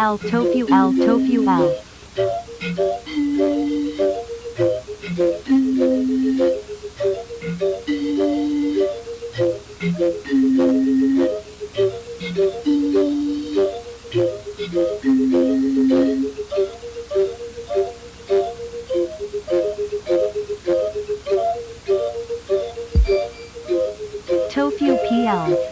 L tofu L tofu L. Tofu PL.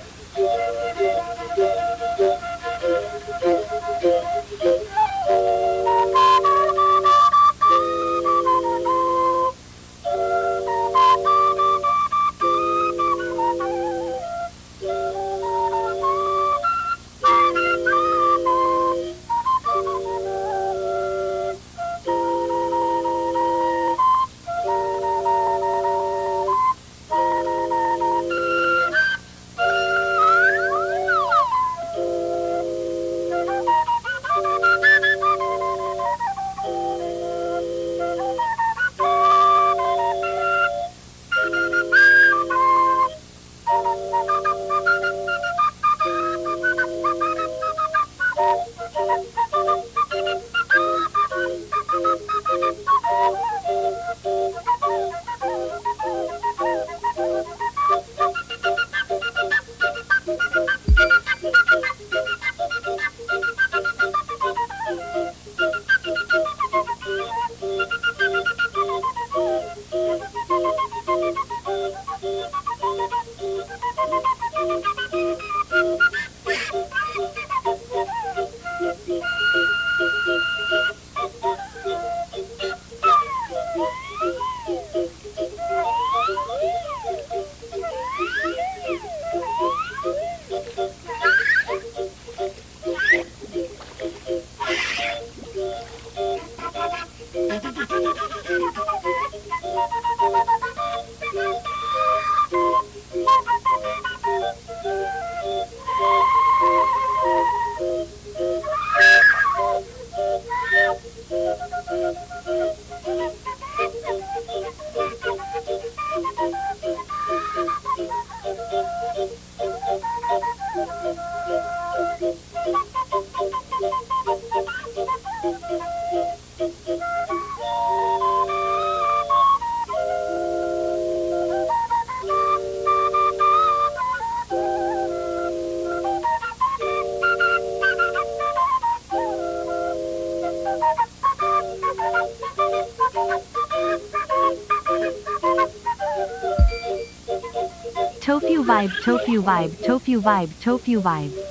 Tofu vibe, tofu vibe, tofu vibe, tofu vibe.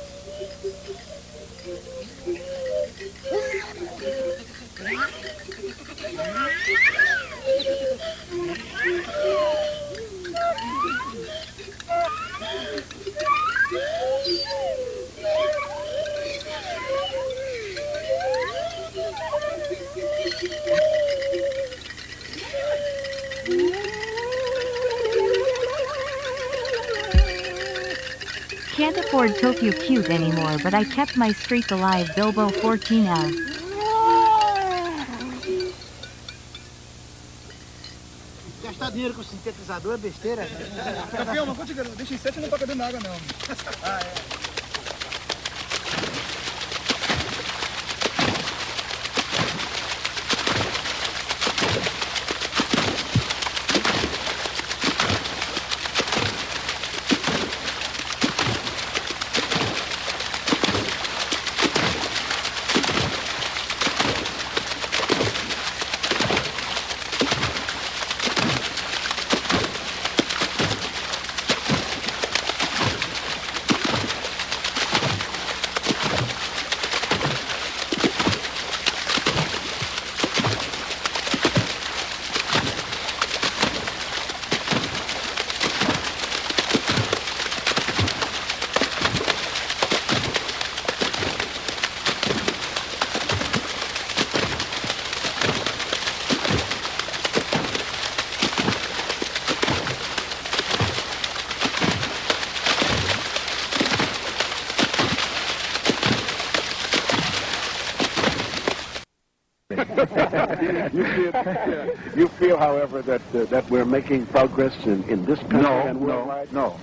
Can't afford tofu cute anymore, but I kept my streak alive. Bilbo 14L. Gastar dinheiro com sintetizador é besteira. Campeão, não pode deixa em 7 e não toca dentro da água, não. Ah, é. You feel, however, that we're making progress in this country and worldwide? No.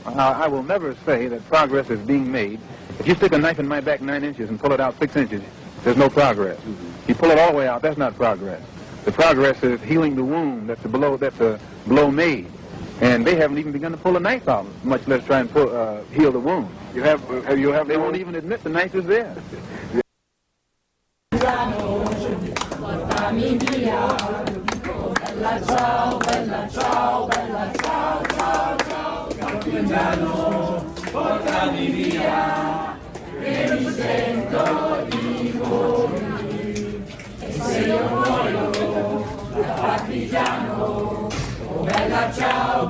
I will never say that progress is being made If you stick a knife in my back 9 inches and pull it out 6 inches, there's no progress. You pull it all the way out, that's not progress. The progress is healing the wound that the blow made. And they haven't even begun to pull a knife out, much less try and heal the wound. They won't even admit the knife is there.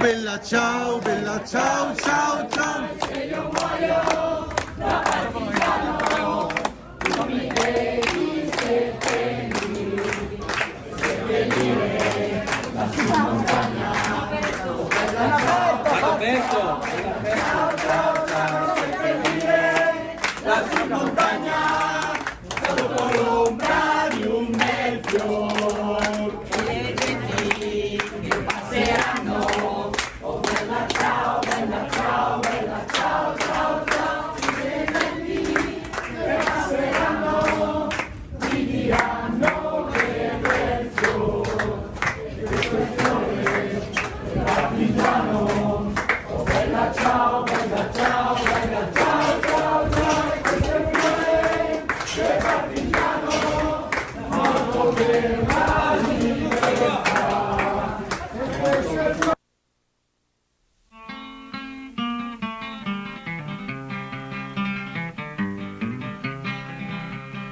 Bella ciao, bella ciao, ciao, ciao.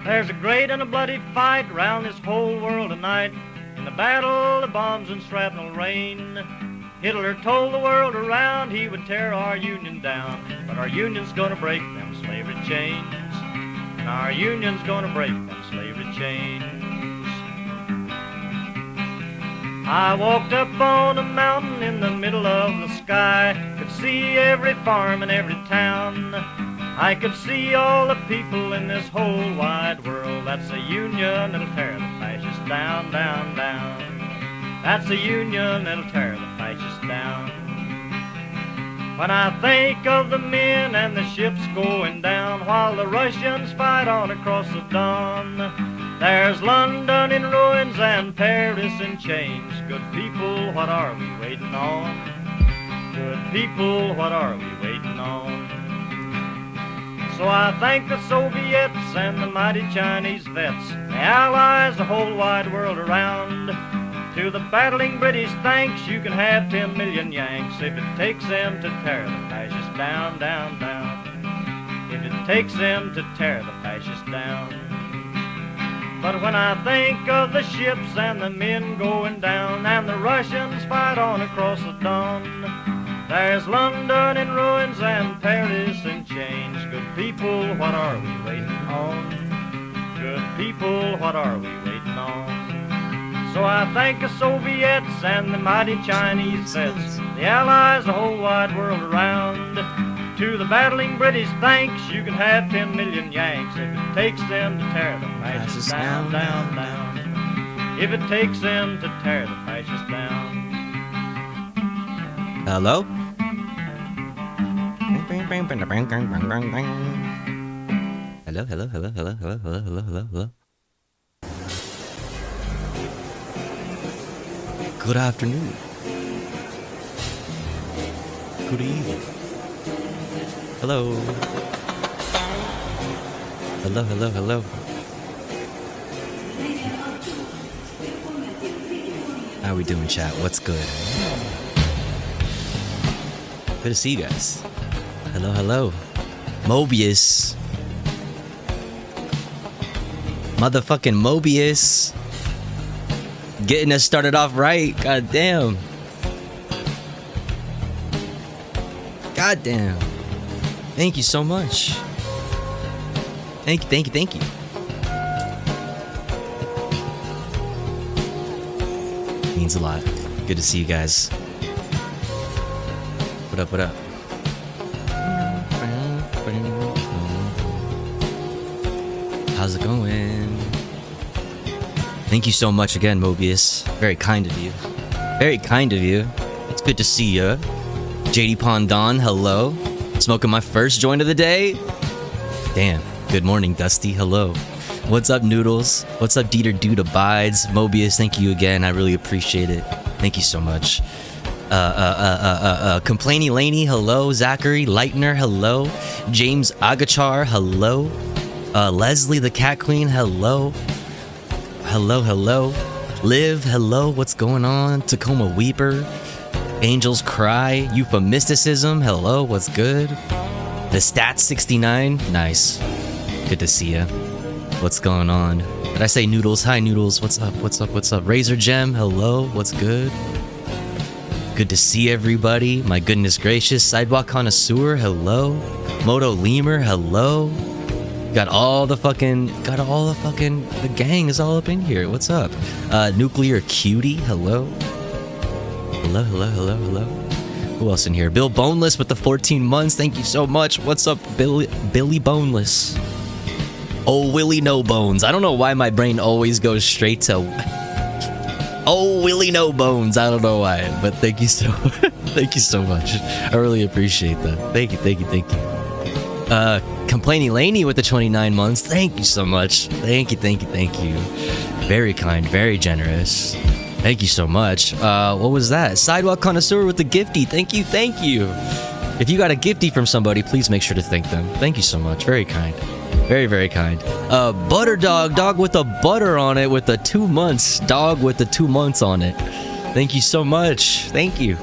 There's a great and a bloody fight round this whole world tonight. In the battle, the bombs and shrapnel rain. Hitler told the world around he would tear our union down. But our union's gonna break them slavery chains. And our union's gonna break them slavery chains. I walked up on a mountain in the middle of the sky. Could see every farm and every town. I could see all the people in this whole wide world. That's a union that'll tear the fascists down, down, down. That's a union that'll tear the fascists down. When I think of the men and the ships going down while the Russians fight on across the Don, there's London in ruins and Paris in chains. Good people, what are we waiting on? Good people, what are we waiting on? So I thank the Soviets and the mighty Chinese vets, the Allies, the whole wide world around. To the battling British, thanks, you can have 10 million Yanks if it takes them to tear the fascists down, down, down. If it takes them to tear the fascists down. But when I think of the ships and the men going down and the Russians fight on across the Don, there's London in ruins and Paris in chains. Good people, what are we waiting on? Good people, what are we waiting on? So I thank the Soviets and the mighty Chinese vets, the Allies, the whole wide world around. To the battling British, thanks, you can have 10 million Yanks if it takes them to tear the fascists down, down, down. If it takes them to tear the fascists down. Hello? Hello, hello, hello, hello, hello, hello, hello, hello, hello. Good afternoon. Good evening. Hello. Hello, hello, hello. How we doing, chat? What's good? Good to see you guys. Hello, hello. Mobius. Motherfucking Mobius. Getting us started off right. God damn. God damn. Thank you so much. Thank you, thank you, thank you. Means a lot. Good to see you guys. What up, what up? How's it going? Thank you so much again, Mobius. Very kind of you. Very kind of you. It's good to see you. JD Pondon, hello. Smoking my first joint of the day. Damn. Good morning, Dusty. Hello. What's up, Noodles? What's up, Dieter Dude Abides? Mobius, thank you again. I really appreciate it. Thank you so much. Complainy Laney, hello. Zachary Lightner, hello. James Agachar, hello. Leslie the Cat Queen, hello. Hello. Liv, hello. What's going on? Tacoma Weeper. Angels Cry. Euphemisticism, hello. What's good? The Stats 69, nice. Good to see ya. What's going on? Did I say Noodles? Hi, Noodles. What's up? Razor Gem, hello. What's good? Good to see everybody. My goodness gracious. Sidewalk Connoisseur, hello. Moto Lemur, hello. Got all the fucking, the gang is all up in here. What's up? Nuclear Cutie, hello. Hello. Who else in here? Bill Boneless with the 14 months. Thank you so much. What's up, Billy Boneless? Oh, Willie No Bones. I don't know why my brain always goes straight to Oh, Willie No Bones. I don't know why, but thank you so much. I really appreciate that. Thank you. Complaining Laney with the 29 months. Thank you so much. Thank you. Very kind, very generous. Thank you so much. What was that? Sidewalk Connoisseur with the gifty. Thank you. If you got a gifty from somebody, please make sure to thank them. Thank you so much. Very kind. Very, very kind. Butter dog with a butter on it with the 2 months. Dog with the 2 months on it. Thank you so much. Thank you.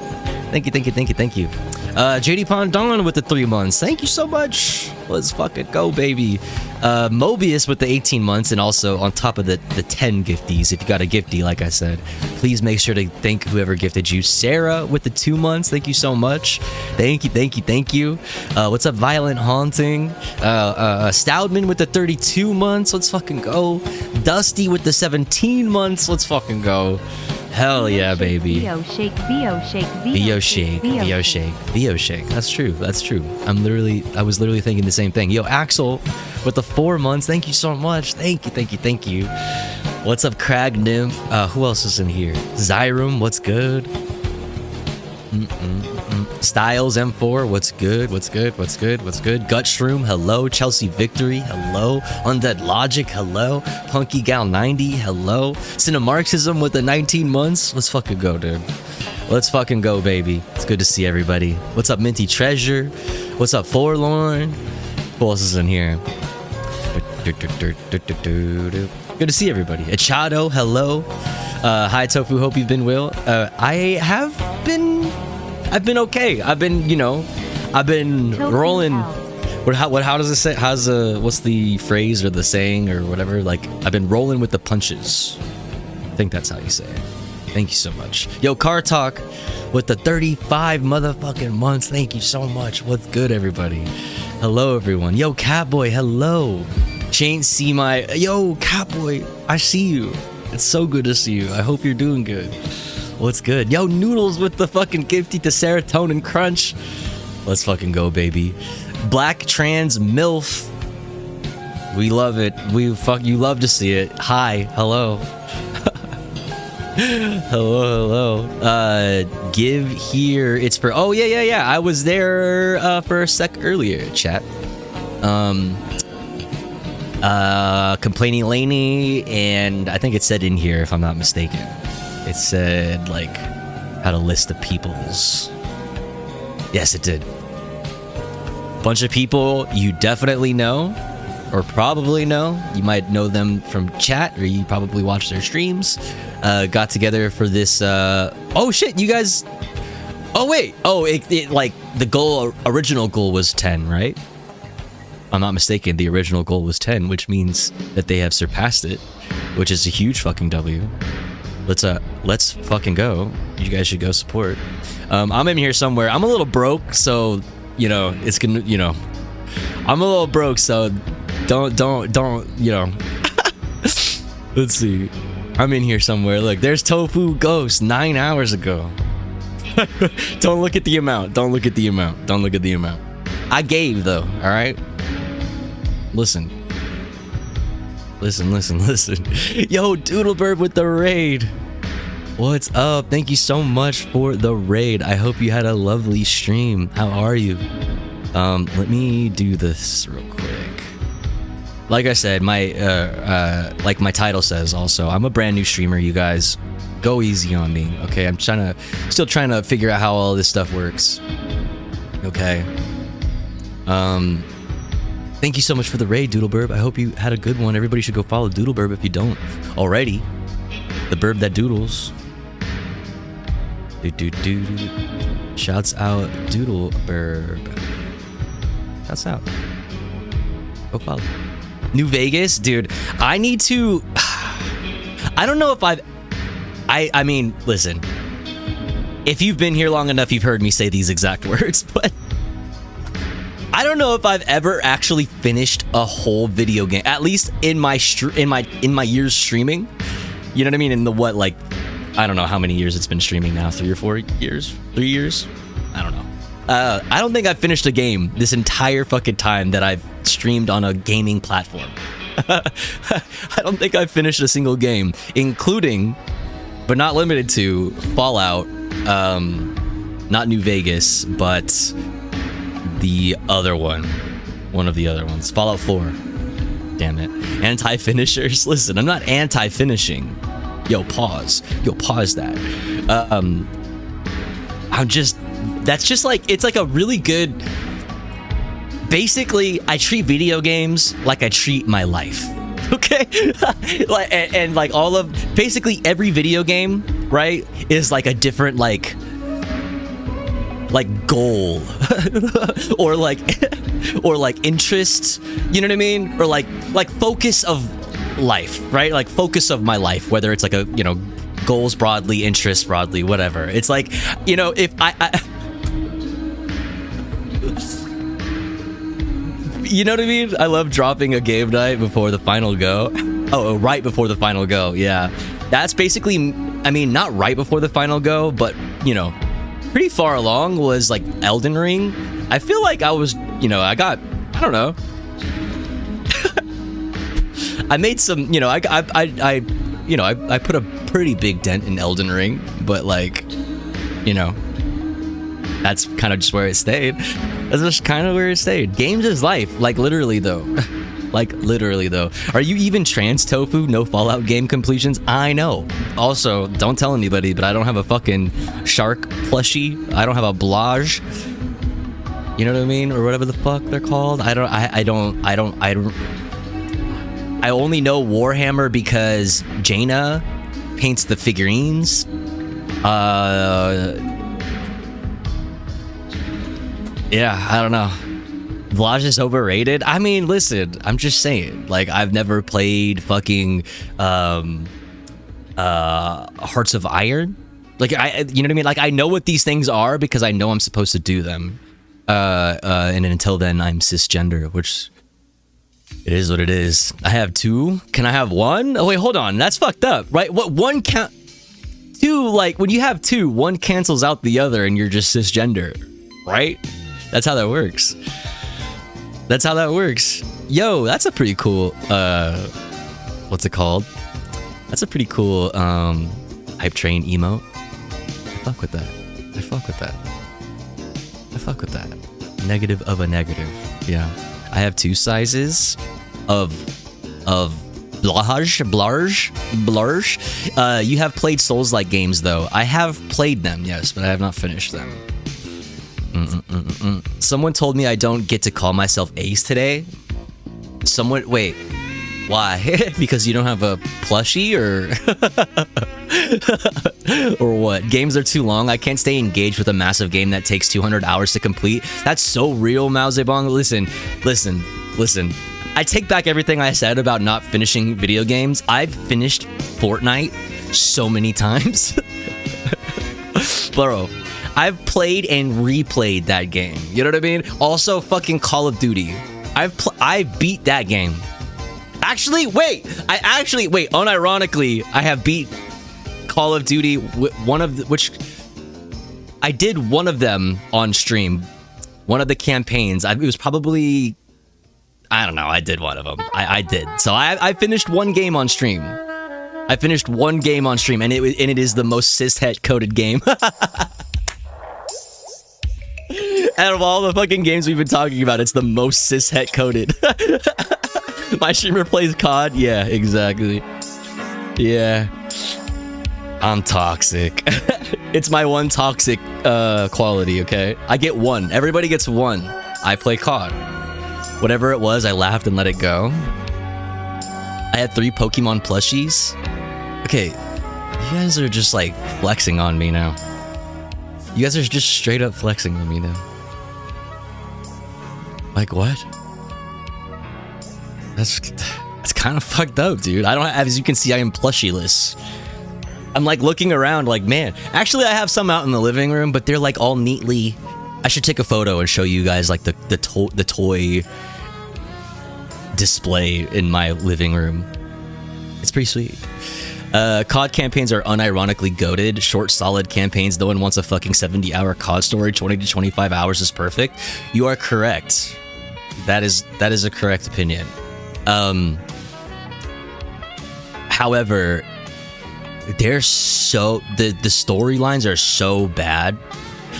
JD Pondon with the 3 months. Thank you so much. Let's fucking go, baby. Mobius with the 18 months, and also on top of the 10 gifties. If you got a gifty, like I said, please make sure to thank whoever gifted you. Sarah with the 2 months. Thank you so much. Thank you. What's up, Violent Haunting? Stoudman with the 32 months. Let's fucking go. Dusty with the 17 months. Let's fucking go. Hell yeah, baby. Vio shake. That's true. I was literally thinking the same thing. Yo, Axel with the 4 months. Thank you so much. Thank you. What's up, Crag Nymph? Who else is in here? Zyrum, what's good? Styles M4, what's good? Gutshroom, hello. Chelsea Victory, hello. Undead Logic, hello. Punky Gal 90, hello. Cinemarxism with the 19 months. Let's fucking go, dude. Let's fucking go, baby. It's good to see everybody. What's up, Minty Treasure? What's up, Forlorn? Who else is in here? Good to see everybody. Echado, hello. Hi, Tofu. Hope you've been well. I've been okay. I've been rolling. How does it say? What's the phrase or the saying or whatever? Like, I've been rolling with the punches. I think that's how you say it. Thank you so much. Yo, Car Talk with the 35 motherfucking months. Thank you so much. What's good, everybody? Hello, everyone. Yo, Catboy, hello. Chain see my. Yo, Catboy, I see you. It's so good to see you. I hope you're doing good. What's good? Yo, Noodles with the fucking gifty to Serotonin Crunch. Let's fucking go, baby. Black Trans MILF. We love it. You love to see it. Hi. Hello. hello. Give here. It's for. Oh, yeah. I was there for a sec earlier, chat. Complaining Laney, and I think it said in here, if I'm not mistaken. It said, like, how to list the peoples. Yes, it did. Bunch of people you definitely know, or probably know. You might know them from chat, or you probably watch their streams. Got together for this, oh shit, you guys... Oh wait, it like, the original goal was 10, right? I'm not mistaken, the original goal was 10, which means that they have surpassed it, which is a huge fucking W. Let's fucking go. You guys should go support. I'm in here somewhere. I'm a little broke, so it's gonna, I'm a little broke, so don't, let's see. I'm in here somewhere. Look, there's Tofu Ghost 9 hours ago. Don't look at the amount. I gave though, all right? Listen. Yo, Doodlebird with the raid. What's up? Thank you so much for the raid. I hope you had a lovely stream. How are you? Let me do this real quick. like I said, my like my title says also, I'm a brand new streamer, you guys. Go easy on me, okay? I'm still trying to figure out how all this stuff works. Okay. Thank you so much for the raid, Doodleburb. I hope you had a good one. Everybody should go follow Doodleburb if you don't already. The burb that doodles. Shouts out Doodleburb. Shouts out. Go follow. New Vegas, dude. I need to. I don't know if I mean, listen. If you've been here long enough, you've heard me say these exact words, but I don't know if I've ever actually finished a whole video game. At least in my years streaming. You know what I mean? In the what, like, I don't know how many years it's been streaming now. 3 or 4 years? 3 years? I don't know. I don't think I've finished a game this entire fucking time that I've streamed on a gaming platform. I don't think I've finished a single game, including, but not limited to, Fallout, not New Vegas, but the other one. One of the other ones. Fallout 4. Damn it. Anti-finishers. Listen, I'm not anti-finishing. Yo, pause. Yo, pause that. That's just like, it's like a really good, basically, I treat video games like I treat my life. Okay? Like, and like all of, basically every video game, right, is like a different, like goal or like interest, you know what I mean? Or like focus of life, right? Like focus of my life, whether it's like a, you know, goals broadly, interests broadly, whatever. It's like, you know, if I you know what I mean? I love dropping a game night before the final go. Oh, right before the final go. Yeah. That's basically, I mean, not right before the final go, but, you know, pretty far along was like Elden Ring. I feel like I was, you know, I don't know. I made some, you know, I put a pretty big dent in Elden Ring, but like, you know, that's kind of just where it stayed. That's just kind of where it stayed. Games is life, like literally though. Like literally though. Are you even trans, Tofu? No Fallout game completions? I know. Also, don't tell anybody, but I don't have a fucking shark plushie. I don't have a Blage. You know what I mean? Or whatever the fuck they're called. I only know Warhammer because Jaina paints the figurines. Yeah, I don't know. Blage is overrated. I mean, listen, I'm just saying. Like, I've never played fucking Hearts of Iron. Like, you know what I mean? Like, I know what these things are because I know I'm supposed to do them. And until then, I'm cisgender, which it is what it is. I have 2. Can I have 1? Oh wait, hold on. That's fucked up, right? What 1 count? 2, like when you have 2, 1 cancels out the other, and you're just cisgender, right? That's how that works. That's how that works. Yo, that's a pretty cool, what's it called? That's a pretty cool, hype train emote. I fuck with that. I fuck with that. I fuck with that. Negative of a negative. Yeah. I have 2 sizes of Blage. You have played Souls-like games, though. I have played them, yes, but I have not finished them. Someone told me I don't get to call myself Ace today. Someone, wait, why? Because you don't have a plushie, or what? Games are too long. I can't stay engaged with a massive game that takes 200 hours to complete. That's so real, Mao Zedong. Listen. I take back everything I said about not finishing video games. I've finished Fortnite so many times. Bro, I've played and replayed that game. You know what I mean? Also, fucking Call of Duty. I beat that game. Actually, wait. Unironically, I have beat Call of Duty. Which I did one of them on stream. One of the campaigns. It was probably, I don't know. I did one of them. I did. So I finished one game on stream. And it is the most cishet coded game. Out of all the fucking games we've been talking about, it's the most cishet coded. My streamer plays COD. Yeah, exactly. Yeah. I'm toxic. It's my one toxic quality, okay? I get one. Everybody gets one. I play COD. Whatever it was, I laughed and let it go. I had 3 Pokemon plushies. Okay, you guys are just like flexing on me now. You guys are just straight up flexing on me now. Like what? That's kind of fucked up, dude. I don't have, as you can see, I am plushie-less. I'm like looking around like, man, actually I have some out in the living room, but they're like all neatly. I should take a photo and show you guys like the toy display in my living room. It's pretty sweet. COD campaigns are unironically goated. Short, solid campaigns. No one wants a fucking 70-hour COD story. 20 to 25 hours is perfect. You are correct. That is a correct opinion. However, they're so the storylines are so bad.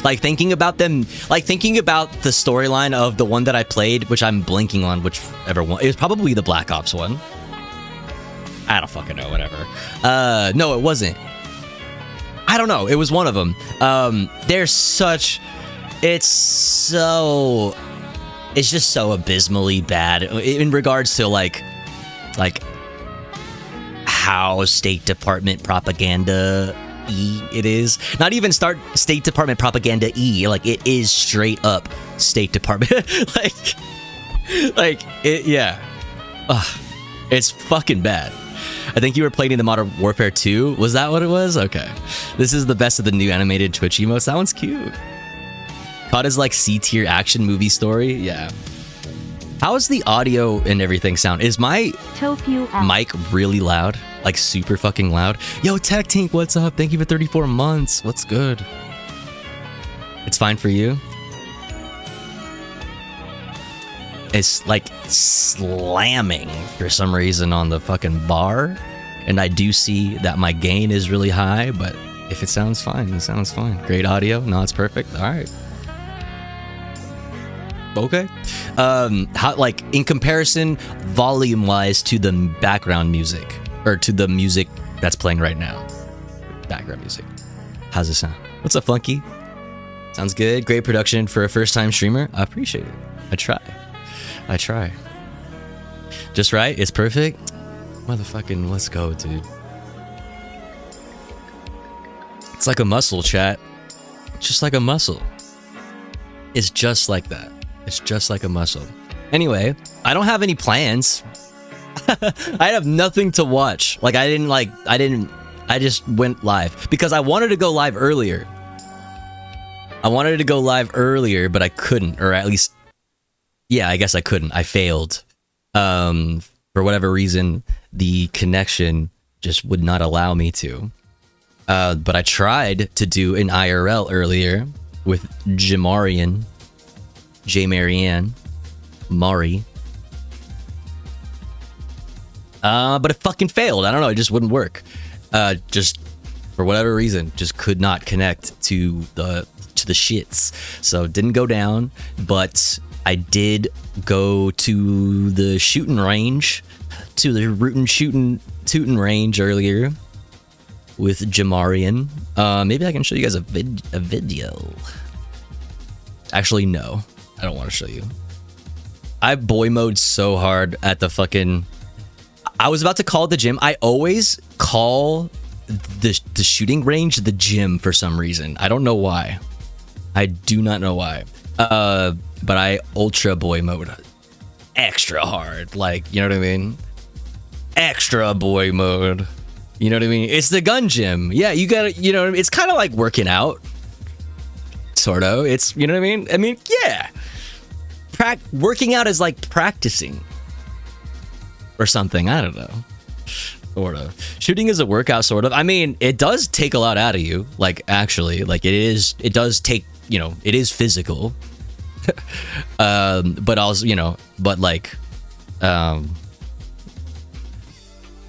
Like thinking about them, like thinking about the storyline of the one that I played, which I'm blanking on whichever one. It was probably the Black Ops one. I don't fucking know, whatever. No, it wasn't. I don't know. It was one of them. They're such... It's just so abysmally bad in regards to like how State Department propaganda-y it is. Not even State Department propaganda-y. Like, it is straight up State Department. like it, yeah. Ugh, it's fucking bad. I think you were playing the Modern Warfare 2. Was that what it was? Okay. This is the best of the new animated Twitch emotes. That one's cute. COD is like C-tier action movie story. Yeah. How is the audio and everything sound? Is my mic really loud? Like super fucking loud? Yo, Tech Tink, what's up? Thank you for 34 months. What's good? It's fine for you? It's like slamming for some reason on the fucking bar. And I do see that my gain is really high, but if it sounds fine, it sounds fine. Great audio. No, it's perfect. All right. Okay. How, like in comparison, volume-wise to the background music, or to the music that's playing right now. Background music. How's it sound? What's up, Funky? Sounds good. Great production for a first-time streamer. I appreciate it. I try. Just right? It's perfect? Motherfucking let's go, dude. It's like a muscle, chat. It's just like a muscle. It's just like that. It's just like a muscle. Anyway, I don't have any plans. I have nothing to watch. Like, I just went live because I wanted to go live earlier. But I couldn't, or at least, yeah, I guess I couldn't. I failed. For whatever reason, the connection just would not allow me to. But I tried to do an IRL earlier with Jamarian. J-Marianne. Mari. But it fucking failed. I don't know. It just wouldn't work. Just for whatever reason, just could not connect to the shits. So didn't go down, but I did go to the shooting range, to the rootin' shooting tootin' range earlier with Jamarian. Maybe I can show you guys a video. Actually, no. I don't want to show you. I boy mode so hard at the fucking... I was about to call it the gym. I always call the shooting range the gym for some reason. I don't know why. I do not know why. But I ultra boy mode extra hard. Like, you know what I mean? Extra boy mode. You know what I mean? It's the gun gym. Yeah, you gotta, you know what I mean? It's kind of like working out. Sort of. It's, you know what I mean? I mean, yeah. Working out is like practicing. Or something. I don't know. Sort of. Shooting is a workout, sort of. I mean, it does take a lot out of you. Like, actually. Like, it does take, you know, it is physical. But also, you know, but like, yeah,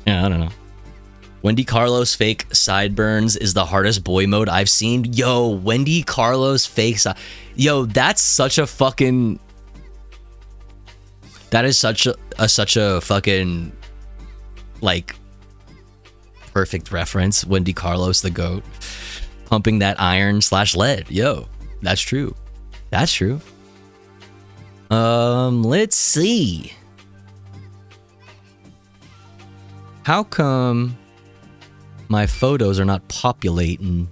I don't know. Wendy Carlos fake sideburns is the hardest boy mode I've seen. Yo, Wendy Carlos fake yo, that's such a fucking... That is such a fucking like perfect reference. Wendy Carlos, the GOAT, pumping that iron/lead. Yo, that's true. That's true. Let's see. How come my photos are not populating?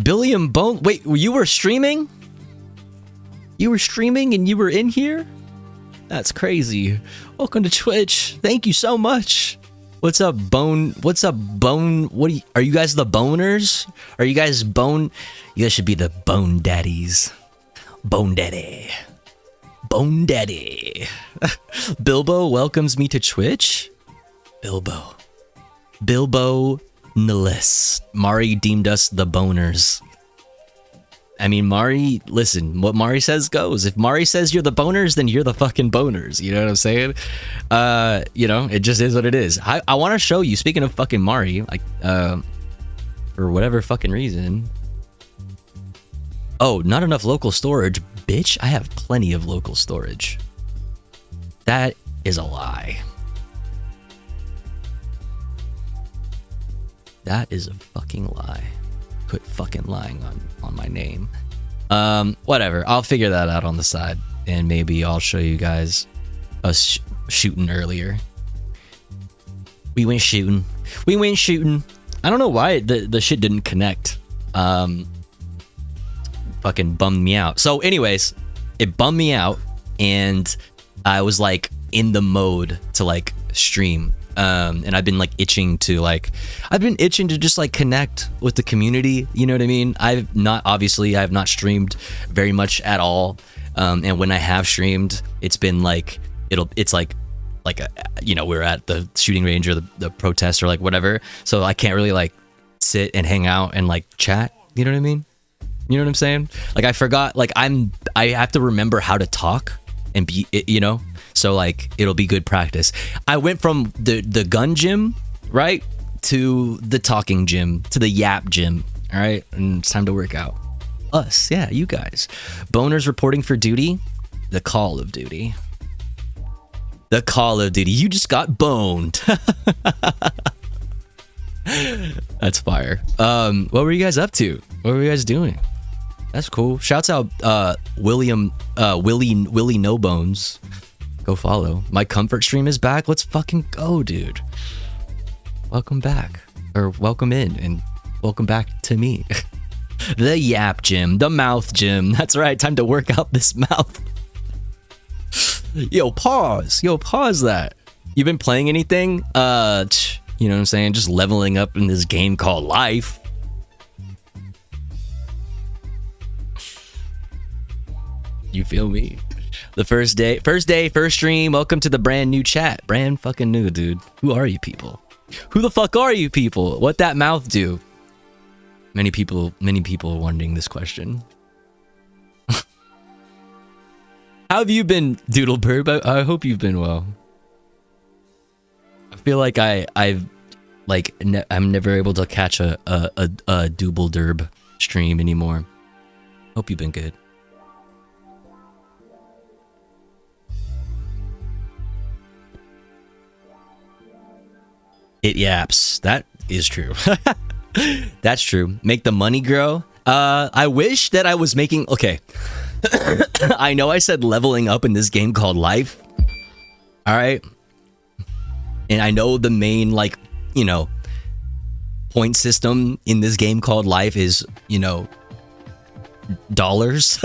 Billiam Bone. Wait, you were streaming? You were streaming and you were in here? That's crazy. Welcome to Twitch. Thank you so much. What's up, Bone? What's up, Bone? Are you guys the boners? Are you guys bone? You guys should be the Bone Daddies. Bone Daddy. Bone Daddy. Bilbo welcomes me to Twitch. Bilbo Nilis. Mari deemed us the boners. I mean, Mari, listen, what Mari says goes. If Mari says you're the boners, then you're the fucking boners. You know what I'm saying? You know, it just is what it is. I want to show you, speaking of fucking Mari, like, for whatever fucking reason. Oh, not enough local storage. Bitch, I have plenty of local storage. That is a lie. That is a fucking lie. Quit fucking lying on my name. Whatever. I'll figure that out on the side, and maybe I'll show you guys us shooting earlier. We went shooting. I don't know why the shit didn't connect. Fucking bummed me out. So anyways, it bummed me out, and I was like in the mode to like stream. And I've been like itching to just like connect with the community. You know what I mean? I have not streamed very much at all. And when I have streamed, it's been like, it's like a, you know, we're at the shooting range or the protest or like whatever. So I can't really like sit and hang out and like chat. You know what I mean? You know what I'm saying? Like I forgot, like I have to remember how to talk and be, you know? So like it'll be good practice. I went from the gun gym, right, to the talking gym, to the yap gym. All right, and it's time to work out. Us, yeah, you guys. Boners reporting for duty. The Call of Duty. The Call of Duty. You just got boned. That's fire. What were you guys up to? What were you guys doing? That's cool. Shouts out Willie No Bones. Go follow. My comfort stream is back. Let's fucking go, dude. Welcome back. Or welcome in and welcome back to me. The yap gym. The mouth gym. That's right. Time to work out this mouth. Yo, pause. Pause that. You been playing anything? You know what I'm saying? Just leveling up in this game called life. You feel me? The first stream. Welcome to the brand new chat. Brand fucking new, dude. Who are you people? Who the fuck are you people? What that mouth do? Many people are wondering this question. How have you been, Doodle Burb? I hope you've been well. I feel like I'm never able to catch a Dooble Derb stream anymore. Hope you've been good. It yaps. That is true. That's true. Make the money grow. I wish that I was making... Okay. I know I said leveling up in this game called life. Alright? And I know the main, like, you know, point system in this game called life is, you know, dollars.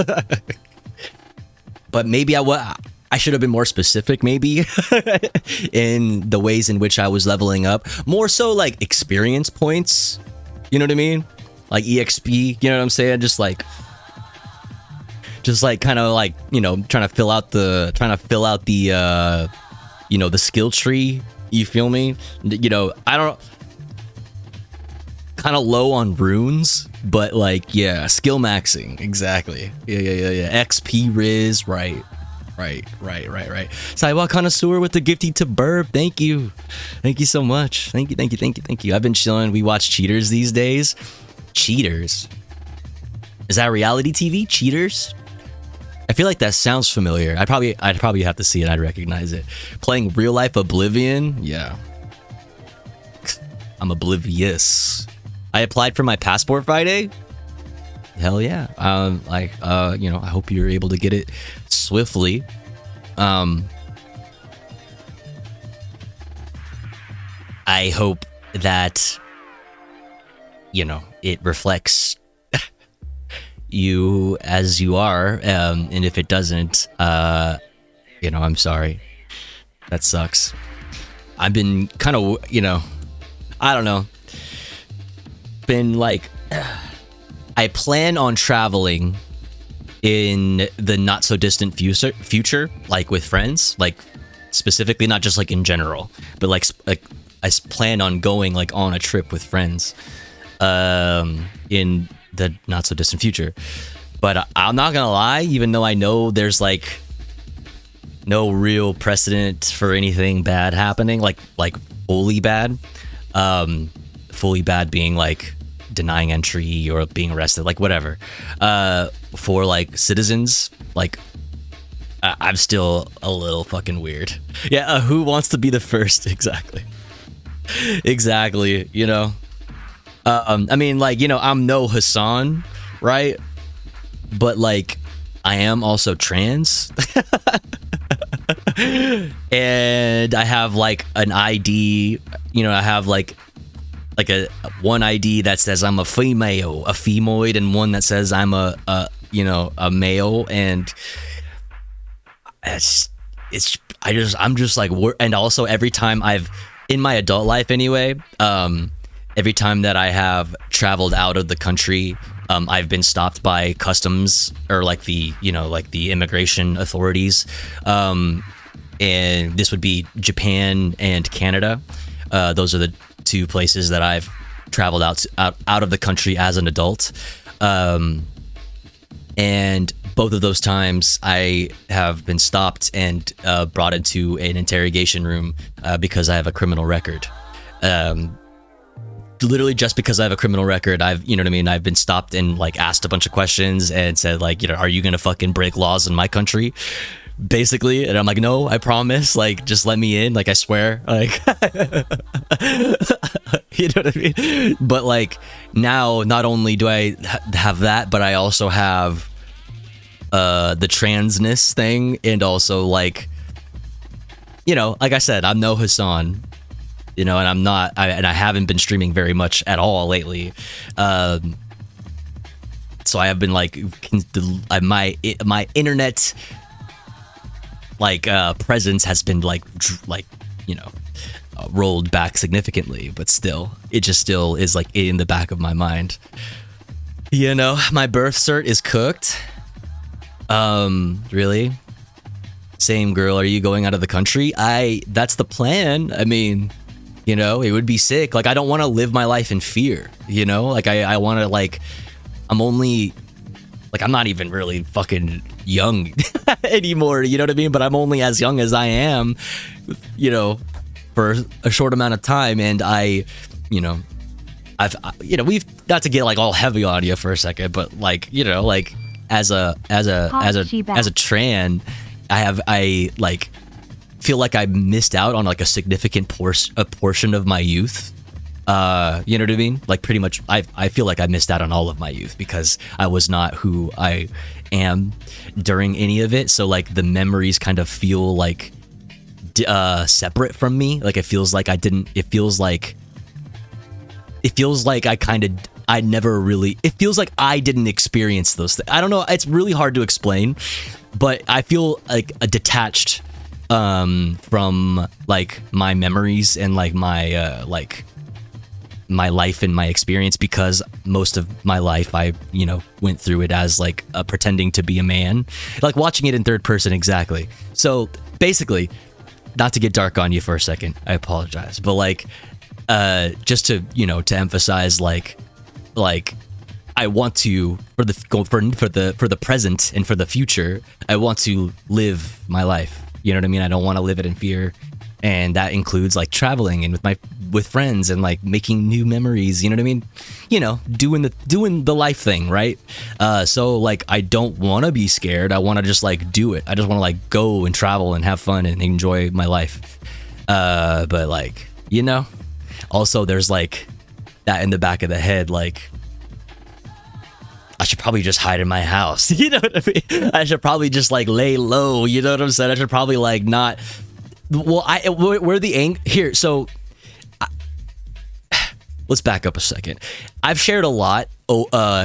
But maybe I should have been more specific, maybe, in the ways in which I was leveling up. More so like experience points. You know what I mean? Like EXP, you know what I'm saying? Just like kind of like, you know, trying to fill out the you know, the skill tree. You feel me? You know, I don't, kind of low on runes, but like, yeah, skill maxing. Exactly. Yeah. XP Riz, right. Sidewalk Connoisseur with the gifty to Burb. Thank you so much. Thank you. I've been chilling. We watch Cheaters these days. Cheaters? Is that reality TV? Cheaters? I feel like that sounds familiar. I'd probably have to see it. I'd recognize it. Playing real life Oblivion? Yeah. I'm oblivious. I applied for my passport Friday. Hell yeah. You know, I hope you're able to get it swiftly. I hope that, you know, it reflects you as you are, and if it doesn't, you know, I'm sorry. That sucks. I've been kind of, you know, I don't know. Been like, I plan on traveling in the not so distant future, like with friends, like specifically, not just like in general, but like I plan on going like on a trip with friends, in the not so distant future. But I'm not gonna lie, even though I know there's like no real precedent for anything bad happening, like fully bad, being like denying entry or being arrested, like whatever, for like citizens, like I'm still a little fucking weird. Yeah, who wants to be the first? Exactly, you know. I mean, like, you know, I'm no Hassan, right? But like, I am also trans. And I have like an ID, you know, I have like a one ID that says I'm a female, a femoid, and one that says I'm a you know, a male. And I'm just like, and also every time in my adult life anyway, every time that I have traveled out of the country, I've been stopped by customs or like the, you know, like the immigration authorities. And this would be Japan and Canada. Those are the two places that I've traveled out of the country as an adult. And both of those times I have been stopped and brought into an interrogation room because I have a criminal record. Literally just because I have a criminal record, you know what I mean? I've been stopped and like asked a bunch of questions and said like, you know, are you gonna fucking break laws in my country? Basically. And I'm like, no, I promise, like, just let me in, like, I swear, like, you know what I mean? But like, now not only do I have that, but I also have the transness thing, and also like, you know, like I said, I'm no Hassan, you know, and I'm not, and I haven't been streaming very much at all lately. So I have been like, my internet like presence has been like you know, rolled back significantly, but still, it just still is like in the back of my mind. You know, my birth cert is cooked. Really? Same girl, are you going out of the country? That's the plan. I mean, you know, it would be sick. Like, I don't want to live my life in fear, you know? Like, I want to, like, I'm only, like, I'm not even really fucking young anymore, you know what I mean? But I'm only as young as I am, you know, for a short amount of time. And you know, we've not to get like all heavy on you for a second, but like, you know, like as a tran, I like feel like I missed out on like a significant portion of my youth. You know what I mean? Like, pretty much, I feel like I missed out on all of my youth because I was not who I am during any of it. So like the memories kind of feel like separate from me. Like, it feels like I didn't. It feels like I never really. It feels like I didn't experience those things. I don't know. It's really hard to explain, but I feel like detached from like my memories and like my life and my experience, because most of my life I, you know, went through it as like pretending to be a man, like watching it in third person. Exactly. So basically, not to get dark on you for a second, I apologize, but like just to, you know, to emphasize like I want to, for the present and for the future, I want to live my life, you know what I mean? I don't want to live it in fear. And that includes like traveling and with my with friends and like making new memories, you know what I mean? You know, doing the life thing, right? So like I don't want to be scared. I want to just like do it. I just want to like go and travel and have fun and enjoy my life. But like, you know, also there's like that in the back of the head, like I should probably just hide in my house. You know what I mean? I should probably just like lay low. You know what I'm saying? I should probably like not. Well, where the here. So let's back up a second. I've shared a lot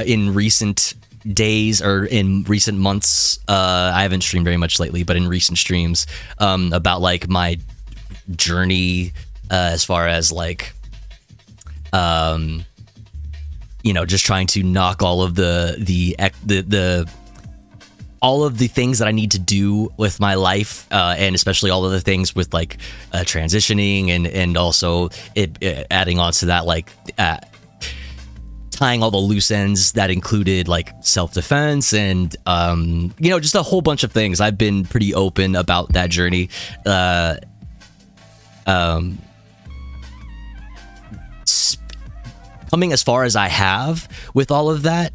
in recent days or in recent months. I haven't streamed very much lately, but in recent streams about like my journey as far as like you know, just trying to knock all of the all of the things that I need to do with my life, and especially all of the things with like transitioning and also adding on to that, like tying all the loose ends that included like self-defense and you know, just a whole bunch of things. I've been pretty open about that journey. Coming as far as I have with all of that,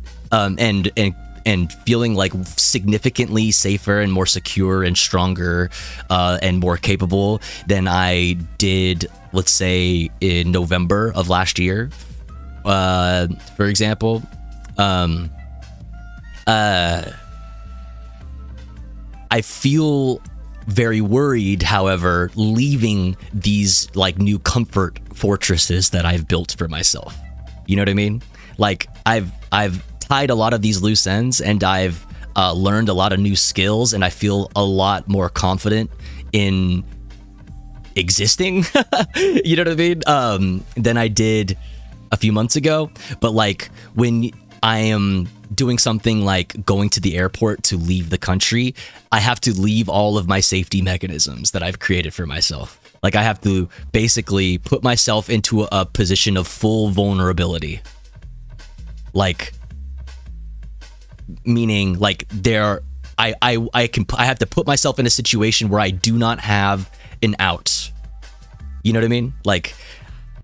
and feeling like significantly safer and more secure and stronger and more capable than I did, let's say, in November of last year, for example. I feel very worried, however, leaving these like new comfort fortresses that I've built for myself. You know what I mean? Like I've tied a lot of these loose ends and I've learned a lot of new skills, and I feel a lot more confident in existing, you know what I mean, than I did a few months ago. But like when I am doing something like going to the airport to leave the country, I have to leave all of my safety mechanisms that I've created for myself. Like I have to basically put myself into a position of full vulnerability. Like meaning like I have to put myself in a situation where I do not have an out. You know what I mean? Like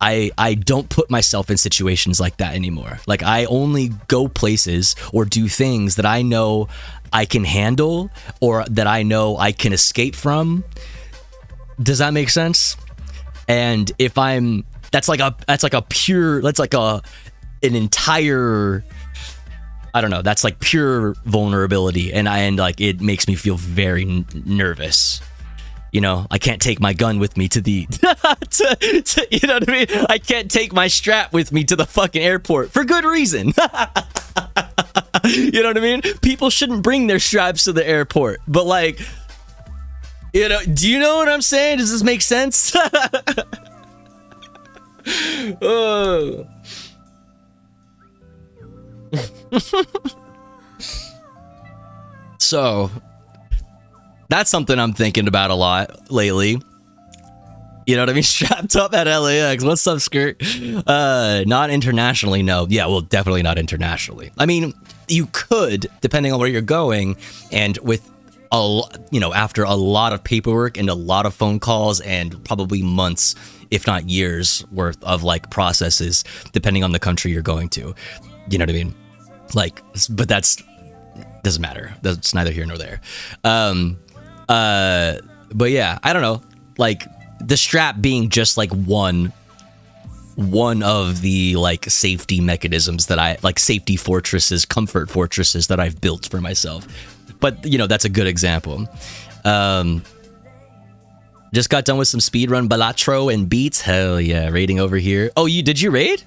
I don't put myself in situations like that anymore. Like I only go places or do things that I know I can handle or that I know I can escape from. Does that make sense? And if I'm, that's like an entire, I don't know, that's like pure vulnerability, and like it makes me feel very nervous. You know, I can't take my gun with me to the, you know what I mean? I can't take my strap with me to the fucking airport for good reason. You know what I mean? People shouldn't bring their straps to the airport, but like, you know, do you know what I'm saying? Does this make sense? So that's something I'm thinking about a lot lately. You know what I mean? Strapped up at LAX. What's up, Skirt? Not internationally, no. Yeah, well, definitely not internationally. I mean, you could, depending on where you're going, and with after a lot of paperwork and a lot of phone calls and probably months, if not years worth of like processes, depending on the country you're going to. You know what I mean? Like, but that's doesn't matter. That's neither here nor there. But yeah, I don't know. Like the strap being just like one of the like safety mechanisms that I like, safety fortresses, comfort fortresses that I've built for myself. But you know, that's a good example. Just got done with some speedrun Balatro and Beats. Hell yeah, raiding over here. Oh, did you raid?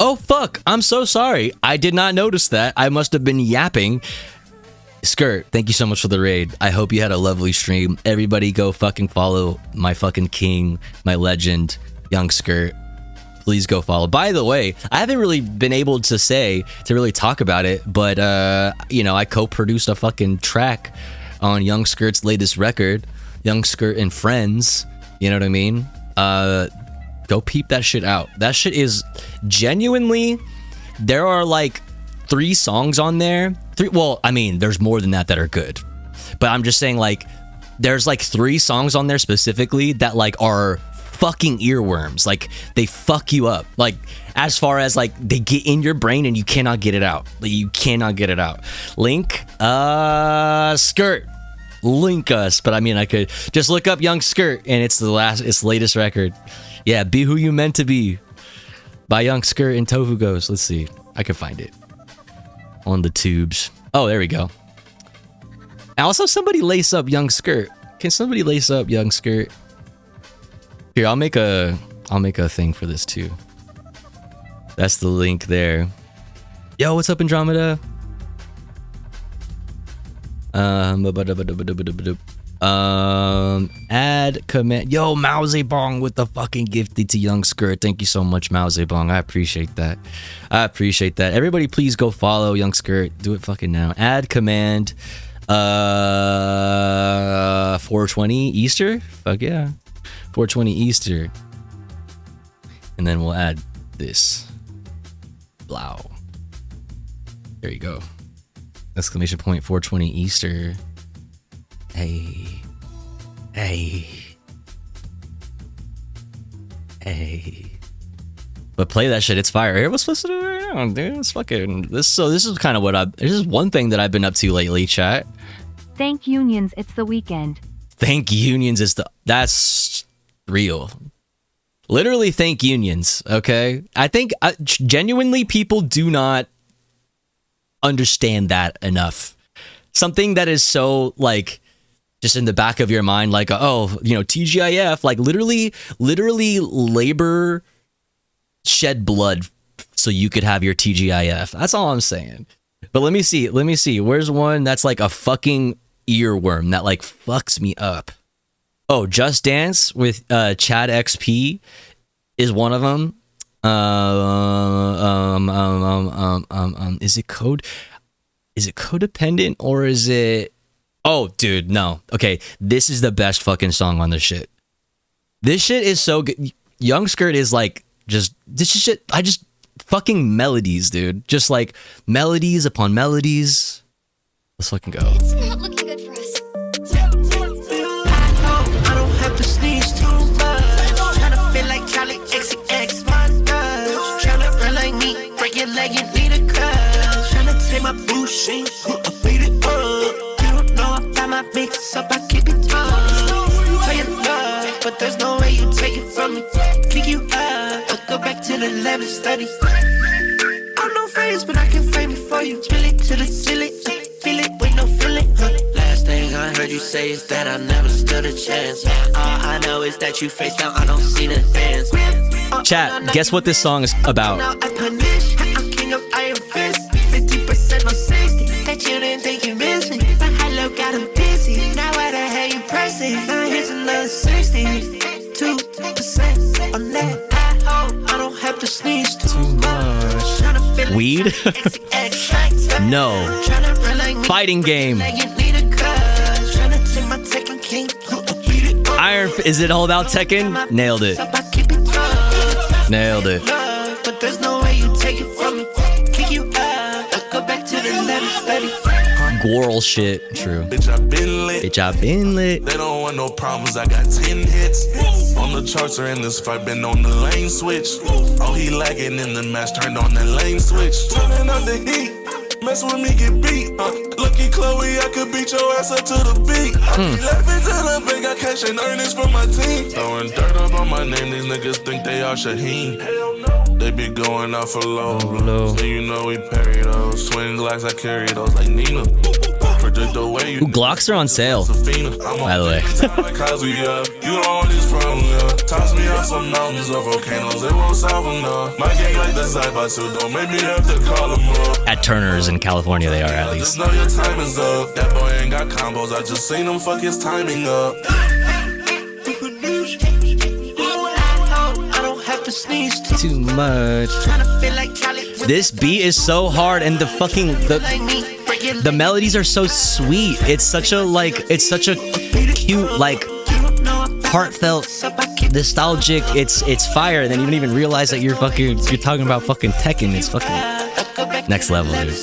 Oh fuck, I'm so sorry. I did not notice that. I must have been yapping. Skirt, thank you so much for the raid. I hope you had a lovely stream. Everybody go fucking follow my fucking king, my legend, Young Skirt. Please go follow. By the way, I haven't really been able to really talk about it, but you know, I co-produced a fucking track on Young Skirt's latest record, Young Skirt and Friends. You know what I mean? Go peep that shit out. That shit is genuinely, there are like 3 songs on there. Well, I mean, there's more than that are good. But I'm just saying, like, there's like 3 songs on there specifically that like are fucking earworms. Like, they fuck you up. Like, as far as like they get in your brain and you cannot get it out. Like, you cannot get it out. Link, Skirt. Link us, but I mean, I could just look up Young Skirt, and it's the latest record. Yeah, Be Who You Meant to Be by Young Skirt and Tofu Ghost. Let's see, I can find it on the tubes. Oh, there we go. Also, somebody lace up Young Skirt. Can somebody lace up Young Skirt? Here, I'll make a thing for this too. That's the link there. Yo, what's up, Andromeda? Add command. Yo, Mao Zedong with the fucking gifted to Young Skirt. Thank you so much, Mao Zedong. I appreciate that. Everybody, please go follow Young Skirt. Do it fucking now. Add command. 420 Easter. Fuck yeah. 420 Easter. And then we'll add this. Blow. There you go. Exclamation point 420 Easter. Hey. But play that shit, it's fire. Here, what's supposed to do right now, dude? It's fucking this. So this is kind of what this is one thing that I've been up to lately, chat. Thank unions, it's the weekend. Thank unions is that's real. Literally thank unions, okay? I think genuinely people do not understand that enough. Something that is so like just in the back of your mind, like, oh, you know, TGIF, like literally labor shed blood so you could have your TGIF. That's all I'm saying. But let me see. Where's one that's like a fucking earworm that like fucks me up? Oh, Just Dance with Chad XP is one of them. Is it codependent or is it? Oh, dude, no. Okay, this is the best fucking song on this shit. This shit is so good. Young Skirt is like just this shit. I just fucking melodies, dude. Just like melodies upon melodies. Let's fucking go. It's not looking good for us. I don't have to sneeze too much. Tryna feel like Charlie XCX monsters. Tryna run like me, break your leg, you need a cut. Tryna take my bullshit, beat it up. You don't know about my mix up, I keep it tough. Tell you love, but there's no way you take it from me. Pick you up, but go back to the lab and study. I'm no face, but I can frame it for you. Spill it to the ceiling, feel it with no feeling. Last thing I heard you say is that I never stood a chance. All I know is that you face down, I don't see the dance. Chat, guess what this song is about? I'm king of Iron Fist. 50% on 60. That you didn't think you missed me. My high low got him busy. Now why the hell you pressing? Now here's another 60. 2% on that. I don't have to sneeze too much. Weed? No. Fighting game. Iron. Is it all about Tekken? Nailed it. Nailed it. But there's no way you take it from me. Kick you out. Go back to the level study. Goral shit. True. Bitch, I been lit. Bitch, I been lit. They don't want no problems. I got 10 hits. On the charts or in this fight, been on the lane switch. Oh, he lagging in the match, turned on the lane switch. Turning up the heat. Mess with me, get beat. Lucky Chloe, I could beat your ass up to the beat. Laughing to the bank, I cash and earnings from my team. Throwing dirt up on my name, these niggas think they are Shaheen. Hell no. They be going out for low. So you know we parry those. Swing Glocks, I carry those like Nina. Predict the way you. Ooh, Glocks are on sale, by the way. You don't want this from me. Toss me off some mountains or volcanoes, it won't solve them, no. My gang like the Zyba, so don't make me have to call them up. At Turner's in California, they are at least. Just know your time is up. That boy ain't got combos, I just seen him fuck his timing up. Too much. This beat is so hard, and the fucking the melodies are so sweet. It's such a cute, like heartfelt, nostalgic. It's fire. And then you don't even realize that you're talking about fucking Tekken. It's fucking next level, dude.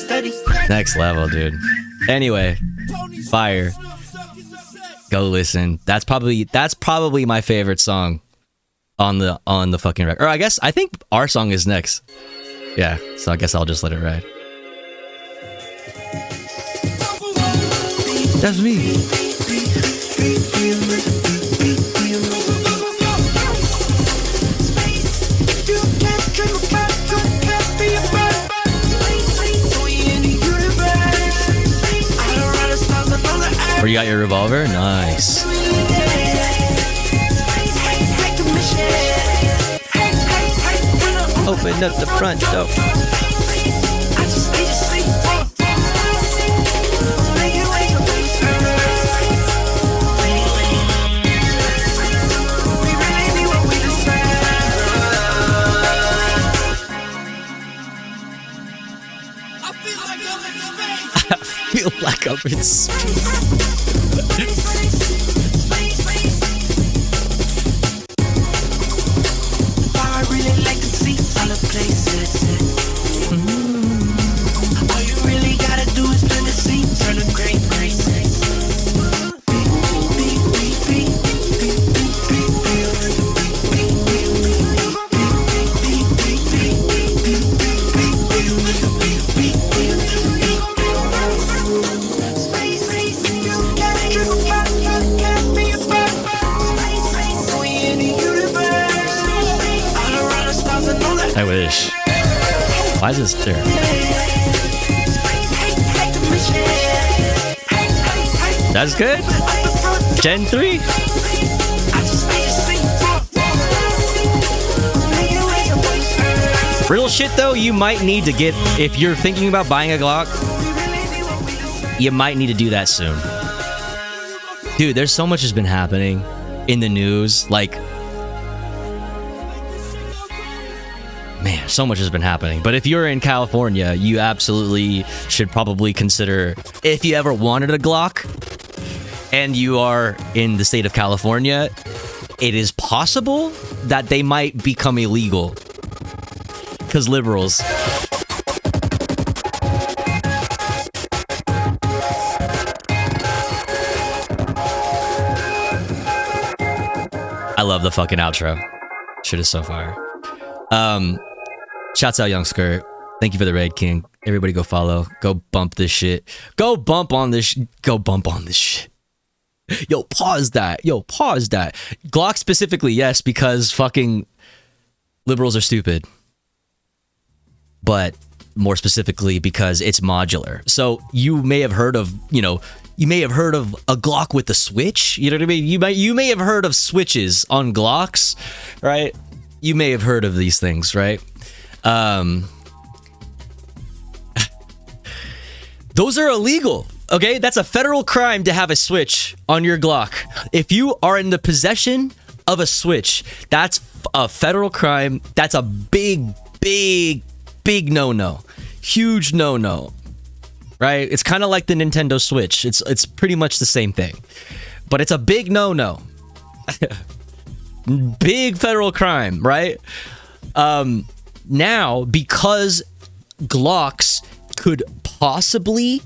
Next level, dude. Anyway, fire. Go listen. That's probably my favorite song on the fucking record. Or I think our song is next. Yeah, so I guess I'll just let it ride. That's me. Where you got your revolver? Nice. Open up the front door. I feel like I'm in space. All you really gotta do is turn the seat, turn the great grace. I wish. Why is this there? That's good. Gen 3. Real shit though, you might need to get, if you're thinking about buying a Glock, you might need to do that soon. Dude, there's so much has been happening in the news. Like, man, so much has been happening. But if you're in California, you absolutely should probably consider, if you ever wanted a Glock and you are in the state of California, it is possible that they might become illegal. Because liberals. I love the fucking outro. Shit is so fire. Shouts out Young Skirt. Thank you for the raid, King. Everybody go follow. Go bump this shit. Go bump on this. Go bump on this shit. Yo, pause that. Yo, pause that. Glock specifically, yes, because fucking liberals are stupid. But more specifically because it's modular. So you may have heard of, you may have heard of a Glock with a switch. You know what I mean? You may have heard of switches on Glocks, right? You may have heard of these things, right? Those are illegal, okay? That's a federal crime to have a switch on your Glock. If you are in the possession of a switch, that's a federal crime. That's a big no-no. Huge no-no. Right? It's kind of like the Nintendo Switch. It's pretty much the same thing. But it's a big no-no. Big federal crime, right? Now, because Glocks could possibly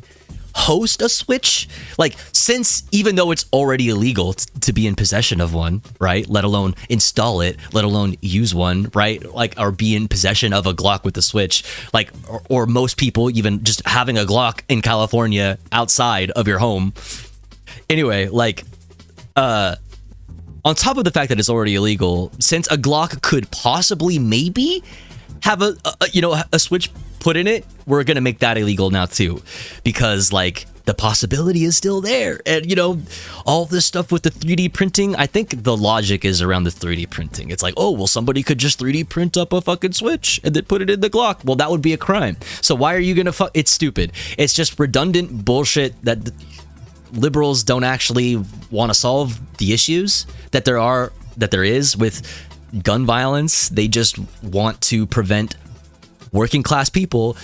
host a switch, like, since even though it's already illegal to be in possession of one, right, let alone install it, let alone use one, right, like, or be in possession of a Glock with a switch, like, or most people even just having a Glock in California outside of your home. Anyway, like, on top of the fact that it's already illegal, since a Glock could possibly maybe have a switch put in it, we're gonna make that illegal now too, because like the possibility is still there. And all this stuff with the 3D printing, I think the logic is around the 3D printing. It's like, oh well, somebody could just 3D print up a fucking switch and then put it in the Glock. Well, that would be a crime. So why are you gonna it's stupid. It's just redundant bullshit that liberals don't actually want to solve the issues that there is with gun violence. They just want to prevent working class people,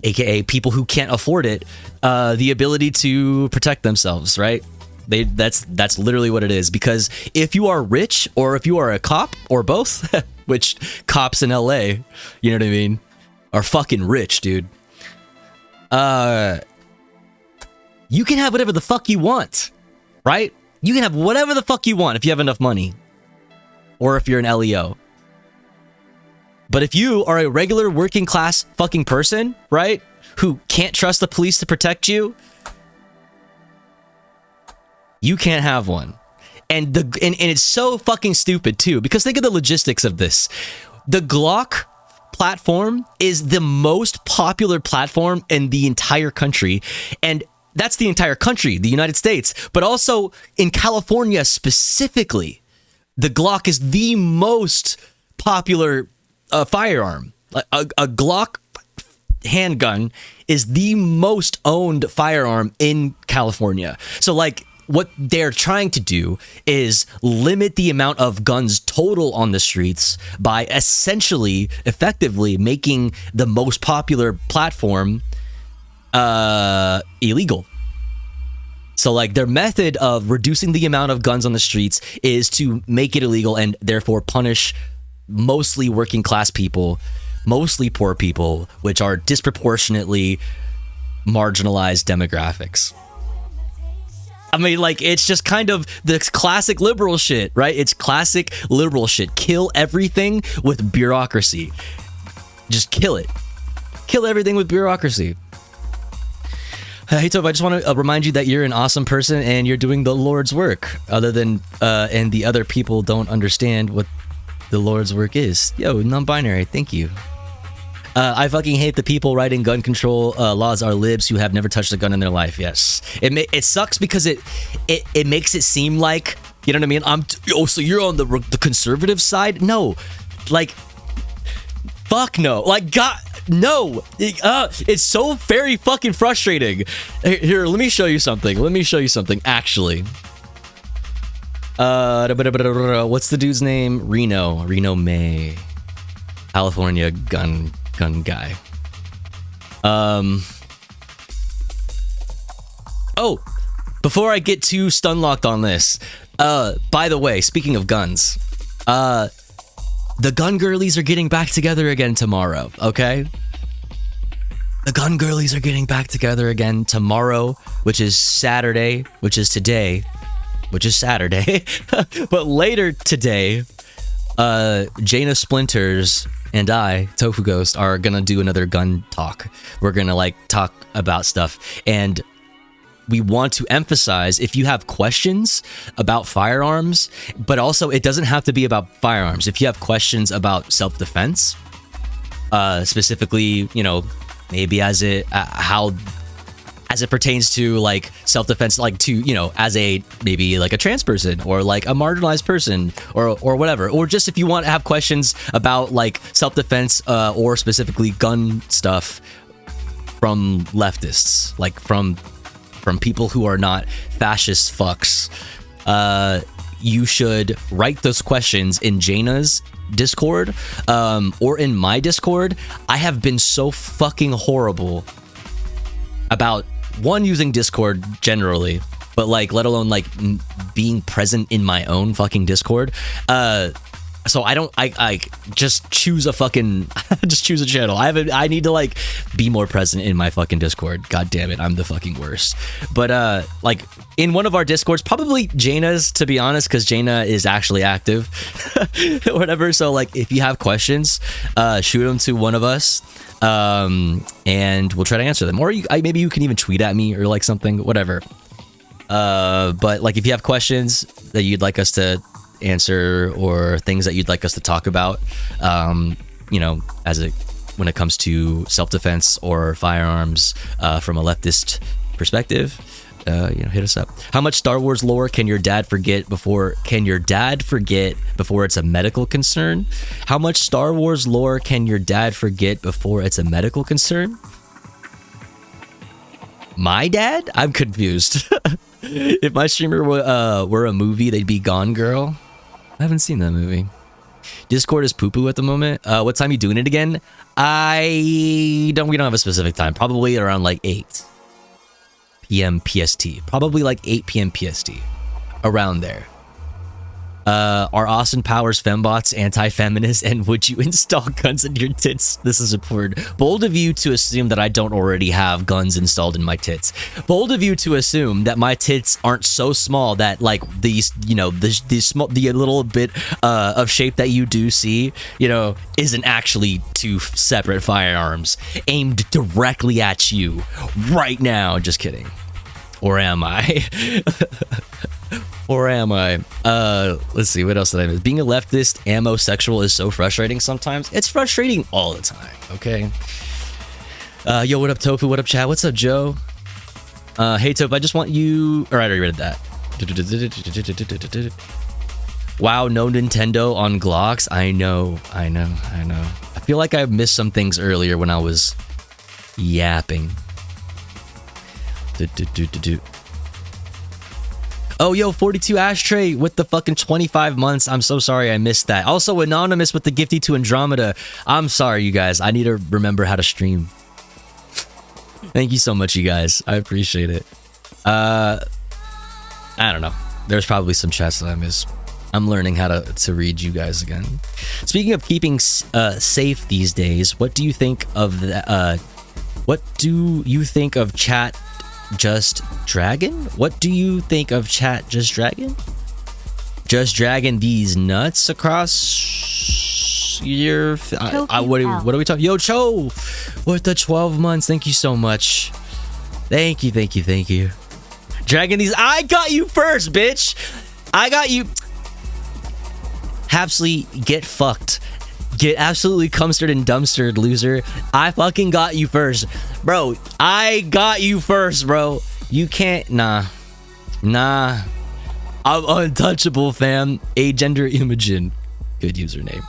aka people who can't afford it, the ability to protect themselves, right? That's literally what it is. Because if you are rich, or if you are a cop, or both, which cops in LA, you know what I mean, are fucking rich, dude. You can have whatever the fuck you want, right? You can have whatever the fuck you want if you have enough money. or if you're an LEO. But if you are a regular working class fucking person, right, who can't trust the police to protect you, you can't have one. And it's so fucking stupid too, because think of the logistics of this. The Glock platform is the most popular platform in the entire country, and that's the entire country, the United States, but also in California specifically, the Glock is the most popular firearm. A Glock handgun is the most owned firearm in California. So like, what they're trying to do is limit the amount of guns total on the streets by essentially, effectively making the most popular platform illegal. So like their method of reducing the amount of guns on the streets is to make it illegal and therefore punish mostly working class people, mostly poor people, which are disproportionately marginalized demographics. I mean, like, it's just kind of the classic liberal shit, right? It's classic liberal shit. Kill everything with bureaucracy. Just kill it. Kill everything with bureaucracy. Hey, Toph, I just want to remind you that you're an awesome person and you're doing the Lord's work. Other than, and the other people don't understand what the Lord's work is. Yo, non-binary, thank you. I fucking hate the people writing gun control laws are libs who have never touched a gun in their life. Yes, it sucks because it makes it seem like, you know what I mean. So you're on the conservative side? No, like, fuck no. Like, God, no. It's so very fucking frustrating. Here, let me show you something. Actually, what's the dude's name? Reno May, California gun guy. Oh, before I get too stun locked on this, by the way, speaking of guns, the gun girlies are getting back together again tomorrow, okay? The gun girlies are getting back together again tomorrow, which is Saturday, which is today, which is Saturday. But later today, Jaina Splinters and I, Tofu Ghost, are gonna do another gun talk. We're gonna like talk about stuff, and we want to emphasize, if you have questions about firearms, but also it doesn't have to be about firearms. If you have questions about self-defense, specifically, you know, maybe as it pertains to like self-defense, like to, you know, as a maybe like a trans person or like a marginalized person or whatever, or just if you want to have questions about like self-defense or specifically gun stuff from leftists, like from people who are not fascist fucks, you should write those questions in Jaina's Discord or in my Discord. I have been so fucking horrible about using Discord generally, but like let alone like being present in my own fucking Discord. So I just choose a fucking just choose a channel. I need to like be more present in my fucking Discord. God damn it, I'm the fucking worst. But like in one of our Discords, probably Jaina's, to be honest, because Jaina is actually active or whatever. So like if you have questions, shoot them to one of us. And we'll try to answer them, or maybe you can even tweet at me or like something, whatever. But like if you have questions that you'd like us to answer or things that you'd like us to talk about, you know, when it comes to self-defense or firearms from a leftist perspective, you know, hit us up. How much Star Wars lore can your dad forget before it's a medical concern? How much Star Wars lore can your dad forget before it's a medical concern? My dad? I'm confused. If my streamer were a movie, they'd be Gone Girl. I haven't seen that movie. Discord is poo-poo at the moment. What time are you doing it again? We don't have a specific time. Probably around like 8 p.m. PST. Probably like 8 p.m. PST. Around there. Are Austin Powers fembots anti-feminist, and would you install guns in your tits? This is important. Bold of you to assume that I don't already have guns installed in my tits. Bold of you to assume that my tits aren't so small that like these, you know, the little bit of shape that you do see, you know, isn't actually two separate firearms aimed directly at you right now. Just kidding. Or am I? Or am I? Let's see, what else did I miss? Being a leftist ammo-sexual is so frustrating sometimes. It's frustrating all the time, okay? Yo, what up, Tofu? What up, chat? What's up, Joe? Hey, Tofu, I just want you... Alright, I already read that. Wow, no Nintendo on Glocks? I know. I feel like I missed some things earlier when I was yapping. Oh, yo, 42 Ashtray with the fucking 25 months. I'm so sorry I missed that. Also, Anonymous with the Gifty to Andromeda. I'm sorry, you guys. I need to remember how to stream. Thank you so much, you guys. I appreciate it. I don't know. There's probably some chats that I missed. I'm learning how to read you guys again. Speaking of keeping safe these days, what do you think of the, what do you think of Chat Just Dragon? What do you think of Chat Just Dragon? Just dragging these nuts across your... what are we talking? Yo, Cho! With the 12 months. Thank you so much. Thank you. Dragging these... I got you first, bitch! I got you... Hapsley, get fucked. Get absolutely cumstered and dumpstered, loser. I fucking got you first. Bro, I got you first, bro. You can't... Nah. I'm untouchable, fam. Agender Imogen. Good username.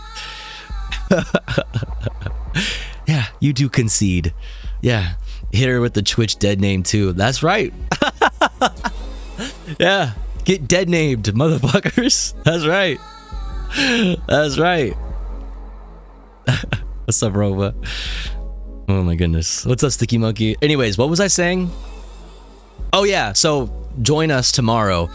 Yeah, you do concede. Yeah. Hit her with the Twitch dead name, too. That's right. Yeah. Get dead named, motherfuckers. That's right. That's right. What's up, Rova? Oh my goodness. What's up, Sticky Monkey? Anyways, what was I saying? Oh yeah, so join us tomorrow.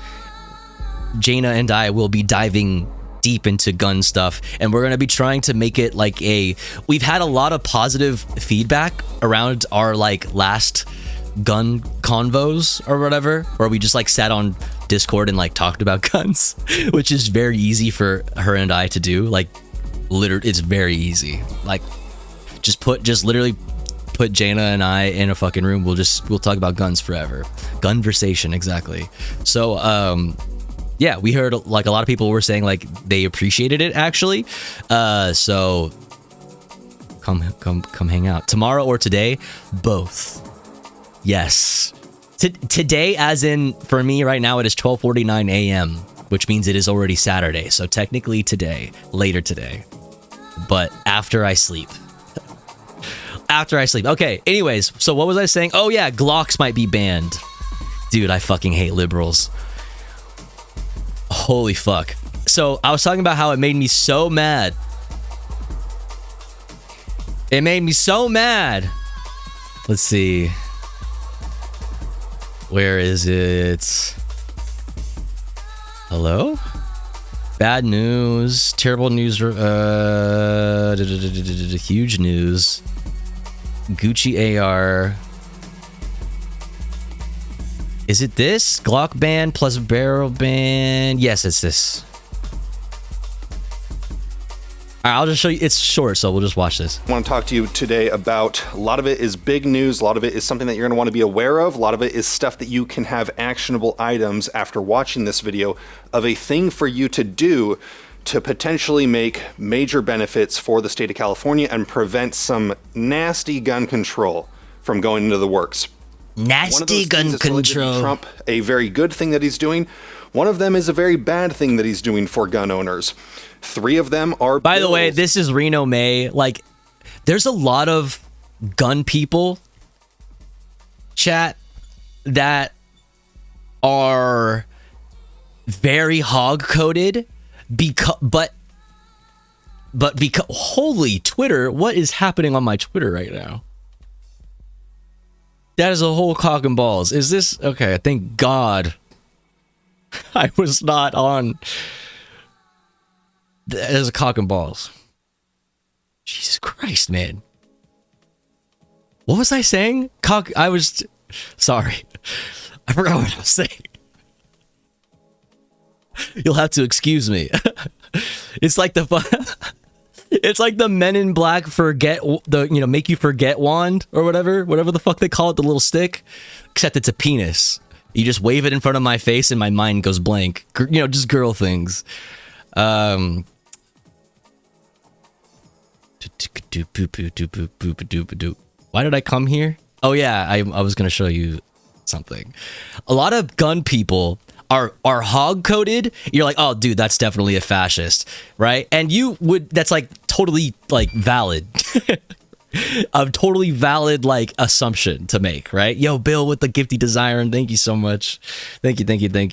Jaina and I will be diving deep into gun stuff, and we're going to be trying to make it like a... We've had a lot of positive feedback around our like last gun convos or whatever, where we just like sat on Discord and like talked about guns, which is very easy for her and I to do. Like literally, it's very easy. Like just literally put Jaina and I in a fucking room. We'll talk about guns forever. Gunversation, exactly. So yeah, we heard like a lot of people were saying like they appreciated it actually. So come hang out tomorrow or today, both. Yes. Today, as in for me right now, it is 12:49 a.m., which means it is already Saturday. So technically today, later today, but after I sleep. After I sleep. Okay. Anyways, so what was I saying? Oh yeah, Glocks might be banned. Dude, I fucking hate liberals. Holy fuck. So I was talking about how it made me so mad. It made me so mad. Let's see. Where is it? Hello? Bad news. Terrible news. Huge news. Gucci AR. Is it this? Glock ban plus barrel ban? Yes, it's this. All right, I'll just show you. It's short, so we'll just watch this. I want to talk to you today about a lot of it is big news. A lot of it is something that you're going to want to be aware of. A lot of it is stuff that you can have actionable items after watching this video of a thing for you to do to potentially make major benefits for the state of California and prevent some nasty gun control from going into the works. Nasty gun control. Trump, a very good thing that he's doing. One of them is a very bad thing that he's doing for gun owners. 3 of them are... By the way, this is Reno May. Like, there's a lot of gun people, chat, that are very hog-coded, but because... Holy Twitter, what is happening on my Twitter right now? That is a whole cock and balls. Is this... Okay, thank God I was not on... There's a cock and balls. Jesus Christ, man. What was I saying? Sorry. I forgot what I was saying. You'll have to excuse me. It's like it's like the Men in Black make you forget wand or whatever the fuck they call it, the little stick, except it's a penis. You just wave it in front of my face and my mind goes blank. Just girl things. Why did I come here? Oh yeah, I was gonna show you something. A lot of gun people are hog coded. You're like, oh dude, that's definitely a fascist, right? And that's like totally like valid. A totally valid like assumption to make, right? Yo, Bill with the gifty desire, and thank you so much. Thank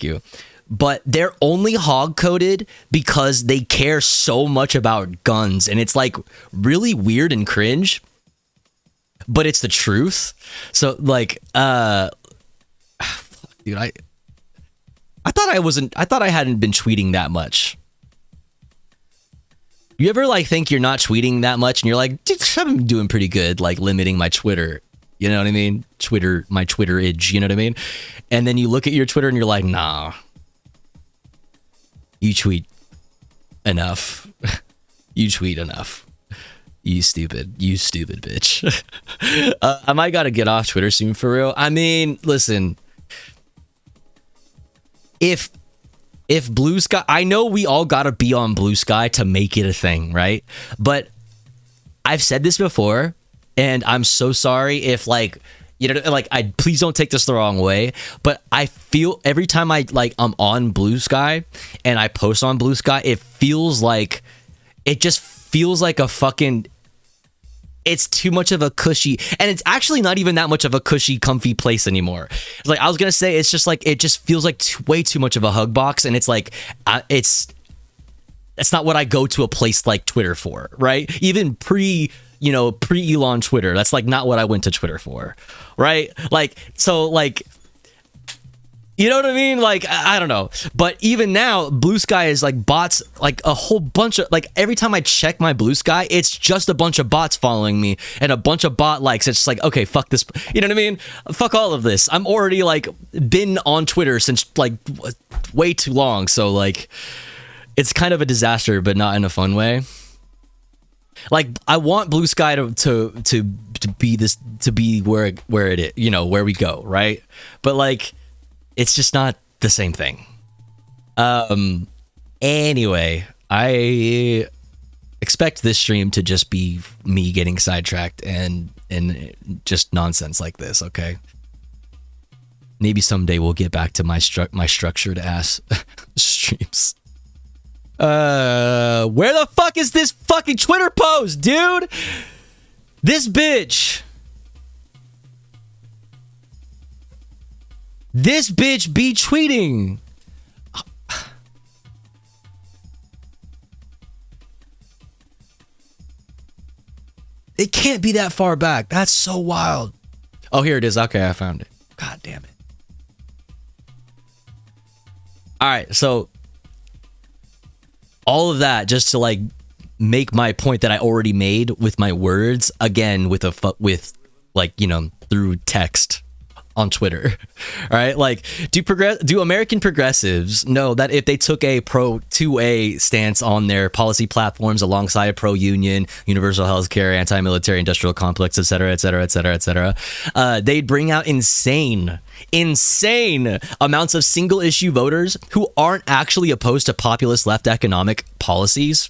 you. But they're only hog coded because they care so much about guns, and it's like really weird and cringe. But it's the truth. So like, dude, I thought I hadn't been tweeting that much. You ever like think you're not tweeting that much and you're like, I'm doing pretty good, like limiting my Twitter. You know what I mean? My Twitterage, you know what I mean? And then you look at your Twitter and you're like, nah. You tweet enough. You tweet enough. You stupid bitch. I might gotta get off Twitter soon for real. I mean, listen. If Blue Sky, I know we all gotta be on Blue Sky to make it a thing, right? But I've said this before, and I'm so sorry if like, please don't take this the wrong way, but I feel every time I'm on Blue Sky and I post on Blue Sky, it just feels like a fucking, it's too much of a cushy, and it's actually not even that much of a cushy, comfy place anymore. Like I was gonna say, it's just like, it just feels like way too much of a hug box, and it's like, it's not what I go to a place like Twitter for, right? Even pre-Elon Twitter, that's like not what I went to Twitter for, right? Like, so like, you know what I mean? Like, I don't know. But even now, Blue Sky is like bots, like a whole bunch of, like every time I check my Blue Sky, it's just a bunch of bots following me and a bunch of bot likes. It's just like, okay, fuck this. You know what I mean? Fuck all of this. I'm already like been on Twitter since like way too long. So like, it's kind of a disaster, but not in a fun way. Like I want Blue Sky to be this, to be where it is, where we go, right? But like, it's just not the same thing. Anyway, I expect this stream to just be me getting sidetracked and just nonsense like this, okay? Maybe someday we'll get back to my structured ass streams. Where the fuck is this fucking Twitter post, dude? This bitch. This bitch be tweeting. It can't be that far back. That's so wild. Oh, here it is. Okay, I found it. God damn it. All right, so all of that just to like make my point that I already made with my words again with through text on Twitter. All right, like do American progressives know that if they took a pro-2A stance on their policy platforms alongside pro-union, universal health care, anti-military industrial complex, etc., they'd bring out insane amounts of single issue voters who aren't actually opposed to populist left economic policies?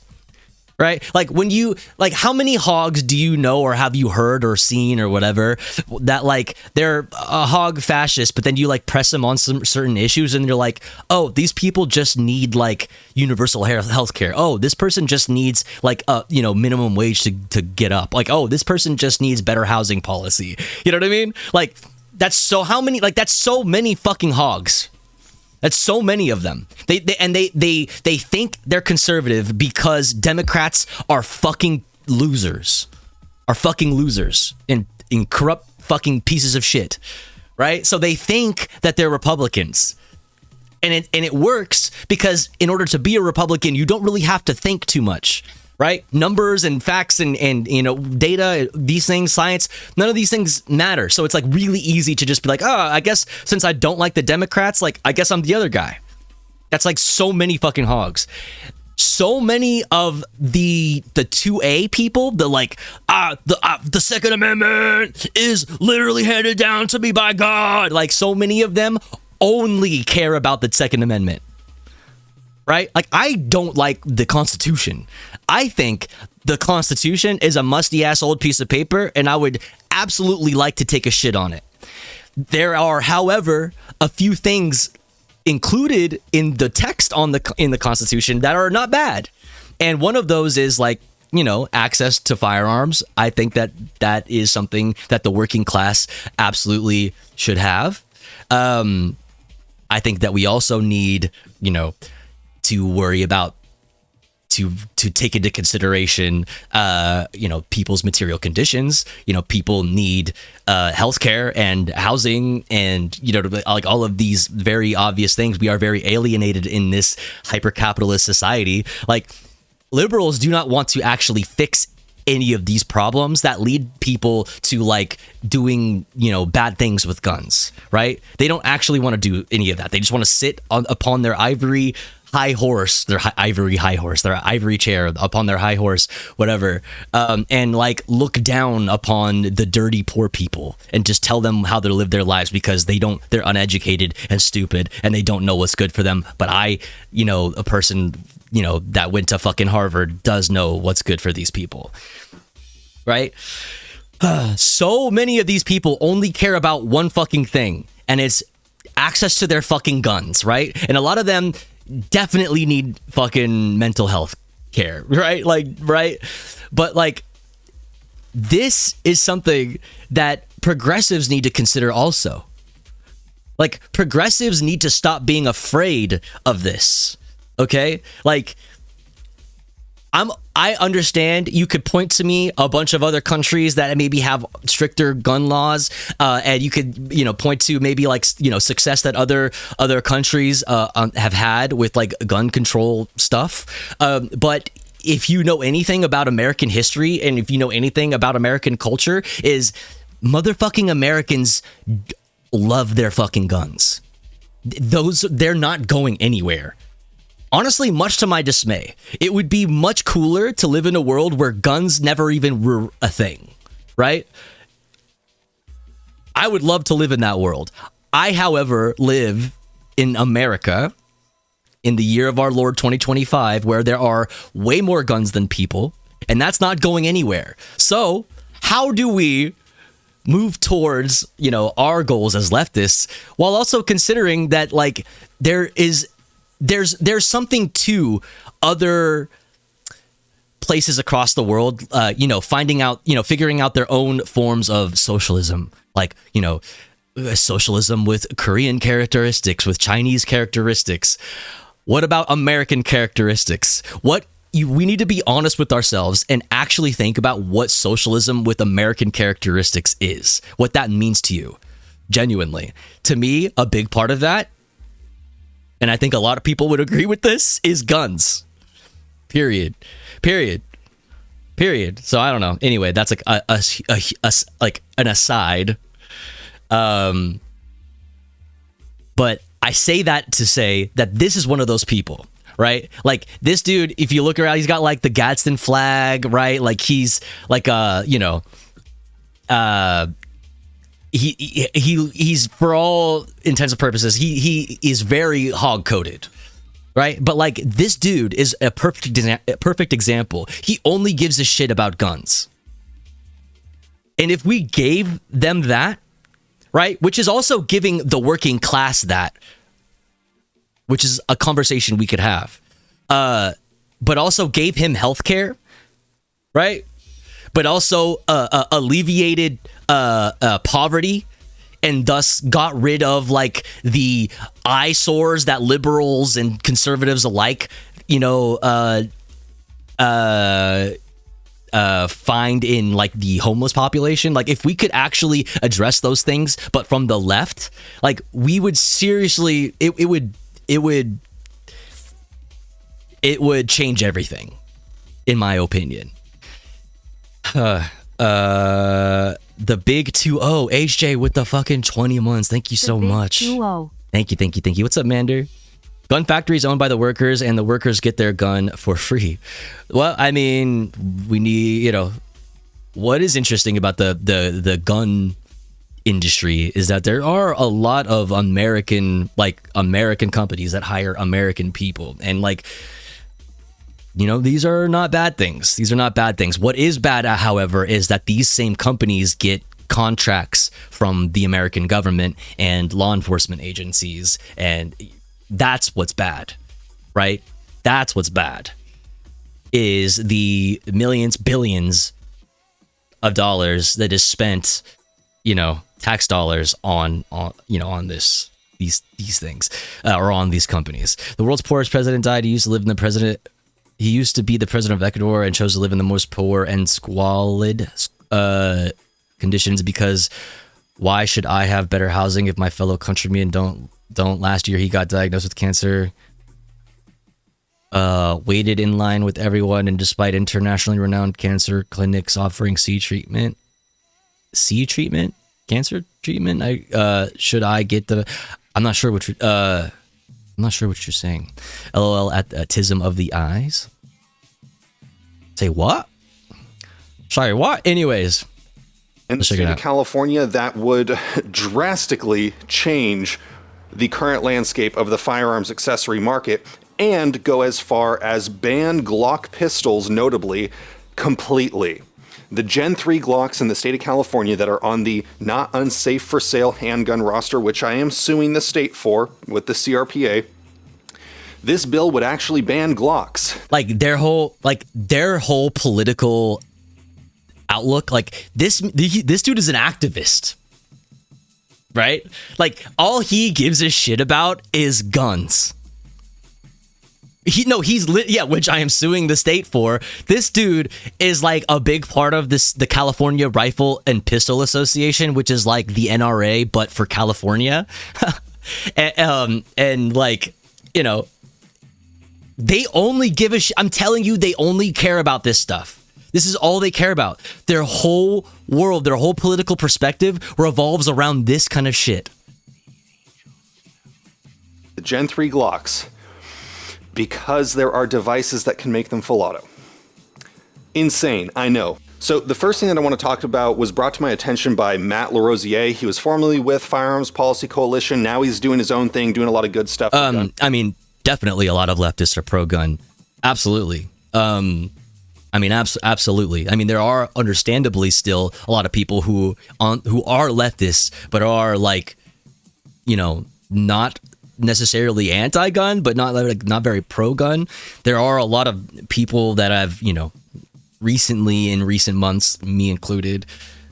Right? Like when you, like how many hogs do you know or have you heard or seen or whatever that like they're a hog fascist, but then you like press them on some certain issues and you're like, oh, these people just need like universal health care. Oh, this person just needs like a, minimum wage to get up. Like, oh, this person just needs better housing policy. You know what I mean? Like that's so many fucking hogs. That's so many of them. They think they're conservative because Democrats are fucking losers. In corrupt fucking pieces of shit. Right? So they think that they're Republicans. And it works because in order to be a Republican, you don't really have to think too much, right? Numbers and facts and data, these things, science, none of these things matter. So it's like really easy to just be like, oh, I guess since I don't like the Democrats, like I guess I'm the other guy. That's like so many fucking hogs. So many of the 2A people, the Second Amendment is literally handed down to me by God. Like so many of them only care about the Second Amendment, right? Like I don't like the Constitution. I think the Constitution is a musty ass old piece of paper, and I would absolutely like to take a shit on it. There are, however, a few things included in the text in the Constitution that are not bad, and one of those is like, access to firearms. I think that is something that the working class absolutely should have. I think that we also need, to worry about to take into consideration, people's material conditions. People need healthcare and housing, and like all of these very obvious things. We are very alienated in this hyper-capitalist society. Like liberals do not want to actually fix any of these problems that lead people to like doing bad things with guns, right? They don't actually want to do any of that. They just want to sit upon their ivory high horse, their ivory chair, upon their high horse, whatever, and like look down upon the dirty poor people and just tell them how to live their lives because they're uneducated and stupid and they don't know what's good for them. But I, a person that went to fucking Harvard does know what's good for these people, right? So many of these people only care about one fucking thing, and it's access to their fucking guns, right? And a lot of them definitely need fucking mental health care, right? Right? But like, this is something that progressives need to consider also. Like, progressives need to stop being afraid of this. Okay, like I understand you could point to me a bunch of other countries that maybe have stricter gun laws, and you could point to maybe like success that other countries have had with like gun control stuff. But if you know anything about American history and if you know anything about American culture, is motherfucking Americans love their fucking guns. They're not going anywhere. Honestly, much to my dismay, it would be much cooler to live in a world where guns never even were a thing, right? I would love to live in that world. I, however, live in America in the year of our Lord 2025, where there are way more guns than people, and that's not going anywhere. So, how do we move towards, our goals as leftists while also considering that like there's something to other places across the world, figuring out their own forms of socialism, like, socialism with Korean characteristics, with Chinese characteristics. What about American characteristics? We need to be honest with ourselves and actually think about what socialism with American characteristics is, what that means to you, genuinely. To me, a big part of that, and I think a lot of people would agree with this, is guns. Period. So I don't know. Anyway, that's like like an aside. But I say that to say that this is one of those people, right? Like this dude, if you look around, he's got like the Gadsden flag, right? Like he's like he's for all intents and purposes, he is very hog coded, right? But like this dude is a perfect example. He only gives a shit about guns. And if we gave them that, right, which is also giving the working class that, which is a conversation we could have, but also gave him healthcare, right? But also alleviated poverty, and thus got rid of like the eyesores that liberals and conservatives alike, find in like the homeless population. Like if we could actually address those things, but from the left, like we would seriously, it would it would change everything, in my opinion. The big 2-0, HJ with the fucking 20 months. Thank you so much. 2-0. Thank you. What's up, Mander? Gun factories owned by the workers, and the workers get their gun for free. Well, I mean, we need, what is interesting about the gun industry is that there are a lot of American companies that hire American people, and these are not bad things. What is bad, however, is that these same companies get contracts from the American government and law enforcement agencies, and that's what's bad, right? That's what's bad, is the millions, billions of dollars that is spent, tax dollars on these things, or on these companies. The world's poorest president died. He used to be the president of Ecuador and chose to live in the most poor and squalid conditions, because why should I have better housing if my fellow countrymen don't? Last year he got diagnosed with cancer, waited in line with everyone, and despite internationally renowned cancer clinics offering cancer treatment, should I get the? I'm not sure what you're saying. LOL at the tism of the eyes. Say what? Sorry, what? Anyways, in the state of California, that would drastically change the current landscape of the firearms accessory market, and go as far as ban Glock pistols, notably, completely. The Gen 3 Glocks in the state of California that are on the not unsafe for sale handgun roster, which I am suing the state for with the CRPA, this bill would actually ban Glocks. Their whole political outlook, this dude is an activist. Right? All he gives a shit about is guns. Which I am suing the state for. This dude is a big part of the California Rifle and Pistol Association, which is like the NRA, but for California. They only give a shit. I'm telling you, they only care about this stuff. This is all they care about. Their whole world, their whole political perspective revolves around this kind of shit. The Gen 3 Glocks, because there are devices that can make them full auto. Insane, I know. So the first thing that I want to talk about was brought to my attention by Matt LaRosiere. He was formerly with Firearms Policy Coalition. Now he's doing his own thing, doing a lot of good stuff. I mean, definitely a lot of leftists are pro-gun. Absolutely. Absolutely. I mean, there are understandably still a lot of people who are leftists, but are not necessarily anti-gun, but not very pro-gun. There are a lot of people that have, recently, in recent months, me included,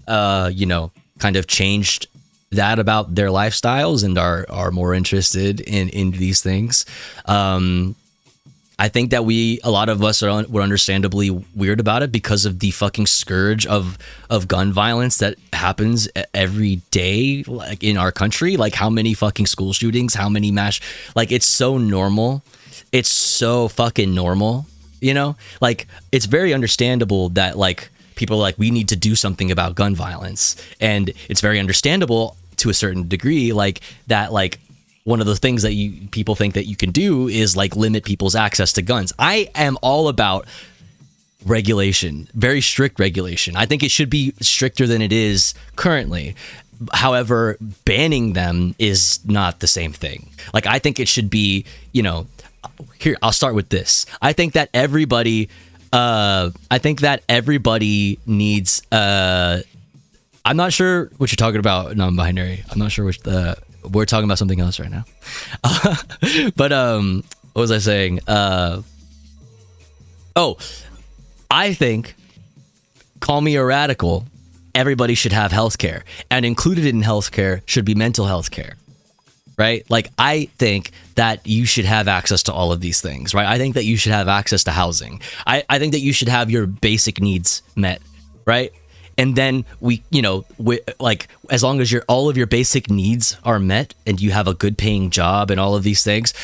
kind of changed that about their lifestyles and are more interested in these things. I think that a lot of us were understandably weird about it because of the fucking scourge of gun violence that happens every day, in our country. How many fucking school shootings, how many it's so normal. It's so fucking normal, it's very understandable that people are we need to do something about gun violence. And it's very understandable to a certain degree, that one of the things that people think that you can do is limit people's access to guns. I am all about regulation, very strict regulation. I think it should be stricter than it is currently. However, banning them is not the same thing. I think it should be, here, I'll start with this. I think that everybody needs, I'm not sure what you're talking about, non-binary. I'm not sure we're talking about something else right now. But what was I saying? I think, call me a radical, everybody should have healthcare, and included in healthcare should be mental health care. Right? I think that you should have access to all of these things, right? I think that you should have access to housing. I think that you should have your basic needs met, right? and then like as long as all of your basic needs are met and you have a good paying job and all of these things,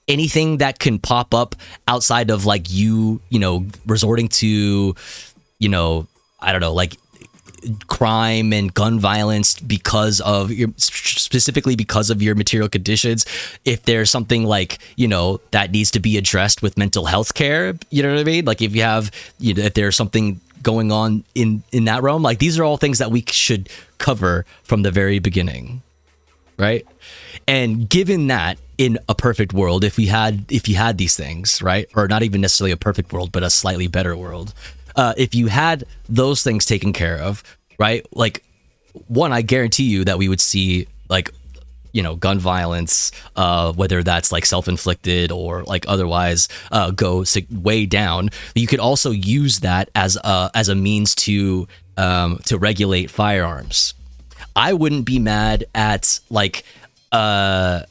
anything that can pop up outside of like resorting to, I don't know, like crime and gun violence specifically because of your material conditions. If there's something like, that needs to be addressed with mental health care, you know what I mean? Like if you have, if there's something going on in that realm, like these are all things that we should cover from the very beginning. Right. And given that in a perfect world, if you had these things, right, or not even necessarily a perfect world, but a slightly better world, if you had those things taken care of, right, like one, I guarantee you that we would see like, gun violence, whether that's like self-inflicted or like otherwise, go way down. You could also use that as a means to regulate firearms. I wouldn't be mad at like a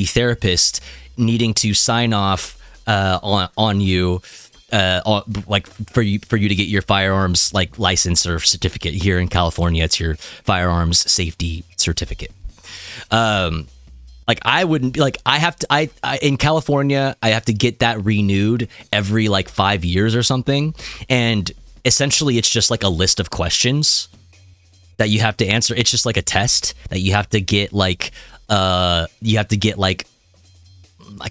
therapist needing to sign off on you, like for you to get your firearms like license or certificate. Here in California, it's your firearms safety certificate. Like I wouldn't like I in California I have to get that renewed every like 5 years or something, and essentially it's just like a list of questions that you have to answer. It's just like a test that you have to get like I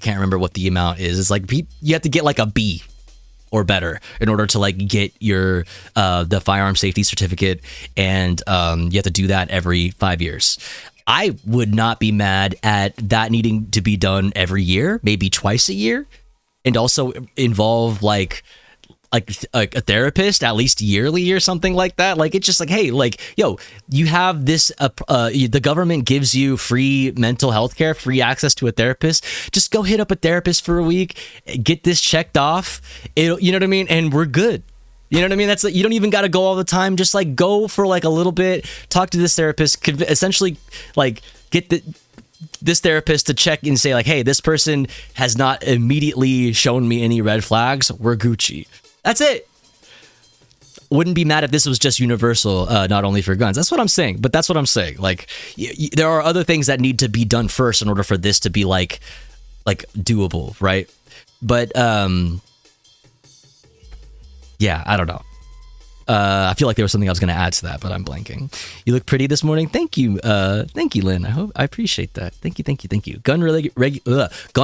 can't remember what the amount is. It's like you have to get like a B or better in order to like get your the firearm safety certificate, and you have to do that every 5 years. I would not be mad at that needing to be done every year, maybe twice a year, and also involve like a therapist at least yearly or something like that. Like it's just like, hey, like, yo, you have this the government gives you free mental health care, free access to a therapist. Just go hit up a therapist for a week, get this checked off. You know what I mean? And we're good. You know what I mean? That's like, you don't even got to go all the time. Just like go for like a little bit, talk to this therapist, essentially like get this therapist to check and say like, hey, this person has not immediately shown me any red flags. We're Gucci. That's it. Wouldn't be mad if this was just universal, not only for guns. That's what I'm saying. But that's what I'm saying. Like, there are other things that need to be done first in order for this to be like doable, right? But yeah, I don't know. I feel like there was something I was going to add to that, but I'm blanking. You look pretty this morning. Thank you, Lynn. I appreciate that. Thank you. Gun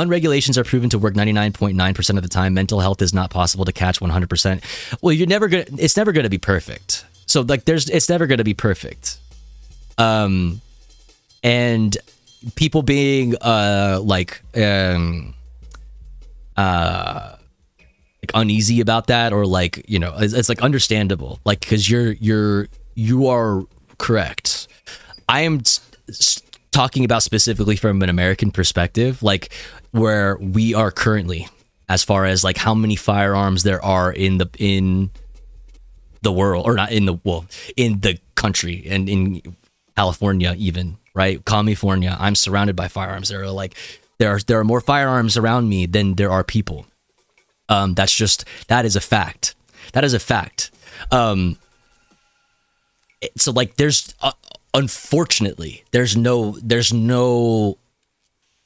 regulations are proven to work 99.9% of the time. Mental health is not possible to catch 100%. Well, it's never gonna be perfect. So like, it's never gonna be perfect. And people being uneasy about that, or like, it's like understandable, like, because you are correct. I am talking about specifically from an American perspective, like where we are currently, as far as like how many firearms there are in the world, or not in the country, and in California even, right? California, I'm surrounded by firearms. There are more firearms around me than there are people. That is a fact. So like, there's unfortunately there's no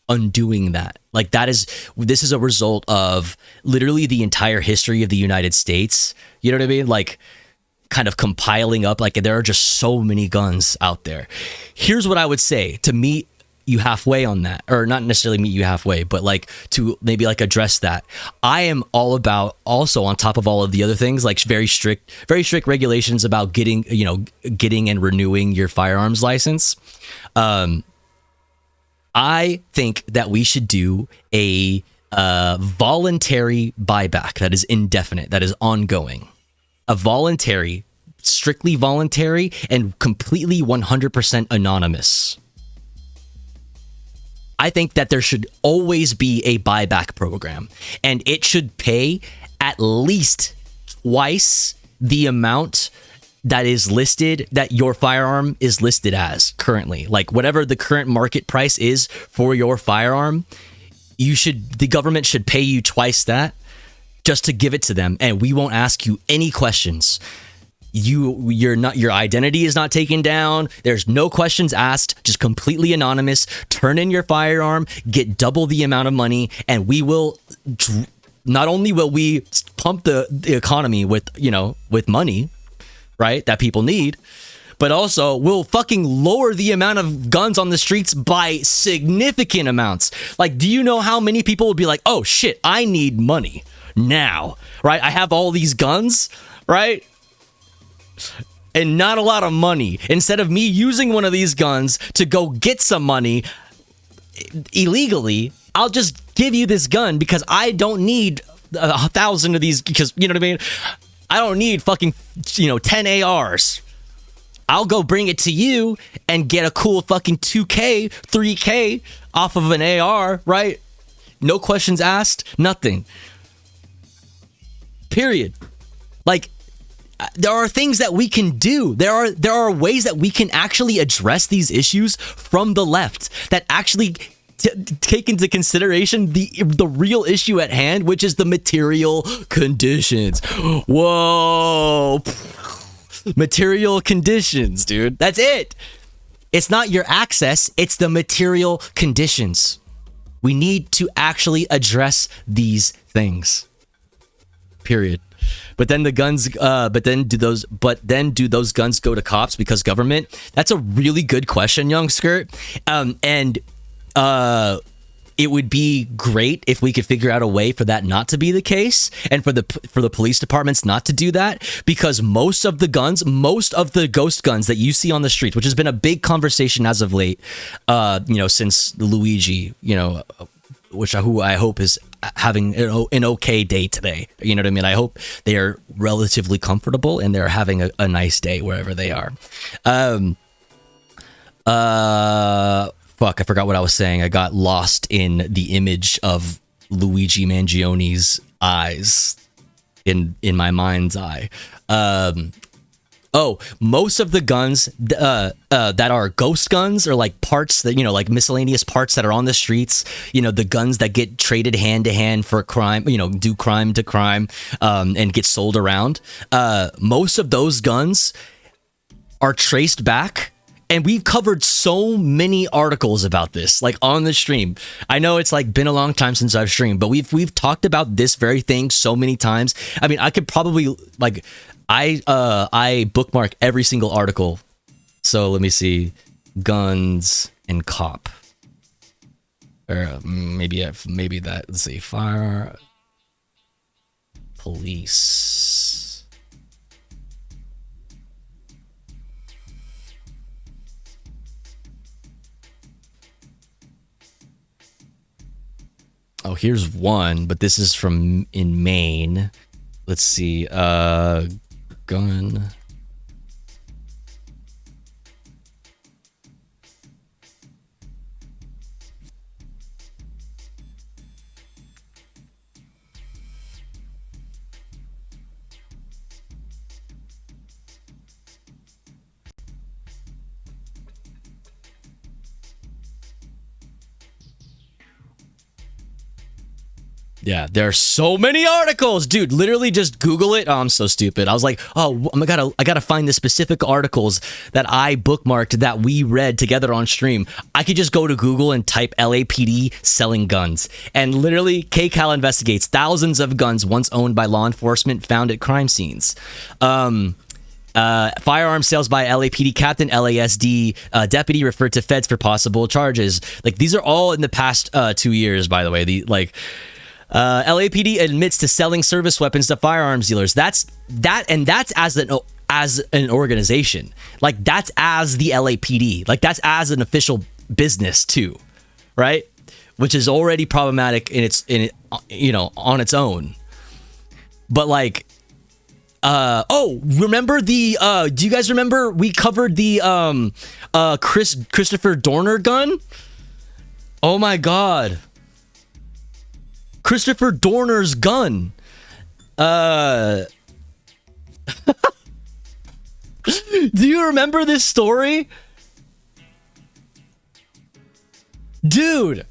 undoing that. Like this is a result of literally the entire history of the United States. You know what I mean? Like, kind of compiling up, like, there are just so many guns out there. Here's what I would say to meet you halfway on that, or not necessarily meet you halfway, but like to maybe like address that. I am all about, also on top of all of the other things, like very strict regulations about getting and renewing your firearms license. I think that we should do a voluntary buyback that is indefinite, that is ongoing. A voluntary, strictly voluntary, and completely 100% anonymous. I think that there should always be a buyback program, and it should pay at least twice the amount that is listed, that your firearm is listed as currently. Like, whatever the current market price is for your firearm, the government should pay you twice that just to give it to them, and we won't ask you any questions. Your identity is not taken down. There's no questions asked, just completely anonymous. Turn in your firearm, get double the amount of money, and we will not only will we pump the economy with money, right, that people need, but also we'll fucking lower the amount of guns on the streets by significant amounts. Like, do you know how many people would be like, oh shit, I need money now, right? I have all these guns, right? And not a lot of money. Instead of me using one of these guns to go get some money illegally, I'll just give you this gun because I don't need 1,000 of these, because, you know what I mean? I don't need fucking, 10 ARs. I'll go bring it to you and get a cool fucking 2K, 3K off of an AR, right? No questions asked, nothing. Period. Like, there are things that we can do. There are ways that we can actually address these issues from the left that actually take into consideration the real issue at hand, which is the material conditions. Whoa. Material conditions, dude. That's it. It's not your access, it's the material conditions. We need to actually address these things. Period. But then the guns, do those guns go to cops because government? That's a really good question, young skirt. It would be great if we could figure out a way for that not to be the case, and for the police departments not to do that, because most of the ghost guns that you see on the streets, which has been a big conversation as of late, since Luigi, who I hope is having an okay day today. You know what I mean? I hope they are relatively comfortable and they're having a nice day wherever they are. Fuck, I forgot what I was saying. I got lost in the image of Luigi Mangione's eyes in my mind's eye. Most of the guns that are ghost guns, or like parts that, like miscellaneous parts that are on the streets, the guns that get traded hand to hand for crime, do crime to crime, and get sold around. Most of those guns are traced back. And we've covered so many articles about this, like on the stream. I know it's like been a long time since I've streamed, but we've talked about this very thing so many times. I mean, I could probably I bookmark every single article. So let me see, guns and cop, or maybe that. Let's see, fire, police. Oh, here's one, but this is from in Maine. Let's see. Gun. Yeah, there are so many articles, dude. Literally, just Google it. Oh, I'm so stupid. I was like, oh, I gotta find the specific articles that I bookmarked that we read together on stream. I could just go to Google and type LAPD selling guns, and literally, KCAL investigates thousands of guns once owned by law enforcement found at crime scenes. Firearm sales by LAPD captain, LASD deputy referred to feds for possible charges. Like, these are all in the past 2 years, by the way. LAPD admits to selling service weapons to firearms dealers. That's as an organization. Like, that's as the LAPD. Like, that's as an official business too, right? Which is already problematic on its own. But like, remember do you guys remember we covered the Christopher Dorner gun? Oh my god. Christopher Dorner's gun. Do you remember this story? Dude,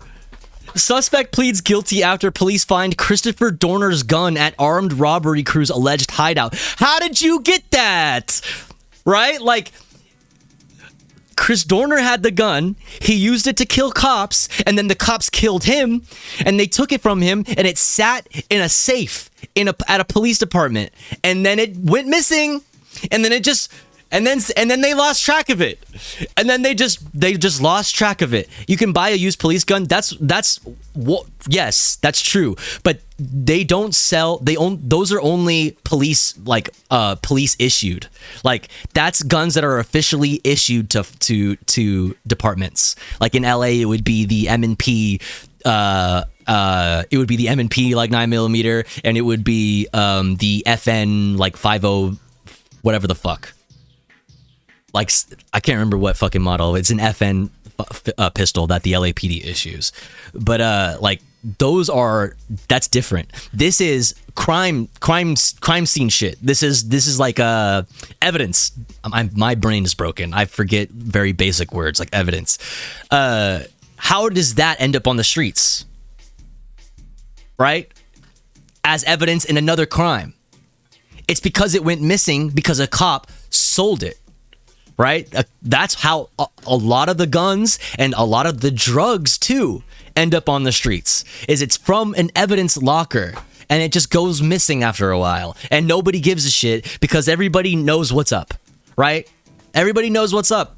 Suspect pleads guilty after police find Christopher Dorner's gun at armed robbery crew's alleged hideout. How did you get that? Right? Like, Chris Dorner had the gun, he used it to kill cops, and then the cops killed him, and they took it from him, and it sat in a safe at a police department, and then it went missing, and then it just... And then they lost track of it. And then they just lost track of it. You can buy a used police gun. Yes, that's true. But they don't sell. Those are only police police issued. Like, that's guns that are officially issued to departments. Like in LA, it would be the M&P. It would be the M&P like 9mm, and it would be the FN like 50 whatever the fuck. Like, I can't remember what fucking model. It's an FN pistol that the LAPD issues. But like, that's different. This is crime scene shit. This is like evidence. My brain is broken. I forget very basic words like evidence. How does that end up on the streets? Right? As evidence in another crime. It's because it went missing because a cop sold it. Right? That's how a lot of the guns and a lot of the drugs too end up on the streets. It's from an evidence locker, and it just goes missing after a while, and nobody gives a shit because everybody knows what's up, right? Everybody knows what's up.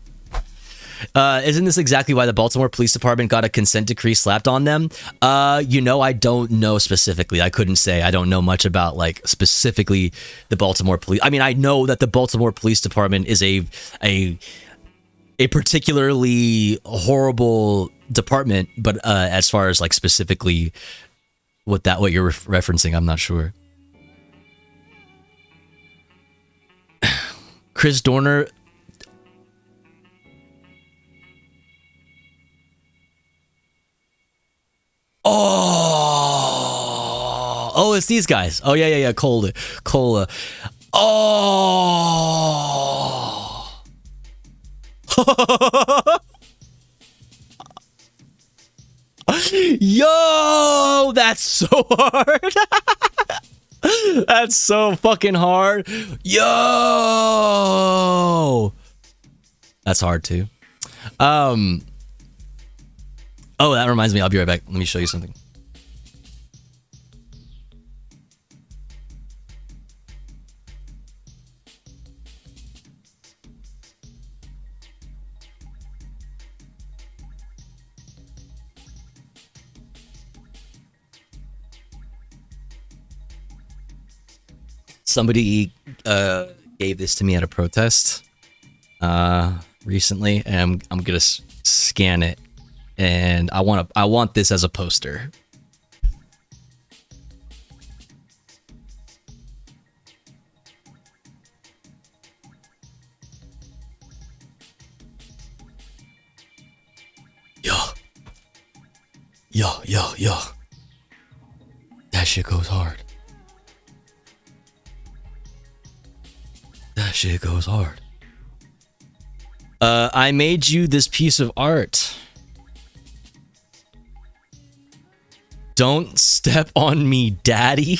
Isn't this exactly why the Baltimore Police Department got a consent decree slapped on them? I don't know specifically. I couldn't say. I don't know much about, like, specifically the Baltimore Police. I mean, I know that the Baltimore Police Department is a particularly horrible department, but as far as, like, specifically what you're referencing, I'm not sure. Chris Dorner... Oh, it's these guys. Oh, yeah. Cola. Oh. Yo, that's so hard. That's so fucking hard. Yo. That's hard too. Oh, that reminds me. I'll be right back. Let me show you something. Somebody gave this to me at a protest recently, and I'm gonna scan it. And I want this as a poster. Yo. That shit goes hard. That shit goes hard. I made you this piece of art. Don't step on me, daddy.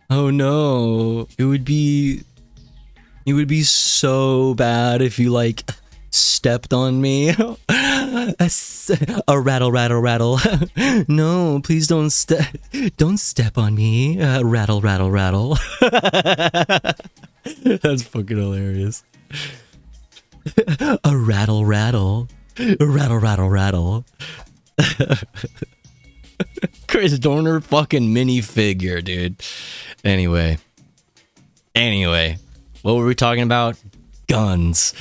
Oh no. It would be so bad if you like stepped on me. A rattle. No, please don't step on me. Rattle. That's fucking hilarious. A rattle. Rattle. Chris Dorner fucking minifigure, dude. Anyway, what were we talking about? Guns.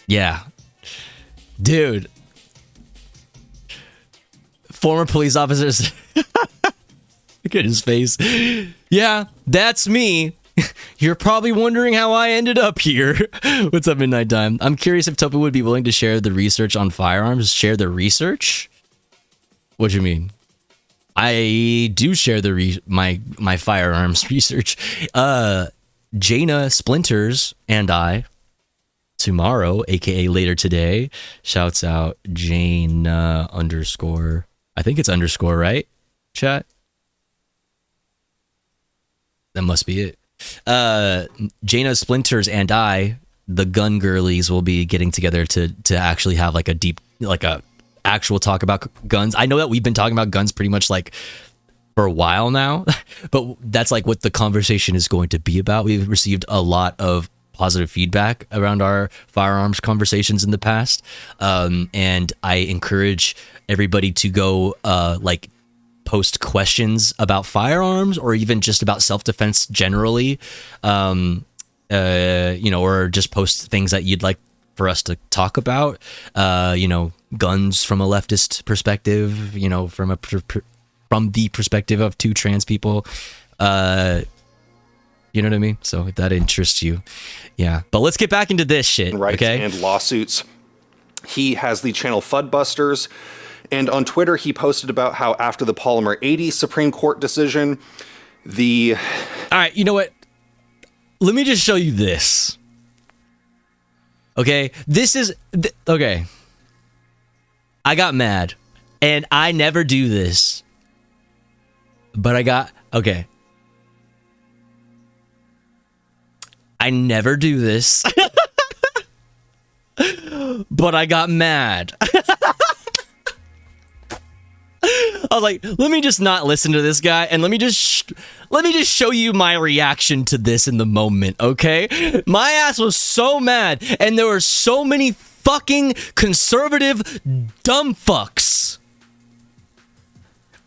Yeah. Dude. Former police officers. Look at his face. Yeah, that's me. You're probably wondering how I ended up here. What's up, Midnight Time? I'm curious if Topu would be willing to share the research on firearms. Share the research? What do you mean? I do share the my firearms research. Jaina Splinters and I tomorrow, aka later today, shouts out Jaina _ I think it's _ right? Chat. That must be it. Jaina Splinters and I, the gun girlies, will be getting together to actually have like a actual talk about guns. I know that we've been talking about guns pretty much like for a while now, but that's like what the conversation is going to be about. We've received a lot of positive feedback around our firearms conversations in the past, and I encourage everybody to go like post questions about firearms or even just about self-defense generally, or just post things that you'd like for us to talk about, guns from a leftist perspective, from the perspective of two trans people, you know what I mean? So if that interests you, yeah. But let's get back into this shit, rights okay? And lawsuits. He has the channel Fudbusters, and on Twitter he posted about how after the Polymer 80 Supreme Court decision, all right, you know what? Let me just show you this. Okay, this is okay. I got mad, and I never do this. But okay. I never do this. But I got mad. I was like, let me just not listen to this guy, and let me just show you my reaction to this in the moment, okay? My ass was so mad, and there were so many fucking conservative dumb fucks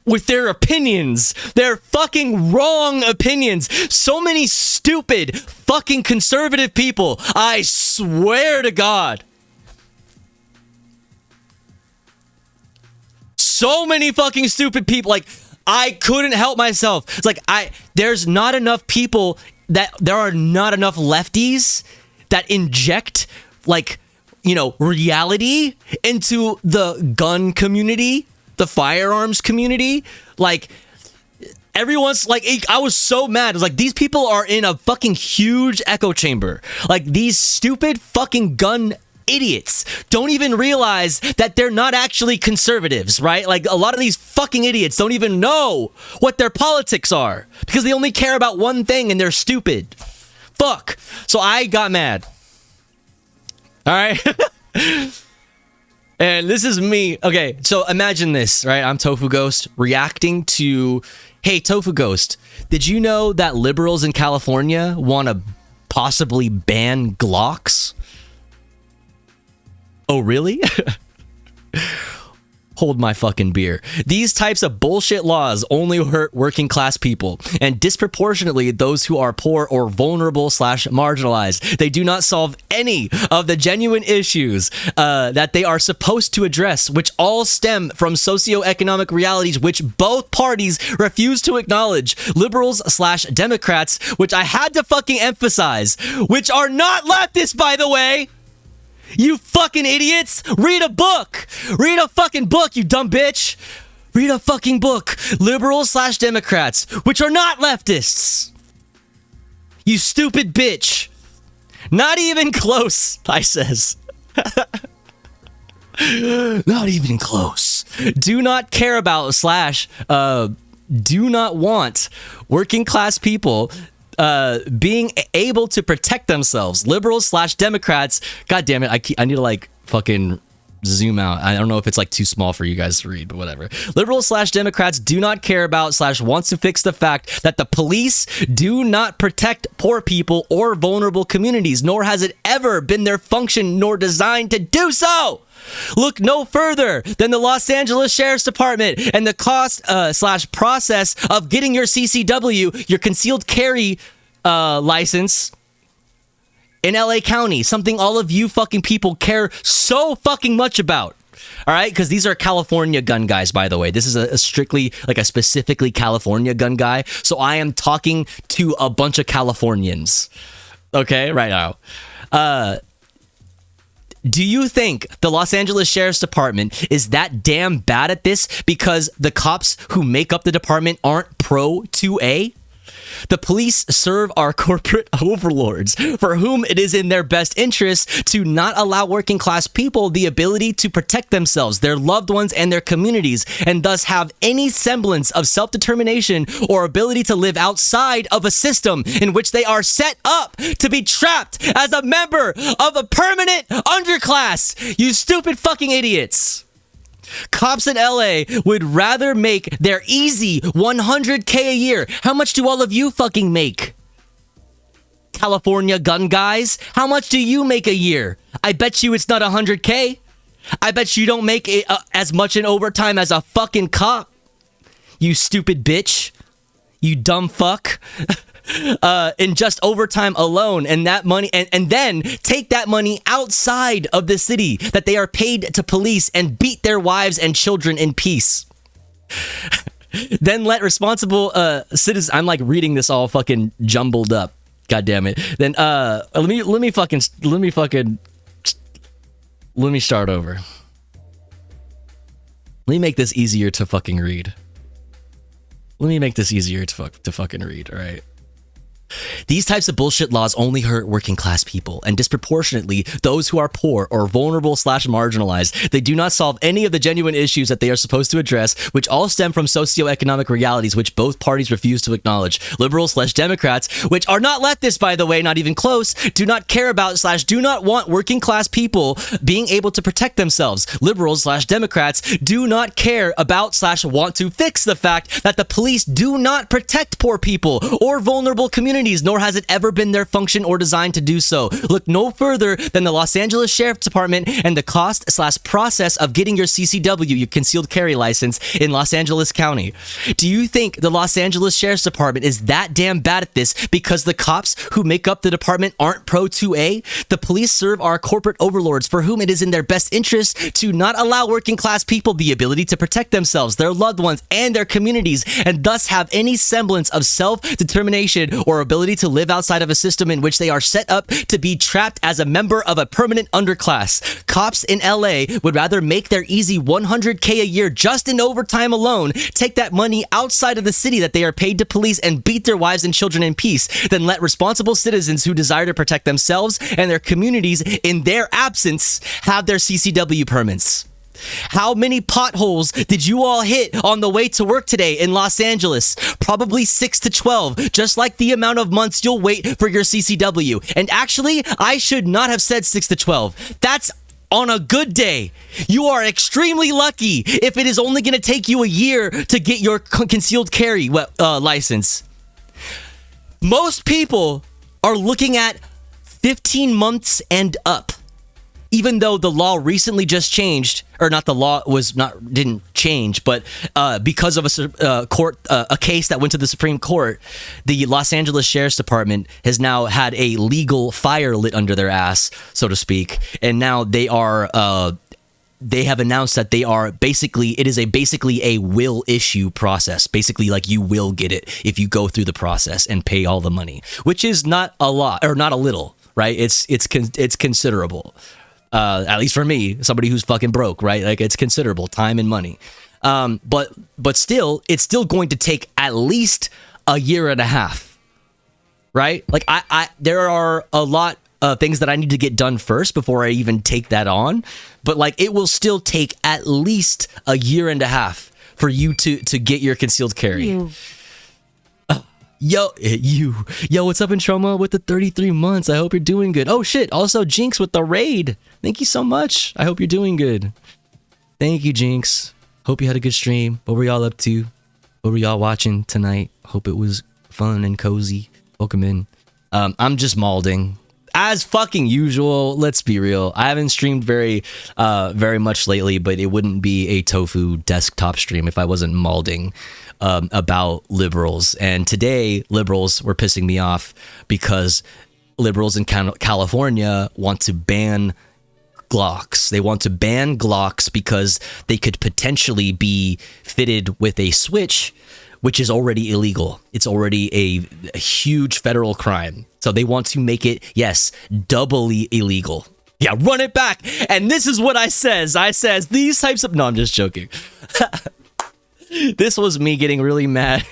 with their opinions, their fucking wrong opinions. So many stupid fucking conservative people. I swear to God. So many fucking stupid people. Like, I couldn't help myself. It's like, there's not enough people there are not enough lefties that inject, like, reality into the gun community, the firearms community. Like, everyone's like, I was so mad. It's like, these people are in a fucking huge echo chamber. Like, these stupid fucking gun idiots don't even realize that they're not actually conservatives, right? Like, a lot of these fucking idiots don't even know what their politics are because they only care about one thing and they're stupid. Fuck. So I got mad. All right. And this is me. Okay, so imagine this, right? I'm Tofu Ghost reacting to, hey, Tofu Ghost, did you know that liberals in California want to possibly ban Glocks? Oh, really? Hold my fucking beer. These types of bullshit laws only hurt working class people, and disproportionately those who are poor or vulnerable / marginalized. They do not solve any of the genuine issues that they are supposed to address, which all stem from socioeconomic realities which both parties refuse to acknowledge. Liberals / Democrats, which I had to fucking emphasize, which are not leftists, by the way. You fucking idiots! Read a book! Read a fucking book, you dumb bitch! Read a fucking book! Liberals / Democrats, which are not leftists! You stupid bitch! Not even close, I says. Not even close. Do not care about / do not want working class people being able to protect themselves. Liberals / Democrats. God damn it. I need to like fucking zoom out. I don't know if it's like too small for you guys to read, but whatever. Liberals / Democrats do not care about / wants to fix the fact that the police do not protect poor people or vulnerable communities, nor has it ever been their function nor designed to do so. Look no further than the Los Angeles Sheriff's Department and the cost / process of getting your CCW, your concealed carry license in LA County, something all of you fucking people care so fucking much about. All right, because these are California gun guys, by the way. This is a strictly, like a specifically California gun guy. So I am talking to a bunch of Californians. Okay, right now. Do you think the Los Angeles Sheriff's Department is that damn bad at this because the cops who make up the department aren't pro 2A? The police serve our corporate overlords, for whom it is in their best interest to not allow working class people the ability to protect themselves, their loved ones, and their communities, and thus have any semblance of self-determination or ability to live outside of a system in which they are set up to be trapped as a member of a permanent underclass. You stupid fucking idiots. Cops in LA would rather make their easy $100K a year. How much do all of you fucking make? California gun guys, how much do you make a year? I bet you it's not $100K. I bet you don't make it, as much in overtime as a fucking cop. You stupid bitch. You dumb fuck. In just overtime alone, and that money, and then take that money outside of the city that they are paid to police and beat their wives and children in peace. Then let responsible citizens. I'm like reading this all fucking jumbled up. God damn it. Then let me start over. Let me make this easier to fucking read. Let me make this easier to fucking read. All right. These types of bullshit laws only hurt working class people, and disproportionately those who are poor or vulnerable / marginalized. They do not solve any of the genuine issues that they are supposed to address, which all stem from socioeconomic realities which both parties refuse to acknowledge. Liberals / Democrats, which are not leftists, by the way, not even close, do not care about / do not want working class people being able to protect themselves. Liberals / Democrats do not care about / want to fix the fact that the police do not protect poor people or vulnerable communities, nor has it ever been their function or design to do so. Look no further than the Los Angeles Sheriff's Department and the cost / process of getting your CCW, your concealed carry license, in Los Angeles County. Do you think the Los Angeles Sheriff's Department is that damn bad at this because the cops who make up the department aren't pro 2A? The police serve our corporate overlords, for whom it is in their best interest to not allow working class people the ability to protect themselves, their loved ones, and their communities, and thus have any semblance of self-determination or ability to live outside of a system in which they are set up to be trapped as a member of a permanent underclass. Cops in LA would rather make their easy $100K a year just in overtime alone, take that money outside of the city that they are paid to police, and beat their wives and children in peace, than let responsible citizens who desire to protect themselves and their communities in their absence have their CCW permits. How many potholes did you all hit on the way to work today in Los Angeles? Probably 6 to 12, just like the amount of months you'll wait for your CCW. And actually, I should not have said 6 to 12. That's on a good day. You are extremely lucky if it is only going to take you a year to get your concealed carry license. Most people are looking at 15 months and up. Even though the law recently just changed, or not, the law didn't change, but because of a case that went to the Supreme Court, the Los Angeles Sheriff's Department has now had a legal fire lit under their ass, so to speak, and now they have announced that it is basically a will issue process. Basically, like, you will get it if you go through the process and pay all the money, which is not a lot, or not a little, right? It's considerable. At least for me, somebody who's fucking broke, right? Like, it's considerable time and money. But still, it's still going to take at least a year and a half, right? Like, there are a lot of things that I need to get done first before I even take that on. But, like, it will still take at least a year and a half for you to get your concealed carry. Yo, what's up in Troma with the 33 months? I hope you're doing good. Oh shit, also Jinx with the raid. Thank you so much. I hope you're doing good. Thank you, Jinx. Hope you had a good stream. What were y'all up to? What were y'all watching tonight? Hope it was fun and cozy. Welcome in. I'm just malding. As fucking usual, let's be real. I haven't streamed very much lately, but it wouldn't be a tofu desktop stream if I wasn't malding about liberals. And today, liberals were pissing me off because liberals in California want to ban Glocks. They want to ban Glocks because they could potentially be fitted with a switch, which is already illegal. It's already a huge federal crime. So they want to make it, yes, doubly illegal. Yeah, run it back. And this is what I says. I says these types of... No, I'm just joking. This was me getting really mad.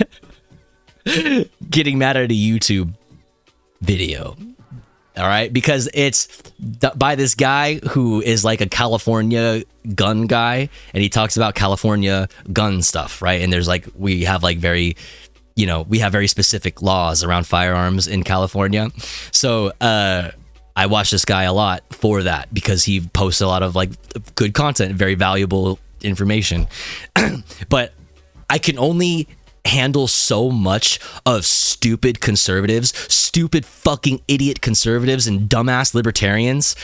Getting mad at a YouTube video. All right? Because it's by this guy who is like a California gun guy. And he talks about California gun stuff, right? And there's like... We have like very... You know, we have very specific laws around firearms in California. So, I watch this guy a lot for that because he posts a lot of like good content, very valuable information. But I can only handle so much of stupid conservatives, stupid fucking idiot conservatives and dumbass libertarians.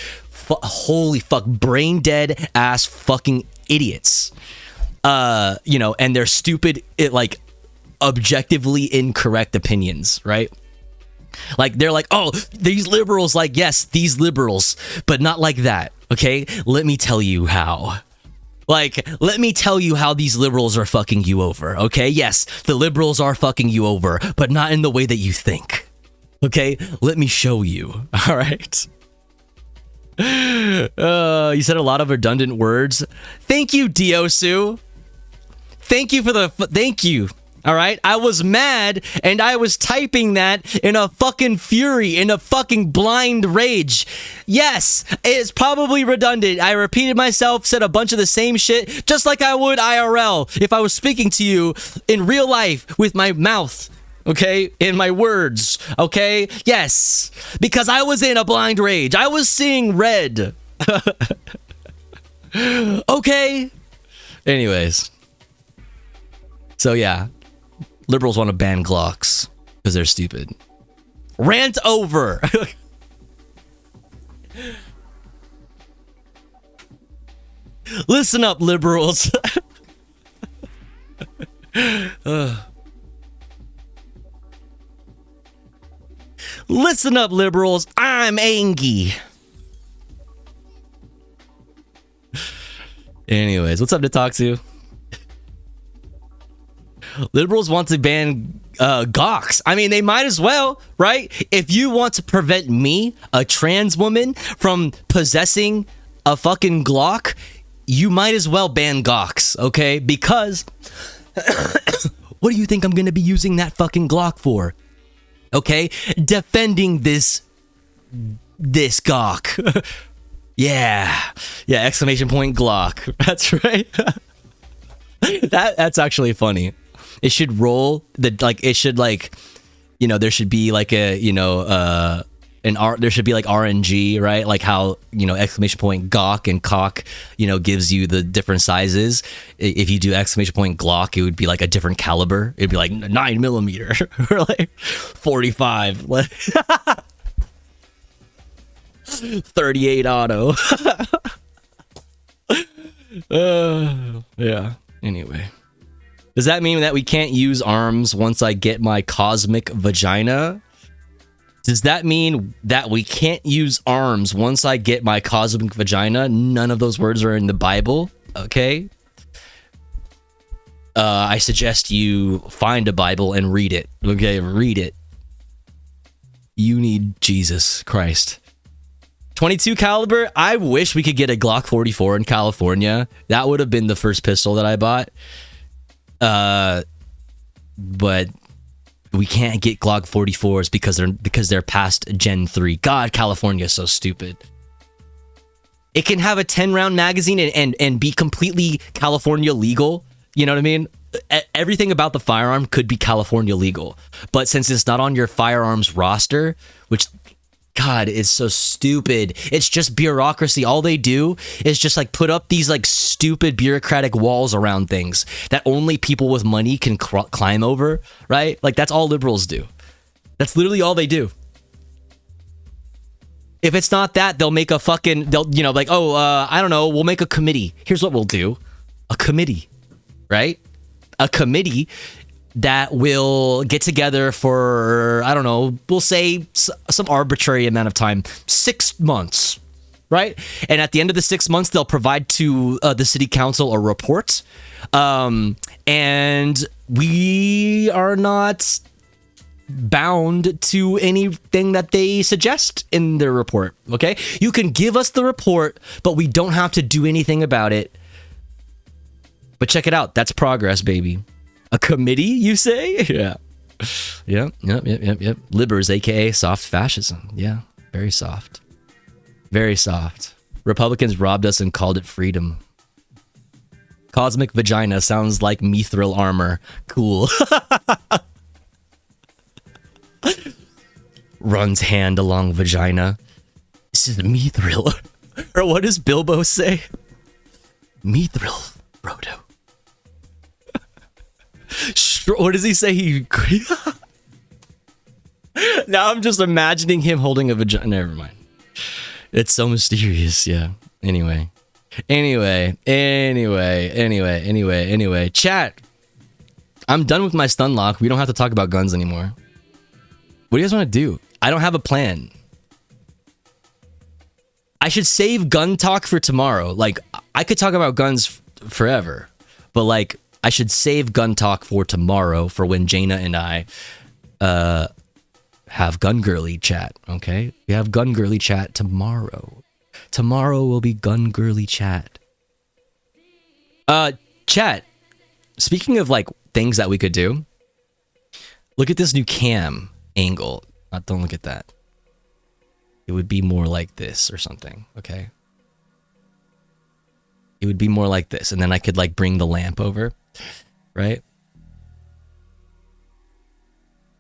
Holy fuck, brain dead ass fucking idiots. You know, and they're stupid, like objectively incorrect opinions, right? Like, they're like, oh, these liberals, like, yes, these liberals, but not like that, okay? Let me tell you how. Like, let me tell you how these liberals are fucking you over, okay? Yes, the liberals are fucking you over, but not in the way that you think, okay? Let me show you, all right? You said a lot of redundant words. Thank you, Diosu. Thank you for the... Thank you. All right, I was mad and I was typing that in a fucking fury, in a fucking blind rage. Yes, it's probably redundant. I repeated myself, said a bunch of the same shit, just like I would IRL if I was speaking to you in real life with my mouth, okay, in my words, okay? Yes, because I was in a blind rage. I was seeing red. Okay? Anyways. So yeah. Liberals want to ban Glocks because they're stupid. Rant over. Listen up, liberals. Listen up, liberals. I'm angry. Anyways, what's up to talk to? Liberals want to ban Glocks. I mean, they might as well, right? If you want to prevent me, a trans woman, from possessing a fucking Glock, you might as well ban Glocks, okay? Because what do you think I'm gonna be using that fucking Glock for? Okay? Defending this Glock. Yeah, exclamation point Glock. That's right. That's actually funny. It should roll the like. It should like, you know, there should be like a, you know, there should be like RNG, right? Like how, you know, exclamation point Gawk and cock, you know, gives you the different sizes. If you do exclamation point Glock, it would be like a different caliber. It'd be like 9mm or like 45, like 38 auto. Yeah. Anyway. Does that mean that we can't use arms once I get my cosmic vagina? Does that mean that we can't use arms once I get my cosmic vagina? None of those words are in the Bible, okay? I suggest you find a Bible and read it, okay? Read it. You need Jesus Christ. 22 caliber? I wish we could get a Glock 44 in California. That would have been the first pistol that I bought. But we can't get Glock 44s because they're past Gen 3. God, California is so stupid. It can have a 10-round magazine and be completely California legal. You know what I mean? Everything about the firearm could be California legal. But since it's not on your firearms roster, which... God, it's so stupid. It's just bureaucracy. All they do is just like put up these like stupid bureaucratic walls around things that only people with money can climb over, right? Like that's all liberals do. That's literally all they do. If it's not that, they'll make a fucking, they'll, you know, like, oh, I don't know, we'll make a committee. Here's what we'll do. A committee, right? A committee that will get together for, I don't know, we'll say some arbitrary amount of time, 6 months, right? And at the end of the 6 months, they'll provide to the city council a report. And we are not bound to anything that they suggest in their report. Okay, you can give us the report, but we don't have to do anything about it. But check it out. That's progress, baby. A committee, you say? Yeah. Yep. Libers, aka soft fascism. Yeah, very soft. Very soft. Republicans robbed us and called it freedom. Cosmic vagina sounds like mithril armor. Cool. Runs hand along vagina. This is mithril. Or what does Bilbo say? Mithril, Frodo. What does he say? Now I'm just imagining him holding a vagina. Never mind. It's so mysterious. Yeah. Anyway. Chat. I'm done with my stun lock. We don't have to talk about guns anymore. What do you guys want to do? I don't have a plan. I should save gun talk for tomorrow. Like, I could talk about guns forever, but like, I should save gun talk for tomorrow for when Jaina and I have gun girly chat. Okay, we have gun girly chat tomorrow. Tomorrow will be gun girly chat. Chat. Speaking of like things that we could do, look at this new cam angle. Don't look at that. It would be more like this or something. Okay. It would be more like this, and then I could like bring the lamp over, right?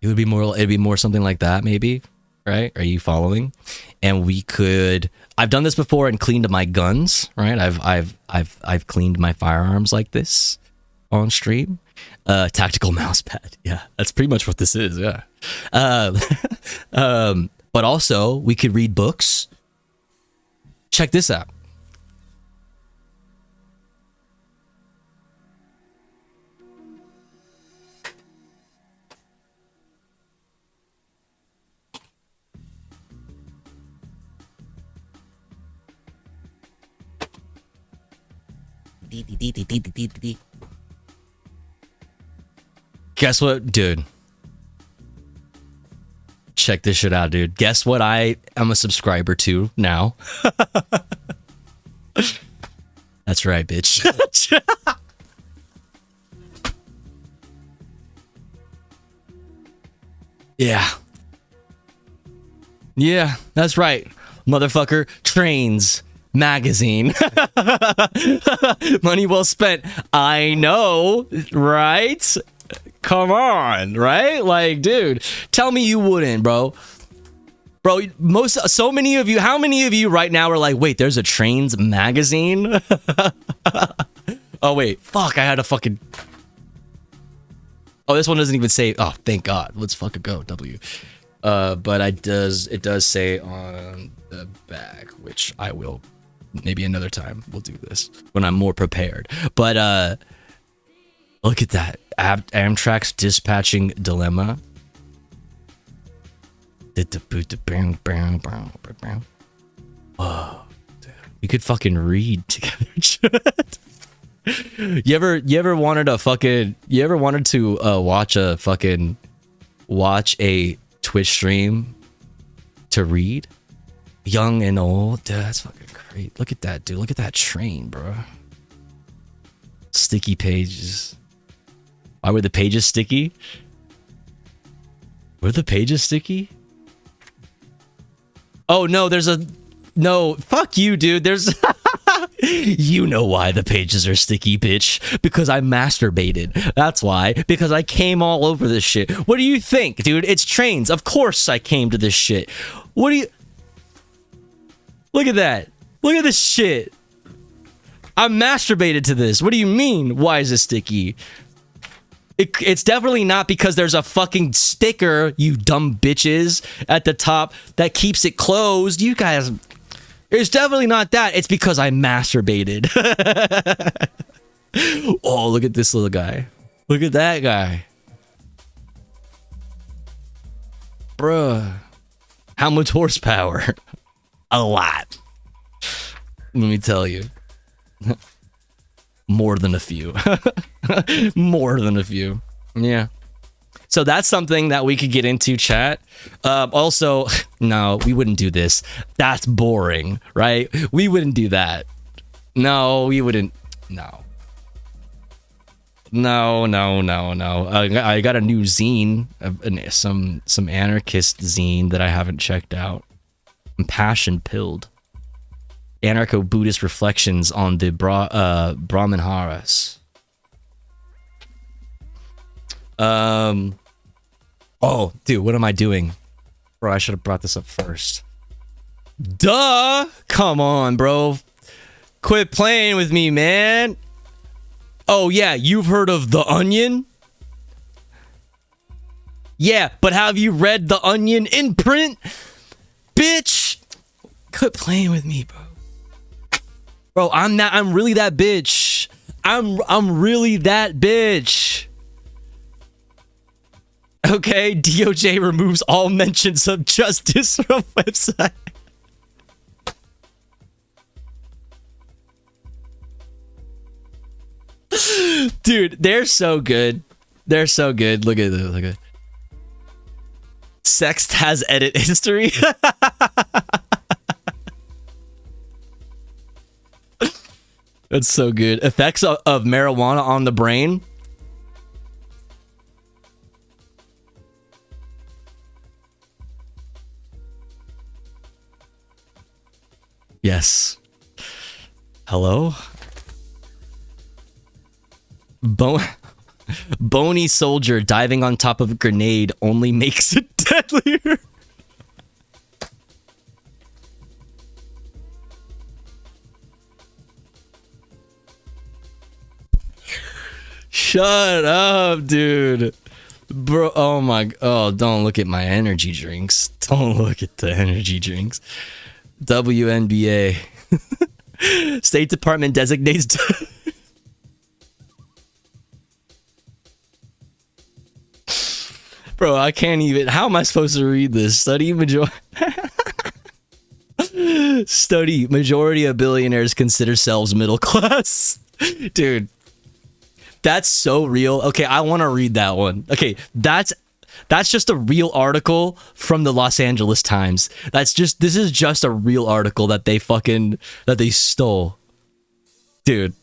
It'd be more something like that, maybe, right? Are you following? And we could. I've done this before and cleaned my guns, right? I've cleaned my firearms like this on stream. Tactical mouse pad. Yeah, that's pretty much what this is. Yeah. But also we could read books. Check this out. Guess what, dude? Check this shit out, dude. Guess what I am a subscriber to now? That's right, bitch. Yeah, that's right. Motherfucker, Trains magazine. Money well spent. I know, right? Come on, right? Like, dude, tell me you wouldn't, bro. Bro, so many of you, how many of you right now are like, wait, there's a Trains magazine? Oh, wait, fuck, I had a fucking... Oh, this one doesn't even say, oh, thank God. Let's fucking go, W. But it does say on the back, which I will, maybe another time we'll do this when I'm more prepared. But look at that. Amtrak's dispatching dilemma. Whoa, we could fucking read together. You ever wanted to watch a Twitch stream to read? Young and old, dude, that's fucking great. Look at that, dude. Look at that train, bro. Sticky pages. Why were the pages sticky? Were the pages sticky? Oh no, no, fuck you, dude. There's you know why the pages are sticky, bitch. Because I masturbated. That's why. Because I came all over this shit. What do you think, dude? It's Trains. Of course I came to this shit. What do you... Look at that. Look at this shit. I masturbated to this. What do you mean? Why is it sticky? It's definitely not because there's a fucking sticker, you dumb bitches, at the top that keeps it closed. You guys... It's definitely not that. It's because I masturbated. Oh, look at this little guy. Look at that guy. Bruh. How much horsepower? A lot. Let me tell you. More than a few. More than a few. Yeah. So that's something that we could get into, chat. Also, no, we wouldn't do this. That's boring, right? We wouldn't do that. No, we wouldn't. No. I got a new zine, some anarchist zine that I haven't checked out. I'm passion pilled. Anarcho-Buddhist reflections on the Brahmaharas. Oh, dude, what am I doing? Bro, I should have brought this up first. Duh! Come on, bro. Quit playing with me, man. Oh, yeah, you've heard of The Onion? Yeah, but have you read The Onion in print? Bitch! Quit playing with me, bro. Bro, I'm really that bitch. I'm really that bitch. Okay, DOJ removes all mentions of justice from website. Dude, they're so good. They're so good. Look at this. Look at it. Sext has edit history. That's so good. Effects of marijuana on the brain. Yes. Hello? Bony soldier diving on top of a grenade only makes it deadlier. Shut up, dude. Bro, don't look at my energy drinks. Don't look at the energy drinks. WNBA. State Department designates... Bro, I can't even... How am I supposed to read this? Study majority of billionaires consider themselves middle class. Dude, that's so real. Okay, I want to read that one. Okay, that's just a real article from the Los Angeles Times. This is just a real article that they stole. Dude.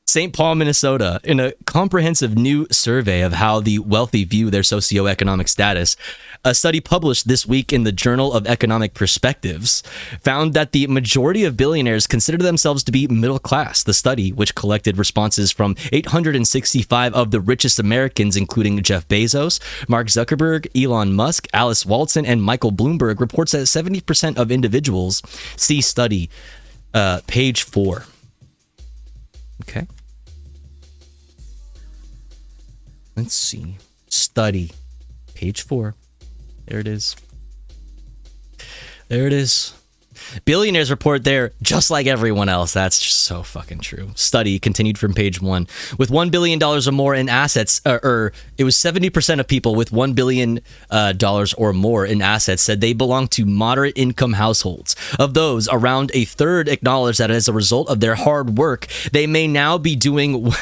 St. Paul, Minnesota, in a comprehensive new survey of how the wealthy view their socioeconomic status, a study published this week in the Journal of Economic Perspectives found that the majority of billionaires consider themselves to be middle class. The study, which collected responses from 865 of the richest Americans, including Jeff Bezos, Mark Zuckerberg, Elon Musk, Alice Walton, and Michael Bloomberg, reports that 70% of individuals see study, page 4. Okay. Let's see. Study. Page 4. There it is. There it is. Billionaires report they're just like everyone else. That's just so fucking true. Study continued from page 1. With $1 billion or more in assets, it was 70% of people with $1 billion or more in assets said they belong to moderate income households. Of those, around a third acknowledge that as a result of their hard work, they may now be doing...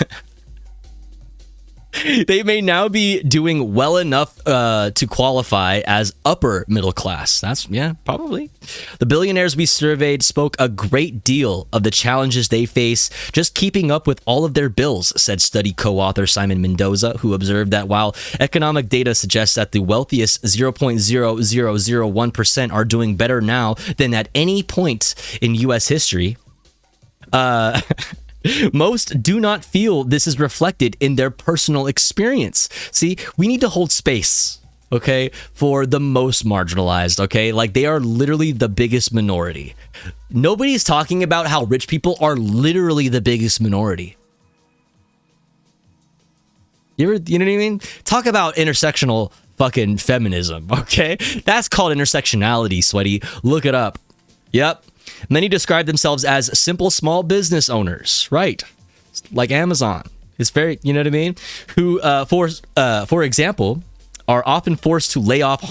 They may now be doing well enough to qualify as upper middle class. Probably. The billionaires we surveyed spoke a great deal of the challenges they face just keeping up with all of their bills, said study co-author Simon Mendoza, who observed that while economic data suggests that the wealthiest 0.0001% are doing better now than at any point in U.S. history, most do not feel this is reflected in their personal experience. See, we need to hold space, okay, for the most marginalized, okay? Like, they are literally the biggest minority. Nobody's talking about how rich people are literally the biggest minority. You know what I mean? Talk about intersectional fucking feminism, okay? That's called intersectionality, sweaty. Look it up. Yep. Many describe themselves as simple small business owners, right? Like Amazon. It's very, you know what I mean? Who, for example, are often forced to lay off,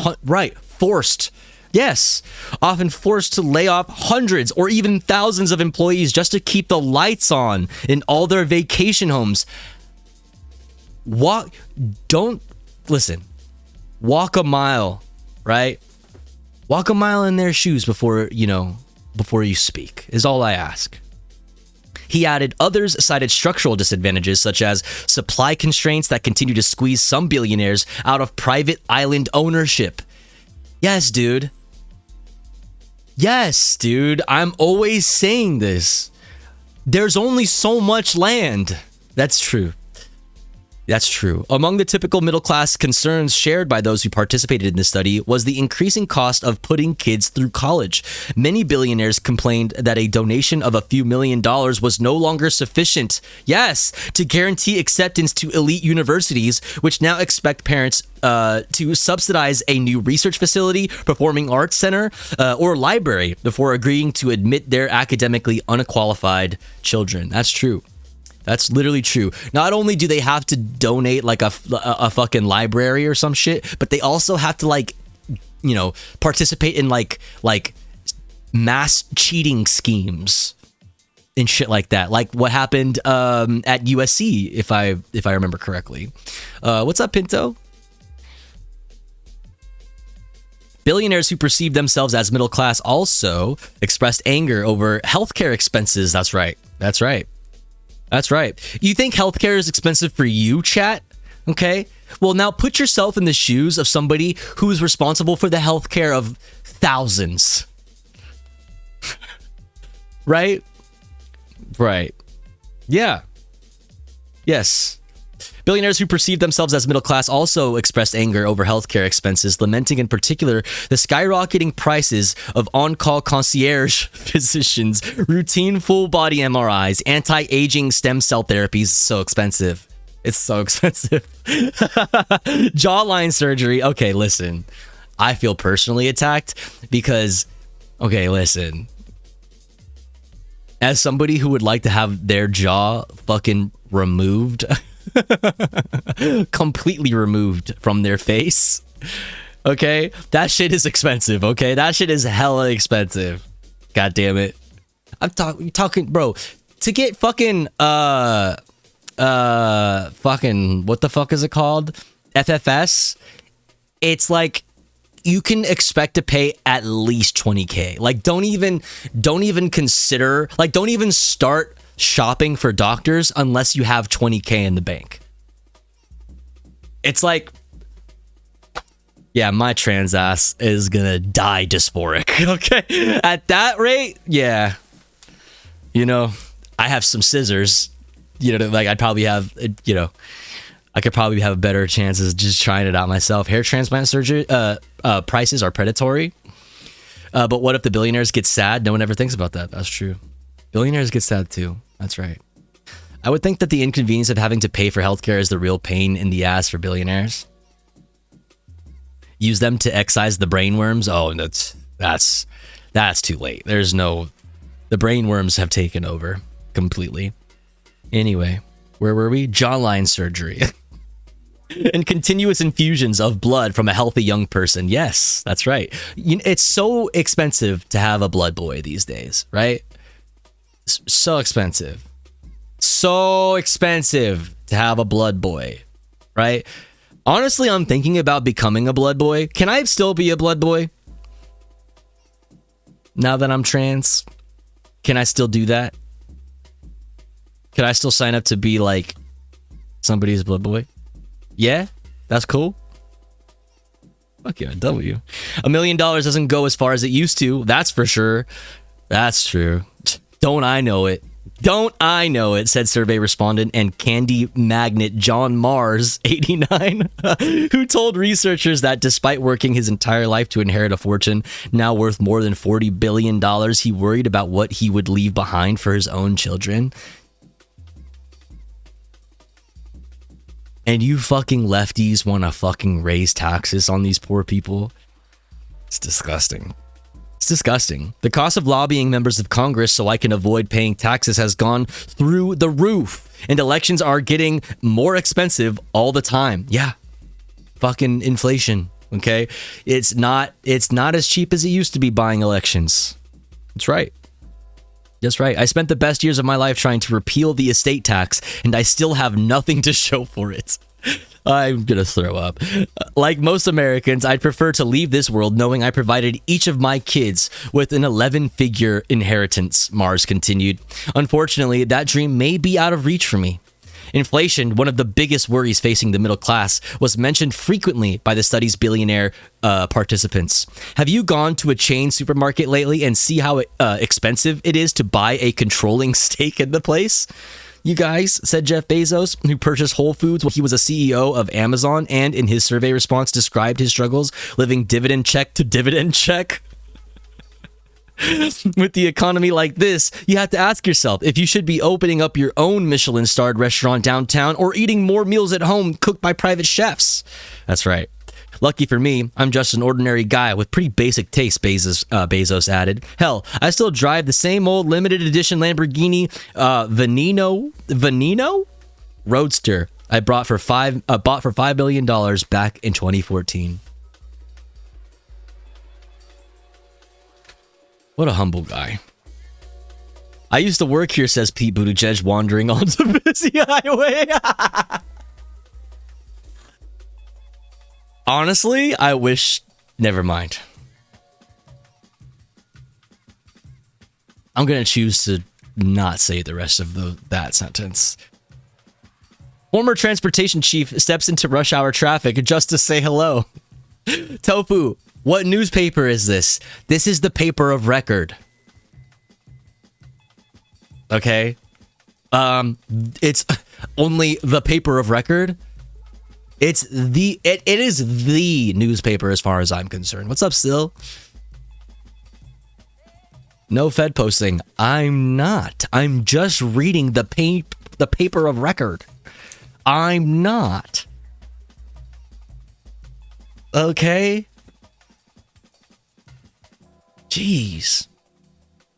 often forced to lay off hundreds or even thousands of employees just to keep the lights on in all their vacation homes. Don't listen. Walk a mile, right? Walk a mile in their shoes before you speak, is all I ask. He added others cited structural disadvantages such as supply constraints that continue to squeeze some billionaires out of private island ownership. Yes, dude. Yes, dude. I'm always saying this. There's only so much land. That's true. That's true. Among the typical middle-class concerns shared by those who participated in this study was the increasing cost of putting kids through college. Many billionaires complained that a donation of a few $1 million was no longer sufficient, yes, to guarantee acceptance to elite universities, which now expect parents to subsidize a new research facility, performing arts center, or library before agreeing to admit their academically unqualified children. That's true. That's literally true. Not only do they have to donate like a fucking library or some shit, but they also have to participate in like mass cheating schemes and shit like that. Like what happened at USC, if I remember correctly. What's up, Pinto? Billionaires who perceive themselves as middle class also expressed anger over healthcare expenses. That's right. That's right. That's right. You think healthcare is expensive for you, chat? Okay. Well, now put yourself in the shoes of somebody who is responsible for the healthcare of thousands. Right? Right. Yeah. Yes. Billionaires who perceive themselves as middle class also expressed anger over healthcare expenses, lamenting in particular the skyrocketing prices of on-call concierge physicians, routine full-body MRIs, anti-aging stem cell therapies. So expensive. It's so expensive. Jawline surgery. Okay, listen. I feel personally attacked because, okay, listen. As somebody who would like to have their jaw fucking removed... completely removed from their face, okay, that shit is expensive. Okay, that shit is hella expensive. God damn it. I'm talking, bro, to get fucking fucking what the fuck is it called, FFS. It's like you can expect to pay at least 20K. Like don't even consider, like don't even start shopping for doctors unless you have 20K in the bank. It's like, yeah, my trans ass is gonna die dysphoric. Okay, at that rate, yeah. I have some scissors. Like I'd probably have, I could probably have better chances just trying it out myself. Hair transplant surgery prices are predatory. But what if the billionaires get sad? No one ever thinks about that. That's true. Billionaires get sad too. That's right. I would think that the inconvenience of having to pay for healthcare is the real pain in the ass for billionaires. Use them to excise the brainworms. Oh, that's too late. The brainworms have taken over completely. Anyway, where were we? Jawline surgery. And continuous infusions of blood from a healthy young person. Yes, that's right. It's so expensive to have a blood boy these days, right? So expensive. So expensive to have a blood boy, right? Honestly, I'm thinking about becoming a blood boy. Can I still be a blood boy? Now that I'm trans? Can I still do that? Can I still sign up to be like somebody's blood boy? Yeah? That's cool? Fuck yeah, W. $1 million doesn't go as far as it used to. That's for sure. That's true. Don't I know it? Don't I know it, said survey respondent and candy magnet John Mars, 89, who told researchers that despite working his entire life to inherit a fortune now worth more than $40 billion, he worried about what he would leave behind for his own children. And you fucking lefties want to fucking raise taxes on these poor people? It's disgusting. It's disgusting. The cost of lobbying members of Congress so I can avoid paying taxes has gone through the roof, and elections are getting more expensive all the time. Yeah. Fucking inflation, okay? It's not as cheap as it used to be buying elections. That's right. That's right. I spent the best years of my life trying to repeal the estate tax, and I still have nothing to show for it. I'm gonna throw up. Like most Americans, I'd prefer to leave this world knowing I provided each of my kids with an 11-figure inheritance, Mars continued. Unfortunately, that dream may be out of reach for me. Inflation, one of the biggest worries facing the middle class, was mentioned frequently by the study's billionaire participants. Have you gone to a chain supermarket lately and see how expensive it is to buy a controlling stake in the place? You guys, said Jeff Bezos, who purchased Whole Foods while he was a CEO of Amazon and in his survey response described his struggles living dividend check to dividend check. With the economy like this, you have to ask yourself if you should be opening up your own Michelin-starred restaurant downtown or eating more meals at home cooked by private chefs. That's right. Lucky for me, I'm just an ordinary guy with pretty basic taste, Bezos added. Hell, I still drive the same old limited edition Lamborghini Veneno Roadster I bought for $5 million back in 2014. What a humble guy. I used to work here, says Pete Buttigieg, wandering onto the busy highway. Honestly, I wish... Never mind. I'm going to choose to not say the rest of that sentence. Former transportation chief steps into rush hour traffic just to say hello. Tofu, what newspaper is this? This is the paper of record. Okay. It's only the paper of record. It is the newspaper as far as I'm concerned. What's up, Still? No Fed posting. I'm not. I'm just reading the paper of record. I'm not. Okay. Jeez.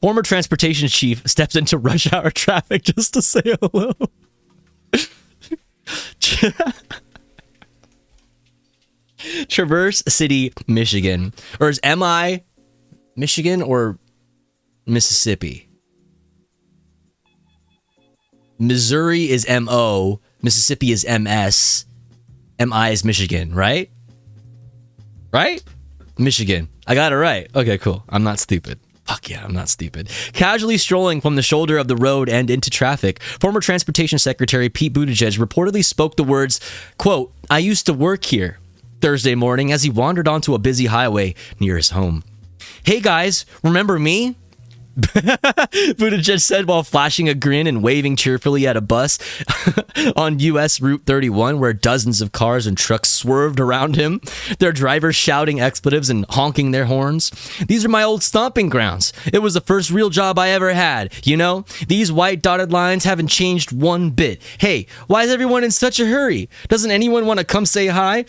Former transportation chief steps into rush hour traffic just to say hello. Traverse City, Michigan. Or is MI Michigan or Mississippi? Missouri is MO. Mississippi is MS. MI is Michigan, right? Right? Michigan. I got it right. Okay, cool. I'm not stupid. Fuck yeah, I'm not stupid. Casually strolling from the shoulder of the road and into traffic, former Transportation Secretary Pete Buttigieg reportedly spoke the words, quote, "I used to work here," Thursday morning as he wandered onto a busy highway near his home. "Hey guys, remember me?" Buttigieg said while flashing a grin and waving cheerfully at a bus on US Route 31 where dozens of cars and trucks swerved around him, their drivers shouting expletives and honking their horns. "These are my old stomping grounds. It was the first real job I ever had. You know, these white dotted lines haven't changed one bit. Hey, why is everyone in such a hurry? Doesn't anyone want to come say hi?"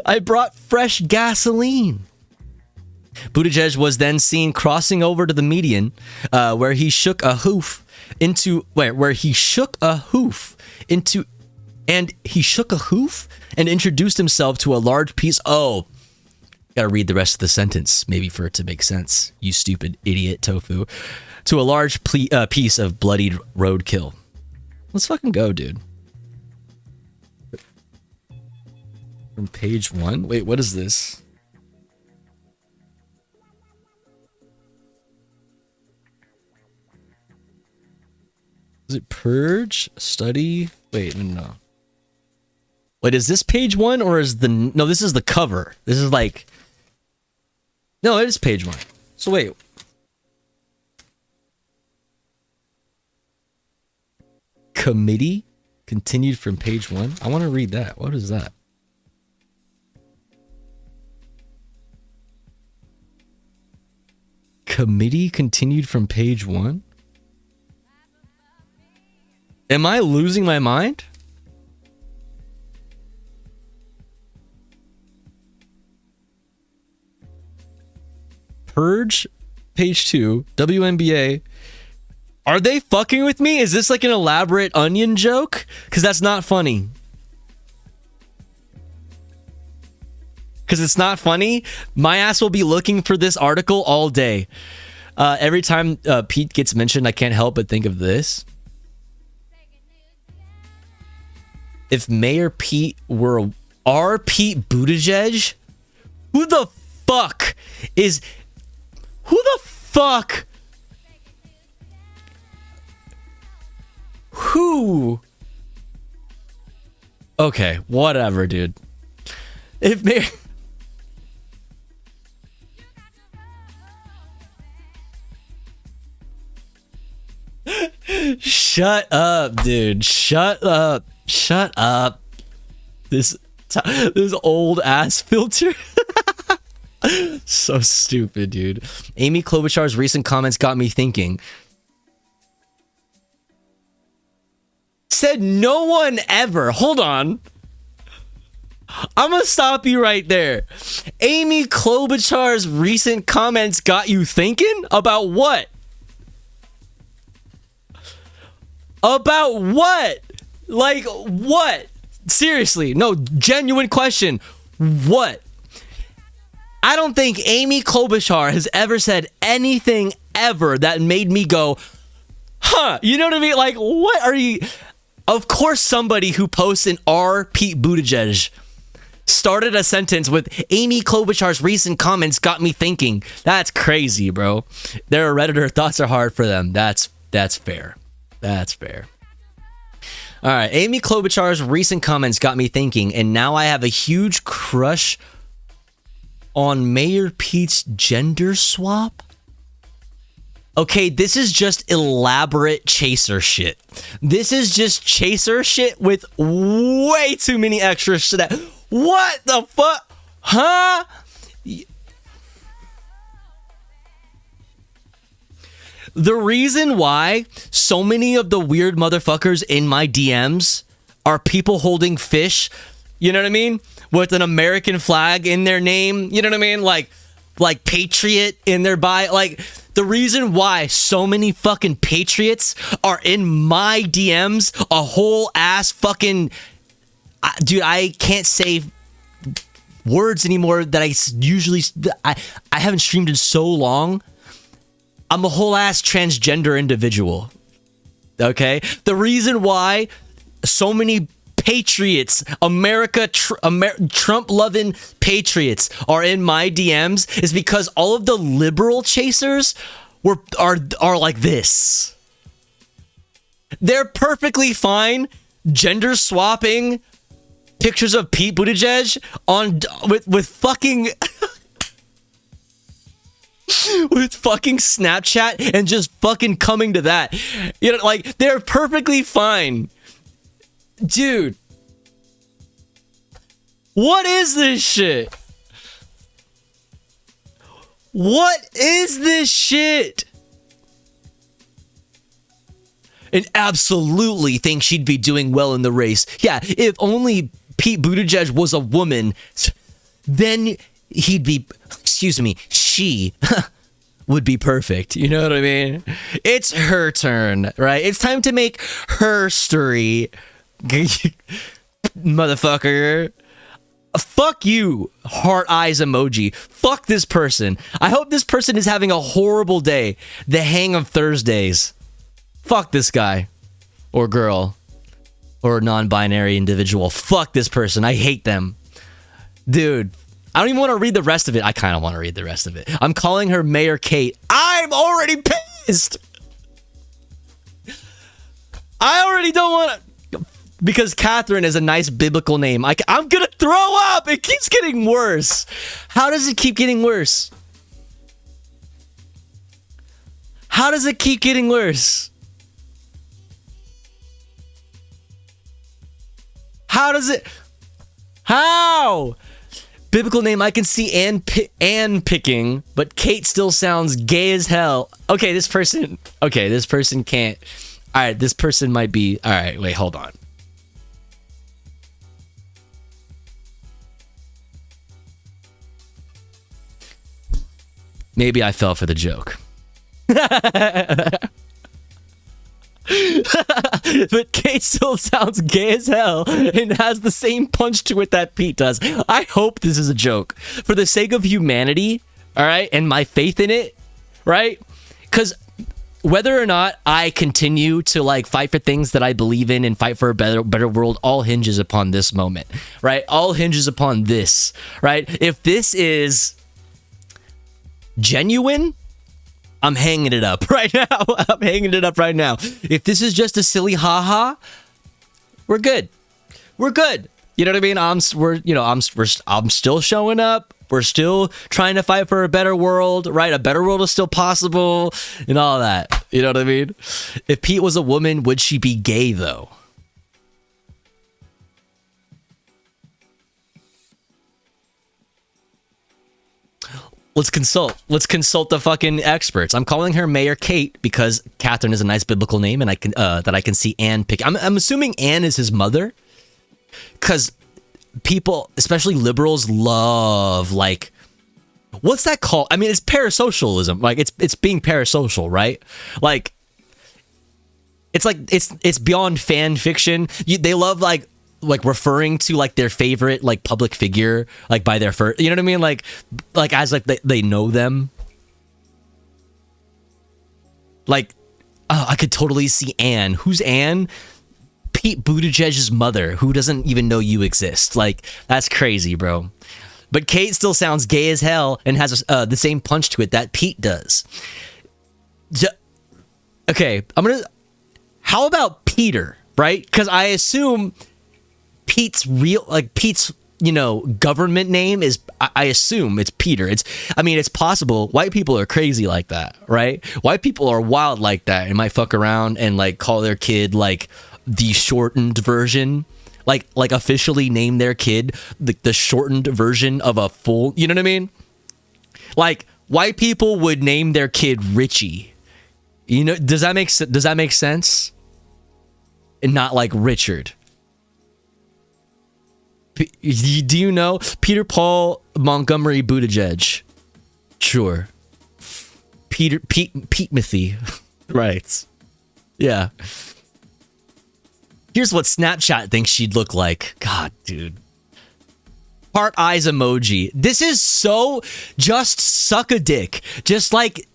"I brought fresh gasoline." Buttigieg was then seen crossing over to the median, where he shook a hoof into and introduced himself to a large piece. Oh, gotta read the rest of the sentence, maybe for it to make sense. You stupid idiot, Tofu. To a large piece of bloodied roadkill. Let's fucking go, dude. From page 1. Wait, what is this? Is it purge? Study? Wait, no. Wait, is this page 1 or is no, this is the cover. This is like... No, it is page 1. So wait. Committee? Continued from page 1? I want to read that. What is that? Committee continued from page 1? Am I losing my mind? Purge, page 2, WNBA. Are they fucking with me? Is this like an elaborate onion joke? Because that's not funny. Because it's not funny. My ass will be looking for this article all day. Every time Pete gets mentioned, I can't help but think of this. If Mayor Pete were our Pete Buttigieg, who the fuck? Who? Okay, whatever, dude. If Mayor... Shut up, dude. Shut up. Shut up. This old ass filter. So stupid, dude. Amy Klobuchar's recent comments got me thinking. Said no one ever. Hold on. I'm gonna stop you right there. Amy Klobuchar's recent comments got you thinking about what? About what? Like, what? Seriously, no, genuine question. What? I don't think Amy Klobuchar has ever said anything ever that made me go, huh? You know what I mean? Like, what are you... Of course somebody who posts an R. Pete Buttigieg started a sentence with Amy Klobuchar's recent comments got me thinking. That's crazy, bro. They're a Redditor. Thoughts are hard for them. That's fair. That's fair. All right. Amy Klobuchar's recent comments got me thinking, and now I have a huge crush on Mayor Pete's gender swap. Okay, this is just elaborate chaser shit. This is just chaser shit with way too many extras to that. What the fuck? Huh? The reason why so many of the weird motherfuckers in my DMs are people holding fish, you know what I mean? With an American flag in their name, you know what I mean? Like Patriot in their bio. Like, the reason why so many fucking patriots are in my DMs, a whole ass fucking... Dude, I can't say words anymore that I usually... I haven't streamed in so long. I'm a whole ass transgender individual. Okay? The reason why so many patriots, Trump-loving patriots are in my DMs is because all of the liberal chasers are like this. They're perfectly fine gender swapping pictures of Pete Buttigieg with fucking with fucking Snapchat and just fucking coming to that. You know, like, they're perfectly fine. Dude, what is this shit? What is this shit? And absolutely think she'd be doing well in the race. Yeah, if only Pete Buttigieg was a woman, then he'd be, she would be perfect. You know what I mean? It's her turn, right? It's time to make her story. Motherfucker. Fuck you, heart eyes emoji. Fuck this person. I hope this person is having a horrible day. The hang of Thursdays. Fuck this guy. Or girl. Or non-binary individual. Fuck this person. I hate them. Dude, I don't even want to read the rest of it. I kind of want to read the rest of it. I'm calling her Mayor Kate. I'm already pissed. I already don't want to... Because Catherine is a nice biblical name. I'm gonna throw up! It keeps getting worse. How does it keep getting worse? How does it keep getting worse? How does it... How? Biblical name, I can see Ann picking, but Kate still sounds gay as hell. Okay, this person can't... Alright, this person might be... Alright, wait, hold on. Maybe I fell for the joke. But Kate still sounds gay as hell and has the same punch to it that Pete does. I hope this is a joke. For the sake of humanity, all right, and my faith in it, right? Because whether or not I continue to like fight for things that I believe in and fight for a better world all hinges upon this moment, right? All hinges upon this, right? If this is genuine, I'm hanging it up right now. I'm hanging it up right now. If this is just a silly haha, we're good. We're good. You know what I mean? I'm still showing up. We're still trying to fight for a better world, right? A better world is still possible and all that. You know what I mean? If Pete was a woman, would she be gay though? Let's consult the fucking experts. I'm calling her Mayor Kate because Catherine is a nice biblical name, and I can see Anne pick. I'm assuming Anne is his mother, because people, especially liberals, love like, what's that called? I mean, it's parasocialism. Like it's being parasocial, right? Like it's beyond fan fiction. They love like referring to like their favorite like public figure like by their first, you know what I mean? Like as like they know them. Like, oh, I could totally see Anne. Who's Anne? Pete Buttigieg's mother, who doesn't even know you exist. Like, that's crazy, bro. But Kate still sounds gay as hell and has the same punch to it that Pete does. Okay, how about Peter, right? Because I assume Pete's government name is, I assume it's Peter. It's possible. White people are crazy like that, right? White people are wild like that and might fuck around and like call their kid like the shortened version, like officially name their kid the shortened version of a full, you know what I mean? Like white people would name their kid Richie. You know, does that make sense? And not like Richard. Do you know Peter Paul Montgomery Buttigieg? Sure. Pete Mithy. Right. Yeah. Here's what Snapchat thinks she'd look like. God, dude. Heart eyes emoji. This is so just suck a dick. Just like,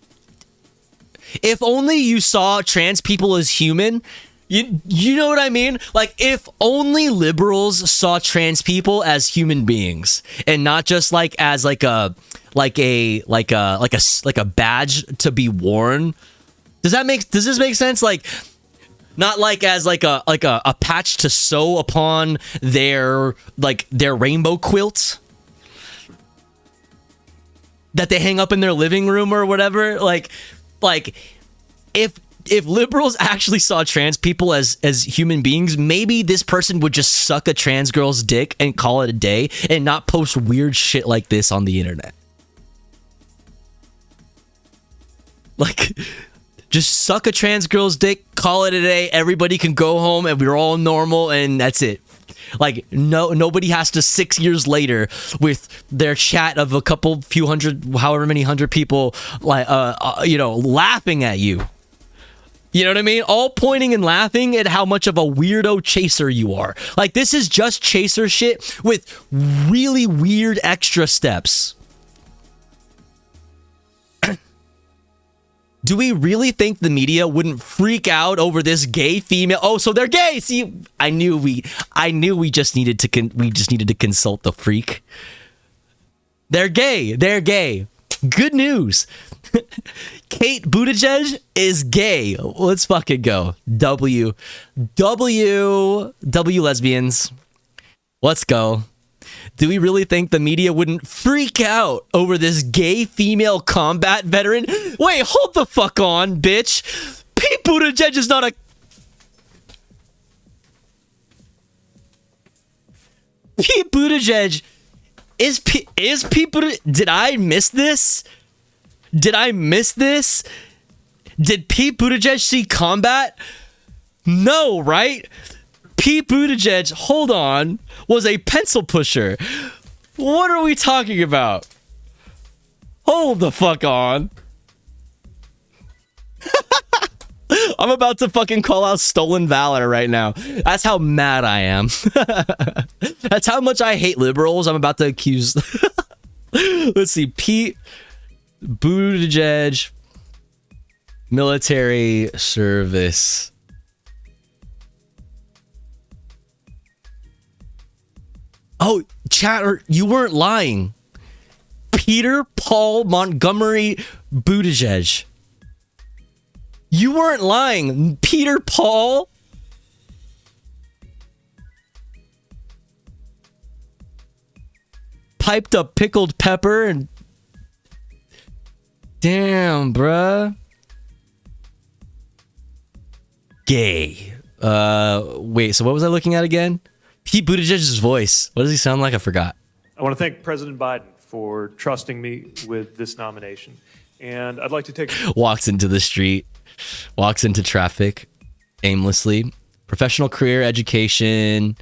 if only you saw trans people as human. You know what I mean? Like, if only liberals saw trans people as human beings and not just like as like a badge to be worn. Does this make sense? Like, not like as like a patch to sew upon their rainbow quilt that they hang up in their living room or whatever. Like if liberals actually saw trans people as human beings, maybe this person would just suck a trans girl's dick and call it a day and not post weird shit like this on the internet. Like, just suck a trans girl's dick, call it a day, everybody can go home and we're all normal and that's it. Like, nobody has to 6 years later with their chat of few hundred, however many hundred people, like, laughing at you. You know what I mean? All pointing and laughing at how much of a weirdo chaser you are. Like, this is just chaser shit with really weird extra steps. Do we really think the media wouldn't freak out over this gay female? Oh, so they're gay. See, I knew we just needed to consult the freak. They're gay. They're gay. Good news. Kate Buttigieg is gay. Let's fucking go. W lesbians. Let's go. Do we really think the media wouldn't freak out over this gay female combat veteran? Wait, hold the fuck on, bitch. Pete Buttigieg is not a... Pete Buttigieg is Pete Buttigieg... Did I miss this? Did Pete Buttigieg see combat? No, right? Pete Buttigieg, hold on, was a pencil pusher. What are we talking about? Hold the fuck on. I'm about to fucking call out stolen valor right now. That's how mad I am. That's how much I hate liberals. I'm about to accuse... Let's see, Pete Buttigieg Military service. Oh, chatter, you weren't lying. Peter Paul Montgomery Buttigieg. You weren't lying. Peter Paul. Piped up pickled pepper and... Damn, bruh. Gay. Wait, so what was I looking at again? Pete Buttigieg's voice. What does he sound like? I forgot. I want to thank President Biden for trusting me with this nomination. And I'd like to take... Walks into the street. Walks into traffic aimlessly. Professional career, education...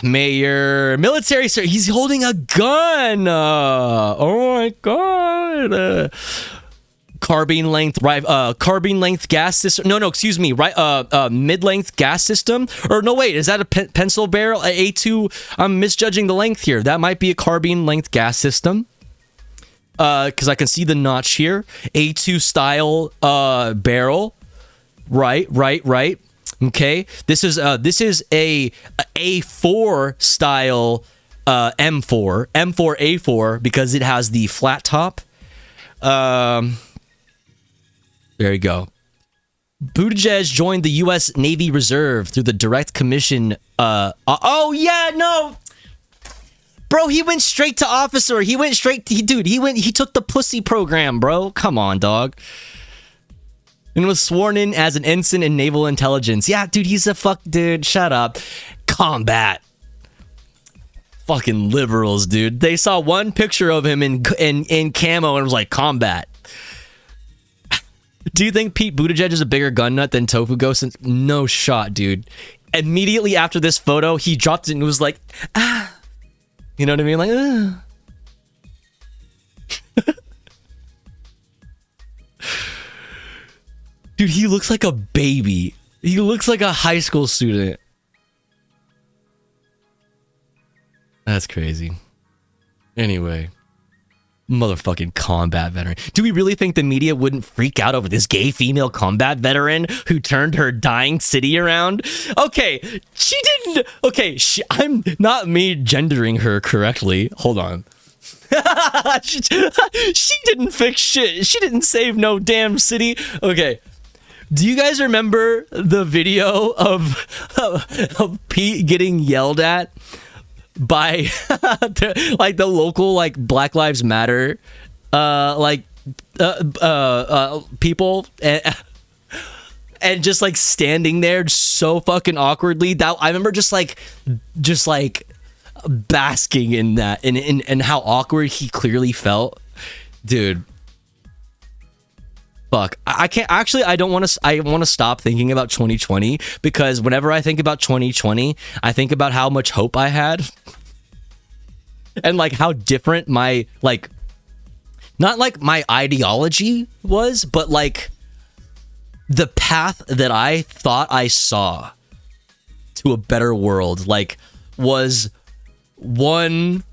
Mayor, military, sir. He's holding a gun. Oh my god. Carbine length, carbine length gas system. No, excuse me. Right, mid-length gas system. Or no, wait. Is that a pencil barrel? A2. I'm misjudging the length here. That might be a carbine length gas system. Because I can see the notch here. A2 style barrel. Right. Okay, this is a A4 style M4 A4 because it has the flat top. There you go. Buttigieg joined the U.S. Navy Reserve through the direct commission. Oh yeah, no, bro, he went straight to officer. He went straight. He took the pussy program, bro. Come on, dog. And was sworn in as an ensign in naval intelligence. Yeah, dude, he's a dude, shut up. Combat. Fucking liberals, dude. They saw one picture of him in camo and was like, combat. Do you think Pete Buttigieg is a bigger gun nut than Tofu Ghost? No shot, dude. Immediately after this photo, he dropped it and was like, ah. You know what I mean? Like, ah. Dude, he looks like a baby. He looks like a high school student. That's crazy. Anyway. Motherfucking combat veteran. Do we really think the media wouldn't freak out over this gay female combat veteran who turned her dying city around? Okay, she didn't... Okay, I'm not me gendering her correctly. Hold on. she didn't fix shit. She didn't save no damn city. Okay. Do you guys remember the video of Pete getting yelled at by the local Black Lives Matter people and just standing there so fucking awkwardly? That I remember just basking in that and how awkward he clearly felt, dude. Fuck. I can't actually. I don't want to. I want to stop thinking about 2020 because whenever I think about 2020, I think about how much hope I had and how different my not my ideology was, but the path that I thought I saw to a better world was one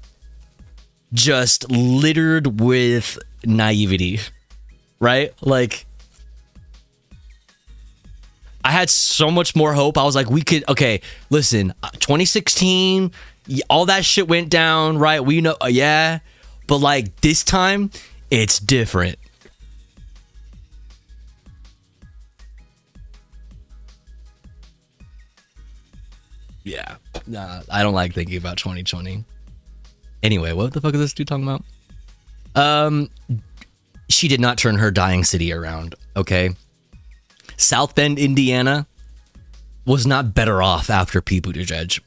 just littered with naivety. Right? I had so much more hope. I was like, we could, okay, listen, 2016, all that shit went down, right? We know, yeah. But this time, it's different. Yeah. Nah, I don't like thinking about 2020. Anyway, what the fuck is this dude talking about? She did not turn her dying city around, okay? South Bend, Indiana was not better off after Pete Buttigieg.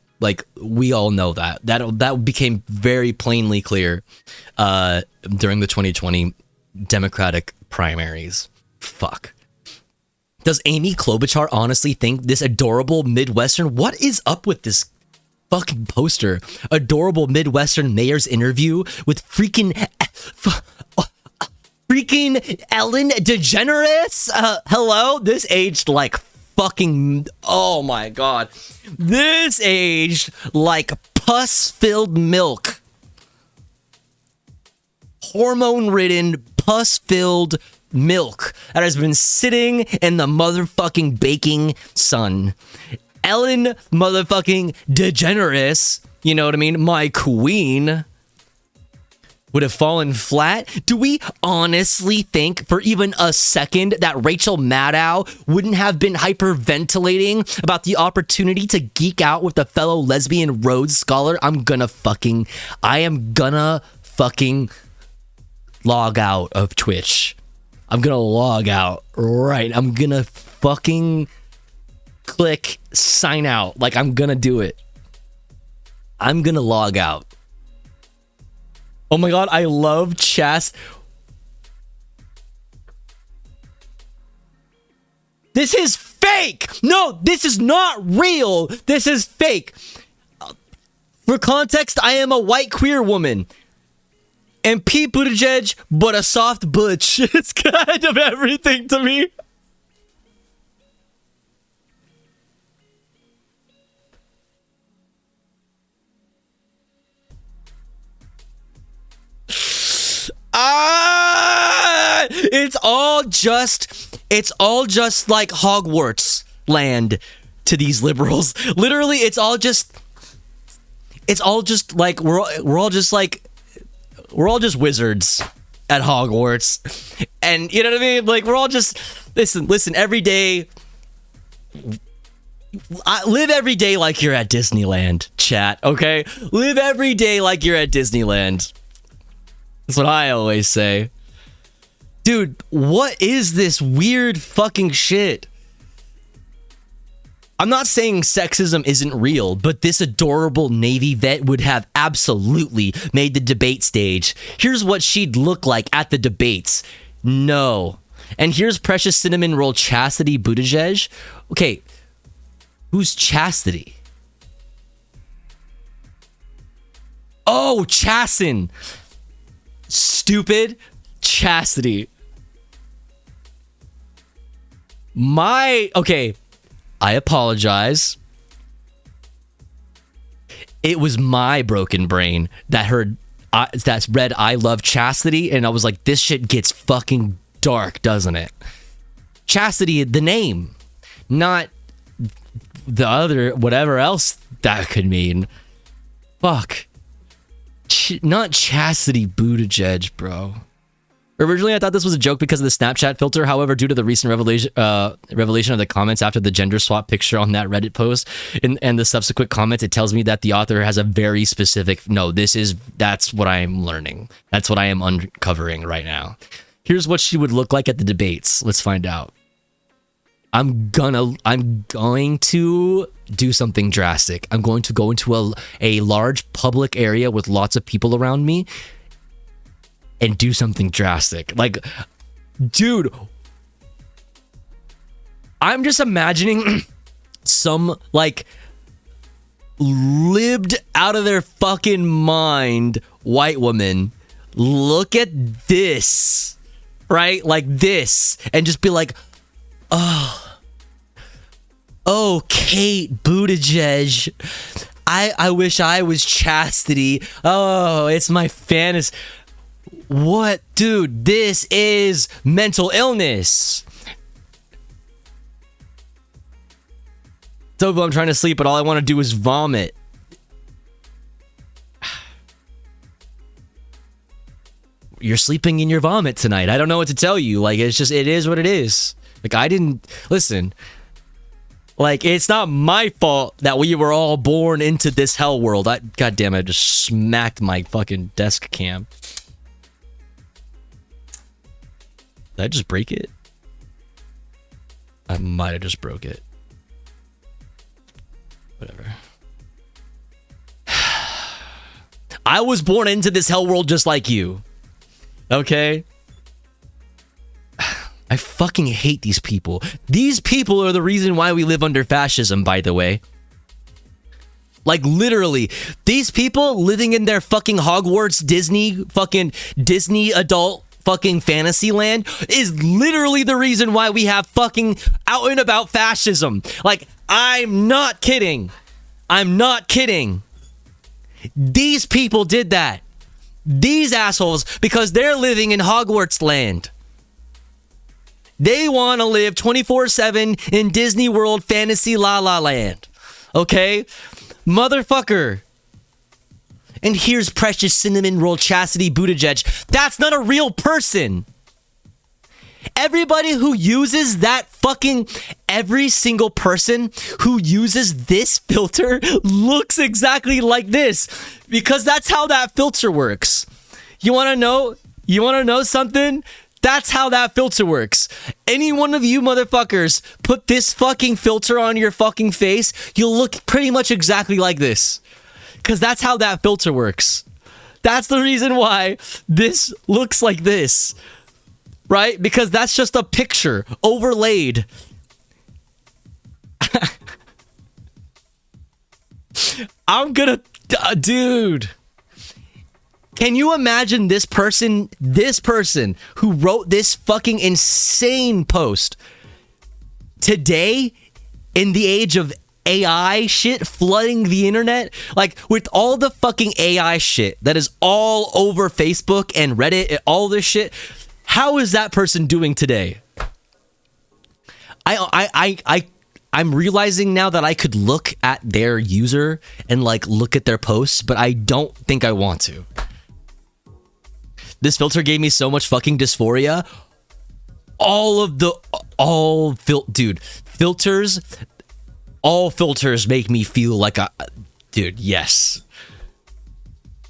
We all know that. That became very plainly clear during the 2020 Democratic primaries. Fuck. Does Amy Klobuchar honestly think this adorable Midwestern... What is up with this fucking poster? Adorable Midwestern mayor's interview with freaking Ellen DeGeneres? Hello? This aged fucking... Oh my god. This aged like pus-filled milk. Hormone-ridden, pus-filled milk that has been sitting in the motherfucking baking sun. Ellen motherfucking DeGeneres, you know what I mean? My queen would have fallen flat. Do we honestly think for even a second that Rachel Maddow wouldn't have been hyperventilating about the opportunity to geek out with a fellow lesbian Rhodes Scholar? I am gonna fucking log out of Twitch. I'm gonna log out, right? I'm gonna fucking click sign out. Like, I'm gonna do it. I'm gonna log out. Oh my god, I love Chas. This is fake! No, this is not real! This is fake! For context, I am a white queer woman. And Pete Buttigieg, but a soft butch. It's kind of everything to me. It's all just like Hogwarts land to these liberals. Literally, it's all just like we're all just wizards at Hogwarts. And you know what I mean? Like, we're all just listen, every day live every day like you're at Disneyland, chat, okay? Live every day like you're at Disneyland. That's what I always say. Dude, what is this weird fucking shit? I'm not saying sexism isn't real, but this adorable Navy vet would have absolutely made the debate stage. Here's what she'd look like at the debates. No. And here's Precious Cinnamon Roll Chastity Buttigieg. Okay, who's Chastity? Oh, Chasten. Stupid. Chastity. Okay, I apologize. It was my broken brain that that's read I love Chastity, and I was like, this shit gets fucking dark, doesn't it? Chastity, the name, not the other, whatever else that could mean. Fuck. Not Chastity Buttigieg, bro. Originally, I thought this was a joke because of the Snapchat filter. However, due to the recent revelation of the comments after the gender swap picture on that Reddit post and the subsequent comments, it tells me that the author has a very specific... No, that's what I am learning. That's what I am uncovering right now. Here's what she would look like at the debates. Let's find out. I'm going to do something drastic. I'm going to go into a large public area with lots of people around me and do something drastic. Like, dude, I'm just imagining some, like, lived out of their fucking mind white woman look at this, right? Like this, and just be like, oh, Kate Buttigieg. I wish I was Chastity. Oh, it's my fantasy. What? Dude, this is mental illness. So I'm trying to sleep, but all I want to do is vomit. You're sleeping in your vomit tonight. I don't know what to tell you. Like, it is what it is. Like, I didn't... Listen. Like, it's not my fault that we were all born into this hell world. God damn it, I just smacked my fucking desk cam. Did I just break it? I might have just broke it. Whatever. I was born into this hell world just like you. Okay? I fucking hate these people. These people are the reason why we live under fascism, by the way. Like, literally, these people living in their fucking Hogwarts Disney adult fucking fantasy land is literally the reason why we have fucking out and about fascism. Like, I'm not kidding. I'm not kidding. These people did that. These assholes, because they're living in Hogwarts land. They want to live 24/7 in Disney World Fantasy La La Land. Okay? Motherfucker. And here's Precious Cinnamon Roll Chastity Buttigieg. That's not a real person. Everybody who uses that fucking, every single person who uses this filter looks exactly like this, because that's how that filter works. You want to know? You want to know something? That's how that filter works. Any one of you motherfuckers put this fucking filter on your fucking face, you'll look pretty much exactly like this. Because that's how that filter works. That's the reason why this looks like this. Right? Because that's just a picture overlaid. I'm gonna... dude. Can you imagine this person who wrote this fucking insane post today in the age of AI shit flooding the internet? Like, with all the fucking AI shit that is all over Facebook and Reddit, all this shit... How is that person doing today? I'm realizing now that I could look at their user and like look at their posts, but I don't think I want to. This filter gave me so much fucking dysphoria. Filters. All filters make me feel like dude. Yes.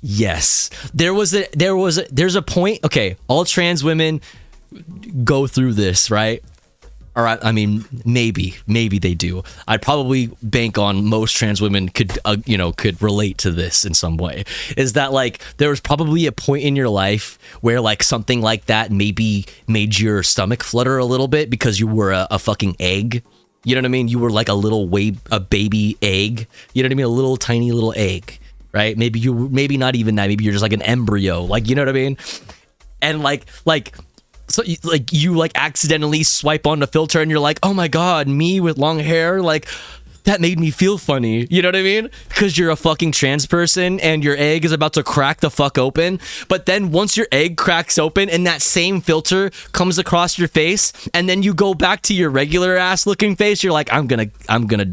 Yes, there's a point. Okay, all trans women go through this, right? All right, I mean, maybe they do. I'd probably bank on most trans women could relate to this in some way. Is that like there was probably a point in your life where like something like that maybe made your stomach flutter a little bit because you were a fucking egg. You know what I mean? You were like a baby egg. You know what I mean? A little tiny little egg. Right? Maybe not even that. Maybe you're just like an embryo. Like, you know what I mean? And so you accidentally swipe on the filter and you're like, oh my God, me with long hair. Like, that made me feel funny. You know what I mean? Because you're a fucking trans person and your egg is about to crack the fuck open. But then once your egg cracks open and that same filter comes across your face and then you go back to your regular ass looking face, you're like, I'm gonna do it.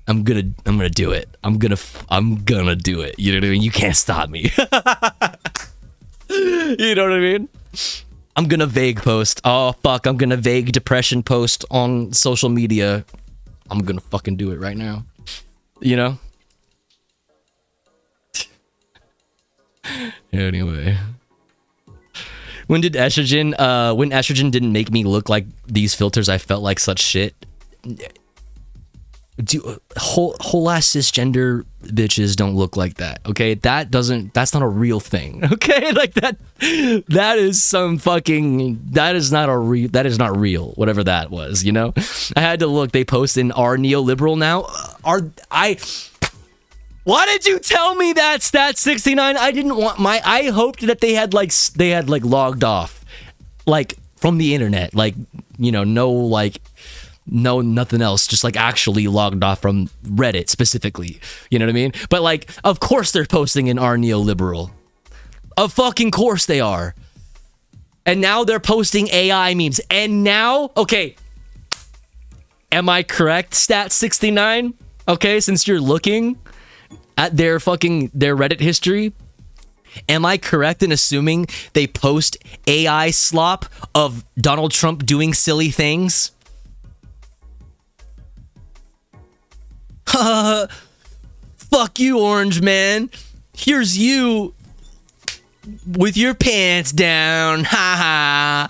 I'm gonna do it. You know what I mean? You can't stop me. You know what I mean? I'm gonna vague post. Oh fuck, I'm gonna vague depression post on social media. I'm gonna fucking do it right now. You know? Anyway. When estrogen didn't make me look like these filters, I felt like such shit. Whole ass cisgender bitches don't look like that. Okay, that's not a real thing. Okay, like that is not real. Whatever that was, you know. I had to look. They post in R neoliberal now. Why did you tell me that, Stat69? I didn't want I hoped that they had logged off, like from the internet, like, you know, no, nothing else, just like actually logged off from Reddit specifically. You know what I mean? But like, of course they're posting in R neoliberal. Of fucking course they are. And now they're posting AI memes. And now, okay, am I correct, Stat69? Okay, since you're looking at their Reddit history, am I correct in assuming they post AI slop of Donald Trump doing silly things? Fuck you, Orange Man. Here's you with your pants down. Ha ha.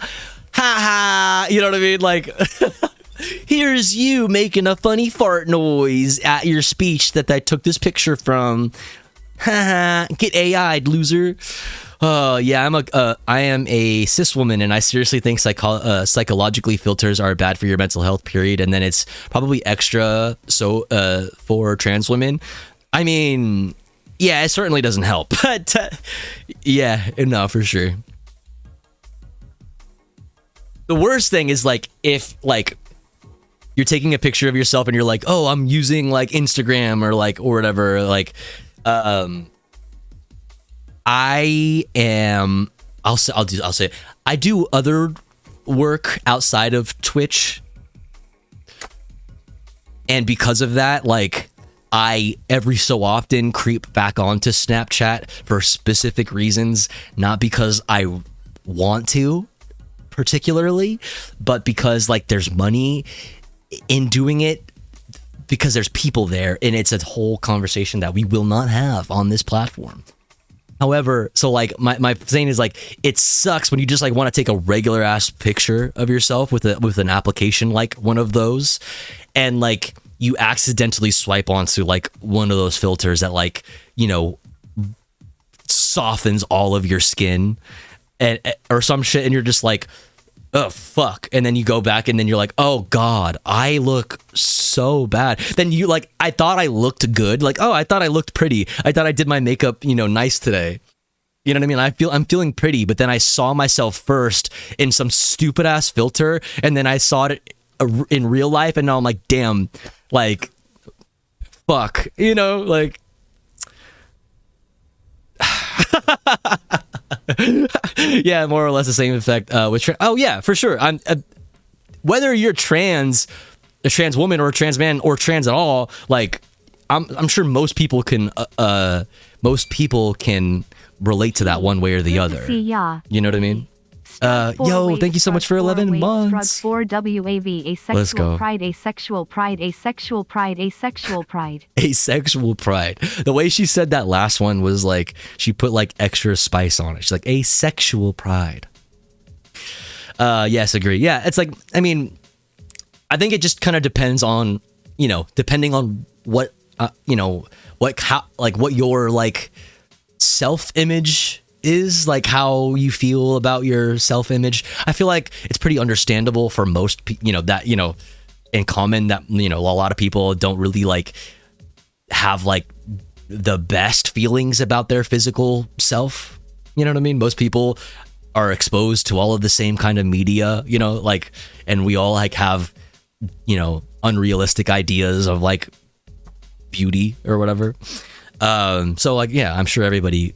Ha ha. You know what I mean? Like, here's you making a funny fart noise at your speech that I took this picture from. Ha ha. Get AI'd, loser. Yeah, I am a cis woman, and I seriously think psychologically filters are bad for your mental health, period. And then it's probably extra for trans women. I mean, yeah, it certainly doesn't help, but yeah, no, for sure. The worst thing is like if like you're taking a picture of yourself and you're like, oh, I'm using like Instagram or whatever, like I'll say it. I do other work outside of Twitch. And because of that, like, I every so often creep back onto Snapchat for specific reasons, not because I want to particularly, but because like there's money in doing it, because there's people there, and it's a whole conversation that we will not have on this platform. However, so like my saying is like, it sucks when you just like want to take a regular ass picture of yourself with an application like one of those, and like you accidentally swipe onto like one of those filters that like, you know, softens all of your skin and or some shit, and you're just like, oh fuck, and then you go back and then you're like, oh god, I look so bad. Then you like, I thought I looked good, like, oh, I thought I looked pretty, I thought I did my makeup, you know, nice today, you know what I mean, I'm feeling pretty, but then I saw myself first in some stupid ass filter, and then I saw it in real life, and now I'm like, damn, like fuck, you know, like yeah, more or less the same effect with oh yeah, for sure. I'm whether you're trans, a trans woman or a trans man or trans at all, like I'm sure most people can relate to that one way or the other. See ya. You know what I mean? Yo, thank you so much for 11 months. 4 WAV, asexual Let's go. pride, asexual pride, asexual pride, asexual pride. Asexual pride. The way she said that last one was like, she put like extra spice on it. She's like, asexual pride. Yes, agree. Yeah, it's like, I mean, I think it just kind of depends on, you know, depending on what, you know, what your like self-image is, like how you feel about your self-image. I feel like it's pretty understandable for most you know, that, you know, in common that, you know, a lot of people don't really like have like the best feelings about their physical self, you know what I mean? Most people are exposed to all of the same kind of media, you know, like, and we all like have, you know, unrealistic ideas of like beauty or whatever. So like, yeah, I'm sure everybody,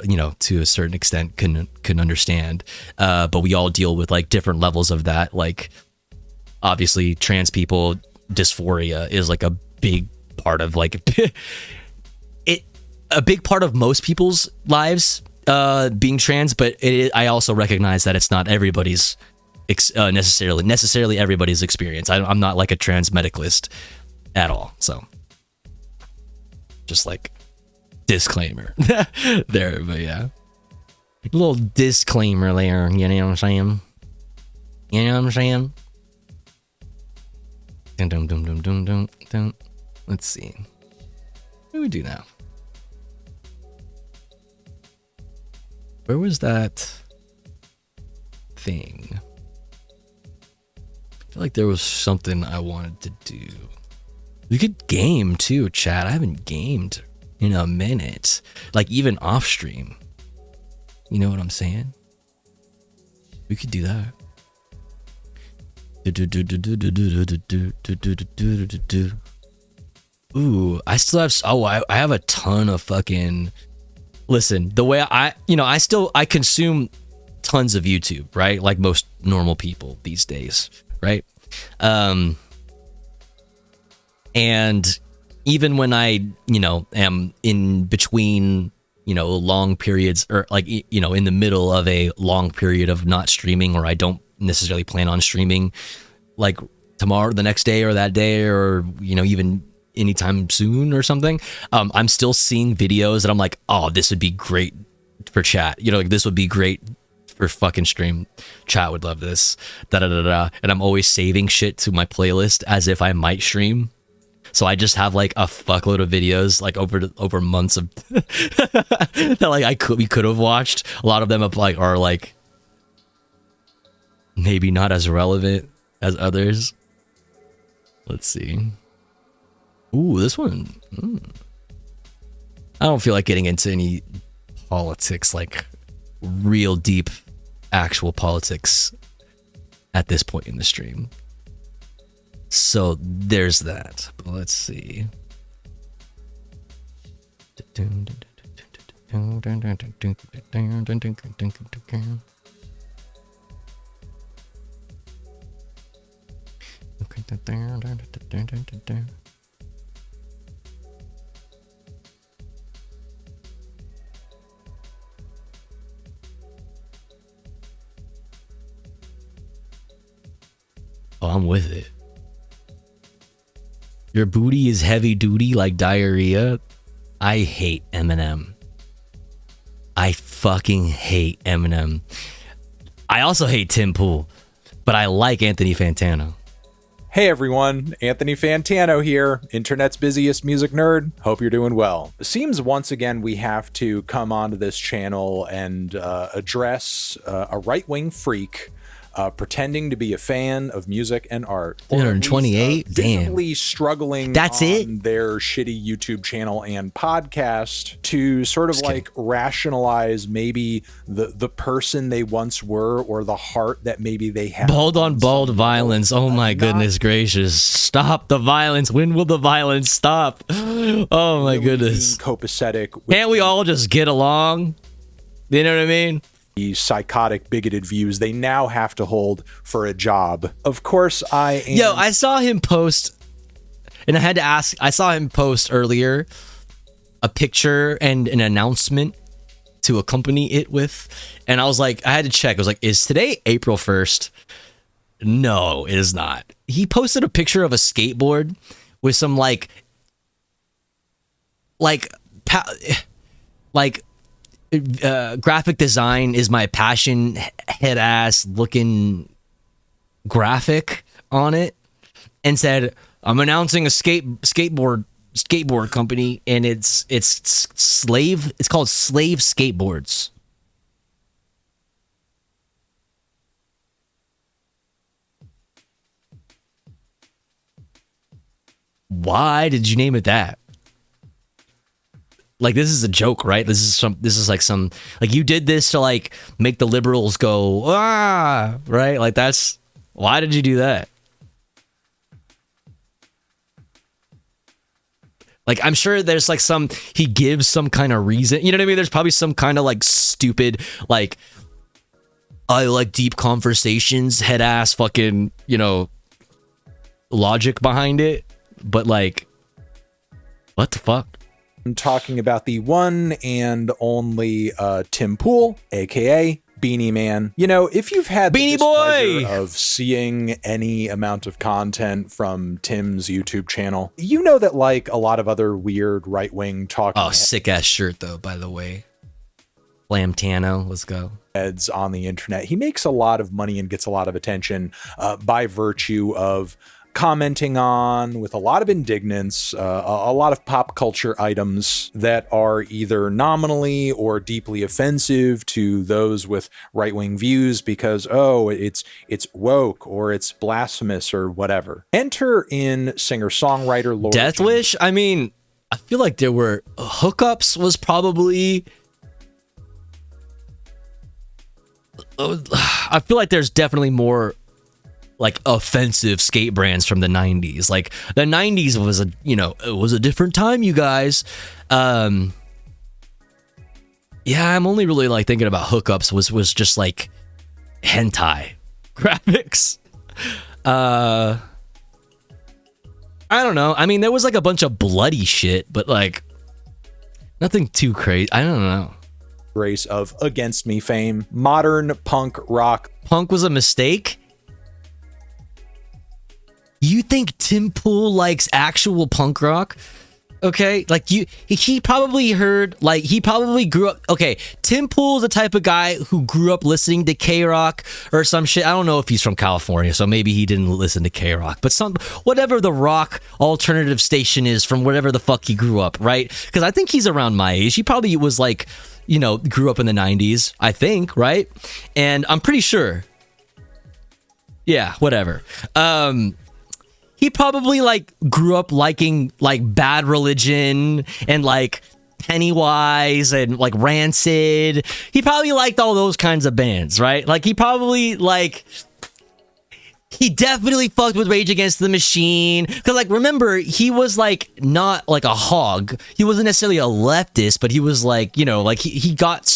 you know, to a certain extent can understand, but we all deal with like different levels of that. Like obviously trans people, dysphoria is like a big part of like a big part of most people's lives, being trans, but I also recognize that it's not everybody's necessarily everybody's experience. I'm not like a trans medicalist at all, so just like disclaimer there, but yeah, a little disclaimer there, you know what I'm saying? You know what I'm saying? Dun, dun, dun, dun, dun, dun, dun. Let's see. What do we do now? Where was that thing? I feel like there was something I wanted to do. We could game too, chat. I haven't gamed in a minute, like even off stream. You know what I'm saying? We could do that. Ooh, I still have, I have a ton of fucking, listen, the way I consume tons of YouTube, right? Like most normal people these days, right? And even when I, you know, am in between, you know, long periods, or like, you know, in the middle of a long period of not streaming, or I don't necessarily plan on streaming like tomorrow, the next day, or that day, or, you know, even anytime soon or something, I'm still seeing videos that I'm like, oh, this would be great for chat. You know, like this would be great for fucking stream. Chat would love this. Da da da da. And I'm always saving shit to my playlist as if I might stream. So I just have like a fuckload of videos like over months of that like we could have watched. A lot of them are like maybe not as relevant as others. Let's see. Ooh, this one. I don't feel like getting into any politics, like real deep actual politics at this point in the stream. So there's that. But let's see. Oh, I'm with it. Your booty is heavy duty like diarrhea. I hate Eminem. I fucking hate Eminem. I also hate Tim Pool, but I like Anthony Fantano. Hey everyone, Anthony Fantano here, internet's busiest music nerd. Hope you're doing well. It seems once again we have to come onto this channel and address a right-wing freak pretending to be a fan of music and art. 328? Damn. Visibly struggling That's on it? their shitty YouTube channel and podcast to sort of like rationalize maybe the person they once were or the heart that maybe they have. Bald on bald violence. Oh my goodness gracious. Stop the violence. When will the violence stop? Oh my goodness. Copacetic. Can't we all just get along? You know what I mean? The psychotic, bigoted views they now have to hold for a job. Of course, I am. Yo, I saw him post, and I had to ask. I saw him post earlier a picture and an announcement to accompany it with, and I was like, I had to check. I was like, is today April 1st? No, it is not. He posted a picture of a skateboard with some like graphic design is my passion head ass looking graphic on it, and said, I'm announcing a skateboard company, and it's called Slave Skateboards. Why did you name it that? Like, this is a joke, right? This is like some, like, you did this to like make the liberals go, ah, right? Like, that's, why did you do that? Like, I'm sure there's like he gives some kind of reason, you know what I mean? There's probably some kind of like stupid, like, I like deep conversations, head ass fucking, logic behind it. But like, what the fuck? Talking about the one and only Tim Pool, aka Beanie Man. If you've had the Beanie Boy pleasure of seeing any amount of content from Tim's YouTube channel, you know that like a lot of other weird right-wing talking sick ass shirt though, by the way. Flamtano, let's go. Heads on the internet. He makes a lot of money and gets a lot of attention by virtue of commenting on, with a lot of indignance, a lot of pop culture items that are either nominally or deeply offensive to those with right-wing views because, it's woke or it's blasphemous or whatever. Enter in singer-songwriter Lord Death Wish? I mean, I feel like there were hookups was probably... I feel like there's definitely more like offensive skate brands from the 90s. Like the 90s was it was a different time, you guys. Yeah, I'm only really like thinking about hookups was just like hentai graphics. I don't know. I mean, there was like a bunch of bloody shit, but like nothing too crazy. I don't know. Race of Against Me fame, modern punk rock. Punk was a mistake? You think Tim Pool likes actual punk rock? Okay, like he probably heard, like he probably grew up. Okay, Tim Pool's the type of guy who grew up listening to K-Rock or some shit. I don't know if he's from California, so maybe he didn't listen to K-Rock, but whatever the rock alternative station is from whatever the fuck he grew up, right? Because I think he's around my age. He probably was like, grew up in the 90s, I think, right? And I'm pretty sure. Yeah, whatever. He probably like grew up liking like Bad Religion and like Pennywise and like Rancid. He probably liked all those kinds of bands, right? Like he definitely fucked with Rage Against the Machine. Because like, remember, he was like not like a hog. He wasn't necessarily a leftist, but he was like, like he got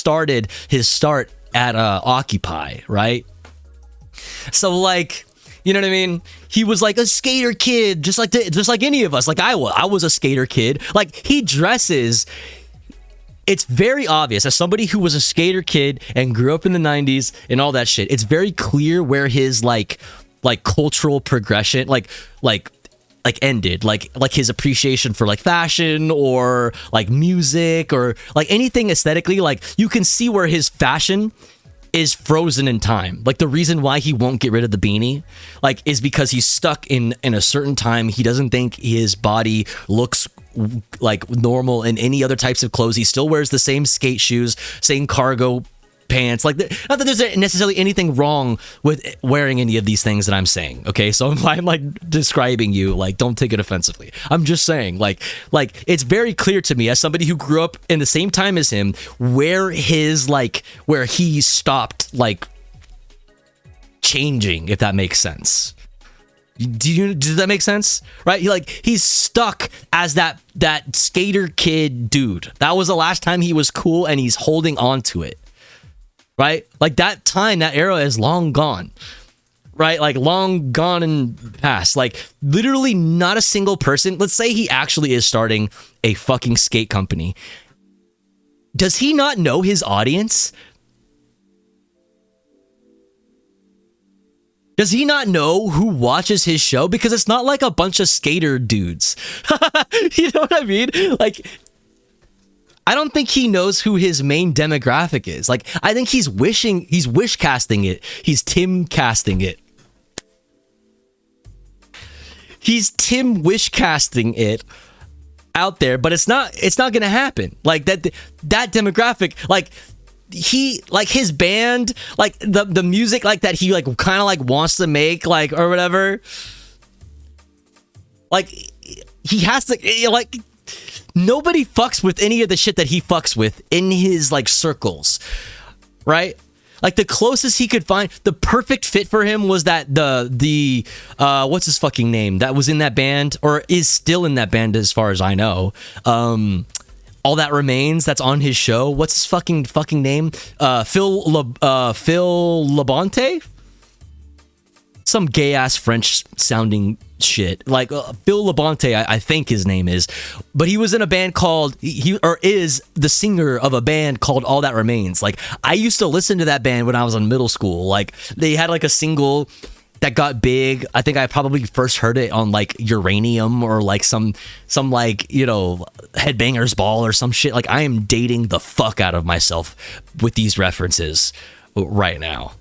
his start at Occupy, right? So like, You know what I mean? He was like a skater kid, just like any of us. Like I was a skater kid. Like he dresses. It's very obvious as somebody who was a skater kid and grew up in the 90s and all that shit. It's very clear where his like cultural progression like ended, like his appreciation for like fashion or like music or like anything aesthetically. Like you can see where his fashion is frozen in time. Like the reason why he won't get rid of the beanie like is because he's stuck in a certain time. He doesn't think his body looks like normal in any other types of clothes. He still wears the same skate shoes, same cargo pants. Like not that there's necessarily anything wrong with wearing any of these things that I'm saying, okay? So I'm like describing you, like don't take it offensively. I'm just saying like it's very clear to me as somebody who grew up in the same time as him where he stopped like changing, if that makes sense. Does that make sense? Right? He's stuck as that skater kid dude. That was the last time he was cool and he's holding on to it. Right? Like that time, that era is long gone. Right? Like long gone and past. Like literally not a single person. Let's say he actually is starting a fucking skate company. Does he not know his audience? Does he not know who watches his show? Because it's not like a bunch of skater dudes. You know what I mean? Like, I don't think he knows who his main demographic is. Like, I think he's wish casting it. He's Tim casting it. He's Tim wish casting it out there, but it's not gonna happen. Like that demographic, like his band, like the music like that he like kind of like wants to make, like, or whatever, like he has to, like, nobody fucks with any of the shit that he fucks with in his like circles, right? Like the closest he could find, the perfect fit for him was that the what's his fucking name that was in that band or is still in that band as far as I know. All That Remains, that's on his show. What's his fucking name? Phil Labonte? Some gay ass French sounding shit. Like Phil Labonte, I think his name is. But he was in a band called, is the singer of a band called All That Remains. Like I used to listen to that band when I was in middle school. Like they had like a single that got big. I think I probably first heard it on like Uranium or like some like, you know, Headbangers Ball or some shit. Like I am dating the fuck out of myself with these references right now.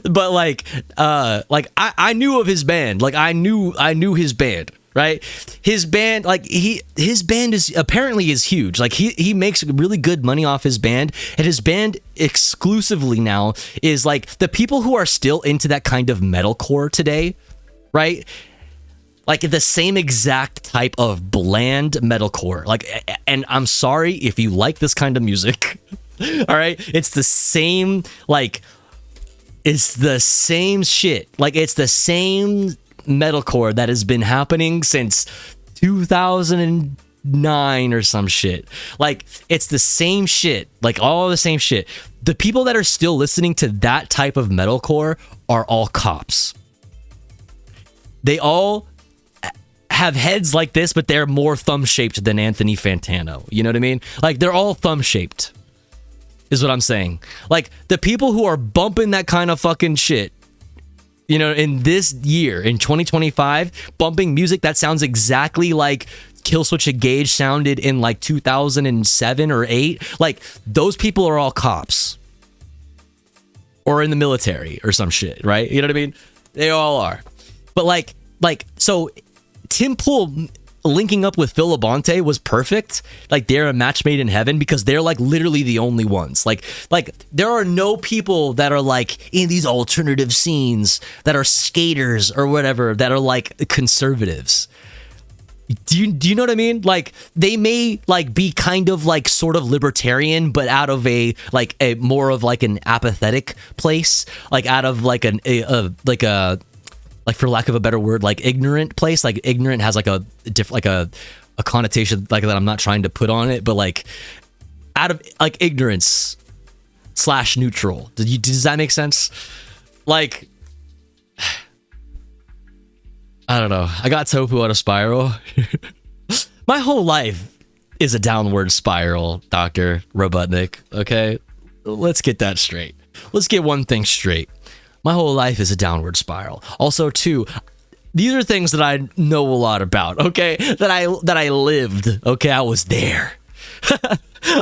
But like I knew of his band. Like I knew his band, right? His band, like his band is apparently huge. Like he makes really good money off his band, and his band exclusively now is like the people who are still into that kind of metalcore today, right? Like the same exact type of bland metalcore. Like, and I'm sorry if you like this kind of music. All right, it's the same, like, it's the same shit. Like it's the same metalcore that has been happening since 2009 or some shit. Like it's the same shit, like all the same shit. The people that are still listening to that type of metalcore are all cops. They all have heads like this, but they're more thumb shaped than Anthony Fantano. You know what I mean? Like they're all thumb shaped is what I'm saying. Like the people who are bumping that kind of fucking shit, you know, in this year, in 2025, bumping music that sounds exactly like Killswitch Engage sounded in like 2007 or 8, like those people are all cops or in the military or some shit, right? You know what I mean? They all are. But like so Tim Pool linking up with Phil Labonte was perfect. Like they're a match made in heaven because they're like literally the only ones. Like there are no people that are like in these alternative scenes that are skaters or whatever that are like conservatives. Do you know what I mean? Like they may like be kind of like sort of libertarian, but out of a more of like an apathetic place, like out of like like for lack of a better word, like ignorant place. Like ignorant has like a different, like a connotation like that I'm not trying to put on it, but like out of like ignorance / neutral. Does that make sense? Like I don't know. I got Tofu on a spiral. My whole life is a downward spiral, Dr. Robotnik, okay? Let's get that straight. Let's get one thing straight. My whole life is a downward spiral. Also, too, these are things that I know a lot about, okay? That I lived, okay? I was there.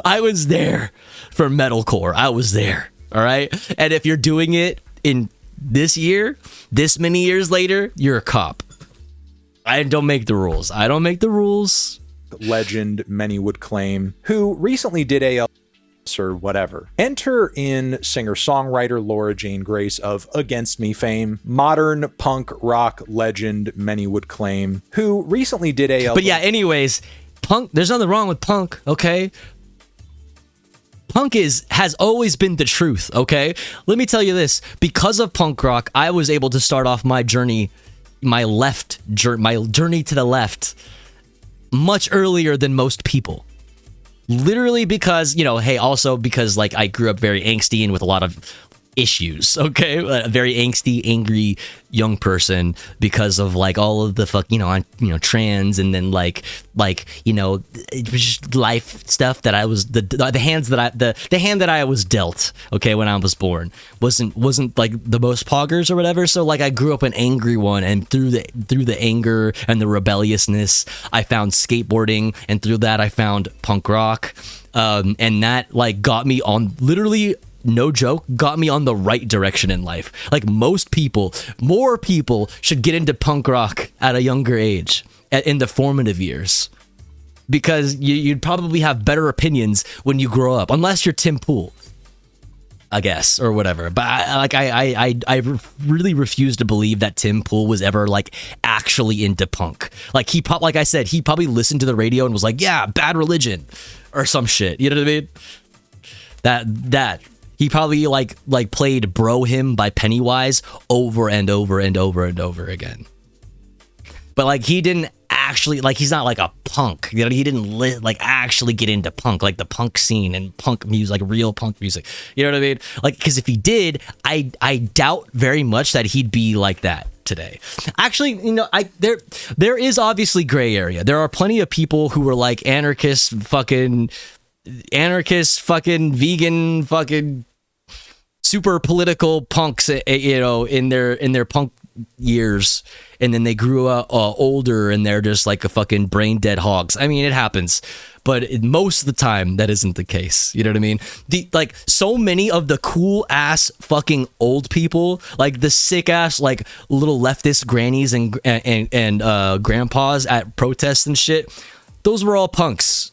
I was there for metalcore. I was there, all right? And if you're doing it in this year, this many years later, you're a cop. I don't make the rules. I don't make the rules. Legend, many would claim, who recently did a or whatever. Enter in singer-songwriter Laura Jane Grace of Against Me fame, modern punk rock legend, many would claim, who recently did a... But yeah, anyways, punk, there's nothing wrong with punk, okay? Punk has always been the truth, okay? Let me tell you this. Because of punk rock, I was able to start off my journey, my journey to the left much earlier than most people. Literally because, you know, hey, also because, like, I grew up very angsty and with a lot of issues, okay? A very angsty, angry young person because of, like, all of the trans and then, like, you know, it was just life stuff that I was, the hand that I was dealt, okay, when I was born wasn't like the most poggers or whatever. So, like, I grew up an angry one, and through the anger and the rebelliousness, I found skateboarding, and through that I found punk rock, and that, like, got me on, literally, no joke, got me on the right direction in life. Like, more people should get into punk rock at a younger age, in the formative years, because you'd probably have better opinions when you grow up, unless you're Tim Pool, I guess, or whatever. But I really refuse to believe that Tim Pool was ever, like, actually into punk. Like, like I said, he probably listened to the radio and was like, yeah, Bad Religion or some shit, you know what I mean? That he probably like played Bro Hymn by Pennywise over and over and over and over again. But, like, he didn't actually, like, he's not like a punk, you know, he didn't like actually get into punk, like the punk scene and punk music, like real punk music, you know what I mean? Like, because if he did, I doubt very much that he'd be like that today. Actually, you know, there is obviously gray area. There are plenty of people who are like anarchist fucking vegan fucking super political punks, you know, in their punk years, and then they grew up older and they're just like a fucking brain dead hogs. I mean, it happens, but most of the time that isn't the case, you know what I mean? Like, so many of the cool ass fucking old people, like the sick ass like little leftist grannies and grandpas at protests and shit, those were all punks.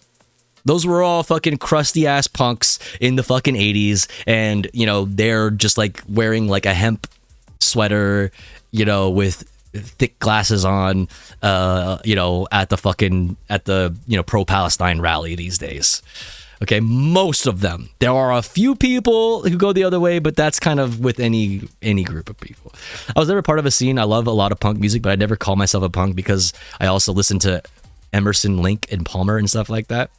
Those were all fucking crusty ass punks in the fucking 80s, and, you know, they're just like wearing like a hemp sweater, you know, with thick glasses on, you know, at the you know, pro-Palestine rally these days. Okay, most of them. There are a few people who go the other way, but that's kind of with any group of people. I was never part of a scene. I love a lot of punk music, but I never call myself a punk because I also listen to Emerson, Lake, and Palmer and stuff like that.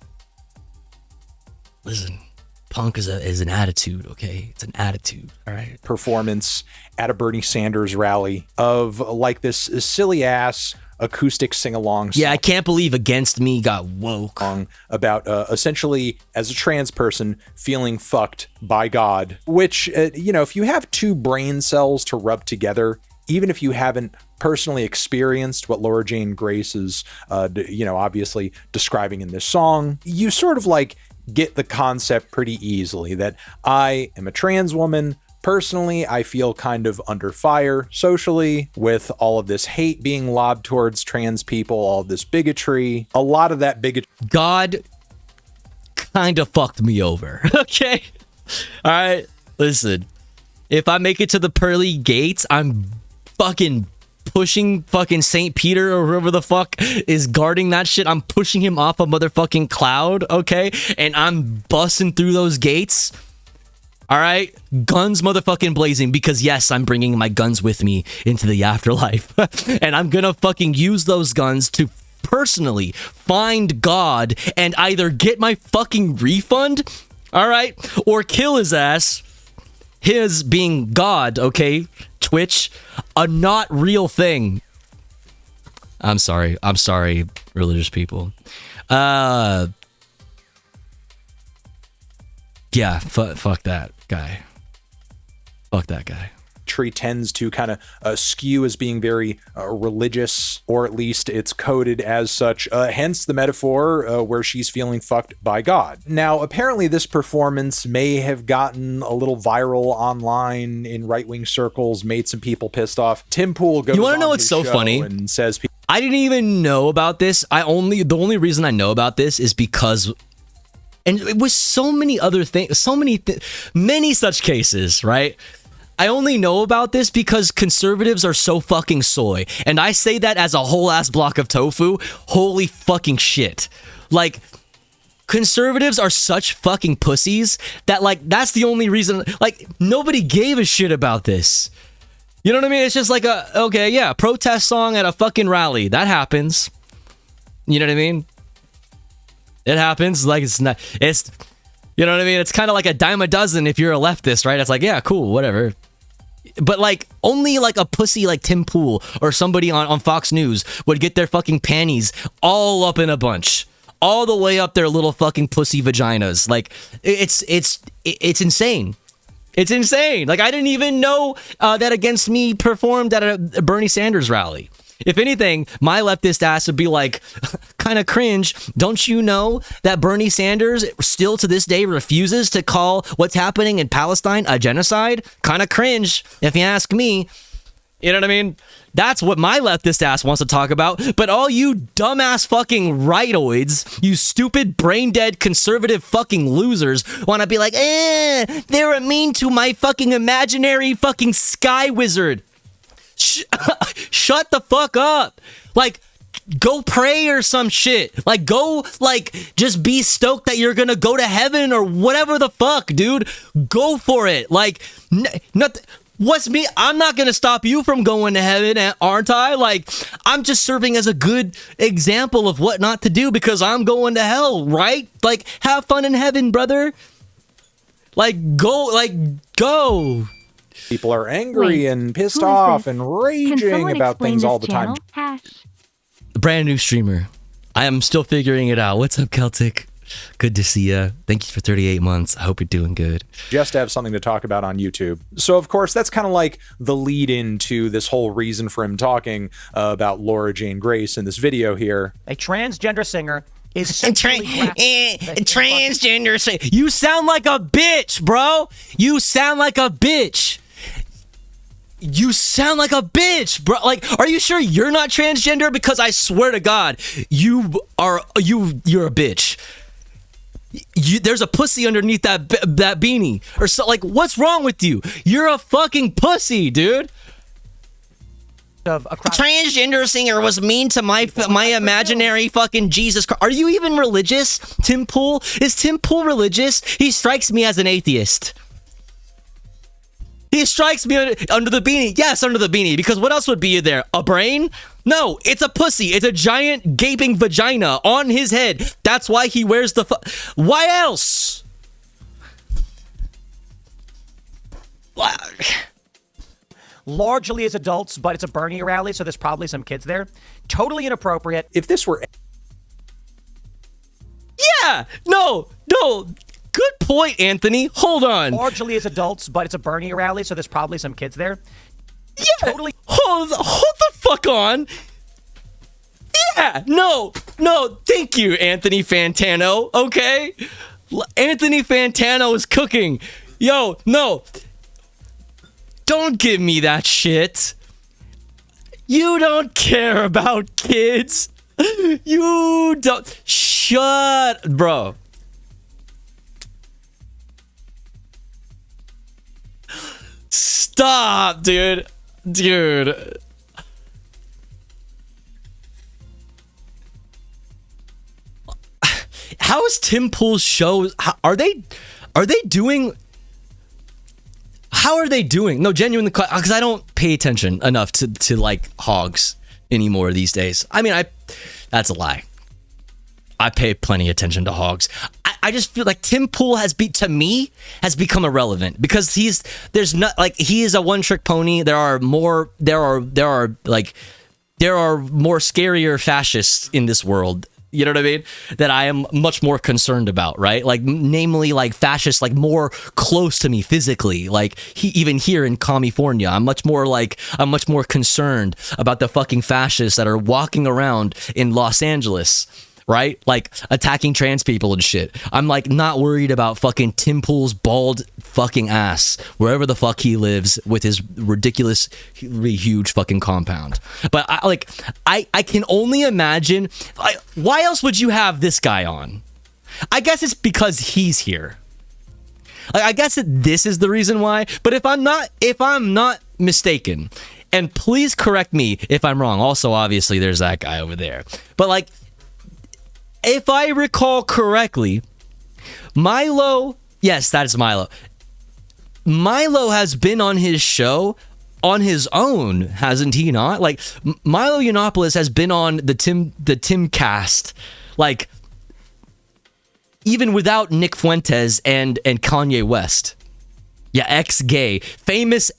Listen, punk is an attitude, okay? It's an attitude, all right? Performance at a Bernie Sanders rally of, like, this silly ass acoustic sing-along song. Yeah, I can't believe Against Me got woke. About essentially, as a trans person, feeling fucked by God, which, you know, if you have two brain cells to rub together, even if you haven't personally experienced what Laura Jane Grace is, you know, obviously describing in this song, you sort of, like, get the concept pretty easily that I am a trans woman. Personally, I feel kind of under fire socially with all of this hate being lobbed towards trans people, all of this bigotry, a lot of that bigotry. God kind of fucked me over, okay? All right, listen, if I make it to the pearly gates, I'm fucking pushing fucking St. Peter or whoever the fuck is guarding that shit. I'm pushing him off a motherfucking cloud, okay? And I'm busting through those gates. All right? Guns motherfucking blazing, because yes, I'm bringing my guns with me into the afterlife. And I'm gonna fucking use those guns to personally find God and either get my fucking refund, all right? Or kill his ass. His being God, okay? Twitch, a not real thing. I'm sorry, religious people. Yeah, fuck that guy. Fuck that guy. Tree tends to kind of skew as being very religious, or at least it's coded as such, hence the metaphor where she's feeling fucked by God. Now, apparently this performance may have gotten a little viral online in right-wing circles, made some people pissed off. Tim Pool goes You want to know on what's his so show funny? and says, I didn't even know about this. The only reason I know about this is because, and it was so many other things, many such cases, right? I only know about this because conservatives are so fucking soy. And I say that as a whole ass block of tofu. Holy fucking shit. Like, conservatives are such fucking pussies that, like, that's the only reason, like, nobody gave a shit about this. You know what I mean? It's just like okay, yeah, protest song at a fucking rally. That happens. You know what I mean? It happens. Like, you know what I mean? It's kind of like a dime a dozen if you're a leftist, right? It's like, yeah, cool, whatever. But, like, only, like, a pussy like Tim Pool or somebody on Fox News would get their fucking panties all up in a bunch. All the way up their little fucking pussy vaginas. Like, it's insane. It's insane. Like, I didn't even know that Against Me performed at a Bernie Sanders rally. If anything, my leftist ass would be like, kind of cringe. Don't you know that Bernie Sanders still to this day refuses to call what's happening in Palestine a genocide? Kind of cringe, if you ask me. You know what I mean? That's what my leftist ass wants to talk about. But all you dumbass fucking rightoids, you stupid brain dead conservative fucking losers want to be like, they were mean to my fucking imaginary fucking sky wizard. Shut the fuck up. Like, go pray or some shit. Like, go, like, just be stoked that you're gonna go to heaven or whatever the fuck, dude. Go for it. Like, what's me? I'm not gonna stop you from going to heaven, aren't I? Like, I'm just serving as a good example of what not to do because I'm going to hell, right? Like, have fun in heaven, brother. Go. People are angry and pissed off and raging about things all the time. Brand new streamer. I am still figuring it out. What's up, Celtic? Good to see ya. Thank you for 38 months. I hope you're doing good. Just to have something to talk about on YouTube. So, of course, that's kind of like the lead into this whole reason for him talking about Laura Jane Grace in this video here. A transgender singer is transgender singer. You sound like a bitch, bro. You sound like a bitch. You sound like a bitch, bro. Like, are you sure you're not transgender? Because I swear to God, you're a bitch. There's a pussy underneath that beanie, or so. Like, what's wrong with you? You're a fucking pussy, dude. A transgender singer was mean to my imaginary fucking Jesus Christ. Are you even religious, Tim Pool? Is Tim Pool religious? He strikes me as an atheist. He strikes me under the beanie. Yes, under the beanie. Because what else would be there? A brain? No, it's a pussy. It's a giant gaping vagina on his head. That's why he wears the Why else? Largely as adults, but it's a Bernie rally, so there's probably some kids there. Totally inappropriate. If this were... Yeah! No! Good point, Anthony. Hold on. Largely as adults, but it's a Bernie rally, so there's probably some kids there. Yeah. Totally. Hold the fuck on. Yeah. No. Thank you, Anthony Fantano. Okay. Anthony Fantano is cooking. Yo, no. Don't give me that shit. You don't care about kids. You don't. Shut, bro. Stop, dude. How is Tim Pool's show? Are they doing? How are they doing? No, genuinely, because I don't pay attention enough to like hogs anymore these days. I mean, that's a lie. I pay plenty attention to hogs. I just feel like Tim Pool has become irrelevant because he is a one-trick pony. There are like there are more scarier fascists in this world. You know what I mean? That I am much more concerned about, right? Like, namely, like fascists, like more close to me physically. Like, even here in California, I'm much more concerned about the fucking fascists that are walking around in Los Angeles, right? Like attacking trans people and shit. I'm like not worried about fucking Tim Pool's bald fucking ass wherever the fuck he lives with his ridiculously huge fucking compound. But I can only imagine, why else would you have this guy on? I guess it's because he's here. Like, I guess that this is the reason why. But if I'm not mistaken, and please correct me if I'm wrong. Also, obviously, there's that guy over there. But like, if I recall correctly, Milo, yes, that is Milo. Milo has been on his show on his own, hasn't he not? Like, Milo Yiannopoulos has been on the Timcast, like, even without Nick Fuentes and Kanye West. Yeah, ex-gay. Famously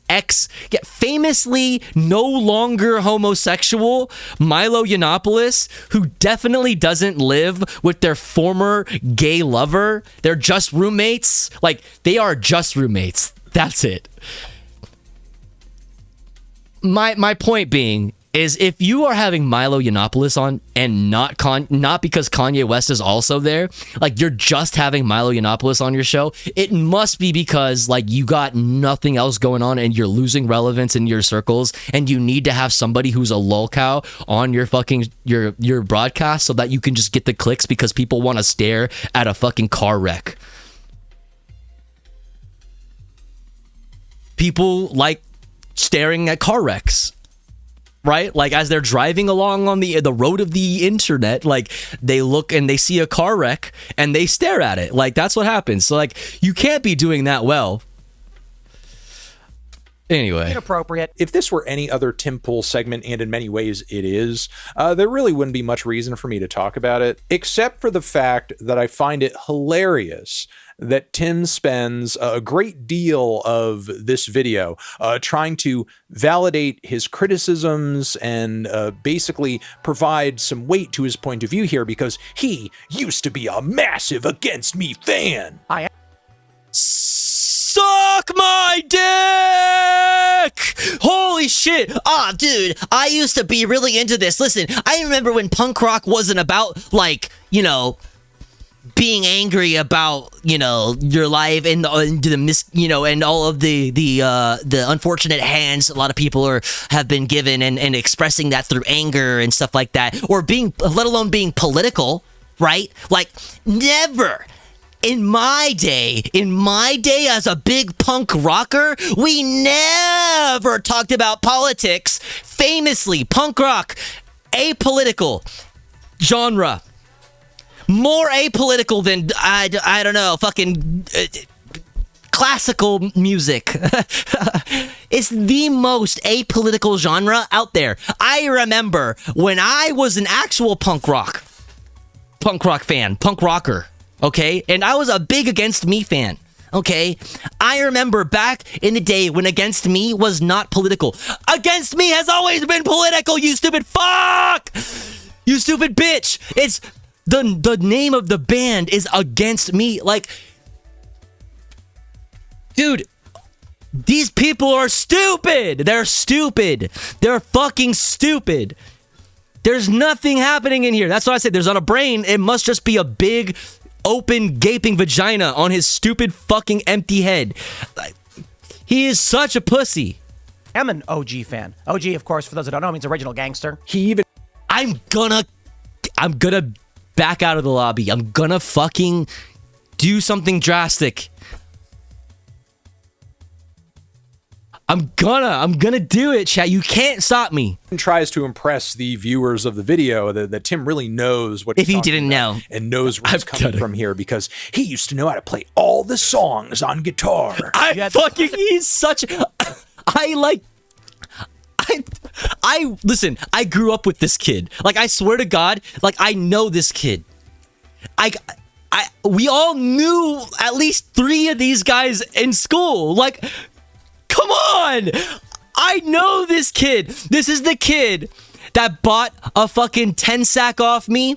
no longer homosexual Milo Yiannopoulos, who definitely doesn't live with their former gay lover. They're just roommates. Like, they are just roommates. That's it. My point being is, if you are having Milo Yiannopoulos on and not because Kanye West is also there, like, you're just having Milo Yiannopoulos on your show, it must be because, like, you got nothing else going on and you're losing relevance in your circles, and you need to have somebody who's a lolcow on your fucking your broadcast so that you can just get the clicks because people want to stare at a fucking car wreck. People like staring at car wrecks. Right? Like, as they're driving along on the road of the internet, like, they look and they see a car wreck and they stare at it. Like, that's what happens. So, like, you can't be doing that well. Anyway. Inappropriate. If this were any other Tim Pool segment, and in many ways it is, there really wouldn't be much reason for me to talk about it, except for the fact that I find it hilarious that Tim spends a great deal of this video trying to validate his criticisms and basically provide some weight to his point of view here, because he used to be a massive Against Me fan. Suck my dick! Holy shit! Ah, dude, I used to be really into this. Listen, I remember when punk rock wasn't about, like, you know, being angry about, you know, your life and and all of the unfortunate hands a lot of people have been given, and expressing that through anger and stuff like that, or being, let alone being political, right? Like, never. In my day as a big punk rocker, we never talked about politics. Famously, punk rock, apolitical genre. More apolitical than, I don't know, fucking classical music. It's the most apolitical genre out there. I remember when I was an actual punk rock fan, punk rocker. Okay, and I was a big Against Me fan. Okay, I remember back in the day when Against Me was not political. Against Me has always been political, you stupid fuck! You stupid bitch! It's the name of the band is Against Me. Like, dude, these people are stupid. They're stupid. They're fucking stupid. There's nothing happening in here. That's what I said. There's not a brain. It must just be a big, open, gaping vagina on his stupid fucking empty head. He is such a pussy. I'm an OG fan. OG, of course, for those that don't know, means original gangster. I'm gonna back out of the lobby. I'm gonna fucking do something drastic. I'm gonna do it, chat. You can't stop me. Tries to impress the viewers of the video that Tim really knows what he's if he talking didn't about know and knows where it's coming from here, because he used to know how to play all the songs on guitar. He's such I listen, I grew up with this kid. Like, I swear to God, like, I know this kid. We all knew at least 3 of these guys in school. Like, come on! I know this kid. This is the kid that bought a fucking 10 sack off me,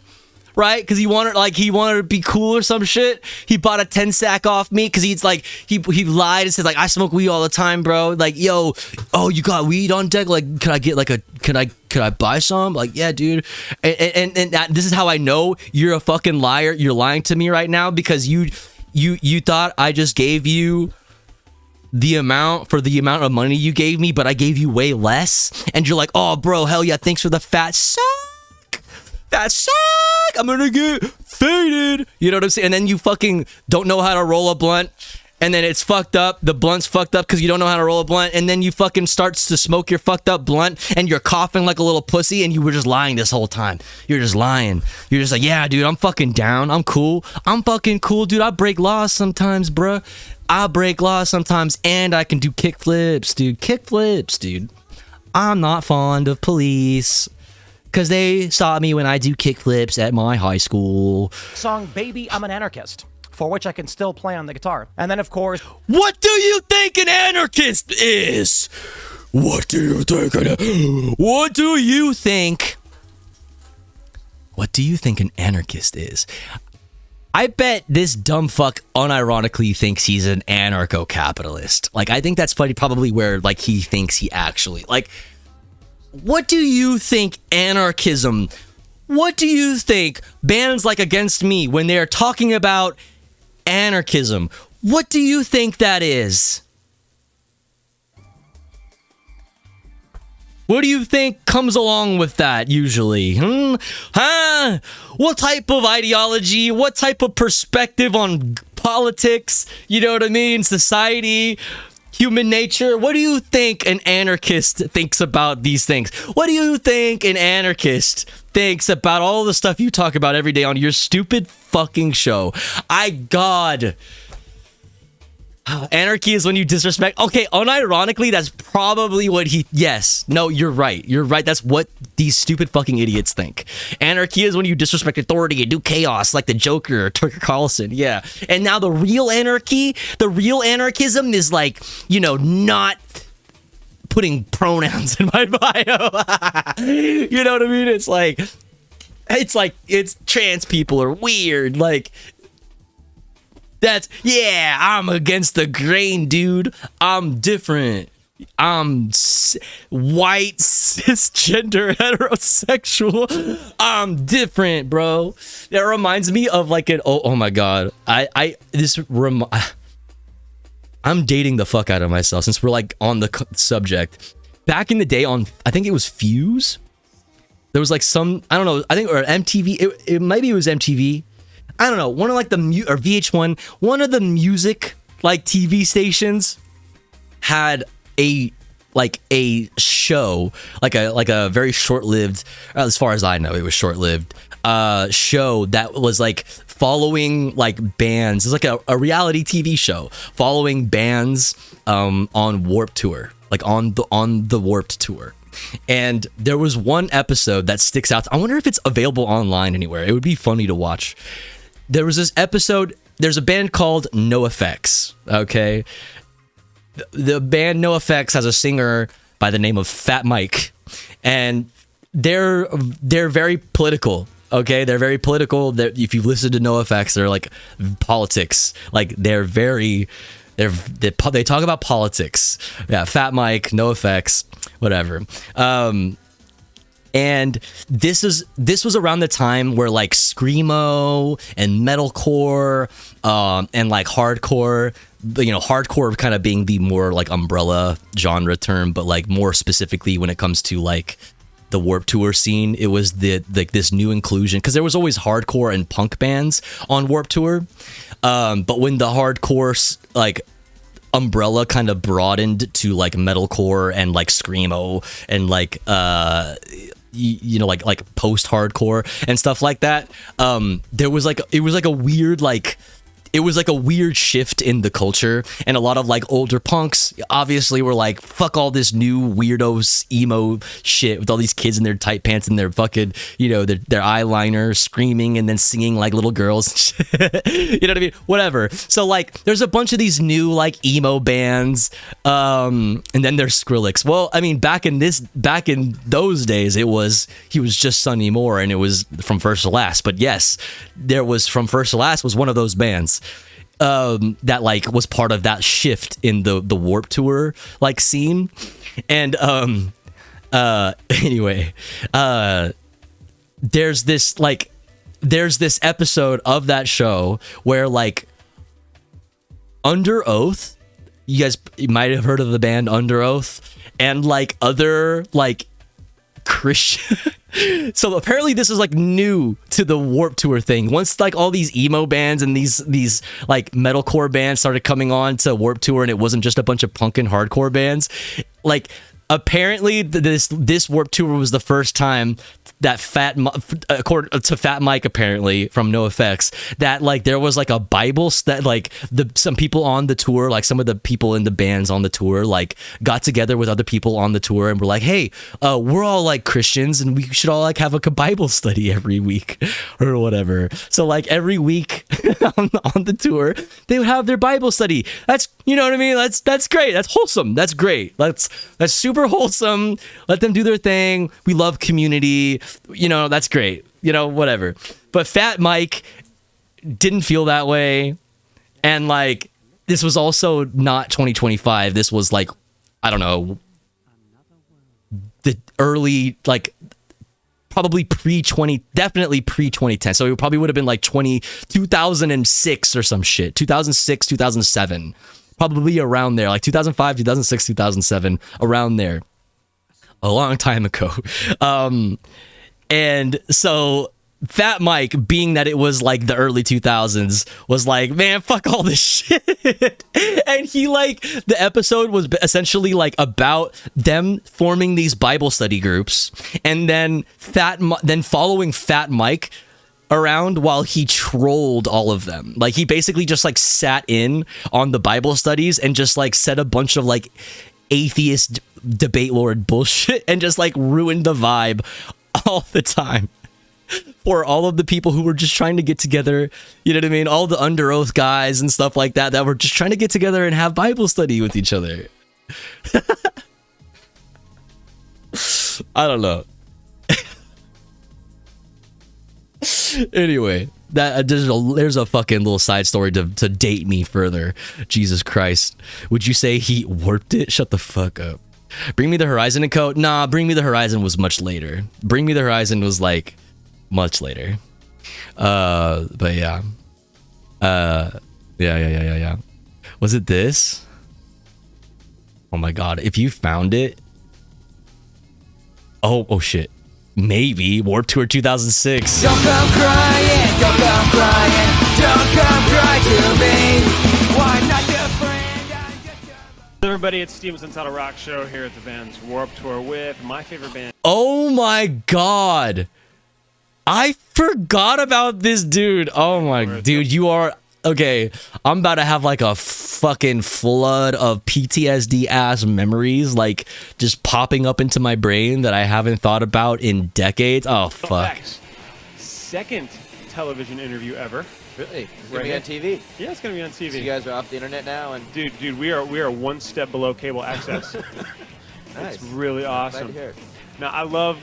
right? Because he wanted to be cool or some shit. He bought a 10 sack off me because he's like he lied and said like I smoke weed all the time, bro. Like, yo, oh, you got weed on deck? Like, could I buy some? Like, yeah, dude. And this is how I know you're a fucking liar. You're lying to me right now because you thought I just gave you the amount of money you gave me, but I gave you way less. And you're like, oh, bro, hell yeah, thanks for the fat sack. That sack. I'm gonna get faded. You know what I'm saying? And then you fucking don't know how to roll a blunt. And then it's fucked up. The blunt's fucked up because you don't know how to roll a blunt. And then you fucking starts to smoke your fucked up blunt and you're coughing like a little pussy and you were just lying this whole time. You're just lying. You're just like, yeah, dude, I'm fucking down. I'm cool. I'm fucking cool, dude. I break laws sometimes, bruh. I break laws sometimes and I can do kickflips, dude. Kickflips, dude. I'm not fond of police because they saw me when I do kickflips at my high school. Song Baby, I'm an Anarchist, for which I can still play on the guitar. And then, of course... What do you think an anarchist is? What do you think an anarchist is? I bet this dumb fuck unironically thinks he's an anarcho-capitalist. Like, I think that's probably where, like, he thinks he actually... Like, what do you think anarchism... What do you think bands like Against Me, when they're talking about anarchism, what do you think that is? What do you think comes along with that usually? What type of ideology? What type of perspective on politics? You know what I mean? Society, human nature. What do you think an anarchist thinks about these things? What do you think an anarchist thinks about all the stuff you talk about every day on your stupid fucking show? God. Anarchy is when you disrespect. Okay, unironically, that's probably what he... Yes. No, you're right. You're right. That's what these stupid fucking idiots think. Anarchy is when you disrespect authority and do chaos like the Joker or Tucker Carlson. Yeah. And now the real anarchy, the real anarchism is like, you know, not putting pronouns in my bio. You know what I mean? It's trans people are weird. Like... Yeah, I'm against the grain, dude. I'm different. I'm white, cisgender, heterosexual. I'm different, bro. That reminds me of like an... Oh my God. I'm dating the fuck out of myself since we're like on the subject. Back in the day on, I think it was Fuse. There was like some, I don't know, I think, or MTV. Maybe it was MTV. I don't know, one of like the or VH1, one of the music like TV stations had a show, like a very short-lived, as far as I know, it was short-lived, show that was like following like bands. It's like a reality TV show following bands on Warped Tour, like on the Warped Tour. And there was one episode that sticks out. I wonder if it's available online anywhere. It would be funny to watch. There was this episode, there's a band called NoFX, okay? The band NoFX has a singer by the name of Fat Mike, and they're very political, okay? They're very political. If you listen to NoFX, they're like politics. Like they talk about politics. Yeah, Fat Mike, NoFX, whatever. And this was around the time where like screamo and metalcore and like hardcore, you know, hardcore kind of being the more like umbrella genre term, but like more specifically when it comes to like the Warped Tour scene, it was this new inclusion, because there was always hardcore and punk bands on Warped Tour, but when the hardcore like umbrella kind of broadened to like metalcore and like screamo and like you know, like post-hardcore and stuff like that, there was like, it was like a weird, like, it was like a weird shift in the culture, and a lot of like older punks obviously were like, fuck all this new weirdos emo shit with all these kids in their tight pants and their fucking, you know, their eyeliner, screaming and then singing like little girls. You know what I mean? Whatever. So like there's a bunch of these new like emo bands, and then there's Skrillex. Well, I mean, back in those days he was just Sonny Moore, and it was From First to Last. But yes, there was From First to Last was one of those bands that like was part of that shift in the Warped Tour like scene. And anyway, there's this episode of that show where like Under Oath, you guys might have heard of the band Under Oath, and like other like Christian. So apparently this is like new to the Warped Tour thing. Once like all these emo bands and these like metalcore bands started coming on to Warped Tour, and it wasn't just a bunch of punk and hardcore bands, like apparently this Warped Tour was the first time that according to Fat Mike, apparently from NoFX, that like there was like a Bible that like some people on the tour, like some of the people in the bands on the tour, like got together with other people on the tour and were like, hey, we're all like Christians and we should all like have a Bible study every week or whatever. So like every week on the tour they would have their Bible study. That's, you know what I mean? That's great. That's wholesome. That's great. That's super wholesome. Let them do their thing. We love community. You know, that's great. You know, whatever. But Fat Mike didn't feel that way. And like, this was also not 2025. This was like, I don't know, the early, like, probably definitely pre-2010. So it probably would have been like 2006 or some shit. 2006, 2007. Probably around there, like 2005, 2006, 2007, around there. A long time ago. And so Fat Mike, being that it was like the early 2000s, was like, man, fuck all this shit. And he like, the episode was essentially like about them forming these Bible study groups, and then following Fat Mike around while he trolled all of them. Like he basically just like sat in on the Bible studies and just like said a bunch of like atheist debate lord bullshit and just like ruined the vibe all the time for all of the people who were just trying to get together. You know what I mean? All the Under Oath guys and stuff like that were just trying to get together and have Bible study with each other. I don't know. Anyway, there's a fucking little side story to date me further. Jesus Christ. Would you say he warped it? Shut the fuck up. Bring Me the Horizon and Co. Nah, Bring Me the Horizon was much later. Bring Me the Horizon was like much later. But yeah. Yeah. Was it this? Oh my god, if you found it. Oh shit. Maybe Warped Tour 2006. Don't come crying, don't come crying, don't come cry to me. Why not your friend? Hello everybody, it's Steven's Untitled Rock Show here at the band's Warped Tour with my favorite band. Oh my god. I forgot about this dude. Oh my dude, you are okay. I'm about to have like a fucking flood of PTSD ass memories, like just popping up into my brain that I haven't thought about in decades. Oh fuck. Second television interview ever. Really? It's gonna be on TV. Yeah, it's gonna be on TV. So you guys are off the internet now, and dude, we are one step below cable access. Nice. It's really awesome. Glad to hear it. Now I love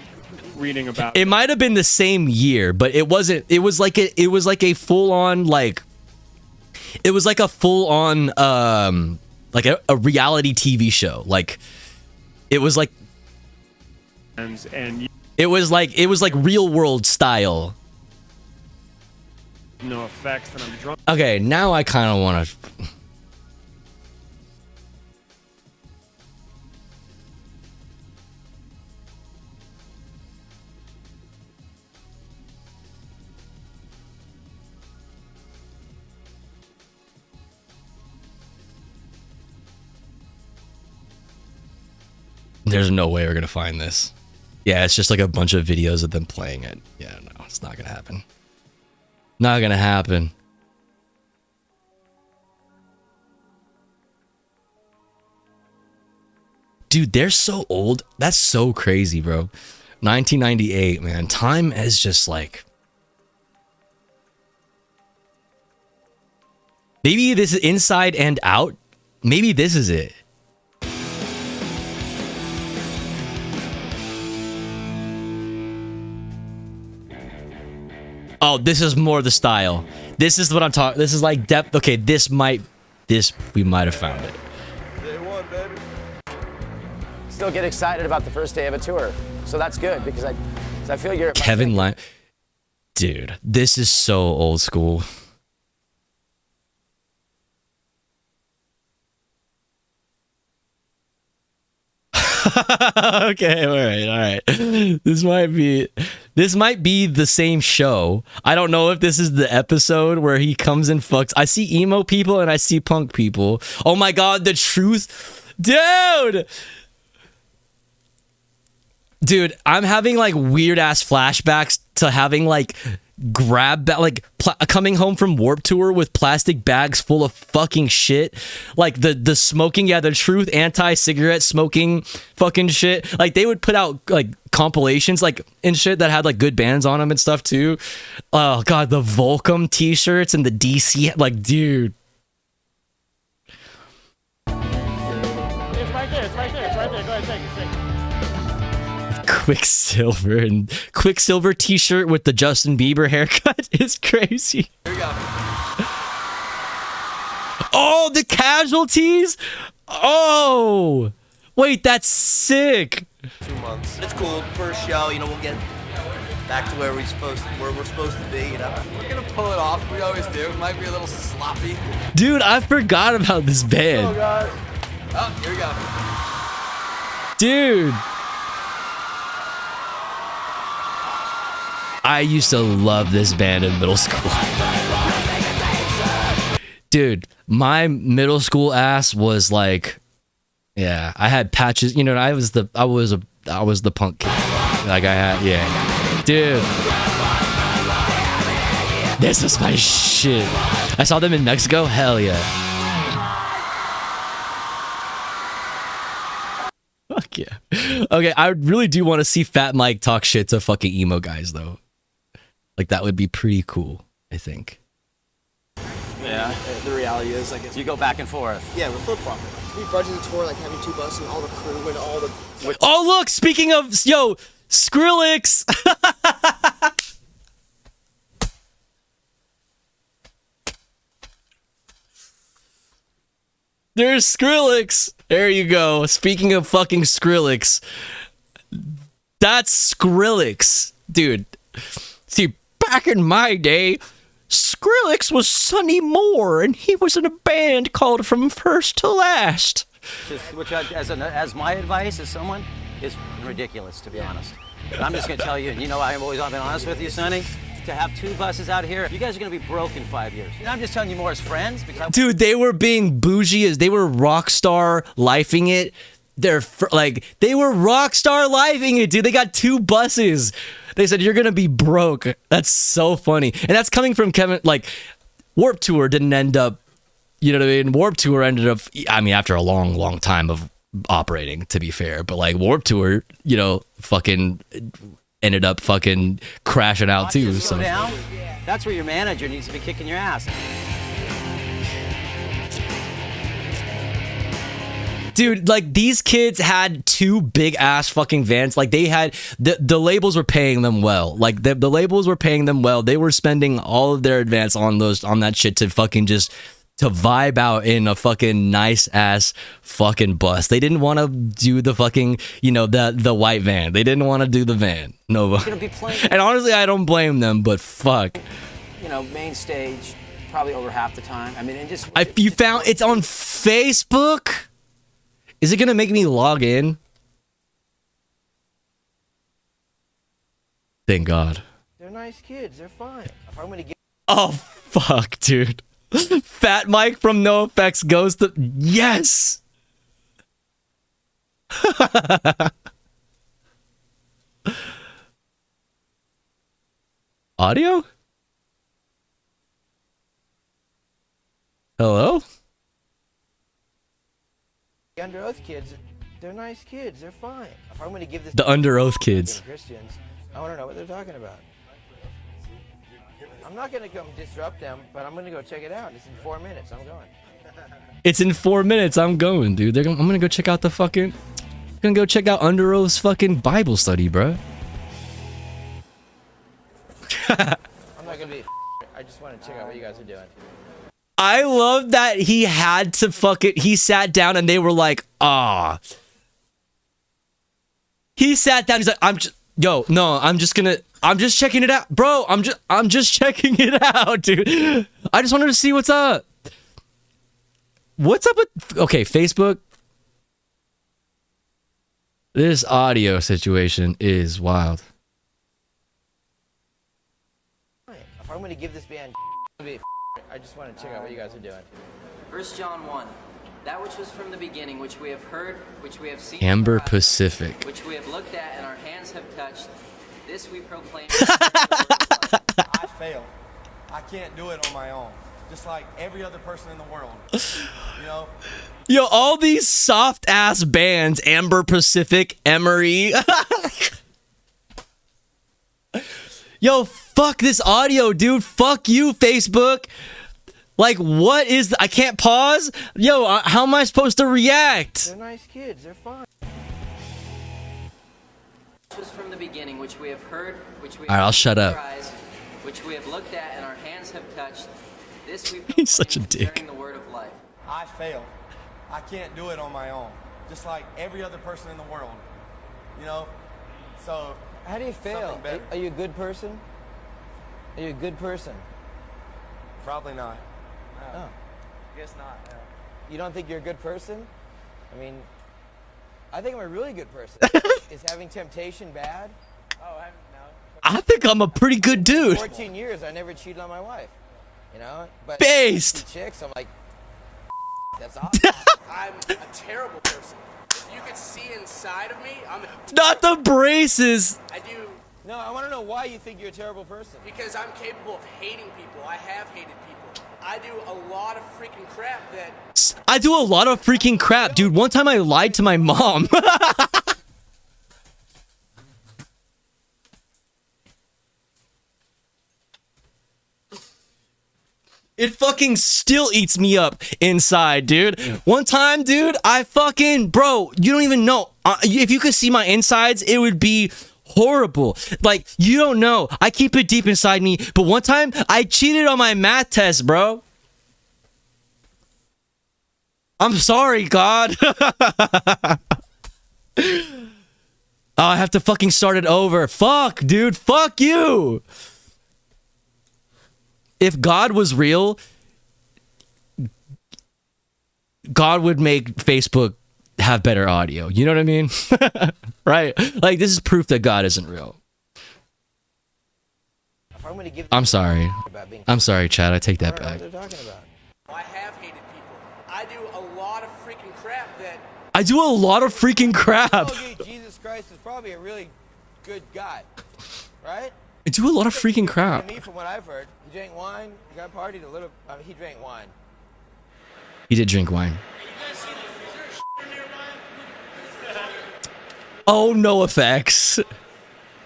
reading about it. Might have been the same year, but it wasn't. It was like a full on like. It was like a full on like a reality TV show. Like it was like and it was like real world style. No effects, and I'm drunk. Okay, now I kind of want to. There's no way we're gonna find this. Yeah, it's just like a bunch of videos of them playing it. Yeah, no, it's not gonna happen. Not gonna happen. Dude, they're so old. That's so crazy, bro. 1998, man. Time is just like... Maybe this is Inside and Out. Maybe this is it. Oh, this is more the style. This is what I'm talking. This is like depth. Okay, we might have found it. Still get excited about the first day of a tour, so that's good because I feel you're Kevin Lime. Dude, this is so old school. Okay, all right. This might be the same show. I don't know if this is the episode where he comes and fucks. I see emo people and I see punk people. Oh my god, the truth. Dude, I'm having like weird ass flashbacks to having like coming home from Warped Tour with plastic bags full of fucking shit, like the smoking, the truth anti-cigarette smoking fucking shit. Like they would put out like compilations like and shit that had like good bands on them and stuff too. Oh god, the Volcom t-shirts and the DC, like dude. It's right there. Go ahead, take it. Quicksilver t-shirt with the Justin Bieber haircut is crazy. Here we go. Oh, the Casualties. Oh, wait, that's sick. 2 months. It's cool. First show, we'll get back to where we're supposed to be. We're gonna pull it off. We always do. It might be a little sloppy. Dude, I forgot about this band. Oh god. Oh, here we go. Dude. I used to love this band in middle school. Dude, my middle school ass was like, yeah, I had patches. I was the punk kid. Like I had, yeah, dude. This was my shit. I saw them in Mexico. Hell yeah. Fuck yeah. Okay, I really do want to see Fat Mike talk shit to fucking emo guys though. Like, that would be pretty cool, I think. Yeah, the reality is, I guess. You go back and forth. Yeah, we're flip-flopping. We budgeted the tour, like, having 2 buses and all the crew and all the... Oh, look! Speaking of... Yo! Skrillex! There's Skrillex! There you go. Speaking of fucking Skrillex. That's Skrillex. Dude. See, back in my day, Skrillex was Sonny Moore, and he was in a band called From First to Last. Which, as my advice as someone, is ridiculous, to be honest. But I'm just going to tell you, and I've always been honest with you, Sonny, to have 2 buses out here, you guys are going to be broke in 5 years. And I'm just telling you more as friends. Because Dude, they were being bougie as they were rock star lifing it. They were rock star lifing it, dude. They got 2 buses. They said, you're going to be broke. That's so funny. And that's coming from Kevin, like, Warped Tour didn't end up, you know what I mean? Warped Tour ended up, after a long, long time of operating, to be fair. But, like, Warped Tour, fucking ended up fucking crashing out, too. So down, that's where your manager needs to be kicking your ass. Dude, like, these kids had 2 big ass fucking vans. Like, they had the labels were paying them well. Like, the labels were paying them well. They were spending all of their advance on that shit to fucking just to vibe out in a fucking nice ass fucking bus. They didn't want to do the fucking, the white van. They didn't want to do the van. No. And honestly, I don't blame them, but fuck. Main stage, probably over half the time. I mean, and just... You found it's on Facebook? Is it gonna make me log in? Thank God. They're nice kids. They're fine. If I'm gonna get... Oh, fuck, dude. Fat Mike from NoFX goes to... Yes! Audio? Hello? Under Oath kids, They're nice kids. They're fine. If I'm going to give this The Under Oath kids. Christians, I want to know what they're talking about. I'm not going to come disrupt them, but I'm going to go check it out. It's in 4 minutes. I'm going. It's in 4 minutes. I'm going, dude. I'm gonna go check out the fucking. Gonna go check out Under Oath's fucking Bible study, bro. I'm not going to be. I just want to check out what you guys are doing. I love that he had to fucking. He sat down and they were like, ah. He sat down. He's like, I'm just. Yo, no, I'm just checking it out, bro. I'm just checking it out, dude. I just wanted to see what's up. What's up with... Okay, Facebook. This audio situation is wild. If I'm going to give this band I just want to check out what you guys are doing. 1 John 1. That which was from the beginning, which we have heard, which we have seen, Amber Pacific. which we have looked at and our hands have touched, this we proclaim. I fail. I can't do it on my own. Just like every other person in the world. You know? Yo, all these soft ass bands, Amber Pacific, Emery. Yo, fuck this audio, dude. Fuck you, Facebook. Like, what is... I can't pause? Yo, how am I supposed to react? They're nice kids. They're fine. This was from the beginning, which we have heard, which we All right, I'll shut up. eyes, which we have looked at and our hands have touched. This we He's such a dick. concerning the word of life. I fail. I can't do it on my own. Just like every other person in the world. You know? So... How do you fail? Are you a good person? Are you a good person? Probably not. No. Guess not. Yeah. You don't think you're a good person? I mean, I think I'm a really good person. Is having temptation bad? Oh, I think I'm a pretty good dude. 14 years, I never cheated on my wife. You know? But Based. chicks, I'm like, that's awesome. I'm a terrible person. If you could see inside of me, I'm a... Not the braces. I do... No, I want to know why you think you're a terrible person. Because I'm capable of hating people. I have hated people. I do a lot of freaking crap that... I do a lot of freaking crap, dude. One time I lied to my mom. It fucking still eats me up inside, dude. One time, dude, I fucking... Bro, you don't even know. If you could see my insides, it would be horrible. Like, you don't know. I keep it deep inside me. But one time, I cheated on my math test, bro. I'm sorry, God. I have to fucking start it over. Fuck, dude. Fuck you. If God was real, God would make Facebook have better audio. You know what I mean? Right? Like, this is proof that God isn't real. I'm sorry. I'm sorry, Chad. I take that back. I have hated people. I do a lot of freaking crap that... I do a lot of freaking crap. Oh, Jesus Christ is probably a really good guy, right? I do a lot of freaking crap. To me, from what I've heard, he drank wine. He got partied a little. He drank wine. He did drink wine. Oh, no effects.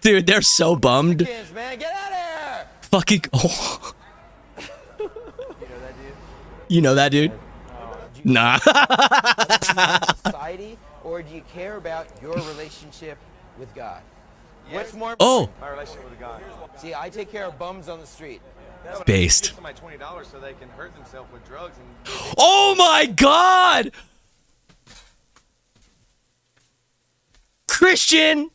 Dude, they're so bummed. Kids, man, get out of here! Fucking... Oh. You know that dude? Nah. Society, or do you care about your relationship with God? What's more Oh. important? My relationship with God. See, I take care of bums on the street. Based. Give somebody $20 so they can hurt themselves with drugs and... Oh my God! Christian,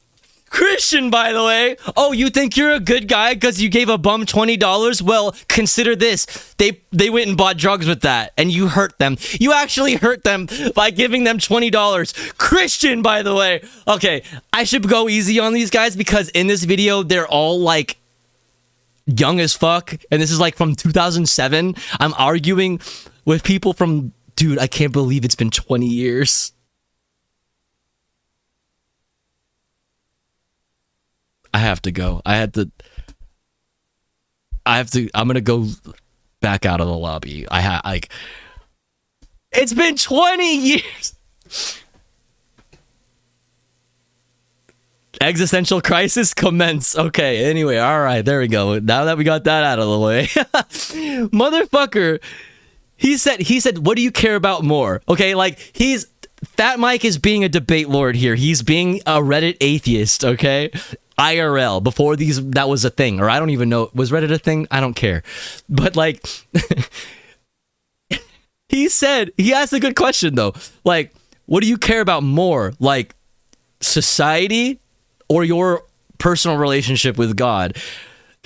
by the way. Oh, you think you're a good guy because you gave a bum $20? Well, consider this. They went and bought drugs with that, and you hurt them. You actually hurt them by giving them $20. Christian, by the way. Okay, I should go easy on these guys because in this video, they're all like young as fuck, and this is like from 2007. I'm arguing with people from... Dude, I can't believe it's been 20 years. I have to go. I'm gonna go back out of the lobby. It's been 20 years. Existential crisis commence. Okay, anyway, all right, there we go. Now that we got that out of the way. Motherfucker, he said, what do you care about more? Okay, like, Fat Mike is being a debate lord here. He's being a Reddit atheist, okay? IRL, before that was a thing, or I don't even know, was Reddit a thing? I don't care. But like, he asked a good question though. Like, what do you care about more? Like, society or your personal relationship with God?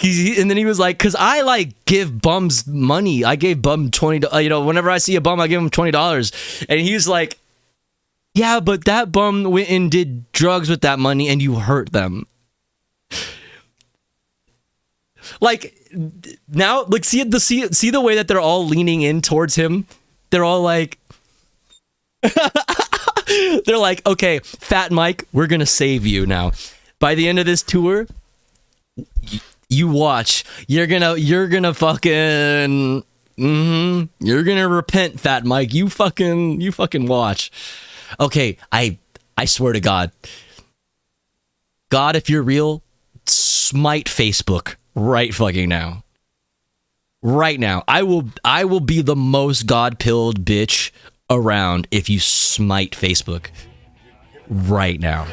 And then he was like, because I like give bums money. I gave bum $20. Whenever I see a bum, I give him $20. And he's like, yeah, but that bum went and did drugs with that money, and you hurt them. Like, now, like, see the way that they're all leaning in towards him. They're all like, they're like, okay, Fat Mike, we're gonna save you now. By the end of this tour, you watch. You're gonna fucking, you're gonna repent, Fat Mike. You fucking watch. Okay, I swear to God, if you're real, smite Facebook right fucking now. Right now. I will be the most God-pilled bitch around if you smite Facebook right now.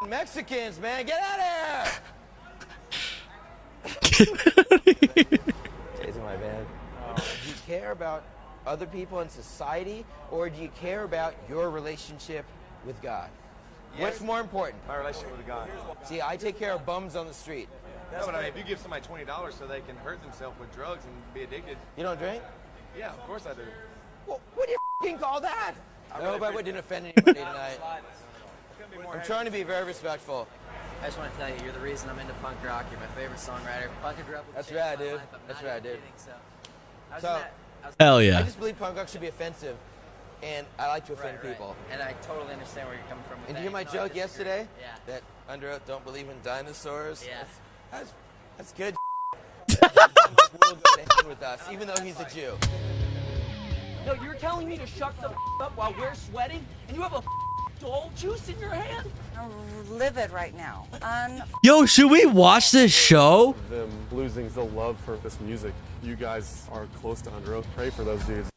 Mexicans, man, get out of here! Tasting my bad. Do you care about other people in society, or do you care about your relationship with God? What's more important? My relationship with God. See, I take care of bums on the street. No, but I mean, if you give somebody $20 so they can hurt themselves with drugs and be addicted. You don't drink? Yeah, of course I do. Well, what do you f***ing call that? I hope I didn't offend anybody tonight. I'm trying to be very respectful. I just want to tell you, you're the reason I'm into punk rock. You're my favorite songwriter. Punk grew up with That's changed rad, my dude. life. I'm That's not rad, even dude. kidding, so. So, Hell yeah. I just believe punk rock should be offensive, and I like to offend people. And I totally understand where you're coming from with And that. you hear my even though I joke disagree. yesterday? Yeah. That Under Oath don't believe in dinosaurs? Yeah. That's good. Will go to heaven with us, even though he's a Jew. No, you're telling me to shut the up while we're sweating, and you have a doll juice in your hand? Live it right now. Yo, should we watch this show? Them losing the love for this music. You guys are close to Under Oath. Pray for those dudes.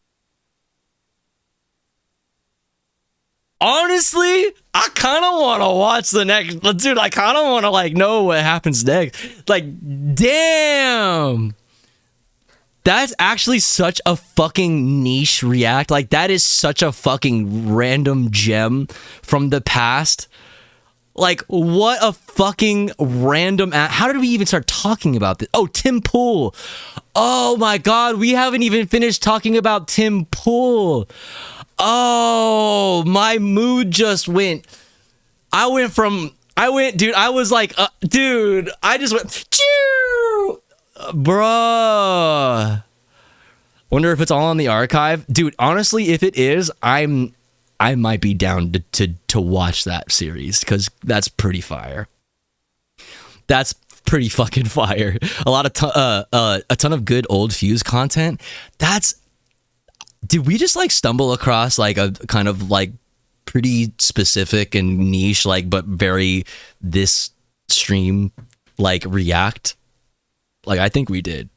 Honestly, I kind of want to watch the next, dude. I kind of want to like know what happens next. Like, damn, that's actually such a fucking niche react. Like, that is such a fucking random gem from the past. Like, what a fucking random. How did we even start talking about this? Oh, Tim Pool. Oh my God, we haven't even finished talking about Tim Pool. Oh, my mood just went. I was like, dude, I just went, choo, bruh. Wonder if it's all on the archive. Dude, honestly, if it is, I might be down to watch that series, because that's pretty fire. That's pretty fucking fire. A ton of good old Fuse content. Did we just like stumble across like a kind of like pretty specific and niche, like, but very this stream like react? Like, I think we did.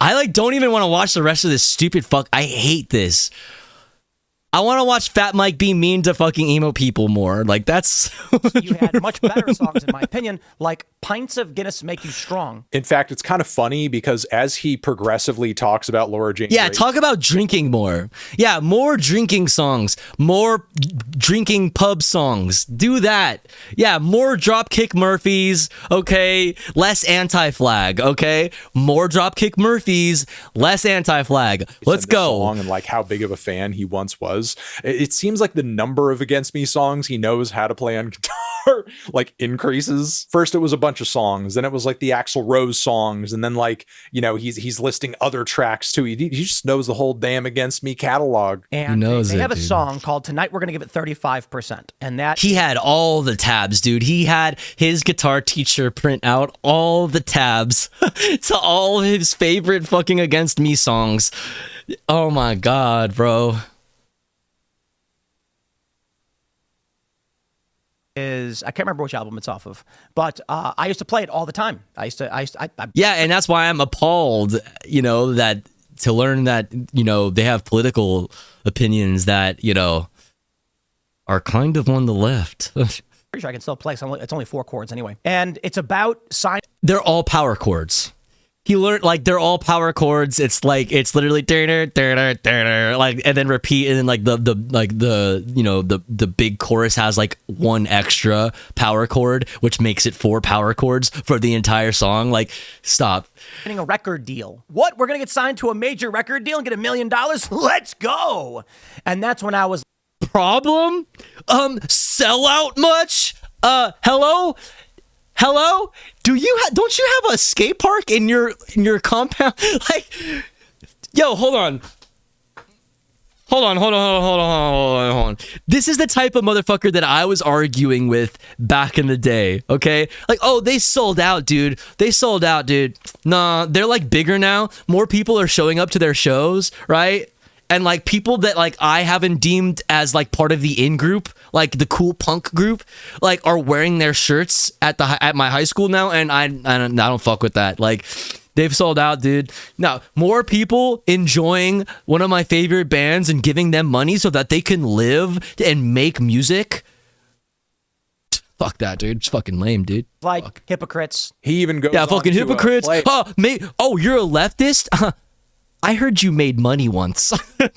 I like don't even want to watch the rest of this stupid fuck. I hate this. I want to watch Fat Mike be mean to fucking emo people more. Like, that's... You had much better songs, in my opinion, like Pints of Guinness Make You Strong. In fact, it's kind of funny because as he progressively talks about Laura Jane Yeah, Grace, talk about drinking more. Yeah, more drinking songs. More drinking pub songs. Do that. Yeah, more Dropkick Murphys, okay? Less Anti-Flag, okay? More Dropkick Murphys, less Anti-Flag. Let's go. song and like how big of a fan he once was. It seems like the number of Against Me songs he knows how to play on guitar like increases. First it was a bunch of songs, then it was like the Axl Rose songs, and then like, you know, he's listing other tracks too. He just knows the whole damn Against Me catalog. And they have a song called Tonight We're Gonna Give It 35%. And that he had all the tabs, dude. He had his guitar teacher print out all the tabs to all his favorite fucking Against Me songs. Oh my God, bro. is I can't remember which album it's off of, but I used to play it all the time. Yeah, and that's why I'm appalled, you know, that to learn that, you know, they have political opinions that, you know, are kind of on the left. Pretty sure I can still play. So it's only 4 chords anyway, and it's about sign. They're all power chords. He learned, like, they're all power chords. It's like, it's literally like, and then repeat, and then like the you know, the big chorus has like 1 extra power chord, which makes it 4 power chords for the entire song. Like, stop. Getting a record deal. What? We're gonna get signed to a major record deal and get $1 million? Let's go. And that's when I was problem. Sell out much? Hello? Don't you have a skate park in your compound? Like, yo, hold on. Hold on. This is the type of motherfucker that I was arguing with back in the day, okay? Like, oh, they sold out, dude. Nah, they're like bigger now. More people are showing up to their shows, right? And like people that like I haven't deemed as like part of the in group, like the cool punk group, like are wearing their shirts at my high school now, and I don't fuck with that. Like, they've sold out, dude. Now, more people enjoying one of my favorite bands and giving them money so that they can live and make music. Fuck that, dude. It's fucking lame, dude. Like hypocrites. He even goes. Yeah, on fucking to, hypocrites. play- Oh, you're a leftist? I heard you made money once. I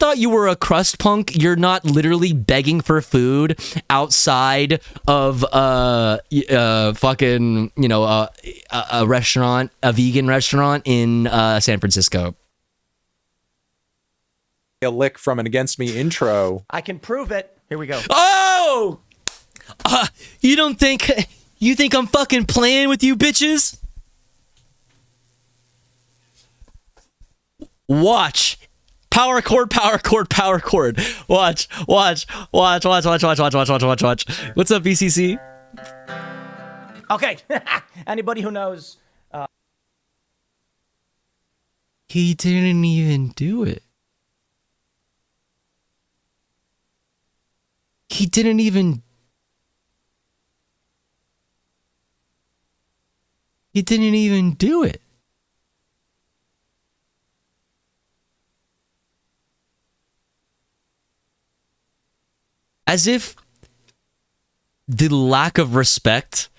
thought you were a crust punk. You're not literally begging for food outside of fucking, you know, a restaurant, a vegan restaurant in San Francisco. A lick from an Against Me intro. I can prove it. Here we go. Oh! You think I'm fucking playing with you bitches? Watch. Power chord. Watch. Watch. What's up, BCC? Okay. Anybody who knows. He didn't even do it. He didn't even do it. As if the lack of respect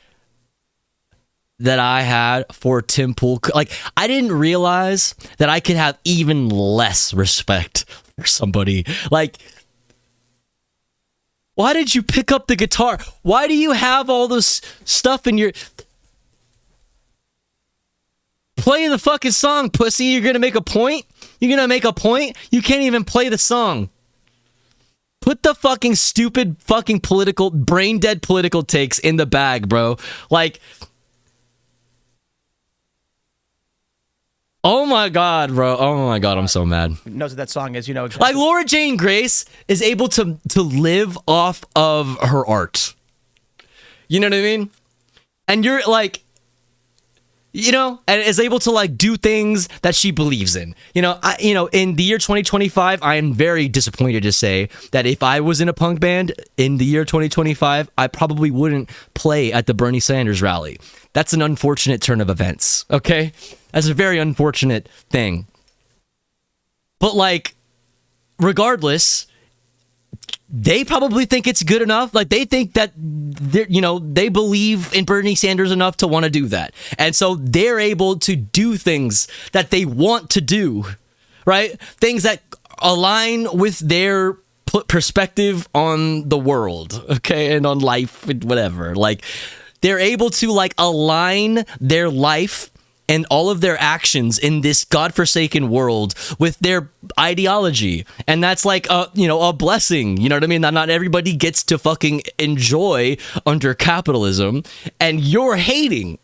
that I had for Tim Pool, like, I didn't realize that I could have even less respect for somebody. Like, why did you pick up the guitar? Why do you have all this stuff in your... Play the fucking song, pussy. You're gonna make a point? You can't even play the song. Put the fucking stupid fucking political, brain dead political takes in the bag, bro. Like, oh my god, bro. Oh my god, I'm so mad. Knows what that song is, you know exactly. Like, Laura Jane Grace is able to live off of her art. You know what I mean? And you're like, you know, and is able to like do things that she believes in. You know, in the year 2025, I am very disappointed to say that if I was in a punk band in the year 2025, I probably wouldn't play at the Bernie Sanders rally. That's an unfortunate turn of events, okay? That's a very unfortunate thing. But like, regardless, they probably think it's good enough. Like, they think that, you know, they believe in Bernie Sanders enough to want to do that. And so they're able to do things that they want to do, right? Things that align with their perspective on the world, okay? And on life and whatever. Like, they're able to, like, align their life and all of their actions in this godforsaken world with their ideology. And that's like a blessing. You know what I mean? Not everybody gets to fucking enjoy under capitalism, and you're hating.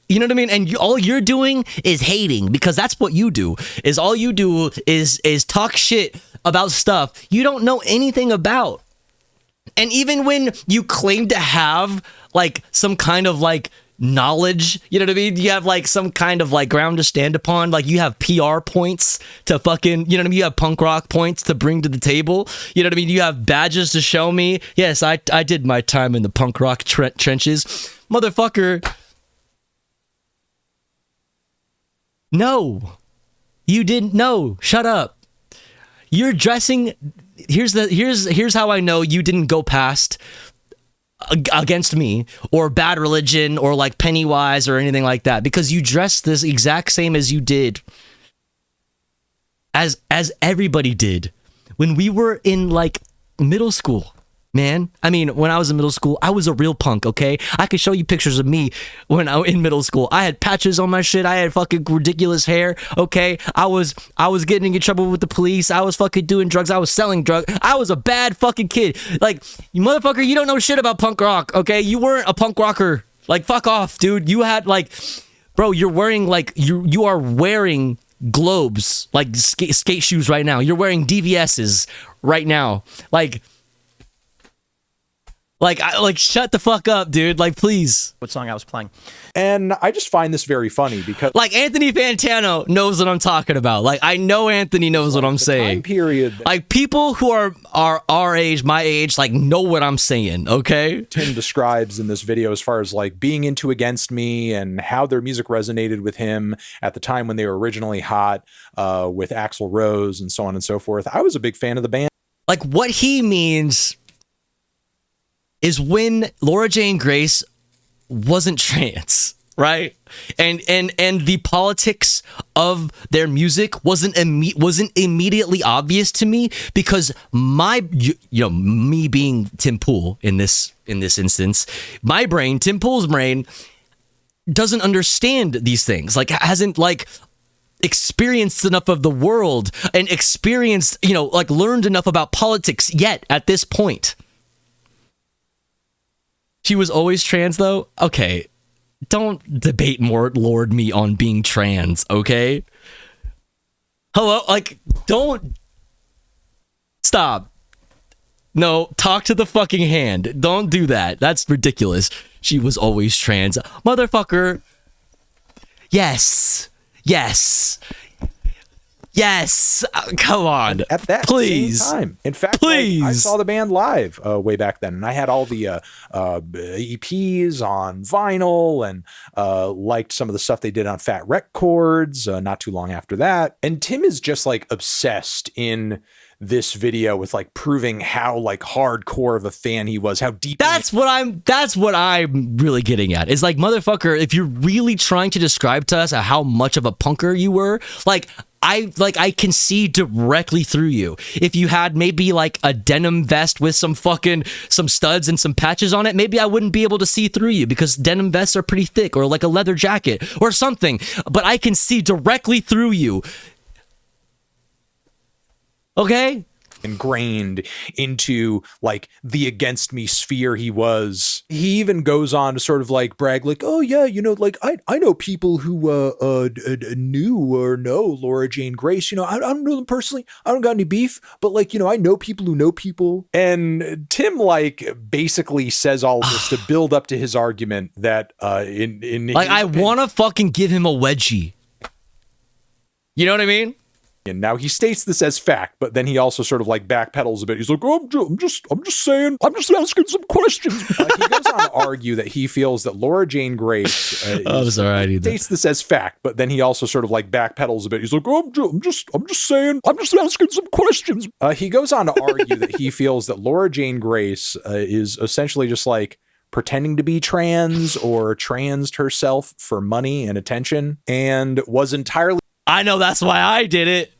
You know what I mean? And all you're doing is hating, because that's what you do. All you do is talk shit about stuff you don't know anything about. And even when you claim to have like some kind of like knowledge. You know what I mean? You have like some kind of like ground to stand upon. Like you have PR points to fucking, you know what I mean? You have punk rock points to bring to the table. You know what I mean? You have badges to show me. Yes, I did my time in the punk rock trenches. Motherfucker. No. You didn't know. Shut up. You're dressing. Here's how I know you didn't go past against me or Bad Religion or like Pennywise or anything like that, because you dressed this exact same as you did as everybody did when we were in like middle school. Man, I mean, when I was in middle school, I was a real punk, okay? I could show you pictures of me when I was in middle school. I had patches on my shit. I had fucking ridiculous hair, okay? I was getting in trouble with the police. I was fucking doing drugs. I was selling drugs. I was a bad fucking kid. Like, you motherfucker, you don't know shit about punk rock, okay? You weren't a punk rocker. Like, fuck off, dude. You had, like, bro, you're wearing, like, you are wearing globes, like skate shoes right now. You're wearing DVS's right now. Like, shut the fuck up, dude. Like, please. What song I was playing. And I just find this very funny because, like, Anthony Fantano knows what I'm talking about. Like, I know Anthony knows what I'm saying. Time period. Like, people who are our age, my age, like, know what I'm saying, okay? Tim describes in this video as far as, like, being into Against Me and how their music resonated with him at the time when they were originally hot with Axl Rose and so on and so forth. I was a big fan of the band. Like, what he means is when Laura Jane Grace wasn't trans, right? And the politics of their music wasn't immediately obvious to me, because me being Tim Pool in this instance, my brain, Tim Pool's brain, doesn't understand these things. Like, hasn't like experienced enough of the world and experienced, like learned enough about politics yet at this point. She was always trans, though? Okay. Don't debate lord me on being trans, okay? Hello? Like, don't... Stop. No, talk to the fucking hand. Don't do that. That's ridiculous. She was always trans. Motherfucker. Yes. Yes. Yes, come on. At that please. same time. In fact, please. I saw the band live way back then, and I had all the EPs on vinyl and liked some of the stuff they did on Fat Wreck Chords not too long after that. And Tim is just like obsessed in this video with like proving how like hardcore of a fan he was, how deep. That's what I'm really getting at. Is like, motherfucker, if you're really trying to describe to us how much of a punker you were, I can see directly through you. If you had maybe like a denim vest with some studs and some patches on it, maybe I wouldn't be able to see through you, because denim vests are pretty thick, or like a leather jacket or something. But I can see directly through you. Okay? Ingrained into like the Against Me sphere he was. He even goes on to sort of like brag like, oh yeah, like I know people who knew or know Laura Jane Grace. I don't know them personally. I don't got any beef, but like, I know people who know people. And Tim like basically says all of this to build up to his argument that in like, I want to fucking give him a wedgie. You know what I mean? And now he states this as fact, but then he also sort of like backpedals a bit. He's like, oh, I'm just saying, I'm just asking some questions. He goes on to argue that he feels that Laura Jane Grace states this as fact, but then he also sort of like backpedals a bit. He's like, oh, I'm just saying, I'm just asking some questions. He goes on to argue that he feels that Laura Jane Grace is essentially just like pretending to be trans or transed herself for money and attention, and was entirely... I know, that's why I did it.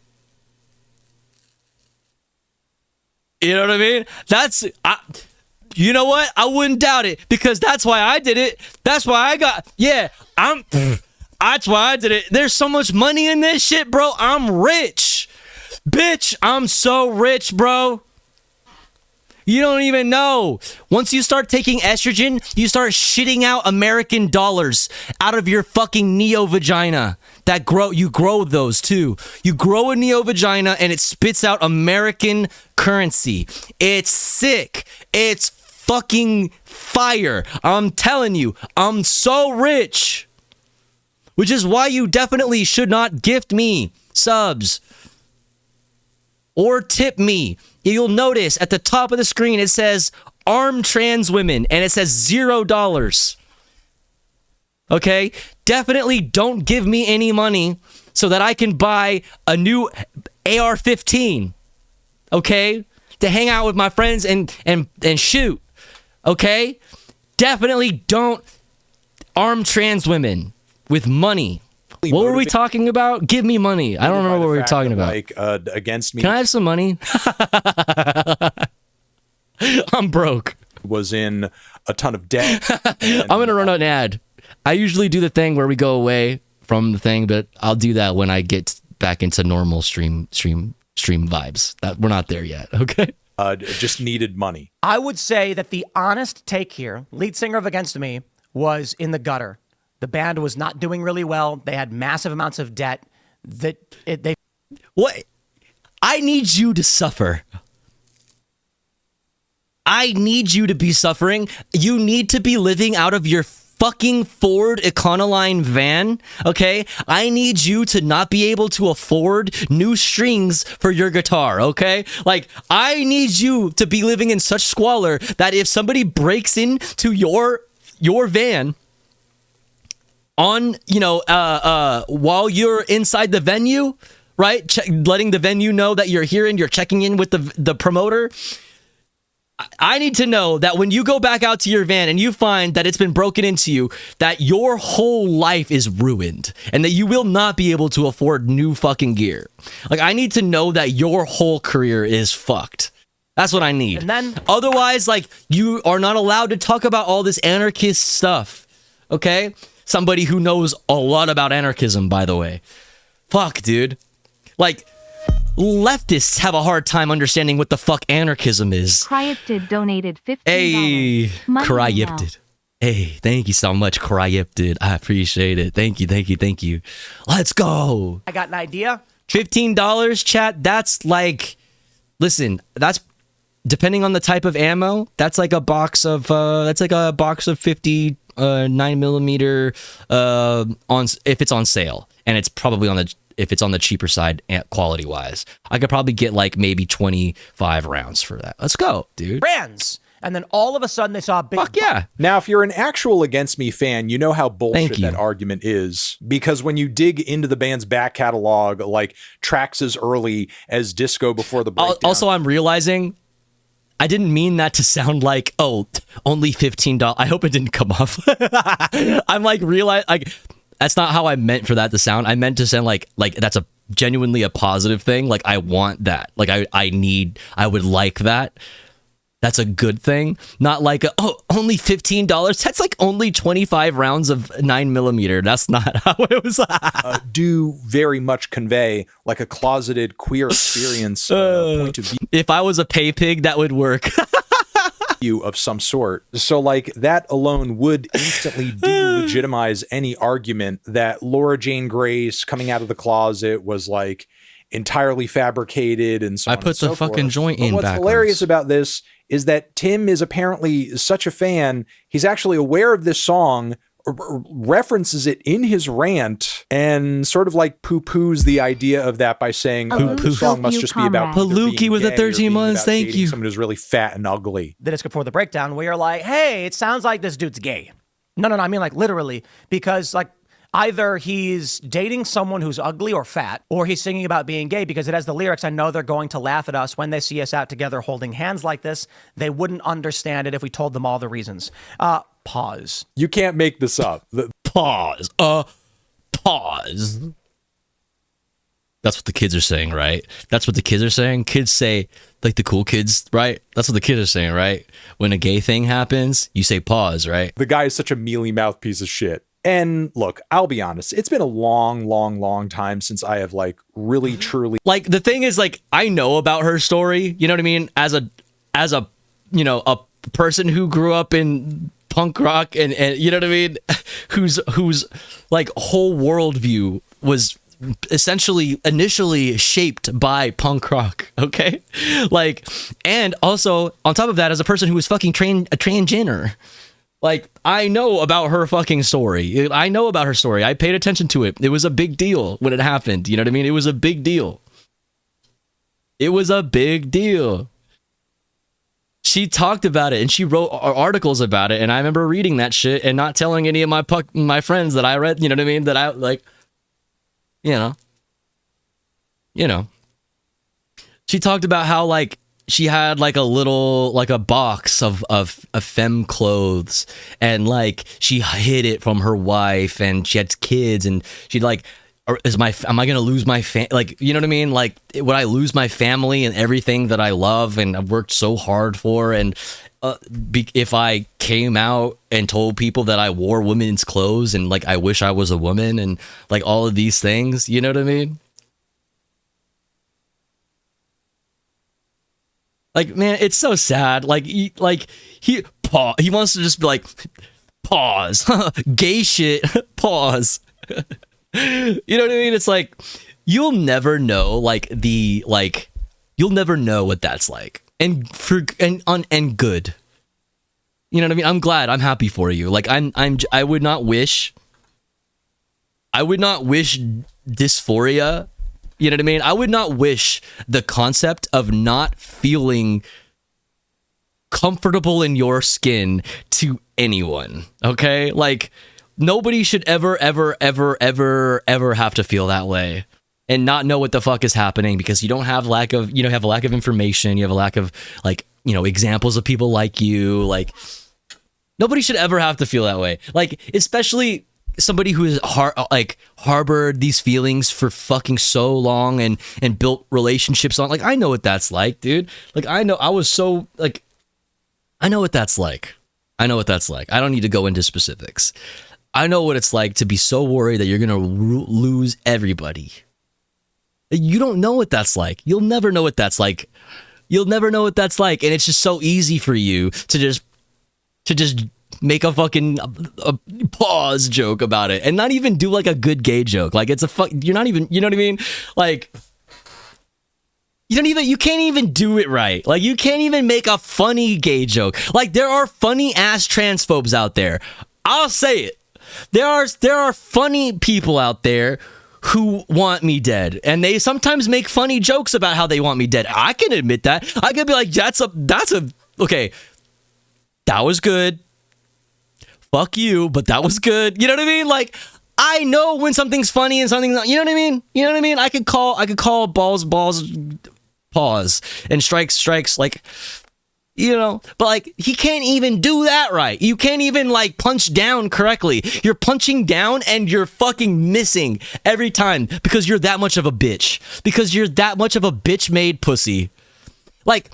You know what I mean? You know what? I wouldn't doubt it, because that's why I did it. That's why that's why I did it. There's so much money in this shit, bro. I'm rich. Bitch, I'm so rich, bro. You don't even know. Once you start taking estrogen, you start shitting out American dollars out of your fucking neo-vagina. You grow those too. You grow a neo-vagina and it spits out American currency. It's sick. It's fucking fire. I'm telling you, I'm so rich. Which is why you definitely should not gift me subs or tip me. You'll notice at the top of the screen it says armed trans women and it says $0. Okay? Definitely don't give me any money so that I can buy a new AR-15. Okay? To hang out with my friends and shoot. Okay? Definitely don't arm trans women with money. What were we talking about? Give me money. I don't remember what we were talking about. Like, against me. Can I have some money? I'm broke. Was in a ton of debt. I'm going to run an ad. I usually do the thing where we go away from the thing, but I'll do that when I get back into normal stream vibes. We're not there yet, okay? Just needed money. I would say that the honest take here, lead singer of Against Me, was in the gutter. The band was not doing really well. They had massive amounts of debt. What? I need you to suffer. I need you to be suffering. You need to be living out of your fucking Ford Econoline van, okay? I need you to not be able to afford new strings for your guitar, okay? Like, I need you to be living in such squalor that if somebody breaks into your van on, while you're inside the venue, right? Letting the venue know that you're here and you're checking in with the promoter. I need to know that when you go back out to your van and you find that it's been broken into you, that your whole life is ruined and that you will not be able to afford new fucking gear. Like, I need to know that your whole career is fucked. That's what I need. And then, otherwise, like, you are not allowed to talk about all this anarchist stuff. Okay? Somebody who knows a lot about anarchism, by the way. Fuck, dude. Like, leftists have a hard time understanding what the fuck anarchism is. Cryiptid donated $15. Hey, Money Cryiptid. Hey, thank you so much, Cryiptid. I appreciate it. Thank you. Let's go. I got an idea. $15, chat. That's like, listen, that's depending on the type of ammo. That's like a box of 50 9mm on if it's on sale, and it's probably if it's on the cheaper side quality wise. I could probably get like maybe 25 rounds for that. Let's go, dude. Brands. And then all of a sudden they saw a big... Fuck yeah. Now, if you're an actual Against Me fan, you know how bullshit that argument is. Because when you dig into the band's back catalog, like tracks as early as Disco Before the Breakdown. Also, I'm realizing I didn't mean that to sound like, oh, only $15. I hope it didn't come off. I'm like, that's not how I meant for that to sound. I meant to sound like that's a genuinely a positive thing. Like, I want that. Like, I would like that. That's a good thing. Not like, only $15. That's like only 25 rounds of 9mm. That's not how it was. Do very much convey like a closeted queer experience point of view. If I was a pay pig, that would work. Of some sort. So like that alone would instantly delegitimize any argument that Laura Jane Grace coming out of the closet was like entirely fabricated and so on. I put the fucking joint in what's backwards. Hilarious about this is that Tim is apparently such a fan, he's actually aware of this song, references it in his rant, and sort of like poo-poos the idea of that by saying the song must just be about Palookie with the 13 months. Thank you. Someone who's really fat and ugly. The Disco Before the Breakdown, where you're like, hey, it sounds like this dude's gay. No, I mean like literally, because like either he's dating someone who's ugly or fat, or he's singing about being gay, because it has the lyrics, I know they're going to laugh at us when they see us out together holding hands like this. They wouldn't understand it if we told them all the reasons. Pause. You can't make this up. Pause. Pause. That's what the kids are saying, right? That's what the kids are saying. Kids say, like the cool kids, right? That's what the kids are saying, right? When a gay thing happens, you say pause, right? The guy is such a mealy-mouthed piece of shit. And look, I'll be honest, it's been a long time since I have like really truly like the thing is like I know about her story, you know what I mean? As a a person who grew up in punk rock and you know what I mean, whose like whole worldview was essentially initially shaped by punk rock, okay? Like, and also on top of that, as a person who was fucking a transgender, like, I know about her fucking story. I know about her story. I paid attention to it. It was a big deal when it happened. You know what I mean? It was a big deal. It was a big deal. She talked about it and she wrote articles about it, and I remember reading that shit and not telling any of my friends that I read, you know what I mean, that I, like, you know. She talked about how, like, she had like a little, like a box of femme clothes, and like she hid it from her wife, and she had kids, and she'd like, am I gonna lose my like, you know what I mean? Like, would I lose my family and everything that I love and I've worked so hard for? And if I came out and told people that I wore women's clothes and like I wish I was a woman and like all of these things, you know what I mean? Like, man, it's so sad. Like he wants to just be like, pause, gay shit, pause. You know what I mean? It's like, you'll never know, you'll never know what that's like, and good. You know what I mean? I'm glad. I'm happy for you. Like, I would not wish dysphoria. You know what I mean? I would not wish the concept of not feeling comfortable in your skin to anyone. Okay? Like, nobody should ever have to feel that way and not know what the fuck is happening, because you don't have a lack of information. You have a lack of, like, you know, examples of people like you. Like, nobody should ever have to feel that way. Like, especially somebody who has harbored these feelings for fucking so long and built relationships on. Like, I know what that's like, dude. Like, I know what that's like. I don't need to go into specifics. I know what it's like to be so worried that you're going to lose everybody. You don't know what that's like. You'll never know what that's like. And it's just so easy for you to just make a fucking pause joke about it and not even do like a good gay joke. Like, it's you're not even, you know what I mean? Like, you can't even do it right. Like, you can't even make a funny gay joke. Like, there are funny ass transphobes out there. I'll say it. There are funny people out there who want me dead, and they sometimes make funny jokes about how they want me dead. I can admit that. I could be like, that's okay, that was good. Fuck you, but that was good. You know what I mean? Like, I know when something's funny and something's not. You know what I mean? I could call balls, pause, and strikes, like, you know, but like, he can't even do that right. You can't even like punch down correctly. You're punching down and you're fucking missing every time because you're that much of a bitch. Because you're that much of a bitch made pussy. Like,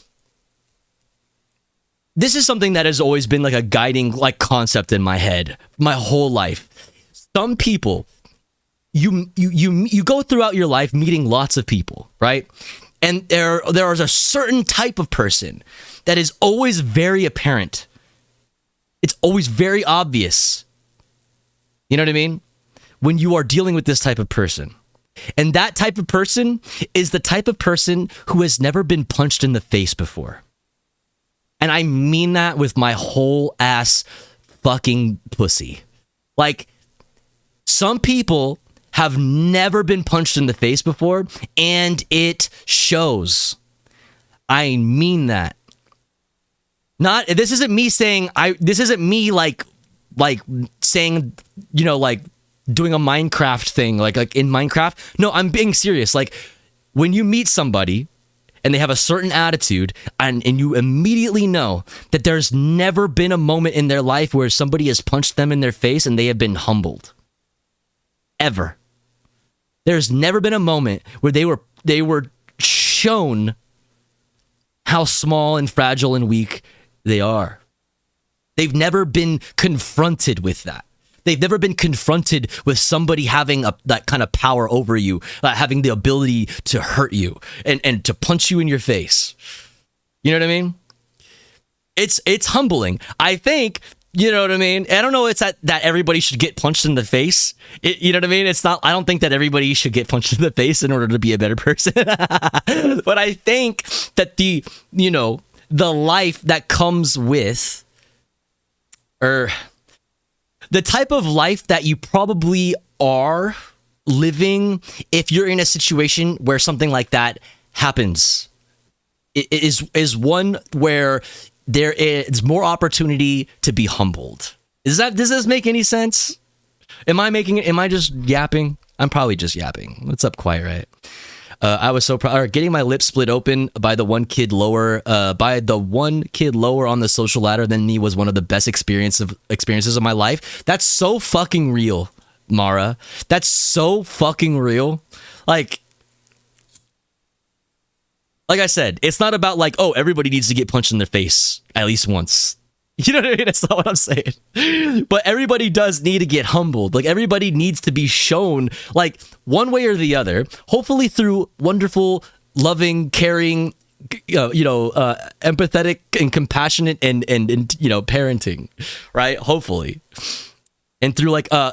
this is something that has always been like a guiding like concept in my head my whole life. Some people, you go throughout your life meeting lots of people, right? And there is a certain type of person that is always very apparent. It's always very obvious. You know what I mean? When you are dealing with this type of person. And that type of person is the type of person who has never been punched in the face before. And I mean that with my whole ass fucking pussy. Like, some people have never been punched in the face before, and it shows. I mean that. This isn't me saying saying, you know, like doing a Minecraft thing, like in Minecraft. No, I'm being serious. Like, when you meet somebody and they have a certain attitude, and you immediately know that there's never been a moment in their life where somebody has punched them in their face and they have been humbled. Ever. There's never been a moment where they were shown how small and fragile and weak they are. They've never been confronted with that. They've never been confronted with somebody having that kind of power over you, having the ability to hurt you and to punch you in your face. You know what I mean? It's humbling. I think You know what I mean? I don't know. It's that everybody should get punched in the face. You know what I mean? It's not. I don't think that everybody should get punched in the face in order to be a better person. But I think that the life that comes with, or the type of life that you probably are living, if you're in a situation where something like that happens, is one where there is more opportunity to be humbled. Does this make any sense? Am I just yapping? I'm probably just yapping. What's up, Quiet Riot? I was so proud. Getting my lips split open by the one kid lower on the social ladder than me was one of the best experiences of my life. That's so fucking real, Mara. That's so fucking real. Like I said, it's not about like, oh, everybody needs to get punched in their face at least once. You know what I mean? That's not what I'm saying. But everybody does need to get humbled. Like, everybody needs to be shown, like, one way or the other, hopefully through wonderful, loving, caring, empathetic and compassionate and parenting, right? Hopefully. And through like a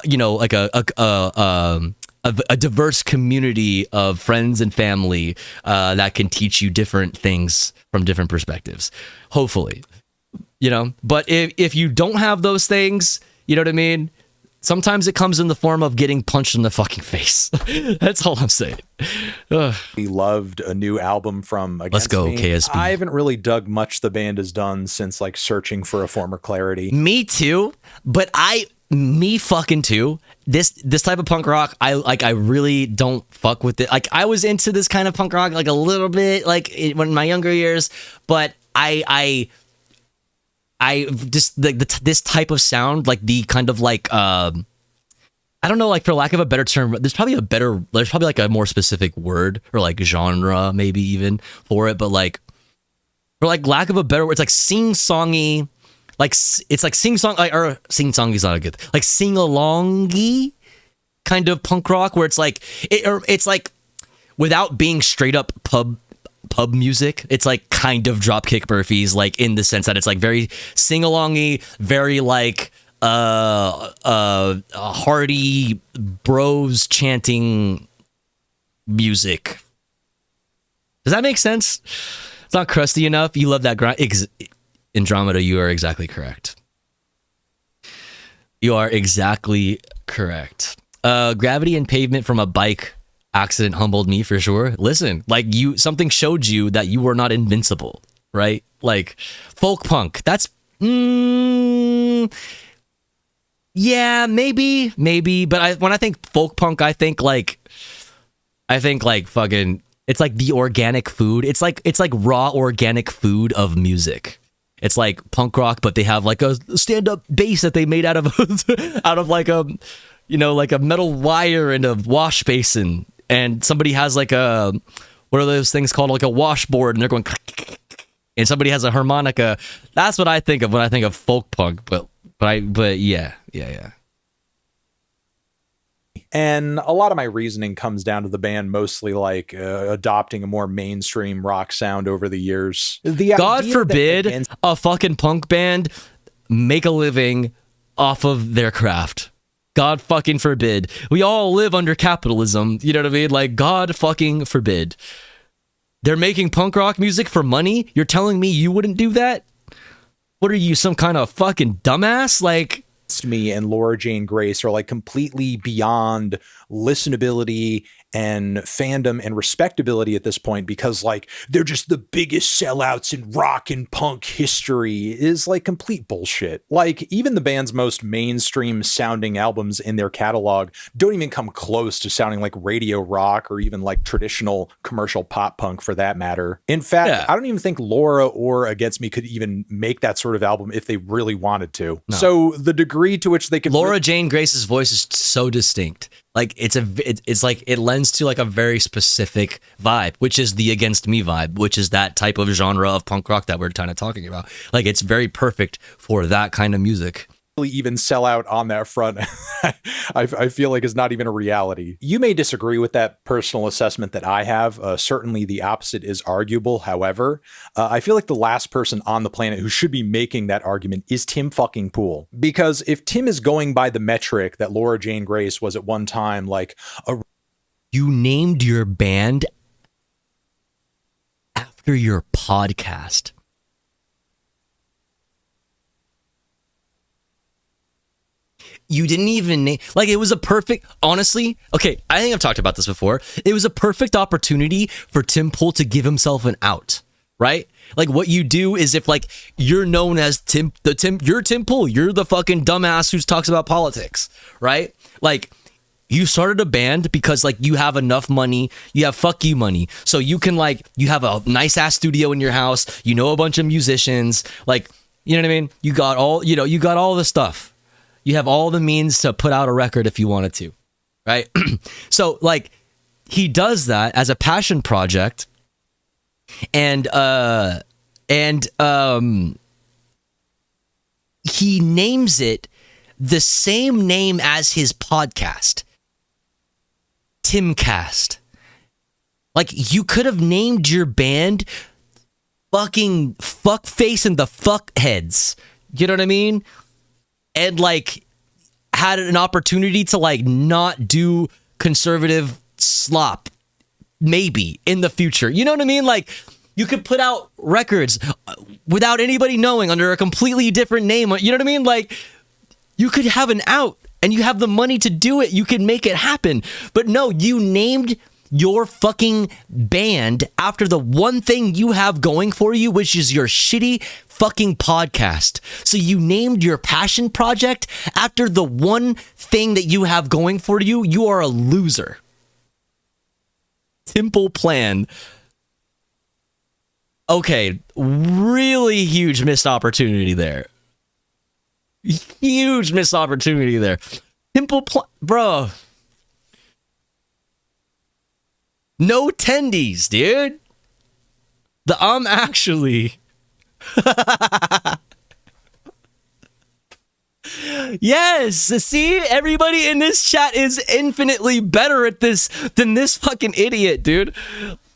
diverse community of friends and family that can teach you different things from different perspectives. Hopefully. But if you don't have those things, you know what I mean? Sometimes it comes in the form of getting punched in the fucking face. That's all I'm saying. Ugh. We loved a new album from Against Let's go, Me. KSB. I haven't really dug much the band has done since like Searching for a Former Clarity. Me too, but me fucking too. This type of punk rock, I really don't fuck with it. Like, I was into this kind of punk rock like a little bit like in my younger years, but I just like this type of sound, like the kind of like I don't know, like, for lack of a better term, there's probably like a more specific word or like genre maybe even for it, but like, for like lack of a better word, it's like sing-songy. Like, it's like sing-song, or sing-song is not a good, like sing-alongy kind of punk rock where it's like, it's like without being straight up pub music, it's like kind of Dropkick Murphys, like in the sense that it's like very sing-alongy, very like hearty bros chanting music. Does that make sense? It's not crusty enough. You love that grind. Andromeda, you are exactly correct. You are exactly correct. Gravity and pavement from a bike accident humbled me for sure. Listen, like, something showed you that you were not invincible, right? Like, folk punk, that's yeah, maybe, but when I think folk punk, I think like fucking, it's like the organic food. It's like raw organic food of music. It's like punk rock, but they have like a stand-up bass that they made out of like a metal wire and a wash basin, and somebody has like a, what are those things called, like a washboard, and they're going, and somebody has a harmonica. That's what I think of when I think of folk punk. But yeah. And a lot of my reasoning comes down to the band mostly like adopting a more mainstream rock sound over the years. God forbid a fucking punk band make a living off of their craft. God fucking forbid. We all live under capitalism. You know what I mean? Like, God fucking forbid. They're making punk rock music for money? You're telling me you wouldn't do that? What are you, some kind of fucking dumbass? Like, Me and Laura Jane Grace are like completely beyond listenability and fandom and respectability at this point, because like they're just the biggest sellouts in rock and punk history is like complete bullshit. Like, even the band's most mainstream sounding albums in their catalog don't even come close to sounding like radio rock or even like traditional commercial pop punk for that matter. In fact, I don't even think Laura or Against Me could even make that sort of album if they really wanted to. No. So the degree to which they could, Laura Jane Grace's voice is so distinct. Like, it's like it lends to like a very specific vibe, which is the Against Me vibe, which is that type of genre of punk rock that we're kind of talking about. Like, it's very perfect for that kind of music. even sell out on that front, I feel like is not even a reality. You may disagree with that personal assessment that I have. Certainly the opposite is arguable. However, I feel like the last person on the planet who should be making that argument is Tim fucking Pool. Because if Tim is going by the metric that Laura Jane Grace was at one time, like a... You named your band after your podcast. You didn't even name, like, it was a perfect, honestly, okay, I think I've talked about this before. It was a perfect opportunity for Tim Pool to give himself an out, right? Like, what you do is if, like, you're known as you're Tim Pool, you're the fucking dumbass who talks about politics, right? Like, you started a band because, like, you have enough money, you have fuck you money, so you can, like, you have a nice ass studio in your house, you know a bunch of musicians, like, you know what I mean? You got all, you got all the stuff. You have all the means to put out a record if you wanted to, right? So, like, he does that as a passion project, and he names it the same name as his podcast, Timcast. Like, you could have named your band fucking Fuckface and the Fuckheads. You know what I mean? And, like, had an opportunity to, like, not do conservative slop, maybe, in the future. You know what I mean? Like, you could put out records without anybody knowing under a completely different name. You know what I mean? Like, you could have an out, and you have the money to do it. You can make it happen. But no, you named your fucking band after the one thing you have going for you, which is your shitty fucking podcast. So you named your passion project after the one thing that you have going for you. You are a loser. Simple plan. Okay, really huge missed opportunity there. Huge missed opportunity there. Simple plan, bro. No tendies, dude. Actually. Yes, see, everybody in this chat is infinitely better at this than this fucking idiot, dude.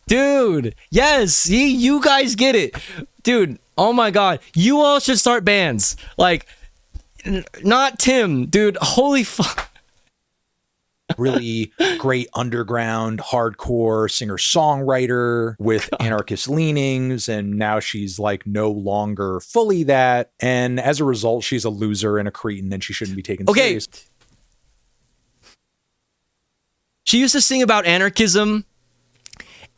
Dude, yes, see, you guys get it. Dude, oh my god, you all should start bands. Like, not Tim, dude, holy fuck. Really great underground hardcore singer-songwriter with anarchist leanings, and now she's like no longer fully that, and as a result she's a loser and a cretin and she shouldn't be taken serious. She used to sing about anarchism,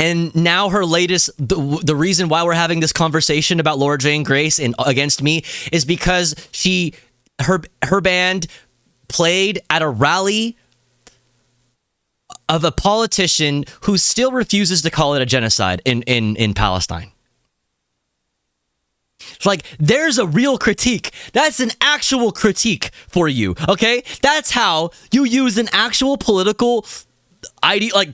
and now her latest, the reason why we're having this conversation about Laura Jane Grace and against me is because her band played at a rally of a politician who still refuses to call it a genocide in Palestine. Like, there's a real critique. That's an actual critique for you, okay? That's how you use an actual political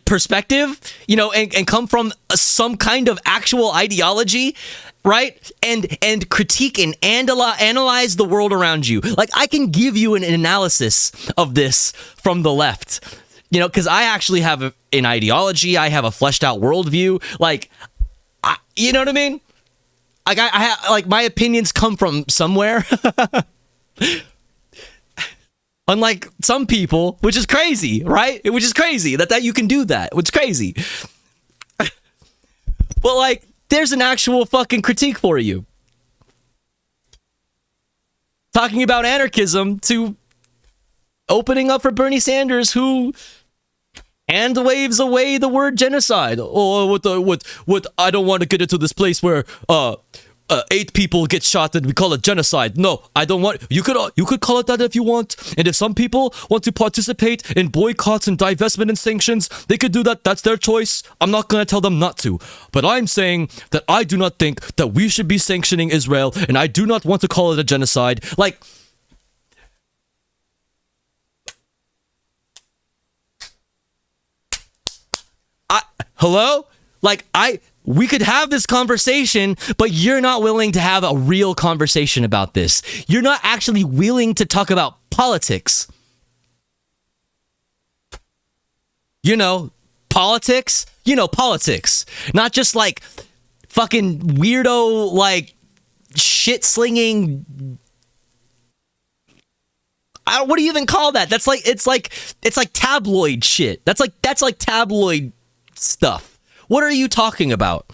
perspective, you know, and come from some kind of actual ideology, right? And critique and analyze the world around you. Like, I can give you an analysis of this from the left. You know, because I actually have an ideology. I have a fleshed out worldview. Like, you know what I mean? Like, I have, like, my opinions come from somewhere. Unlike some people, which is crazy, right? Which is crazy that you can do that. It's crazy. But, like, there's an actual fucking critique for you. Talking about anarchism to opening up for Bernie Sanders, who hand waves away the word genocide. Oh, what? I don't want to get into this place where 8 people get shot and we call it genocide. No, I don't want. You could call it that if you want. And if some people want to participate in boycotts and divestment and sanctions, they could do that. That's their choice. I'm not going to tell them not to. But I'm saying that I do not think that we should be sanctioning Israel, and I do not want to call it a genocide. Like, hello? Like, we could have this conversation, but you're not willing to have a real conversation about this. You're not actually willing to talk about politics. You know, politics. Not just like fucking weirdo, like shit slinging. What do you even call that? That's like, it's like tabloid shit. That's like tabloid stuff. What are you talking about?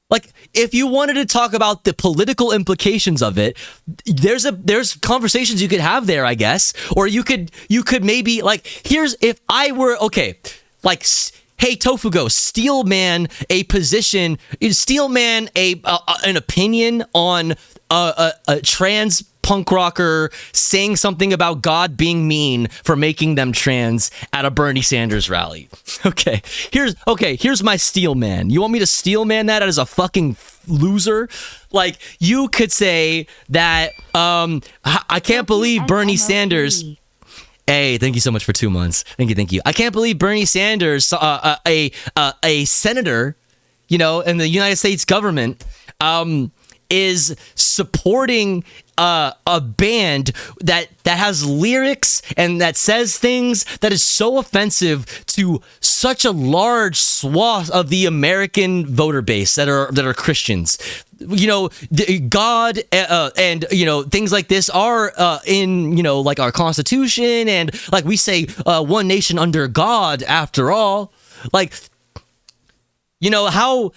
Like, if you wanted to talk about the political implications of it, there's conversations you could have there, I guess. Or you could maybe, like, if I were, okay, like, hey, Tofugo, steel man a position, steel man an opinion on a trans punk rocker saying something about God being mean for making them trans at a Bernie Sanders rally. Okay, here's my steel man. You want me to steel man that as a fucking loser? Like, you could say that I can't believe Bernie Sanders. Hey, thank you so much for 2 months. Thank you. I can't believe Bernie Sanders, a senator, you know, in the United States government, is supporting a band that has lyrics and that says things that is so offensive to such a large swath of the American voter base that are Christians. You know, God and, you know, things like this are in, you know, like our Constitution, and like we say, one nation under God after all. Like, you know, how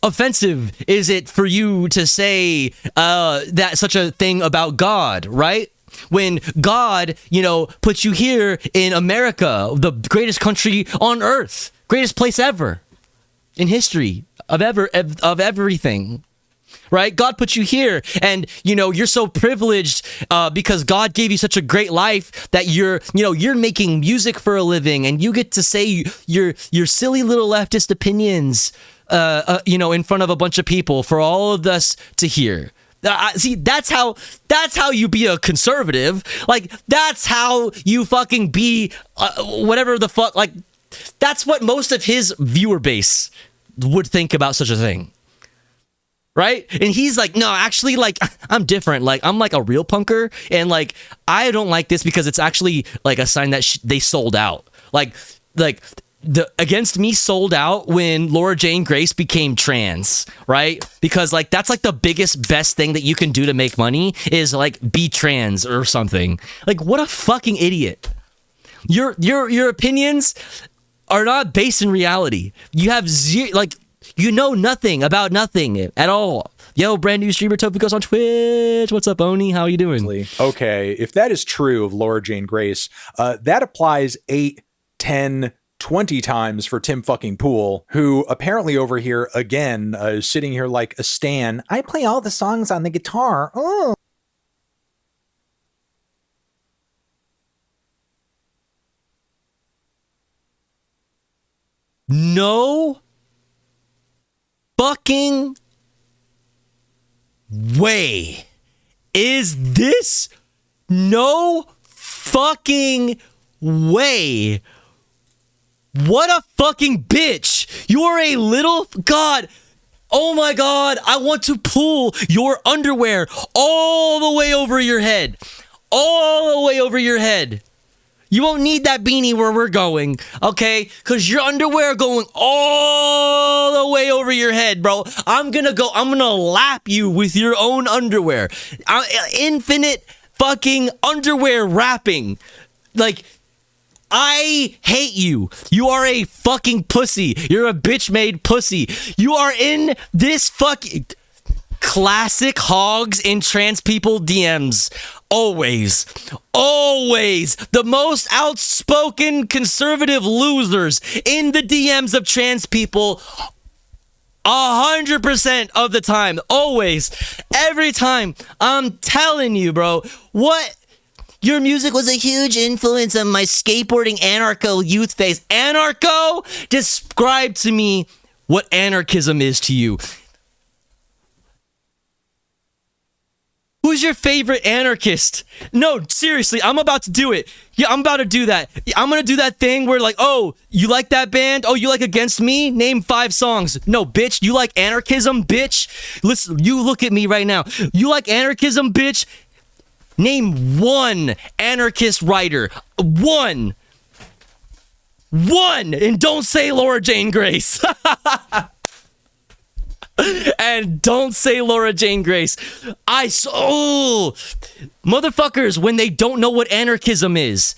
offensive is it for you to say that such a thing about God, right? When God, you know, puts you here in America, the greatest country on earth, greatest place ever in history of everything. Right? God put you here, and, you know, you're so privileged because God gave you such a great life that you're making music for a living, and you get to say your silly little leftist opinions, you know, in front of a bunch of people for all of us to hear. See, that's how you be a conservative. Like, that's how you fucking be whatever the fuck. Like, that's what most of his viewer base would think about such a thing. Right? And he's like, no, actually, like, I'm different. Like, I'm like a real punker, and like, I don't like this because it's actually like a sign that they sold out. Like the Against Me sold out when Laura Jane Grace became trans, right? Because like, that's like the best thing that you can do to make money is like be trans or something. Like, what a fucking idiot. Your opinions are not based in reality. You have zero, like, you know nothing about nothing at all. Yo, brand new streamer Tofu goes on Twitch. What's up, Oni? How are you doing? Okay, if that is true of Laura Jane Grace, that applies 8, 10, 20 times for Tim fucking Pool, who apparently over here, again, is sitting here like a stan. I play all the songs on the guitar. Oh. No fucking way is this. No fucking way. What a fucking bitch. You are a little god. Oh my god, I want to pull your underwear all the way over your head. All the way over your head. You won't need that beanie where we're going, okay? Because your underwear going all the way over your head, bro. I'm gonna lap you with your own underwear. Infinite fucking underwear wrapping. Like, I hate you. You are a fucking pussy. You're a bitch-made pussy. You are in this fucking classic hogs in trans people DMs. Always the most outspoken conservative losers in the DMs of trans people 100% of the time. Always. Every time. I'm telling you, bro. What? Your music was a huge influence on my skateboarding anarcho youth phase. Anarcho? Describe to me what anarchism is to you. Who's your favorite anarchist? No, seriously, I'm about to do it. Yeah, I'm about to do that. I'm gonna do that thing where like, oh, you like that band? Oh, you like Against Me? Name 5 songs. No, bitch, you like anarchism, bitch? Listen, you look at me right now. You like anarchism, bitch? Name 1 anarchist writer. 1. And don't say Laura Jane Grace. And don't say Laura Jane Grace. Motherfuckers, when they don't know what anarchism is.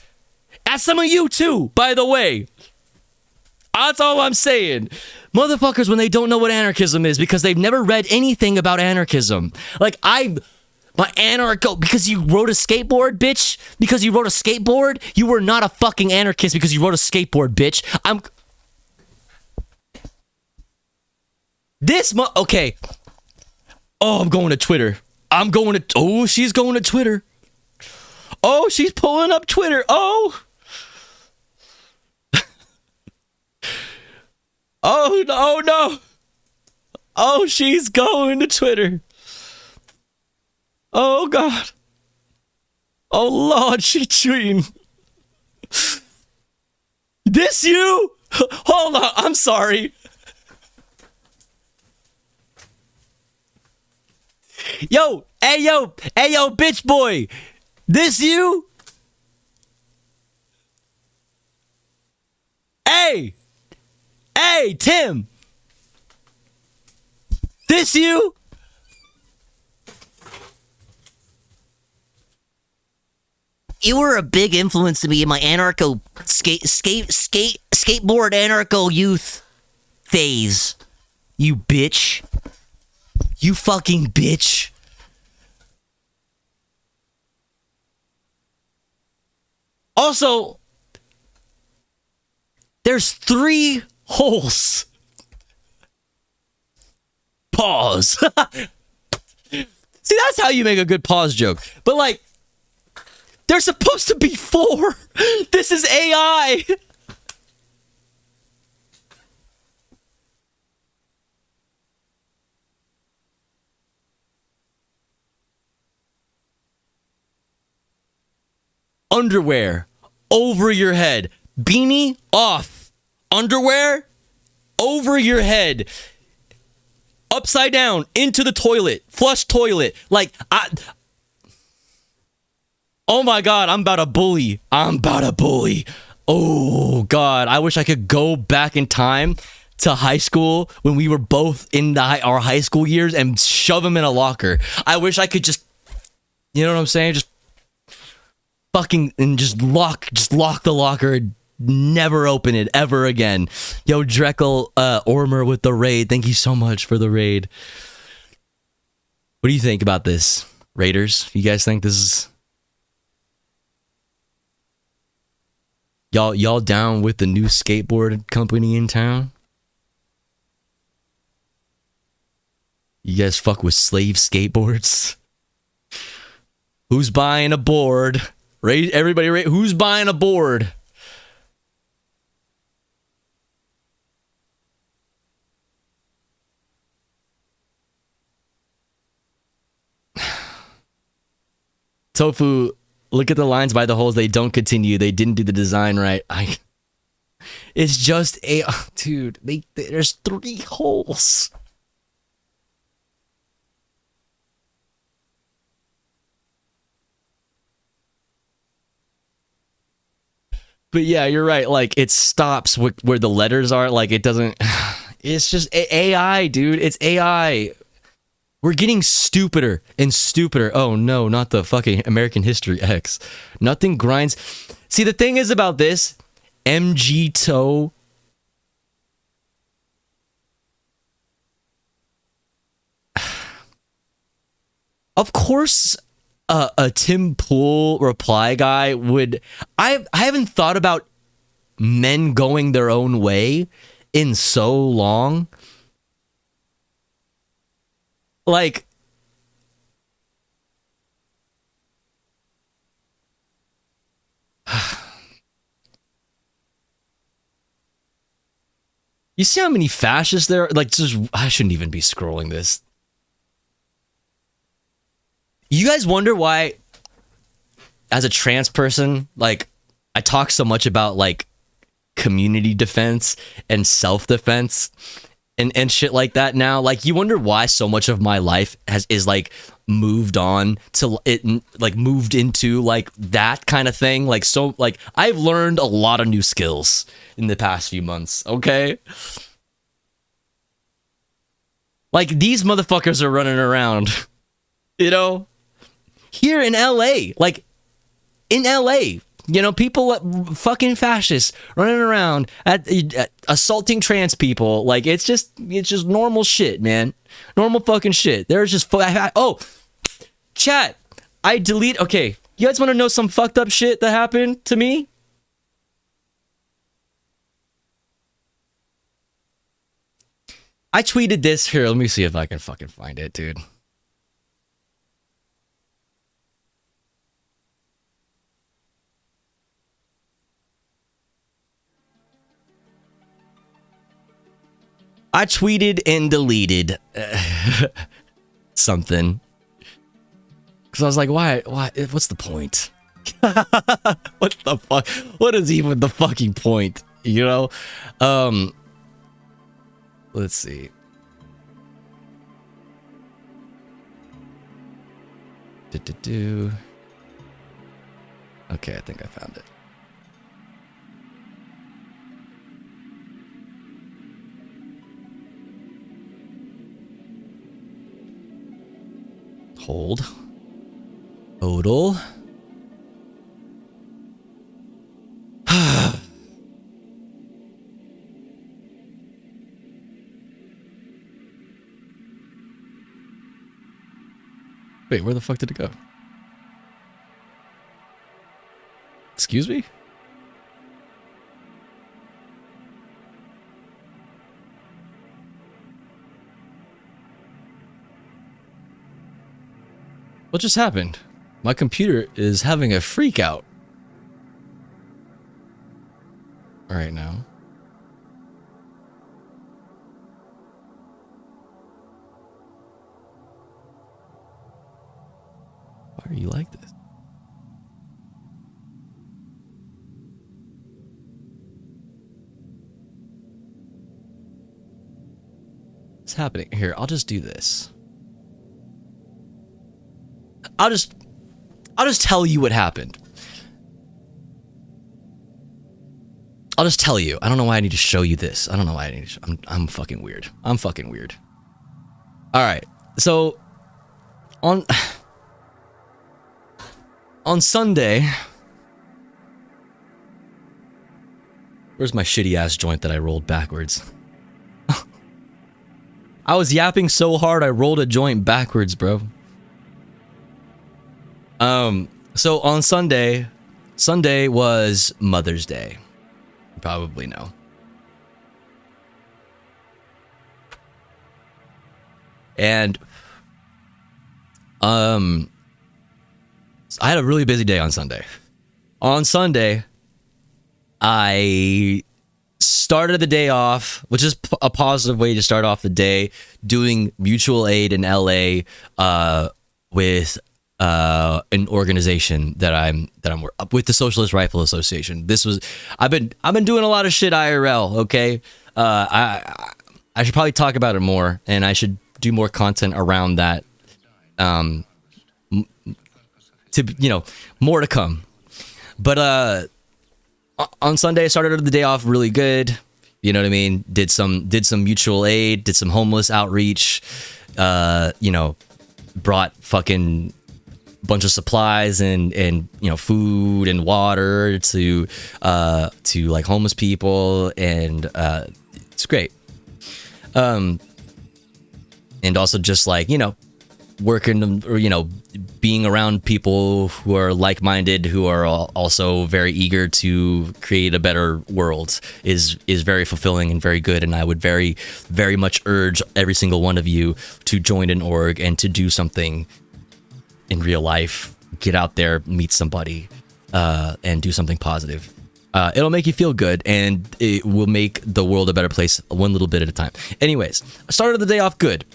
Ask some of you too, by the way. That's all I'm saying. Motherfuckers, when they don't know what anarchism is because they've never read anything about anarchism. Like, because you rode a skateboard, bitch? Because you rode a skateboard? You were not a fucking anarchist because you rode a skateboard, bitch. Okay. Oh, I'm going to Twitter. She's going to Twitter. Oh, she's pulling up Twitter. Oh. Oh, no. Oh, she's going to Twitter. Oh, God. Oh, Lord, she tweeting. This you? Hold on, I'm sorry. Yo, bitch boy. This you? Hey, Tim. This you? You were a big influence to me in my skateboard anarcho youth phase. You bitch. You fucking bitch. Also, there's 3 holes. Pause. See, that's how you make a good pause joke. But like, there's supposed to be 4. This is AI. Underwear over your head. Beanie off. Underwear over your head. Upside down into the toilet. Flush toilet. Like, oh my God, I'm about to bully. Oh God, I wish I could go back in time to high school when we were both in our high school years and shove him in a locker. I wish I could just, you know what I'm saying? Just fucking and just lock the locker, never open it ever again. Yo, Drekel Ormer with the raid. Thank you so much for the raid. What do you think about this, Raiders? You guys think this is y'all down with the new skateboard company in town? You guys fuck with Slave Skateboards? Who's buying a board? Everybody, who's buying a board? Tofu, look at the lines by the holes. They don't continue. They didn't do the design right. It's just dude. There's 3 holes. But yeah, you're right. Like, it stops where the letters are. Like, it doesn't. It's just AI, dude. It's AI. We're getting stupider and stupider. Oh no, not the fucking American History X. Nothing grinds. See, the thing is about this, MG Toe. Of course, a Tim Pool reply guy would. I haven't thought about men going their own way in so long. Like, you see how many fascists there are? Like, just, I shouldn't even be scrolling this. You guys wonder why, as a trans person, like, I talk so much about, like, community defense and self-defense and shit like that now? Like, you wonder why so much of my life is like, moved on to it, like, moved into, like, that kind of thing. Like, so, like, I've learned a lot of new skills in the past few months, okay? Like, these motherfuckers are running around, you know? Here in LA, like, in LA, you know, people, fucking fascists running around assaulting trans people. Like, it's just normal shit, man. Normal fucking shit. There's just, oh, chat, okay, you guys want to know some fucked up shit that happened to me? I tweeted this here. Let me see if I can fucking find it, dude. I tweeted and deleted something. Because I was like, why? What's the point? What the fuck? What is even the fucking point? You know? Let's see. Okay, I think I found it. Hold. Odal. Wait, where the fuck did it go? Excuse me? What just happened? My computer is having a freak out. All right now. Why are you like this? What's happening? Here, I'll just do this. I'll just tell you what happened. I'll just tell you. I don't know why I need to show you this. I don't know why I need to I'm fucking weird. I'm fucking weird. All right. So on Sunday, where's my shitty ass joint that I rolled backwards? I was yapping so hard I rolled a joint backwards, bro. So on Sunday was Mother's Day. You probably know. And, I had a really busy day on Sunday. On Sunday, I started the day off, which is a positive way to start off the day, doing mutual aid in LA, with an organization that I'm with, the Socialist Rifle Association. I've been doing a lot of shit IRL. Okay, I should probably talk about it more, and I should do more content around that. More to come. But on Sunday, I started the day off really good. You know what I mean? Did some mutual aid, did some homeless outreach. Brought fucking bunch of supplies and food and water to like homeless people, and it's great. And also just like working, or being around people who are like-minded, who are also very eager to create a better world is very fulfilling and very good. And I would very, very much urge every single one of you to join an org and to do something in real life. Get out there, meet somebody, and do something positive. It'll make you feel good, and it will make the world a better place one little bit at a time. Anyways, I started the day off good.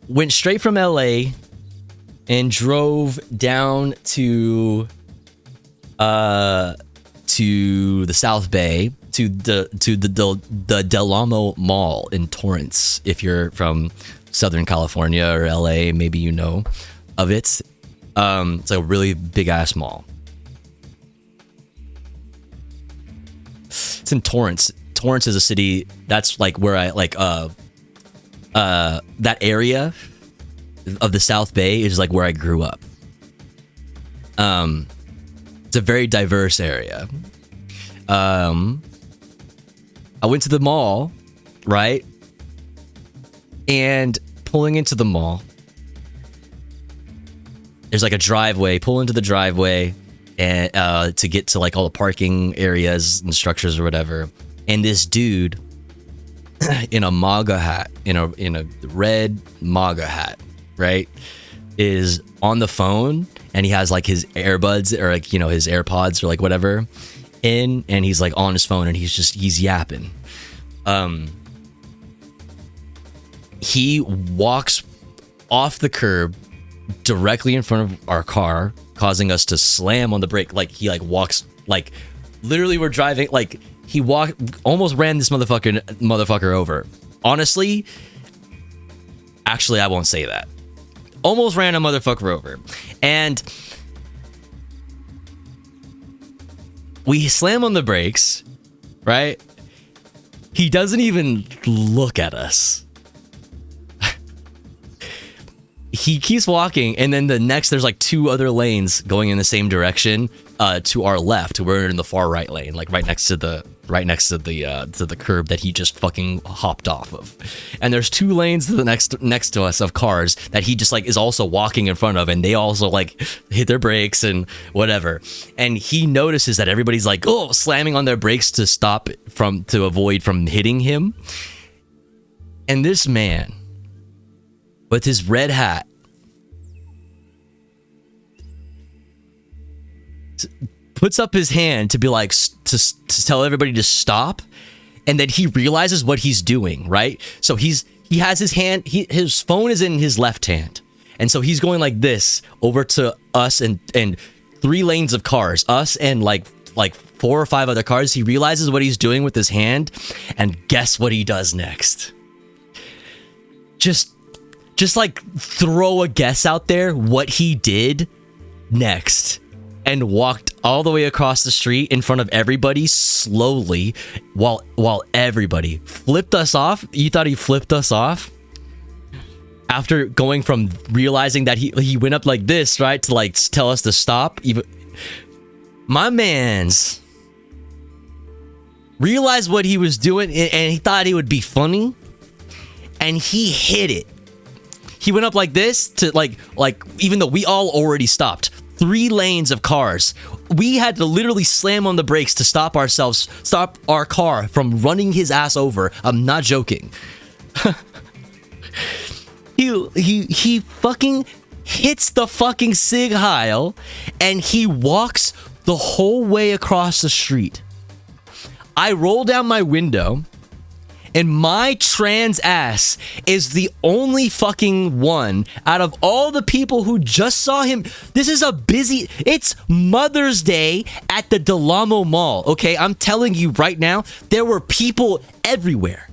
went straight from LA and drove down to the South Bay to the Del Amo Mall in Torrance. If you're from Southern California or LA, maybe you know of it. It's a really big ass mall. It's in Torrance. Torrance is a city that's like where I like that area of the South Bay is like where I grew up. It's a very diverse area. I went to the mall, right? And pulling into the mall, there's like a driveway. Pull into the driveway and to get to like all the parking areas and structures or whatever. And this dude in a MAGA hat, in a red MAGA hat, right, is on the phone, and he has like his earbuds or like, you know, his AirPods or like whatever in, and he's like on his phone and he's yapping. He walks off the curb directly in front of our car, causing us to slam on the brake. Like he like walks, like literally we're driving, like he almost ran this motherfucker over. Honestly, actually, I won't say that. Almost ran a motherfucker over. And we slam on the brakes, right? He doesn't even look at us. He keeps walking, and then there's like two other lanes going in the same direction to our left. We're in the far right lane, like right next to the curb that he just fucking hopped off of. And there's two lanes to the next to us of cars that he just like is also walking in front of, and they also like hit their brakes and whatever. And he notices that everybody's like, oh, slamming on their brakes to avoid from hitting him. And this man with his red hat puts up his hand to be like to tell everybody to stop, and then he realizes what he's doing, right? So he has his hand, his phone is in his left hand, and so he's going like this over to us and three lanes of cars, us and like 4 or 5 other cars. He realizes what he's doing with his hand, and guess what he does next? Just like throw a guess out there what he did next, and walked all the way across the street in front of everybody slowly while everybody flipped us off. You thought he flipped us off? After going from realizing that he went up like this, right, to like tell us to stop. Even my man's realized what he was doing, and he thought it would be funny, and he hit it. He went up like this to like even though we all already stopped. 3 lanes of cars. We had to literally slam on the brakes to stop our car from running his ass over. I'm not joking. He fucking hits the fucking Sig Heil, and he walks the whole way across the street. I roll down my window, and my trans ass is the only fucking one out of all the people who just saw him. This is it's Mother's Day at the Del Amo Mall, okay? I'm telling you right now, there were people everywhere.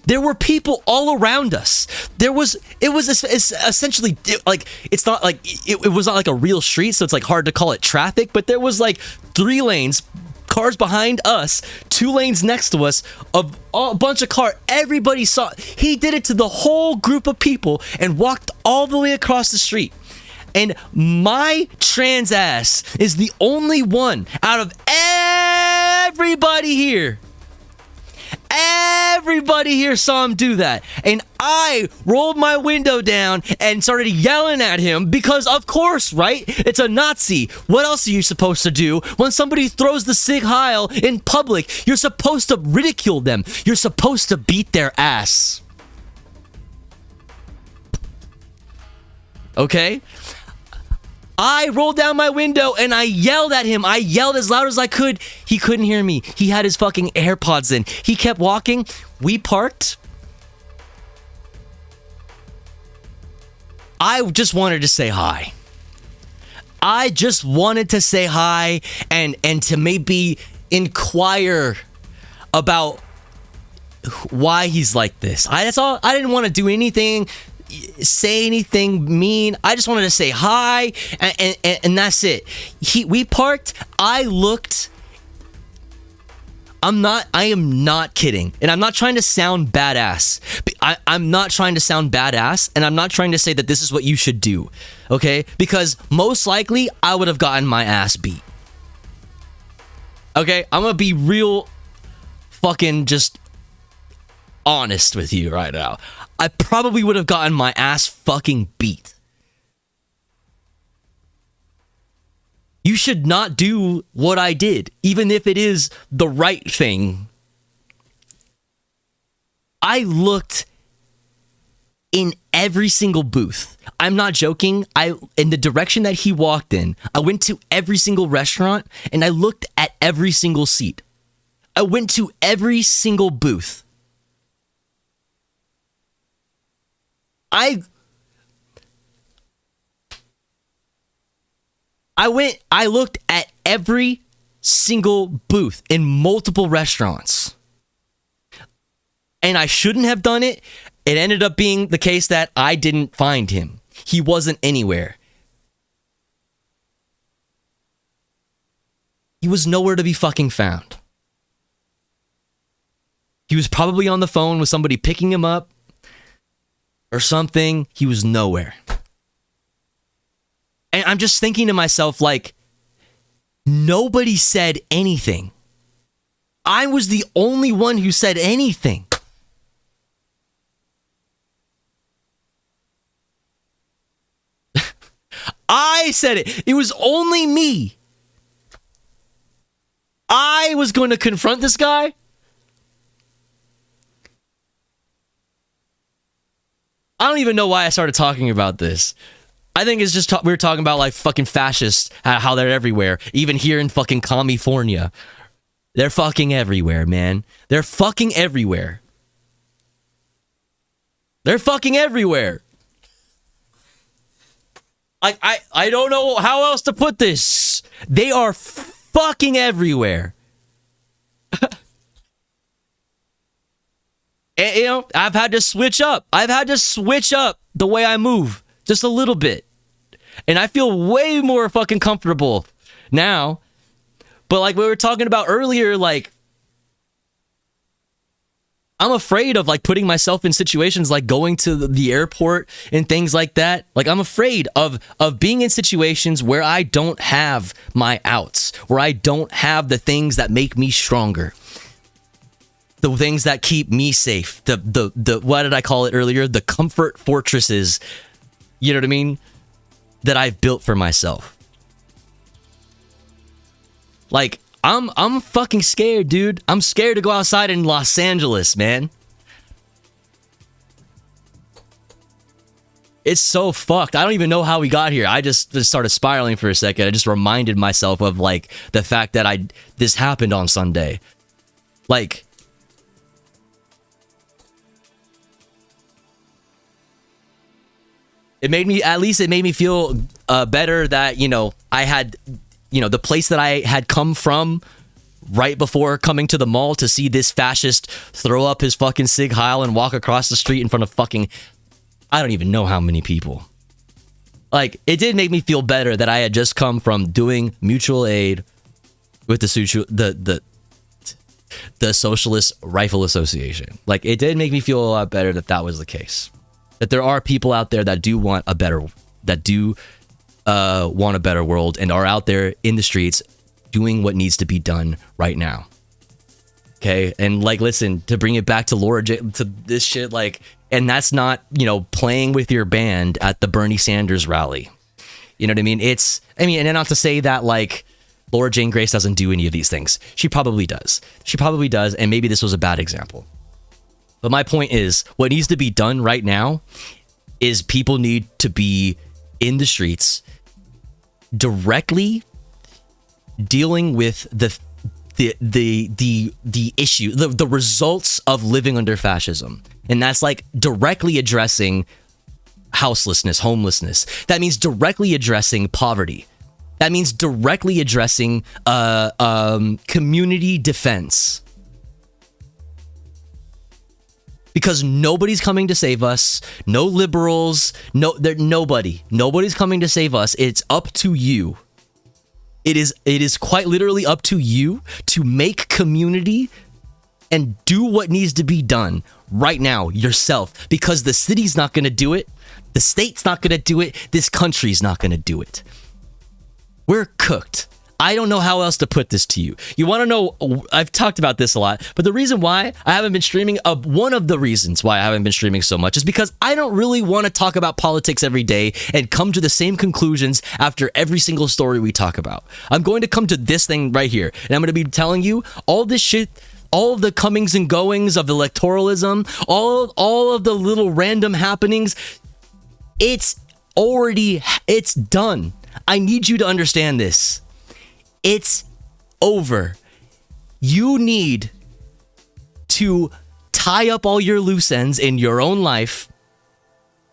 There were people all around us. It was essentially like, it's not like, it was not like a real street, so it's like hard to call it traffic, but there was like 3 lanes, cars behind us, 2 lanes next to us, a bunch of cars. Everybody saw. He did it to the whole group of people and walked all the way across the street. And my trans ass is the only one out of everybody here. Everybody here saw him do that, and I rolled my window down and started yelling at him because, of course, right? It's a Nazi. What else are you supposed to do when somebody throws the Sig Heil in public? You're supposed to ridicule them. You're supposed to beat their ass. Okay? I rolled down my window and I yelled at him. I yelled as loud as I could. He couldn't hear me. He had his fucking AirPods in. He kept walking. We parked. I just wanted to say hi. I just wanted to say hi and to maybe inquire about why he's like this. That's all. I didn't want to do anything, say anything mean. I just wanted to say hi, and that's it. We parked. I looked. I am not kidding. And I'm not trying to sound badass. I'm not trying to sound badass, and I'm not trying to say that this is what you should do. Okay? Because most likely I would have gotten my ass beat. Okay? I'm gonna be real fucking just honest with you right now. I probably would have gotten my ass fucking beat. You should not do what I did, even if it is the right thing. I looked in every single booth. I'm not joking. In the direction that he walked in, I went to every single restaurant and I looked at every single seat. I went to every single booth. I looked at every single booth in multiple restaurants. And I shouldn't have done it. It ended up being the case that I didn't find him. He wasn't anywhere. He was nowhere to be fucking found. He was probably on the phone with somebody picking him up or something. He was nowhere. And I'm just thinking to myself, like, nobody said anything. I was the only one who said anything. I said it. It was only me. I was going to confront this guy. I don't even know why I started talking about this. I think it's just we were talking about like fucking fascists, how they're everywhere, even here in fucking California. They're fucking everywhere, man. They're fucking everywhere. They're fucking everywhere. I don't know how else to put this. They are fucking everywhere. And, you know, I've had to switch up. I've had to switch up the way I move just a little bit. And I feel way more fucking comfortable now. But like we were talking about earlier, like, I'm afraid of like putting myself in situations like going to the airport and things like that. Like I'm afraid of being in situations where I don't have my outs, where I don't have the things that make me stronger. The things that keep me safe. The what did I call it earlier? The comfort fortresses. You know what I mean? That I've built for myself. Like, I'm fucking scared, dude. I'm scared to go outside in Los Angeles, man. It's so fucked. I don't even know how we got here. I just started spiraling for a second. I just reminded myself of like the fact that this happened on Sunday. Like, it made me feel better that, you know, I had, you know, the place that I had come from right before coming to the mall to see this fascist throw up his fucking Sig Heil and walk across the street in front of fucking, I don't even know how many people. Like, it did make me feel better that I had just come from doing mutual aid with the Socialist Rifle Association. Like, it did make me feel a lot better that was the case. That there are people out there that do want a better, want a better world and are out there in the streets doing what needs to be done right now. Okay, and like, listen, to bring it back to Laura to this shit, like, and that's not, you know, playing with your band at the Bernie Sanders rally. You know what I mean? And not to say that like Laura Jane Grace doesn't do any of these things. She probably does. And maybe this was a bad example. But my point is, what needs to be done right now is people need to be in the streets directly dealing with the issue, the results of living under fascism. And that's like directly addressing houselessness, homelessness. That means directly addressing poverty. That means directly addressing community defense. Because nobody's coming to save us. No liberals. Nobody. Nobody's coming to save us. It's up to you. It is quite literally up to you to make community and do what needs to be done right now yourself. Because the city's not going to do it. The state's not going to do it. This country's not going to do it. We're cooked. I don't know how else to put this to you. You want to know, I've talked about this a lot, but the reason why I haven't been streaming, one of the reasons why I haven't been streaming so much is because I don't really want to talk about politics every day and come to the same conclusions after every single story we talk about. I'm going to come to this thing right here, and I'm going to be telling you all this shit, all of the comings and goings of electoralism, all of the little random happenings. It's done. I need you to understand this. It's over. You need to tie up all your loose ends in your own life,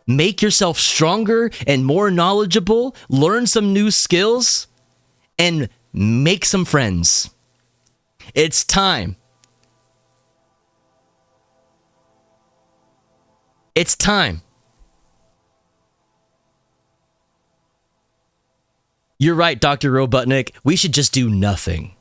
make yourself stronger and more knowledgeable, learn some new skills, and make some friends. It's time. It's time. You're right, Dr. Robotnik. We should just do nothing.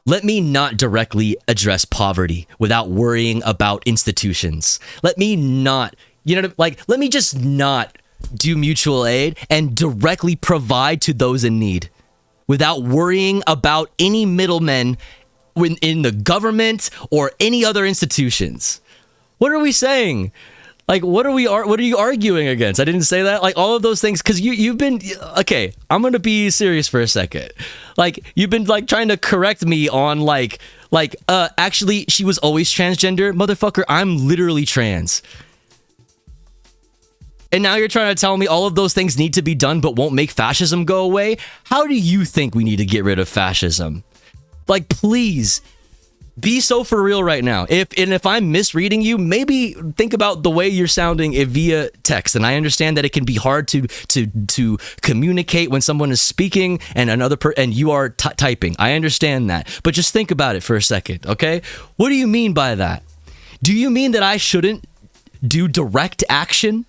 Let me not directly address poverty without worrying about institutions. Let me not, let me just not do mutual aid and directly provide to those in need without worrying about any middlemen in the government or any other institutions. What are we saying? Like, what are you arguing against? I didn't say that. Like, all of those things, because you've been, okay, I'm going to be serious for a second. Like, you've been, like, trying to correct me on, actually, she was always transgender. Motherfucker, I'm literally trans. And now you're trying to tell me all of those things need to be done but won't make fascism go away? How do you think we need to get rid of fascism? Like, please. Be so for real right now. If I'm misreading you, maybe think about the way you're sounding via text. And I understand that it can be hard to communicate when someone is speaking and and you are typing. I understand that, but just think about it for a second, okay? What do you mean by that? Do you mean that I shouldn't do direct action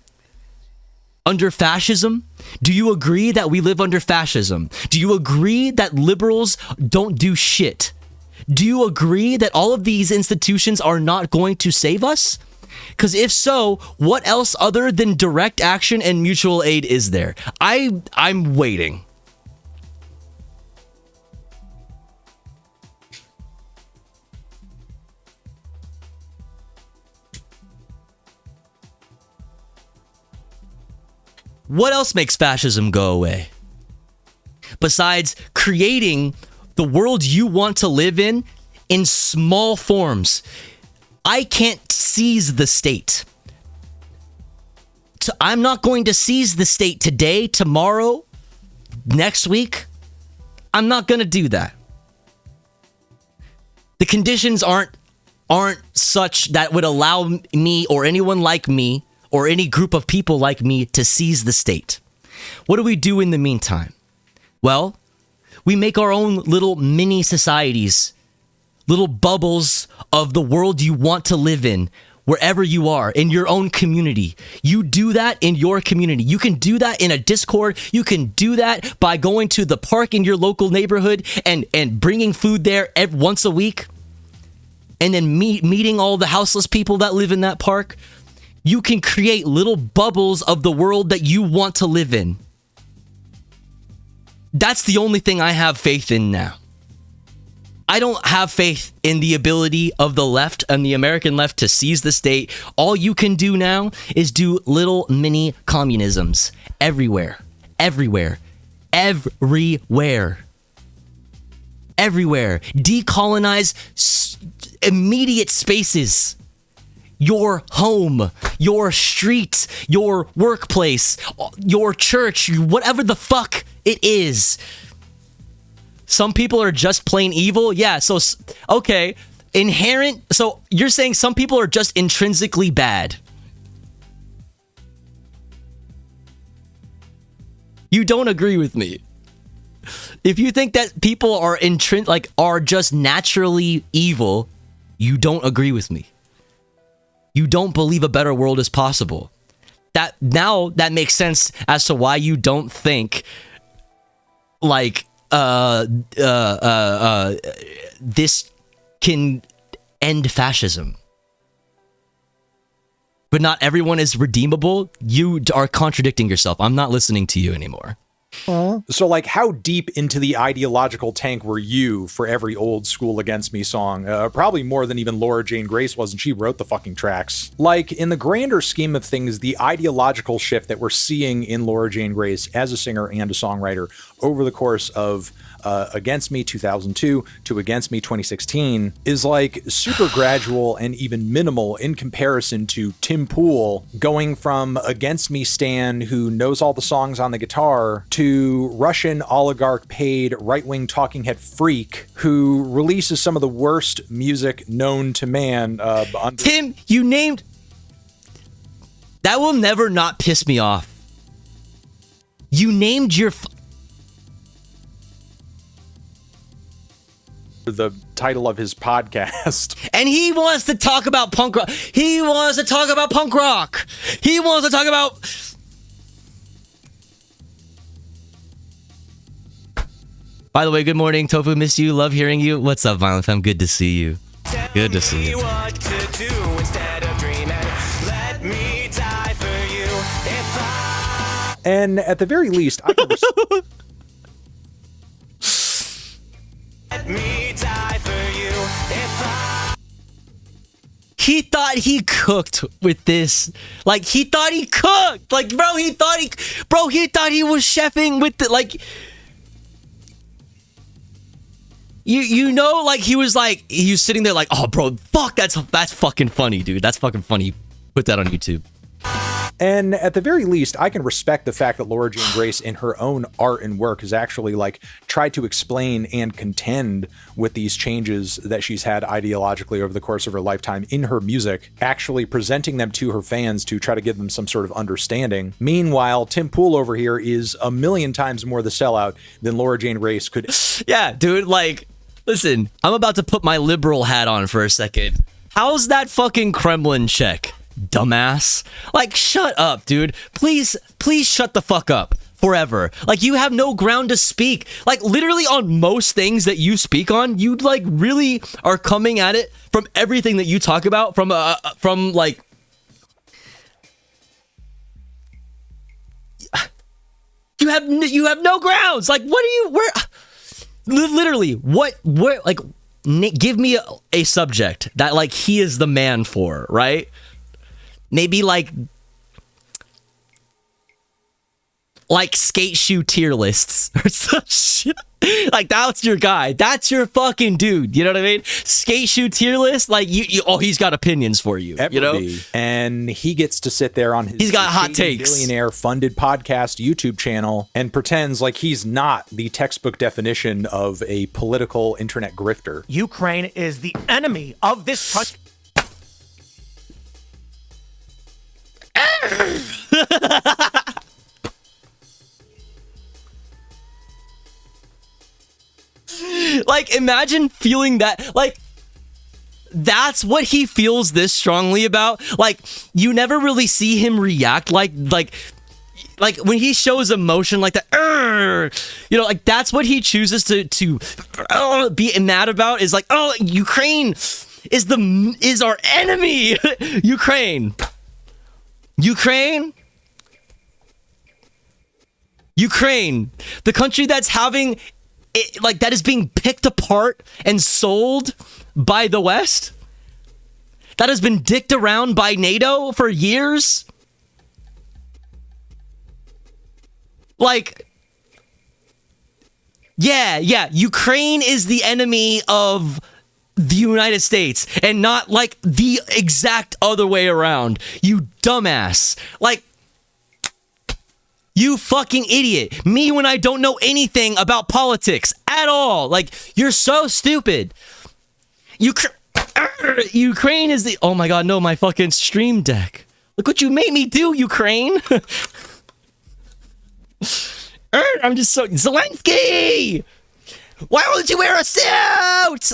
under fascism? Do you agree that we live under fascism? Do you agree that liberals don't do shit? Do you agree that all of these institutions are not going to save us? Because if so, what else other than direct action and mutual aid is there? I'm waiting. What else makes fascism go away? Besides creating the world you want to live in small forms. I can't seize the state. I'm not going to seize the state today, tomorrow, next week. I'm not going to do that. The conditions aren't such that would allow me or anyone like me or any group of people like me to seize the state. What do we do in the meantime? Well, we make our own little mini societies, little bubbles of the world you want to live in, wherever you are, in your own community. You do that in your community. You can do that in a Discord. You can do that by going to the park in your local neighborhood and bringing food there once a week. And then meeting all the houseless people that live in that park. You can create little bubbles of the world that you want to live in. That's the only thing I have faith in now. I don't have faith in the ability of the left and the American left to seize the state. All you can do now is do little mini communisms everywhere. Everywhere. Everywhere. Everywhere. Decolonize immediate spaces. Your home, your street, your workplace, your church, whatever the fuck it is. Some people are just plain evil. Yeah, so, okay. Inherent. So you're saying some people are just intrinsically bad. You don't agree with me. If you think that people are are just naturally evil, you don't agree with me. You don't believe a better world is possible. That makes sense as to why you don't think like this can end fascism. But not everyone is redeemable. You are contradicting yourself. I'm not listening to you anymore. So, like, how deep into the ideological tank were you for every old school Against Me song? Probably more than even Laura Jane Grace was, and she wrote the fucking tracks. Like, in the grander scheme of things, the ideological shift that we're seeing in Laura Jane Grace as a singer and a songwriter over the course of Against Me 2002 to Against Me 2016 is like super gradual and even minimal in comparison to Tim Pool going from Against Me stan who knows all the songs on the guitar to Russian oligarch paid right-wing talking head freak who releases some of the worst music known to man. Tim, you named... That will never not piss me off. You named your... the title of his podcast. And he wants to talk about punk rock. He wants to talk about punk rock. He wants to talk about... By the way, good morning, Tofu. Miss you. Love hearing you. What's up, Violent Femme? Good to see you. Good to see you. And at the very least, I can He thought he cooked with this. Like, he thought he cooked. Like, bro, he thought he was chefing with the, like... You know, like, he was sitting there like, oh, bro, fuck, that's fucking funny, dude. That's fucking funny. Put that on YouTube. And at the very least, I can respect the fact that Laura Jane Grace in her own art and work has actually like tried to explain and contend with these changes that she's had ideologically over the course of her lifetime in her music, actually presenting them to her fans to try to give them some sort of understanding. Meanwhile, Tim Pool over here is a million times more the sellout than Laura Jane Grace could. Yeah, dude, like, listen, I'm about to put my liberal hat on for a second. How's that fucking Kremlin check? Dumbass. Like, shut up, dude. Please shut the fuck up forever. Like, you have no ground to speak. Like, literally on most things that you speak on, you like really are coming at it from everything that you talk about from like you have no grounds. Like, what are you literally what like give me a subject that like he is the man for, right? Maybe like skate shoe tier lists or some shit. Like, that's your guy. That's your fucking dude. You know what I mean? Skate shoe tier list. Like, he's got opinions for you. You know? And he gets to sit there on his he's got hot takes. Billionaire funded podcast YouTube channel and pretends like he's not the textbook definition of a political internet grifter. Ukraine is the enemy of this country. Like, imagine feeling that. Like, that's what he feels this strongly about. Like, you never really see him react like when he shows emotion like that, you know, like, that's what he chooses to be mad about, is like, oh, Ukraine is our enemy. Ukraine, the country that's having it, like, that is being picked apart and sold by the West, that has been dicked around by NATO for years. Like, yeah, Ukraine is the enemy of the United States and not like the exact other way around. You dumbass. Like, you fucking idiot. Me when I don't know anything about politics at all. Like, you're so stupid. Ukraine is the... Oh my god, no, my fucking stream deck. Look what you made me do, Ukraine. I'm just so Zelensky. Why won't you wear a suit?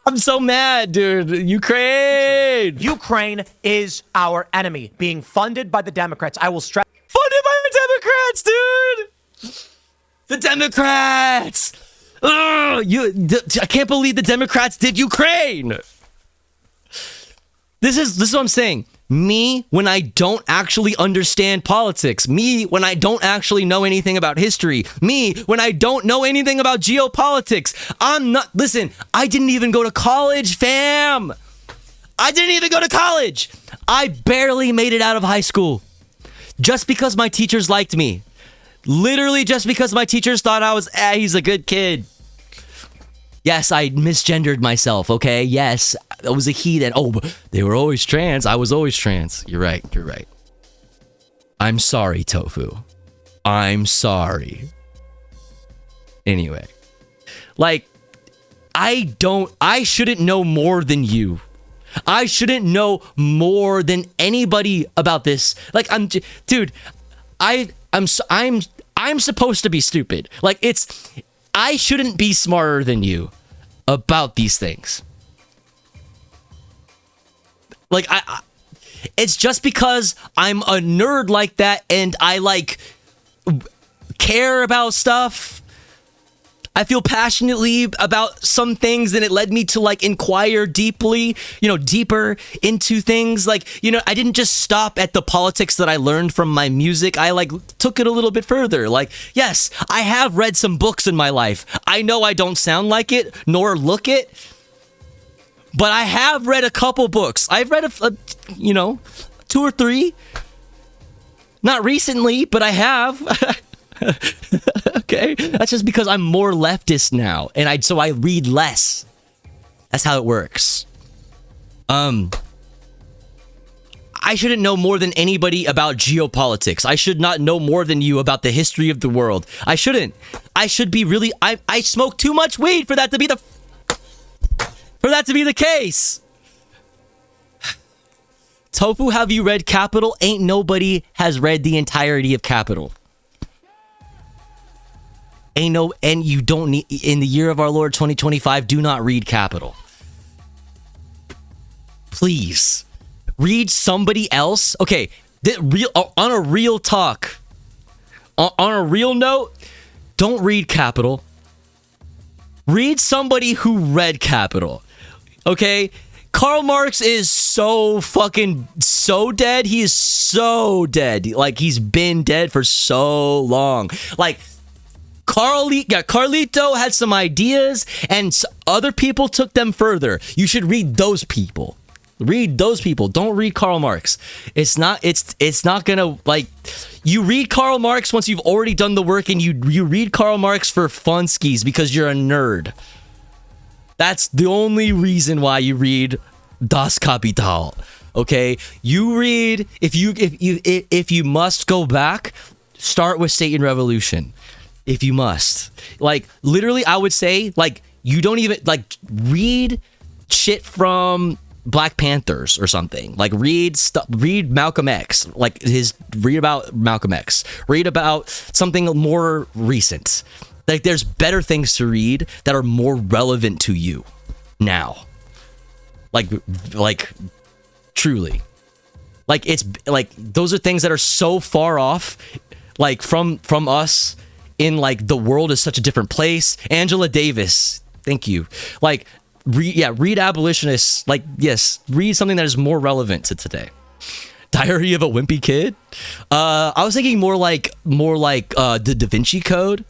I'm so mad, dude. Ukraine. Ukraine is our enemy, being funded by the Democrats. I will stress. Funded by the Democrats, dude. The Democrats. I can't believe the Democrats did Ukraine. This is what I'm saying. Me, when I don't actually understand politics. Me, when I don't actually know anything about history. Me, when I don't know anything about geopolitics. Listen, I didn't even go to college, fam. I didn't even go to college. I barely made it out of high school. Just because my teachers liked me. Literally just because my teachers thought I was, he's a good kid. Yes, I misgendered myself, okay? Yes, I was a he then. Oh, they were always trans. I was always trans. You're right. You're right. I'm sorry, Tofu. I'm sorry. Anyway. Like, I shouldn't know more than you. I shouldn't know more than anybody about this. Like, I'm supposed to be stupid. Like, I shouldn't be smarter than you about these things. Like, it's just because I'm a nerd like that and I like care about stuff. I feel passionately about some things and it led me to like inquire deeply, deeper into things. Like, I didn't just stop at the politics that I learned from my music. I like took it a little bit further. Like, yes, I have read some books in my life. I know I don't sound like it nor look it, but I have read a couple books. I've read a 2 or 3. Not recently, but I have. Okay, that's just because I'm more leftist now, and so I read less. That's how it works. I shouldn't know more than anybody about geopolitics. I should not know more than you about the history of the world. I shouldn't. I should be really. I smoke too much weed for that to be the case. Tofu, have you read Capital? Ain't nobody has read the entirety of Capital. And you don't need, in the year of our Lord 2025, do not read Capital. Please read somebody else. Okay, on a real talk, on a real note, don't read Capital. Read somebody who read Capital. Okay, Karl Marx is so dead. He is so dead. Like, he's been dead for so long. Like, Carlito had some ideas and other people took them further. You should read those people. Read those people. Don't read Karl Marx. It's not gonna, like, you read Karl Marx once you've already done the work, and you read Karl Marx for funskis because you're a nerd. That's the only reason why you read Das Kapital. Okay? You read, if you must go back, start with Satan Revolution. If you must. Like, literally, I would say, like, you don't even, like, read shit from Black Panthers or something. Like, read Malcolm X. Like, read about Malcolm X. Read about something more recent. Like, there's better things to read that are more relevant to you now. Like, truly. Like, it's, like, those are things that are so far off, like, from us. In, like, the world is such a different place. Angela Davis, thank you. Like, read abolitionists. Like, yes, read something that is more relevant to today. Diary of a Wimpy Kid. I was thinking more like the Da Vinci Code.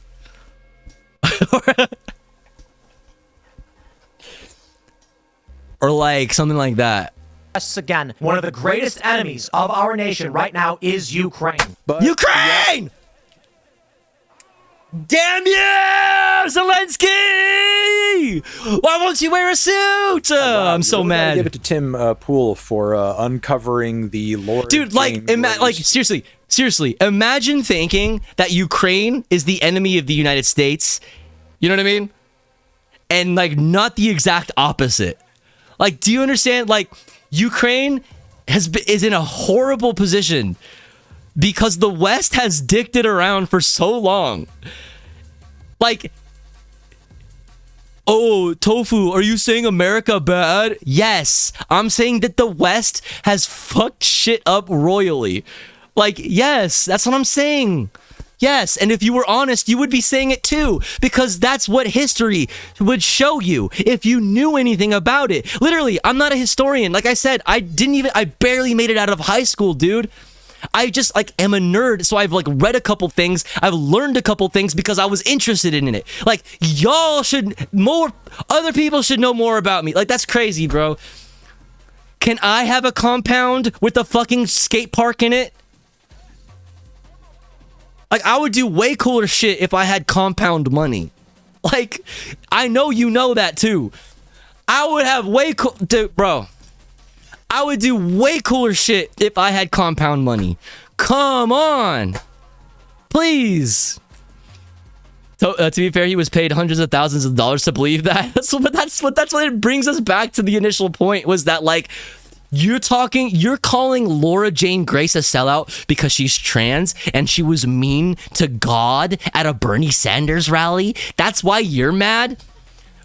Or like something like that. Yes, again, one of the greatest enemies of our nation right now is Ukraine. Ukraine! Damn you, Zelensky! Why won't you wear a suit? I'm so mad. Give it to Tim Pool for uncovering the lore. Dude, like, seriously, imagine thinking that Ukraine is the enemy of the United States. You know what I mean? And, like, not the exact opposite. Like, do you understand? Like, Ukraine is in a horrible position because the West has dicked it around for so long. Like, oh, Tofu, are you saying America bad? Yes, I'm saying that the West has fucked shit up royally. Like, yes, that's what I'm saying. Yes, and if you were honest, you would be saying it too, because that's what history would show you if you knew anything about it. Literally, I'm not a historian. Like I said, I barely made it out of high school, dude. I just like am a nerd, so I've like read a couple things, I've learned a couple things because I was interested in it. Like, other people should know more about me. Like, that's crazy, bro. Can I have a compound with a fucking skate park in it? Like, I would do way cooler shit if I had compound money. Like, I know you know that too. I would have bro. I would do way cooler shit if I had compound money. Come on. Please. So, to be fair, he was paid hundreds of thousands of dollars to believe that. But that's what it brings us back to the initial point, was that, like, you're calling Laura Jane Grace a sellout because she's trans and she was mean to God at a Bernie Sanders rally? That's why you're mad?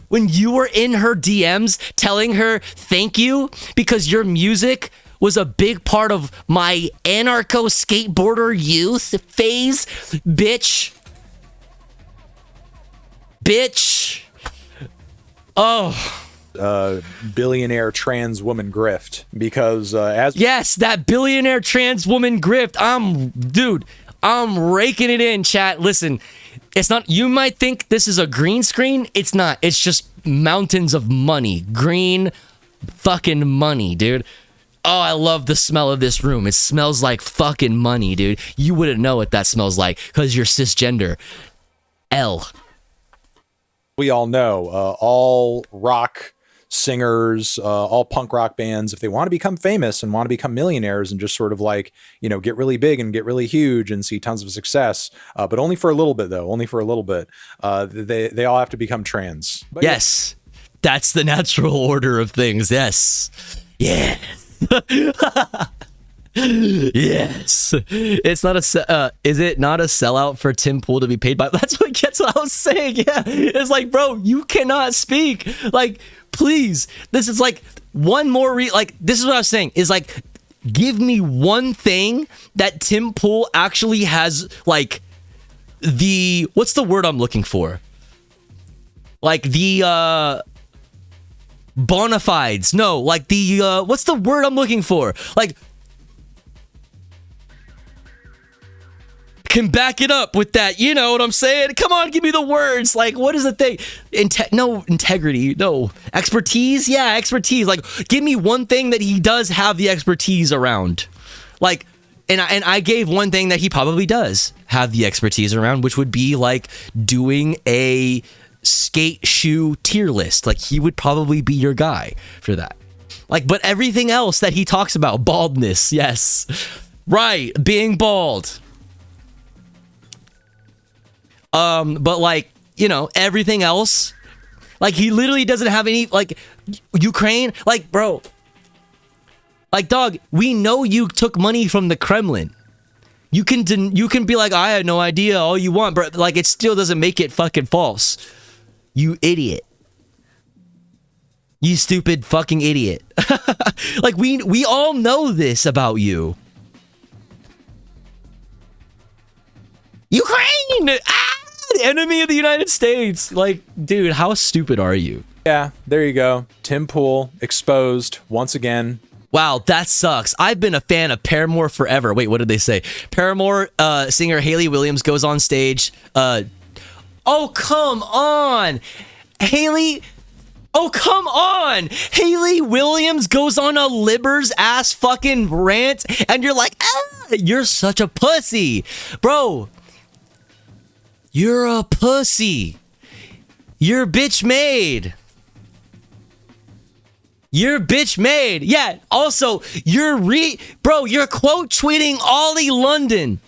When you were in her DMs telling her thank you because your music was a big part of my anarcho skateboarder youth phase? Bitch. Oh. Billionaire trans woman grift, because yes, that billionaire trans woman grift. I'm raking it in, chat. Listen, it's not, you might think this is a green screen. It's not. It's just mountains of money. Green fucking money, dude. Oh, I love the smell of this room. It smells like fucking money, dude. You wouldn't know what that smells like because you're cisgender. We all know all rock singers, all punk rock bands, if they want to become famous and want to become millionaires and just sort of like, you know, get really big and get really huge and see tons of success, but only for a little bit though, they all have to become trans. But yes, yeah. That's the natural order of things. Yes. Yes. Yes. It's not is it not a sellout for Tim Pool to be paid by? That's what I was saying. Yeah. It's like, bro, you cannot speak. Like, please. This is like one more this is what I was saying, is like, give me one thing that Tim Pool actually has, like, what's the word I'm looking for? Like the bona fides. No, like the what's the word I'm looking for? Like, can back it up with that, you know what I'm saying? Come on, give me the words. Like, what is the thing? No integrity, no expertise. Yeah, expertise. Like, give me one thing that he does have the expertise around. Like, and I gave one thing that he probably does have the expertise around, which would be like doing a skate shoe tier list. Like, he would probably be your guy for that. Like, but everything else that he talks about, baldness, yes, right, being bald. But like, you know, everything else, like, he literally doesn't have any, like, Ukraine, like, bro, like, dog, we know you took money from the Kremlin. You can be like, I had no idea, all you want, but like, it still doesn't make it fucking false. You idiot. You stupid fucking idiot. Like, we all know this about you. Ukraine! The enemy of the United States. Like, dude, how stupid are you? Yeah, there you go. Tim Pool exposed once again. Wow, that sucks. I've been a fan of Paramore forever. Wait, what did they say? Paramore singer Hayley Williams goes on stage. Oh, come on. Hayley. Oh, come on. Hayley Williams goes on a Libber's ass fucking rant, and you're like, you're such a pussy. Bro. You're a pussy. You're bitch made. You're bitch made. Yeah, also, you're quote tweeting Ollie London.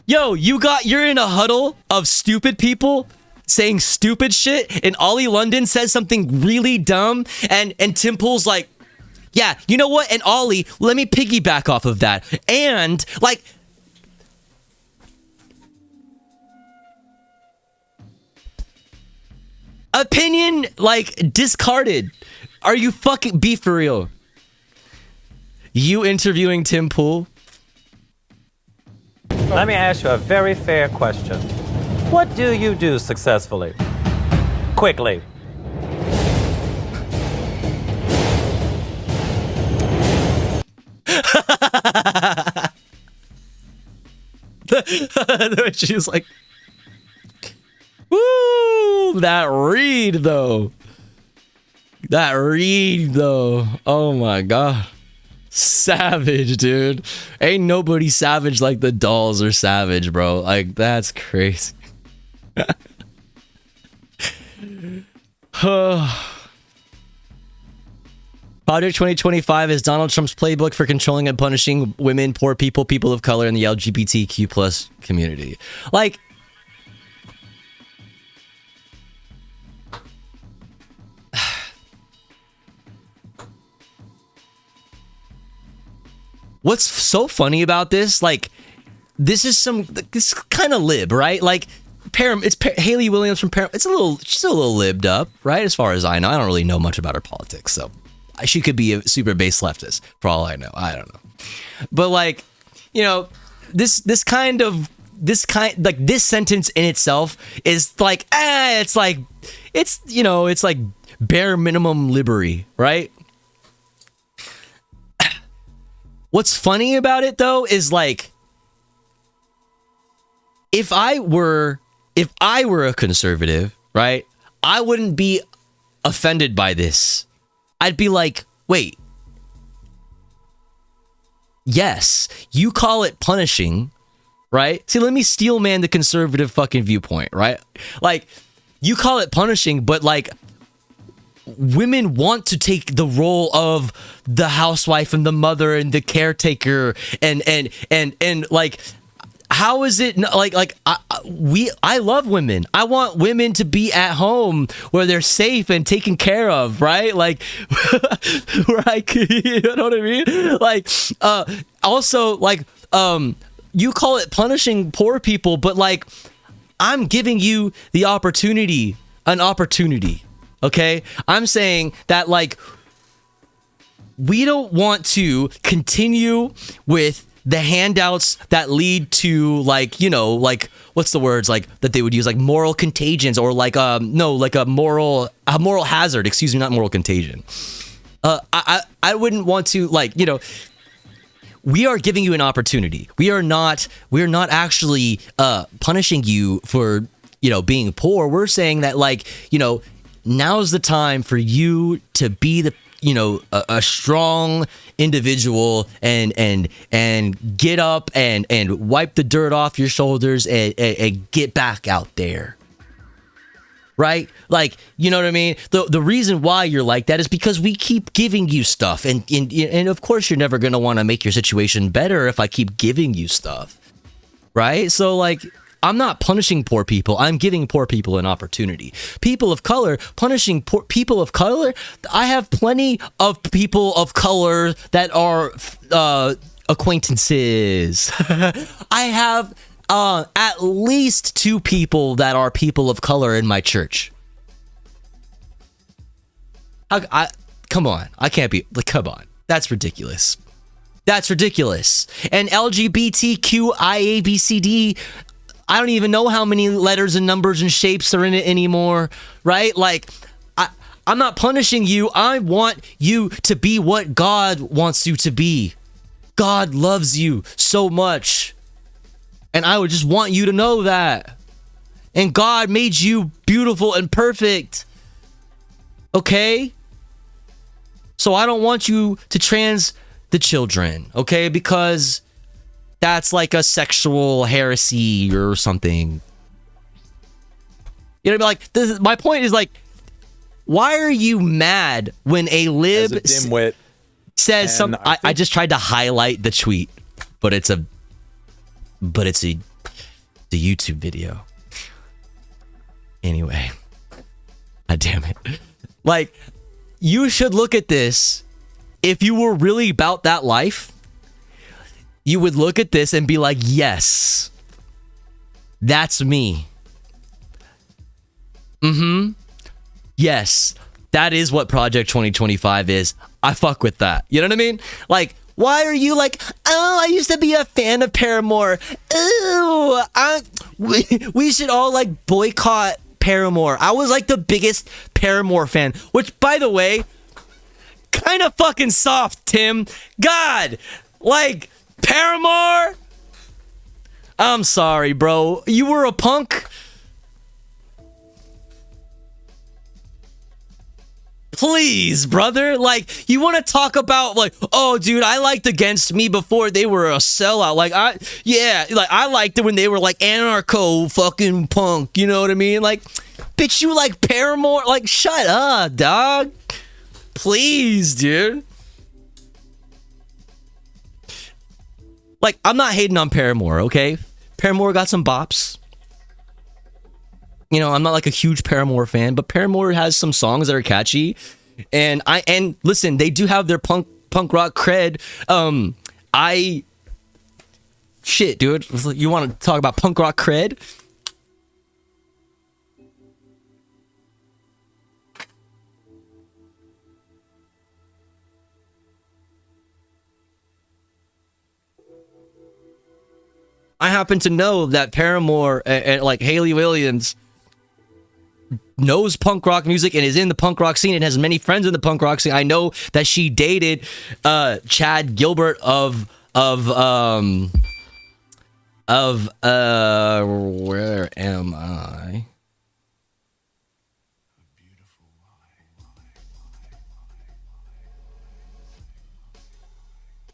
Yo, you're in a huddle of stupid people saying stupid shit, and Ollie London says something really dumb, and Tim Pool's like, Yeah, you know what? And Ollie, let me piggyback off of that. And like, opinion like discarded. Are you fucking be for real? You interviewing Tim Pool? Let me ask you a very fair question. What do you do successfully? Quickly. She's like, woo, that read though. That read though. Oh my god. Savage, dude. Ain't nobody savage like the dolls are savage, bro. Like, that's crazy. Project 2025 is Donald Trump's playbook for controlling and punishing women, poor people, people of color, and the LGBTQ plus community. Like, what's so funny about this? Like, this is kind of lib, right? Like, it's Haley Williams from Paramount. She's a little libbed up, right? As far as I know, I don't really know much about her politics, so she could be a super base leftist for all I know. I don't know, but like, you know, this sentence in itself is like, it's like bare minimum liberty, right? What's funny about it though is like, if I were a conservative, right, I wouldn't be offended by this. I'd be like, wait, yes, you call it punishing, right? See, let me steel man the conservative fucking viewpoint, right? Like, you call it punishing, but like, women want to take the role of the housewife and the mother and the caretaker and like, how is it I love women. I want women to be at home where they're safe and taken care of, right? Like, right? You know what I mean? Like, also, like, you call it punishing poor people, but like, I'm giving you the opportunity, okay? I'm saying that, like, we don't want to continue with the handouts that lead to, like, you know, like, what's the words like that they would use, like moral contagions, or like a moral hazard, excuse me, not moral contagion. I wouldn't want to, like, you know, we are giving you an opportunity. We're not actually punishing you for, you know, being poor. We're saying that, like, you know, now's the time for you to be the, you know, a strong individual and get up and wipe the dirt off your shoulders and get back out there. Right? Like, you know what I mean? The reason why you're like that is because we keep giving you stuff, and of course you're never going to want to make your situation better if I keep giving you stuff. Right? So, like, I'm not punishing poor people. I'm giving poor people an opportunity. People of color, punishing poor people of color. I have plenty of people of color that are acquaintances. I have at least 2 people that are people of color in my church. Come on. I can't be, like, come on. That's ridiculous. That's ridiculous. And LGBTQIABCD, I don't even know how many letters and numbers and shapes are in it anymore, right? Like, I'm not punishing you. I want you to be what God wants you to be. God loves you so much. And I would just want you to know that. And God made you beautiful and perfect. Okay? So I don't want you to trans the children, okay? Because that's like a sexual heresy or something. You know, like, my point is, like, why are you mad when a lib says something? I just tried to highlight the tweet, but it's a YouTube video. Anyway, God damn it. Like, you should look at this if you were really about that life, you would look at this and be like, yes, that's me. Yes, that is what Project 2025 is. I fuck with that. You know what I mean? Like, why are you like, oh, I used to be a fan of Paramore. Ooh, we should all like boycott Paramore. I was like the biggest Paramore fan, which, by the way, kind of fucking soft, Tim. God, like, Paramore? I'm sorry, bro. You were a punk? Please, brother. Like, you want to talk about, like, oh, dude, I liked Against Me before they were a sellout. Like, I liked it when they were, like, anarcho fucking punk. You know what I mean? Like, bitch, you like Paramore? Like, shut up, dog. Please, dude. Like, I'm not hating on Paramore, okay? Paramore got some bops. You know, I'm not like a huge Paramore fan, but Paramore has some songs that are catchy. And listen, they do have their punk rock cred. Shit, dude. You want to talk about punk rock cred? I happen to know that Paramore and like Hayley Williams knows punk rock music and is in the punk rock scene and has many friends in the punk rock scene. I know that she dated Chad Gilbert of where am I?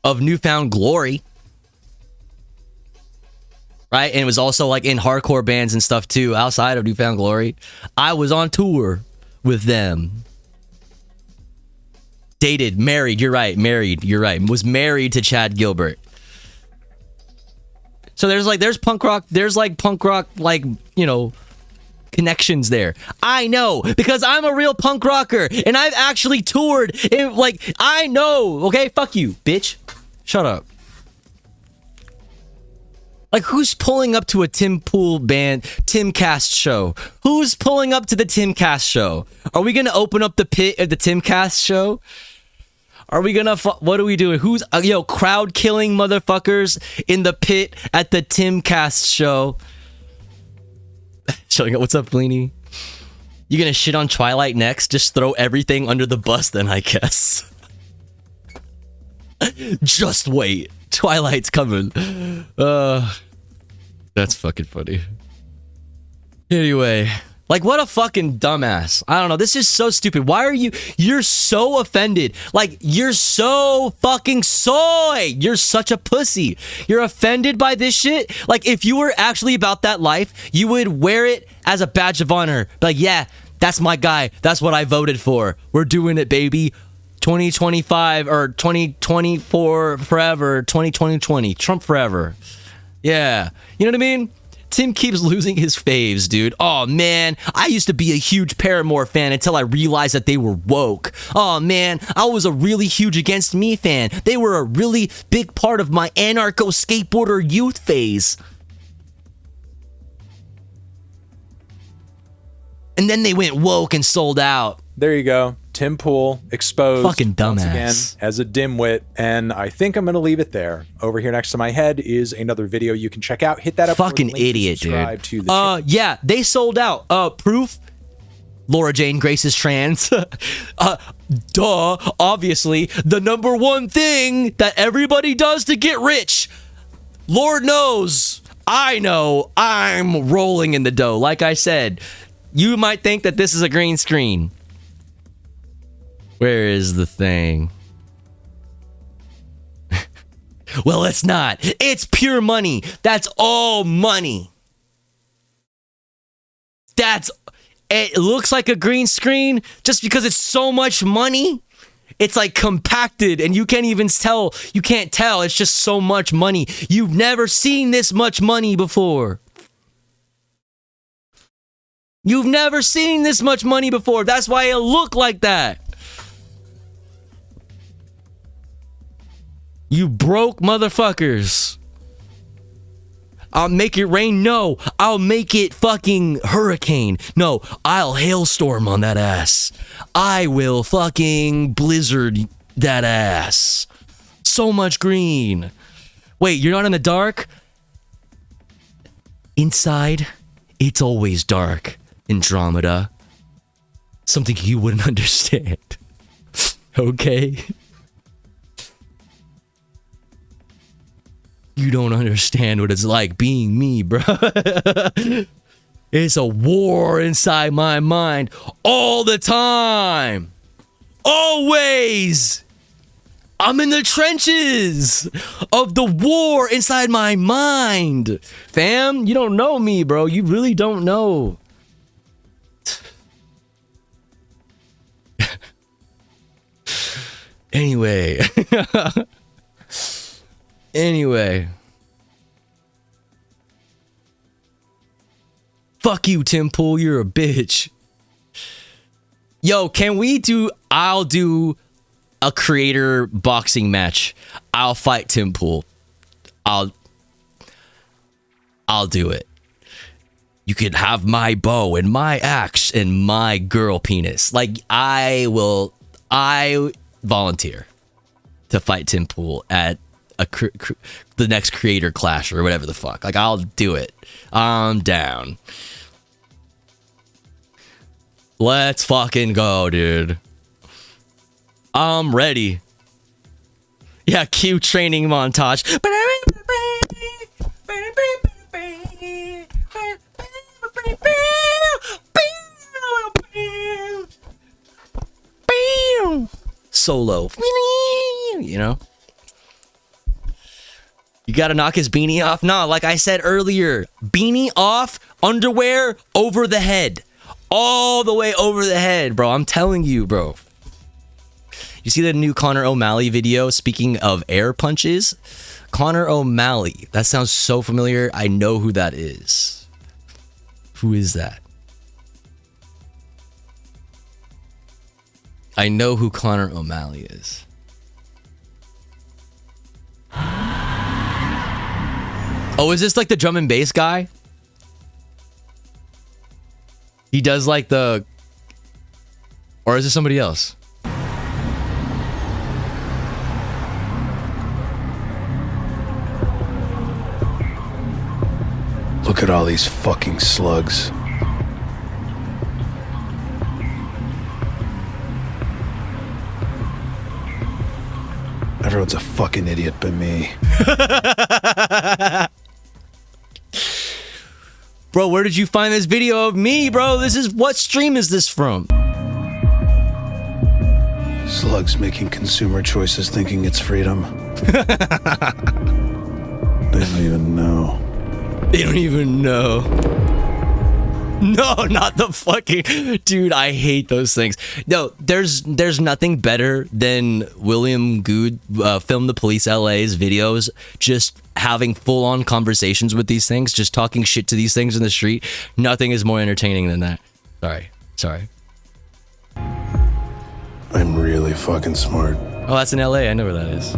Of Newfound Glory. Right? And it was also like in hardcore bands and stuff too, outside of Newfound Glory. I was on tour with them. Dated, married, you're right, was married to Chad Gilbert. So there's punk rock, like, you know, connections there. I know, because I'm a real punk rocker and I've actually toured. Like, I know, okay? Fuck you, bitch. Shut up. Like, who's pulling up to a Tim Pool band, Timcast show? Who's pulling up to the Timcast show? Are we gonna open up the pit at the Timcast show? Are we gonna, what are we doing? Who's, crowd killing motherfuckers in the pit at the Timcast show? Showing up, what's up, Bleenie? You gonna shit on Twilight next? Just throw everything under the bus then, I guess. Just wait. Twilight's coming. That's fucking funny. Anyway, like, what a fucking dumbass. I don't know. This is so stupid. Why are you're so offended? Like, you're so fucking soy. You're such a pussy. You're offended by this shit. Like, if you were actually about that life, you would wear it as a badge of honor. Like, yeah, that's my guy. That's what I voted for. We're doing it, baby. 2025 or 2024 forever, 2020, Trump forever. Yeah. You know what I mean? Tim keeps losing his faves, dude. Oh, man. I used to be a huge Paramore fan until I realized that they were woke. Oh, man. I was a really huge Against Me fan. They were a really big part of my anarcho skateboarder youth phase. And then they went woke and sold out. There you go. Tim Pool exposed fucking dumbass once again as a dimwit, and I think I'm gonna leave it there. Over here next to my head is another video you can check out. Hit that up. Fucking idiot, dude. To the yeah, they sold out. Proof. Laura Jane Grace is trans. Duh. Obviously, the number one thing that everybody does to get rich. Lord knows. I know. I'm rolling in the dough. Like I said, you might think that this is a green screen. Where is the thing? Well, it's not. It's pure money. That's all money. It looks like a green screen just because it's so much money. It's like compacted and you can't even tell. You can't tell. It's just so much money. You've never seen this much money before. You've never seen this much money before. That's why it looked like that. You broke motherfuckers. I'll make it rain. No, I'll make it fucking hurricane. No, I'll hailstorm on that ass. I will fucking blizzard that ass. So much green. Wait, you're not in the dark? Inside, it's always dark, Andromeda. Something you wouldn't understand. Okay? You don't understand what it's like being me, bro. It's a war inside my mind all the time. Always. I'm in the trenches of the war inside my mind. Fam, you don't know me, bro. You really don't know. Anyway. Anyway. Fuck you, Tim Pool. You're a bitch. Yo, can we do... I'll do a creator boxing match. I'll fight Tim Pool. I'll do it. You could have my bow and my axe and my girl penis. Like, I volunteer to fight Tim Pool at the next creator clash or whatever the fuck. Like, I'll do it. I'm down. Let's fucking go, dude. I'm ready. Yeah, cue training montage. Solo. You know? You gotta knock his beanie off? No, like I said earlier, beanie off, underwear over the head. All the way over the head, bro. I'm telling you, bro. You see the new Connor O'Malley video? Speaking of air punches, Connor O'Malley. That sounds so familiar. I know who that is. Who is that? I know who Connor O'Malley is. Oh, is this like the drum and bass guy? He does like the... Or is it somebody else? Look at all these fucking slugs. Everyone's a fucking idiot but me. Bro, where did you find this video of me, bro? This is... What stream is this from? Slugs making consumer choices thinking it's freedom. They don't even know. They don't even know. No, not the fucking... Dude, I hate those things. No, there's nothing better than William Good, Film the Police LA's videos, just having full-on conversations with these things, just talking shit to these things in the street. Nothing is more entertaining than that. Sorry. I'm really fucking smart. Oh, that's in LA. I know where that is.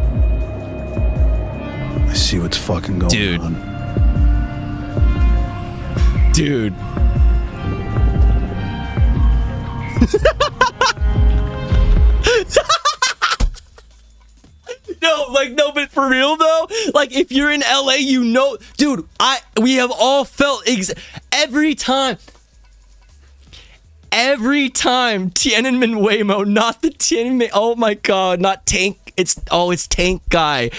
I see what's fucking going on. Dude. No, but for real though, like if you're in LA, you know, dude, we have all felt every time Tiananmen Waymo, not the Tiananmen, oh my god, not Tank, it's Tank Guy.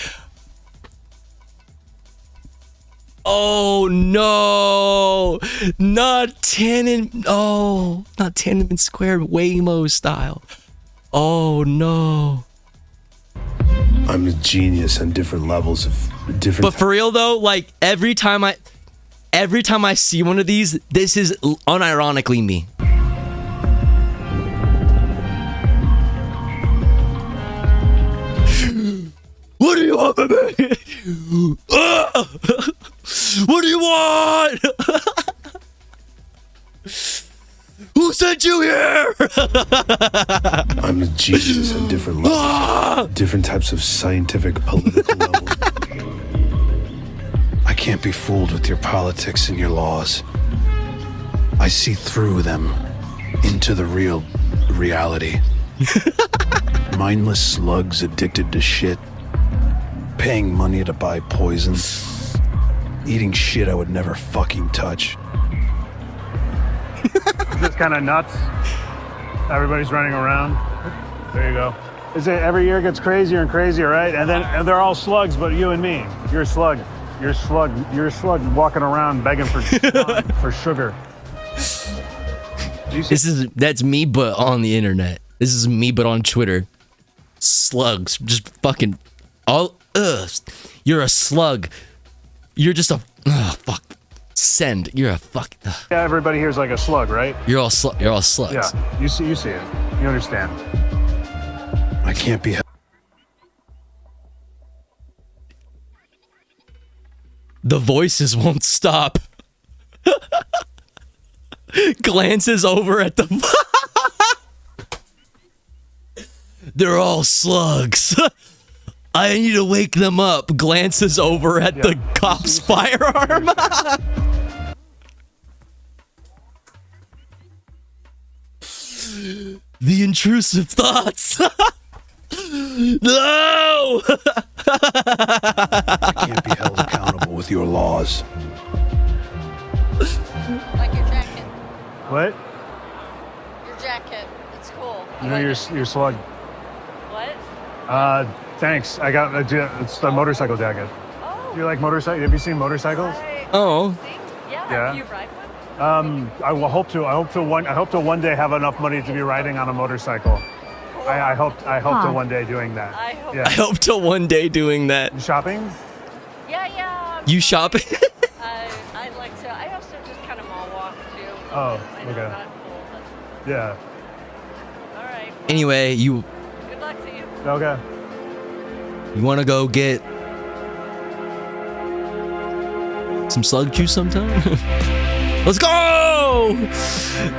Oh no, not Tiananmen Square Waymo style. Oh no. I'm a genius on different levels of different. But for real though, like every time I see one of these, this is unironically me. What do you want from me? What do you want? Who sent you here? I'm a genius at different levels, different types of scientific, political levels. I can't be fooled with your politics and your laws. I see through them into the real reality. Mindless slugs addicted to shit, paying money to buy poison, eating shit I would never fucking touch. It's just kind of nuts. Everybody's running around. There you go. Is it every year gets crazier and crazier, right? And they're all slugs, but you and me. You're a slug. You're a slug. You're a slug walking around begging for for sugar. That's me, but on the internet. This is me, but on Twitter. Slugs, just fucking all. You're a slug. You're just a fuck. Send. You're a fuck. Yeah, everybody here's like a slug, right? You're all slugs. Yeah, you see it. You understand. I can't be. The voices won't stop. Glances over at the. They're all slugs. I need to wake them up. Glances over at the cop's firearm. The intrusive thoughts. No! I can't be held accountable with your laws. Like your jacket. What? Your jacket. It's cool. You know your slug. What? Thanks. I got it's a motorcycle jacket. Oh. You like motorcycle? Have you seen motorcycles? Oh. Yeah. Do you ride one? I will hope to. I hope to one day have enough money to be riding on a motorcycle. I hope to one day doing that. I hope to one day doing that. You shopping? Yeah. You shopping? I like to. I also just kind of mall walk too. Oh, I know okay. I'm not cool, but Yeah. all right. Anyway, you Good luck to you. Okay. want to go get some slug juice sometime? Let's go!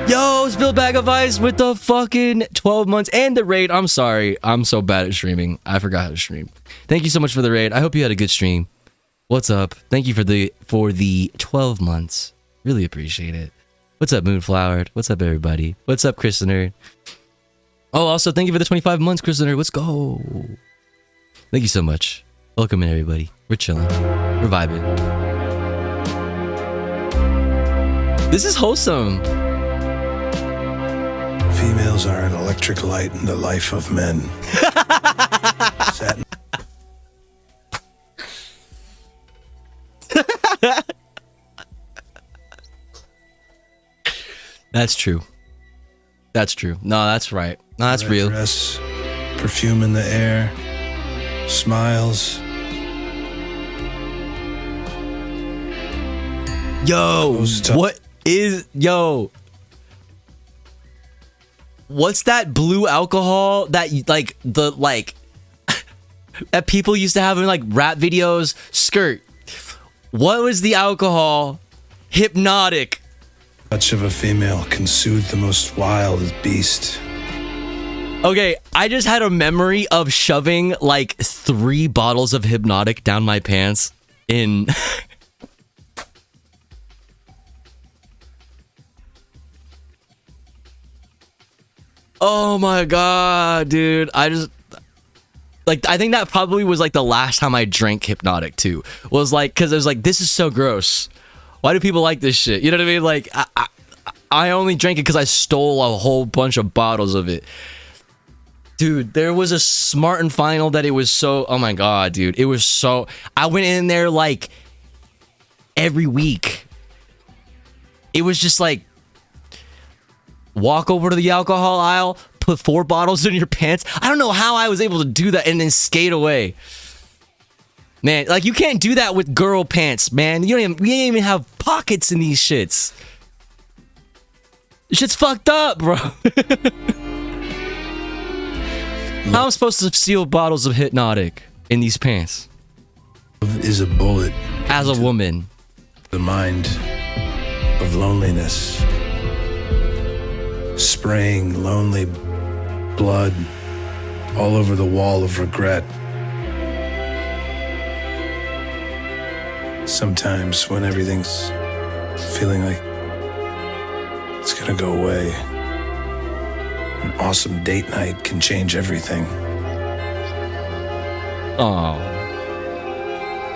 Yo, spilled bag of ice with the fucking 12 months and the raid. I'm sorry. I'm so bad at streaming. I forgot how to stream. Thank you so much for the raid. I hope you had a good stream. What's up? Thank you for the 12 months. Really appreciate it. What's up, Moonflowered? What's up, everybody? What's up, Chris the Nerd? Oh, also, thank you for the 25 months, Chris the Nerd. Let's go. Thank you so much. Welcome in, everybody. We're chilling. We're vibing. This is wholesome. Females are an electric light in the life of men. Satin. That's true. That's true. No, that's right. No, that's real. Dress, perfume in the air, smiles. Yo, what's that blue alcohol that that people used to have in like rap videos? Skirt. What was the alcohol? Hypnotic. Touch of a female can soothe the most wild beast. Okay, I just had a memory of shoving like 3 bottles of Hypnotic down my pants in Oh my god, dude. I think that probably was like the last time I drank Hypnotic too. Was like, cause I was like, this is so gross. Why do people like this shit? You know what I mean? Like, I only drank it because I stole a whole bunch of bottles of it. Dude, there was a Smart and Final that it was so, oh my god, dude. It was so, I went in there like every week. It was just like, walk over to the alcohol aisle, put 4 bottles in your pants. I don't know how I was able to do that and then skate away. Man, like you can't do that with girl pants, man. We ain't even have pockets in these shits. This shit's fucked up, bro. How am I supposed to seal bottles of Hypnotic in these pants? Love is a bullet. As a woman. The mind of loneliness. spraying lonely blood all over the wall of regret. Sometimes when everything's feeling like it's gonna go away, an awesome date night can change everything. Oh.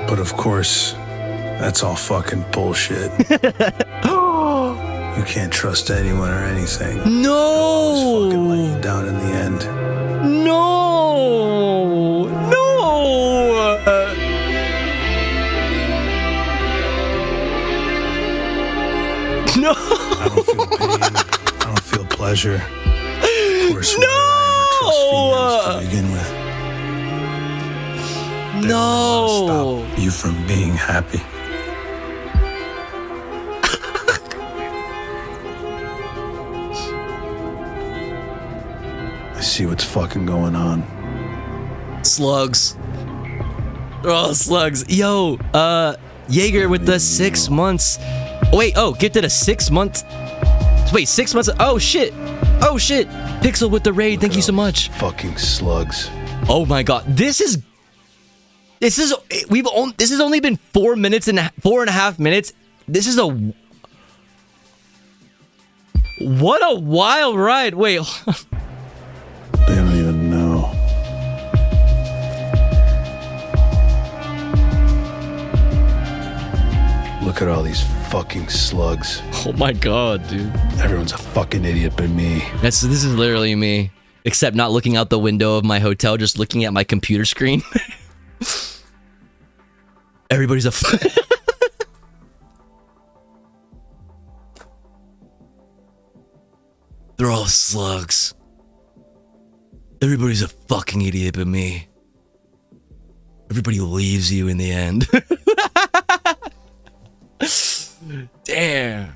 But of course, that's all fucking bullshit. You can't trust anyone or anything. No! Always fucking let you down in the end. No! No! No! I don't feel pain. I don't feel pleasure. Of course, why would I ever trust females to begin with? No! Stop you from being happy. I see what's fucking going on. Slugs. Oh, slugs. Yo, Jaeger with the 6 months. Wait, oh, gifted a 6 month. Wait, 6 months. Oh, shit. Oh, shit. Pixel with the raid. Thank you so much. Fucking slugs. Oh my god. This has only been 4.5 minutes. This is what a wild ride. Wait. They don't even know. Look at all these fucking slugs. Oh my god, dude. Everyone's a fucking idiot but me. This is literally me. Except not looking out the window of my hotel, just looking at my computer screen. Everybody's a They're all slugs. Everybody's a fucking idiot but me. Everybody leaves you in the end. Damn.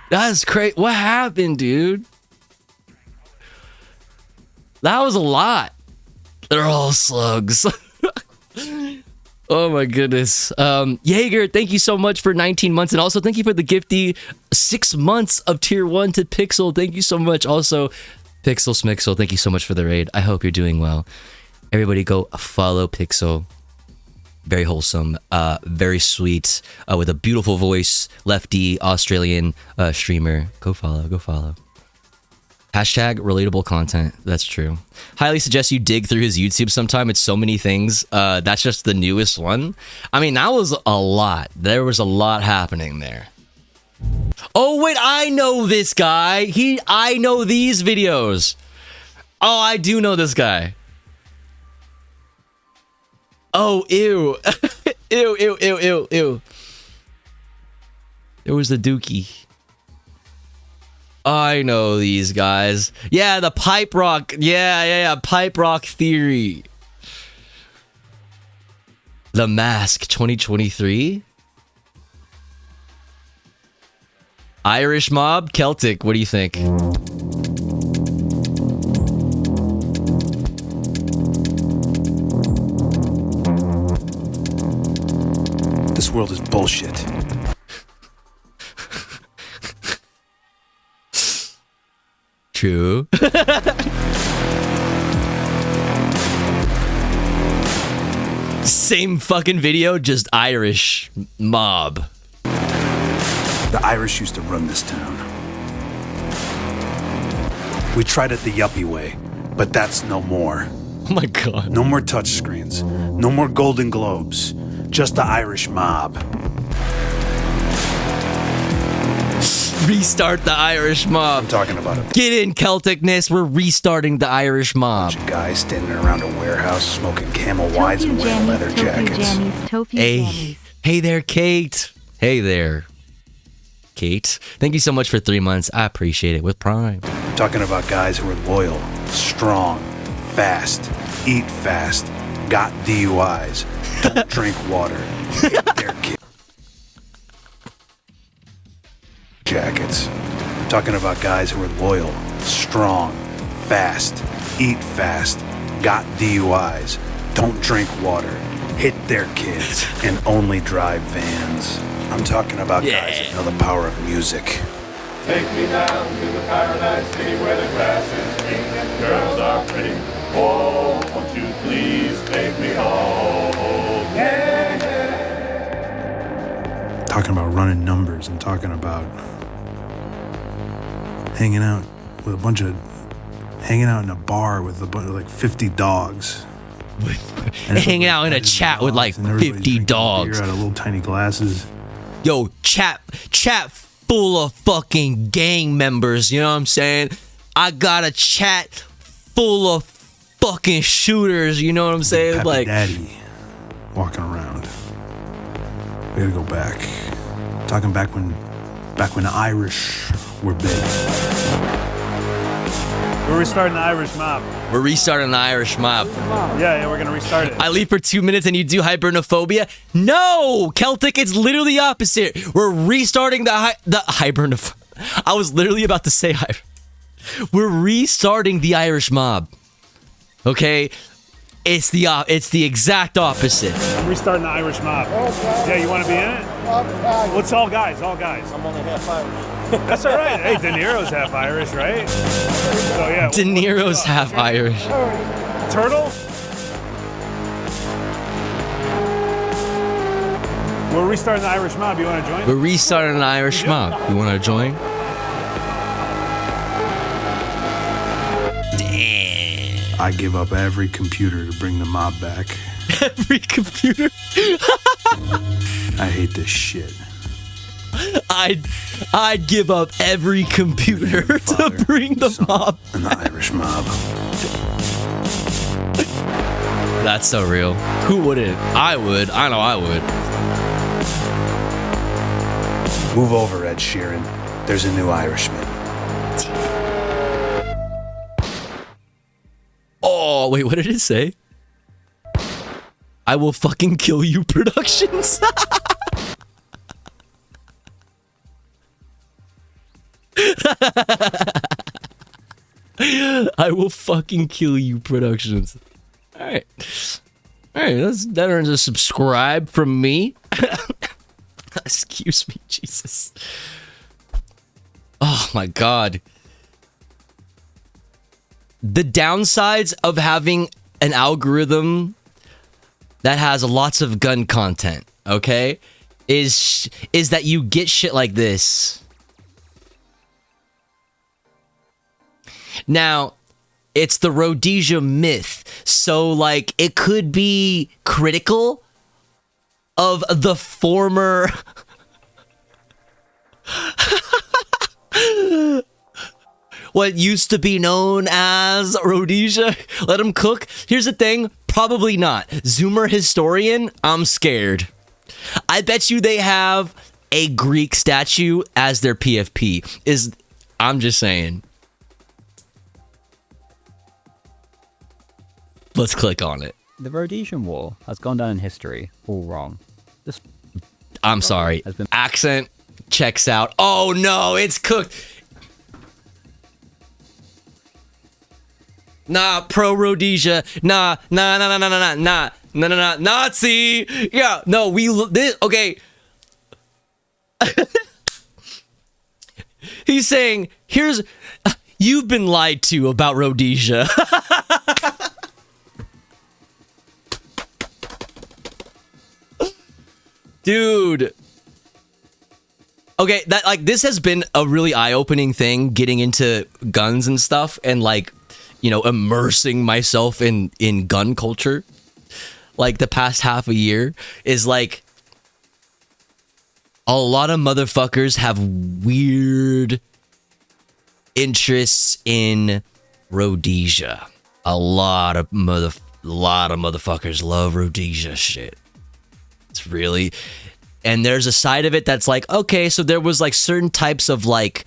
That's crazy. What happened, dude? That was a lot. They're all slugs. Oh my goodness. Jaeger, thank you so much for 19 months. And also thank you for the gifty 6 months of tier 1 to Pixel. Thank you so much. Also, Pixel Smixel, thank you so much for the raid. I hope you're doing well. Everybody go follow Pixel. Very wholesome, very sweet, with a beautiful voice, lefty Australian streamer. Go follow. Hashtag relatable content. That's true. Highly suggest you dig through his YouTube sometime. It's so many things. That's just the newest one. I mean, that was a lot. There was a lot happening there. Oh, wait, I know this guy. I know these videos. Oh, I do know this guy. Oh, ew. Ew. There was the dookie. I know these guys. Yeah, the pipe rock. Yeah. Pipe rock theory. The Mask 2023. Irish mob, Celtic. What do you think? This world is bullshit. True. Same fucking video, just Irish mob. The Irish used to run this town. We tried it the yuppie way, but that's no more. Oh my god. No more touchscreens. No more Golden Globes. Just the Irish mob. Restart the Irish mob. I'm talking about it. Get in, Celticness. We're restarting the Irish mob. Bunch of guys standing around a warehouse smoking Camel Wides and wearing leather jackets. Hey there, Kate. Hey there, Kate. Thank you so much for 3 months. I appreciate it with Prime. I'm talking about guys who are loyal, strong, fast, eat fast, got DUIs, don't drink water, hit their kids. Jackets. I'm talking about guys who are loyal, strong, fast, eat fast, got DUIs, don't drink water, hit their kids, and only drive vans. I'm talking about guys that know the power of music. Take me down to the paradise city where the grass is green and girls are pretty. Oh, won't you please take me home? Yeah. Talking about running numbers. I'm talking about hanging out in a bar with a bunch of like 50 dogs. Hanging out in a chat with like 50 dogs. Beer out of little tiny glasses. Yo, chat full of fucking gang members, you know what I'm saying? I got a chat full of fucking shooters, you know what I'm saying? Pappy like Daddy walking around. We gotta go back. Talking back when the Irish were big. We're restarting the Irish mob. We're restarting the Irish mob. Yeah, we're gonna restart it. I leave for 2 minutes and you do hybernophobia? No! Celtic, it's literally the opposite. We're restarting the hybernophobia. I was literally about to say we're restarting the Irish mob. Okay? It's the exact opposite. I'm restarting the Irish mob. Yeah, you want to be in it? What's all guys? All guys. I'm only half Irish. That's all right. Hey, De Niro's half Irish, right? So yeah. De Niro's half Irish. Turtle? We're restarting the Irish mob. You want to join? We're restarting the Irish mob. You want to join? I give up every computer to bring the mob back. Every computer? I hate this shit. I'd give up every computer to bring the mob. And the Irish mob. That's so real. Who wouldn't? I would. I know I would. Move over, Ed Sheeran. There's a new Irishman. Oh, wait, what did it say? I will fucking kill you Productions. I will fucking kill you Productions. All right. That earns a subscribe from me. Excuse me, Jesus. Oh my God. The downsides of having an algorithm that has lots of gun content, okay, is that you get shit like this. Now, it's the Rhodesia myth, so like it could be critical of the former what used to be known as Rhodesia. Let them cook. Here's the thing, probably not. Zoomer historian, I'm scared. I bet you they have a Greek statue as their PFP. I'm just saying. Let's click on it. The Rhodesian War has gone down in history all wrong. I'm sorry. Accent checks out. Oh no, it's cooked. Nah, pro Rhodesia. Nah, Nazi. Yeah, no, okay. He's saying, you've been lied to about Rhodesia. Dude. Okay, this has been a really eye-opening thing, getting into guns and stuff, and immersing myself in gun culture. Like the past half a year is like a lot of motherfuckers have weird interests in Rhodesia. A lot of motherfuckers love Rhodesia shit. It's really, and there's a side of it that's like, okay, so there was like certain types of like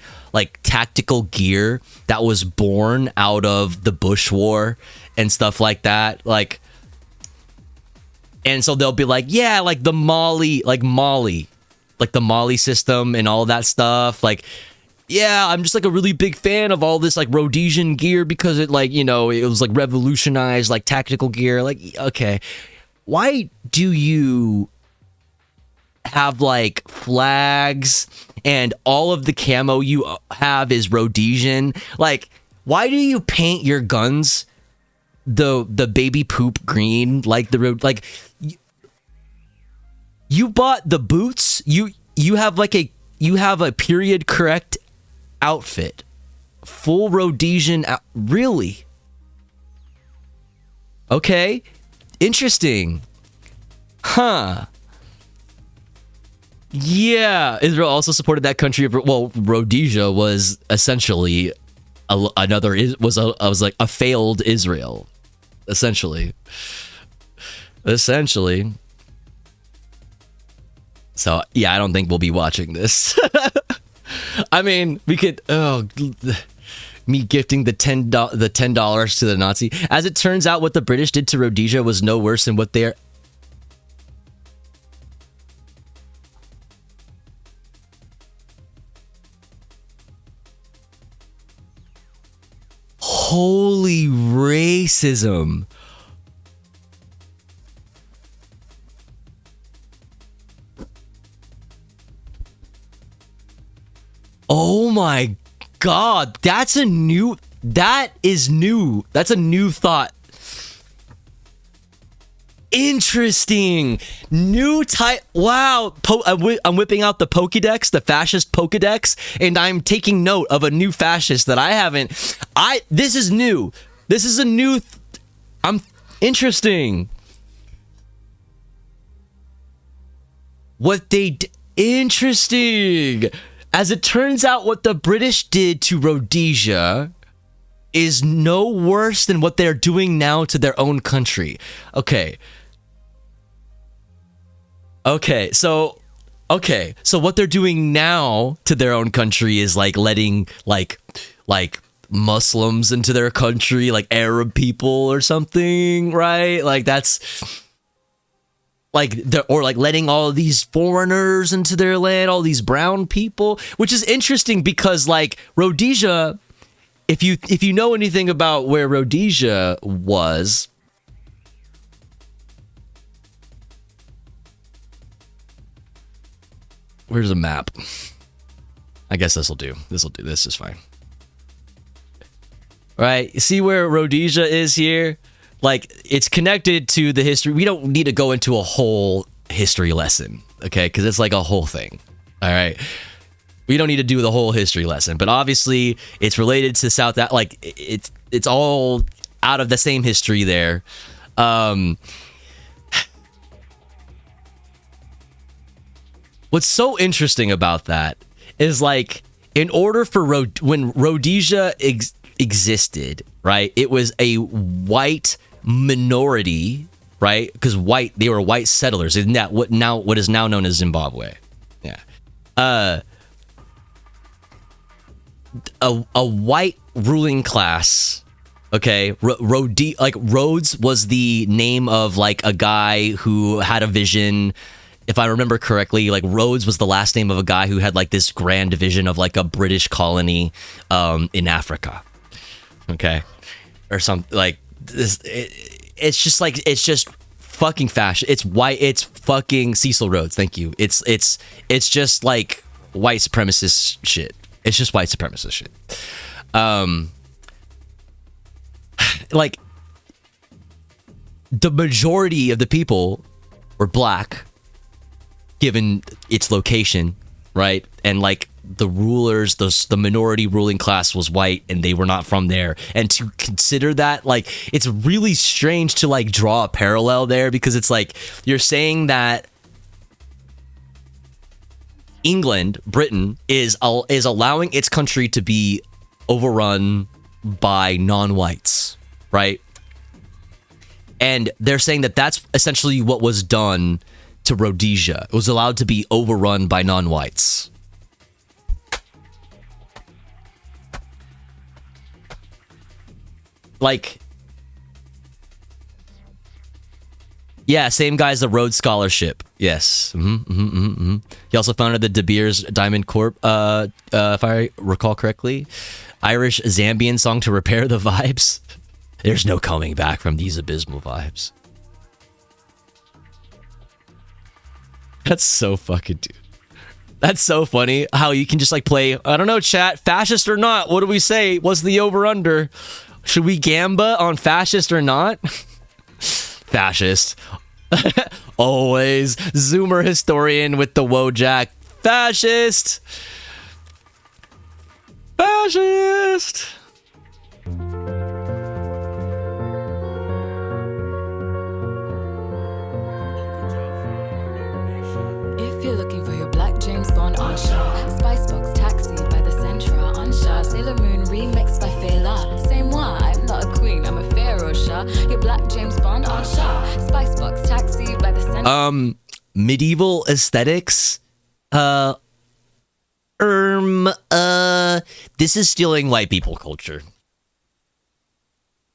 tactical gear that was born out of the Bush War and stuff like that, like, and so they'll be like, yeah, like the Mali system and all that stuff, like, yeah, I'm just like a really big fan of all this like Rhodesian gear because it like, it was like revolutionized like tactical gear. Like, okay, why do you have like flags and all of the camo you have is Rhodesian. Like, why do you paint your guns the baby poop green, like the road? Like, you bought the boots. You have a period correct outfit, full Rhodesian. Really? Okay, interesting. Huh. Yeah, Israel also supported that country. Well, Rhodesia was essentially a failed Israel, essentially. So yeah, I don't think we'll be watching this. I mean, we could. Me gifting the $10 to the Nazi. As it turns out, what the British did to Rhodesia was no worse than what they're. Holy racism. Oh my God, that is new. That's a new thought. Interesting. New type. Wow. I'm whipping out the Pokédex, the fascist Pokédex, and I'm taking note of a new fascist that I haven't. This is new. This is a new. Interesting. What they. Interesting. As it turns out, what the British did to Rhodesia is no worse than what they're doing now to their own country. Okay, so what they're doing now to their own country is like letting like Muslims into their country, like Arab people or something, right? Like that's like or like letting all of these foreigners into their land, all these brown people, which is interesting because like Rhodesia, if you know anything about where Rhodesia was, where's a map? I guess this will do. This is fine. All right, you see where Rhodesia is here? Like, it's connected to the history. We don't need to go into a whole history lesson, okay? Because it's like a whole thing, all right? We don't need to do the whole history lesson, but obviously it's related to South. Like, it's all out of the same history there. What's so interesting about that is, like, in order for when Rhodesia existed, right? It was a white minority, right? Because they were white settlers. Isn't that what is now known as Zimbabwe? Yeah. A white ruling class. Okay, Rhodes was the name of like a guy who had a vision. If I remember correctly, like Rhodes was the last name of a guy who had like this grand vision of like a British colony in Africa. Okay, or something like this. It's just fucking fashion. It's white. It's fucking Cecil Rhodes. Thank you. It's just like white supremacist shit. It's just white supremacist shit. Like the majority of the people were black, given its location, right? And like the rulers, the minority ruling class was white, and they were not from there. And to consider that, like, it's really strange to like draw a parallel there, because it's like you're saying that Britain is allowing its country to be overrun by non-whites, right? And they're saying that that's essentially what was done to Rhodesia. It was allowed to be overrun by non-whites. Like, yeah, same guy as the Rhodes Scholarship. Yes. He also founded the De Beers Diamond Corp, if I recall correctly. Irish Zambian song to repair the vibes. There's no coming back from these abysmal vibes. That's so fucking dude. That's so funny how you can just like play, I don't know, chat, fascist or not. What do we say? What's the over-under? Should we gamba on fascist or not? Fascist. Always. Zoomer historian with the Wojak. Fascist. Fascist. If you're looking for your black James Bond on Shaw, Spicebox Taxi by the Centra on Shaw, Sailor Moon remixed by Fela. Say moi, I'm not a queen, I'm a pharaoh Shaw. Your black James Bond on Shaw, Spicebox Taxi by the Centra. Medieval aesthetics. This is stealing white people culture.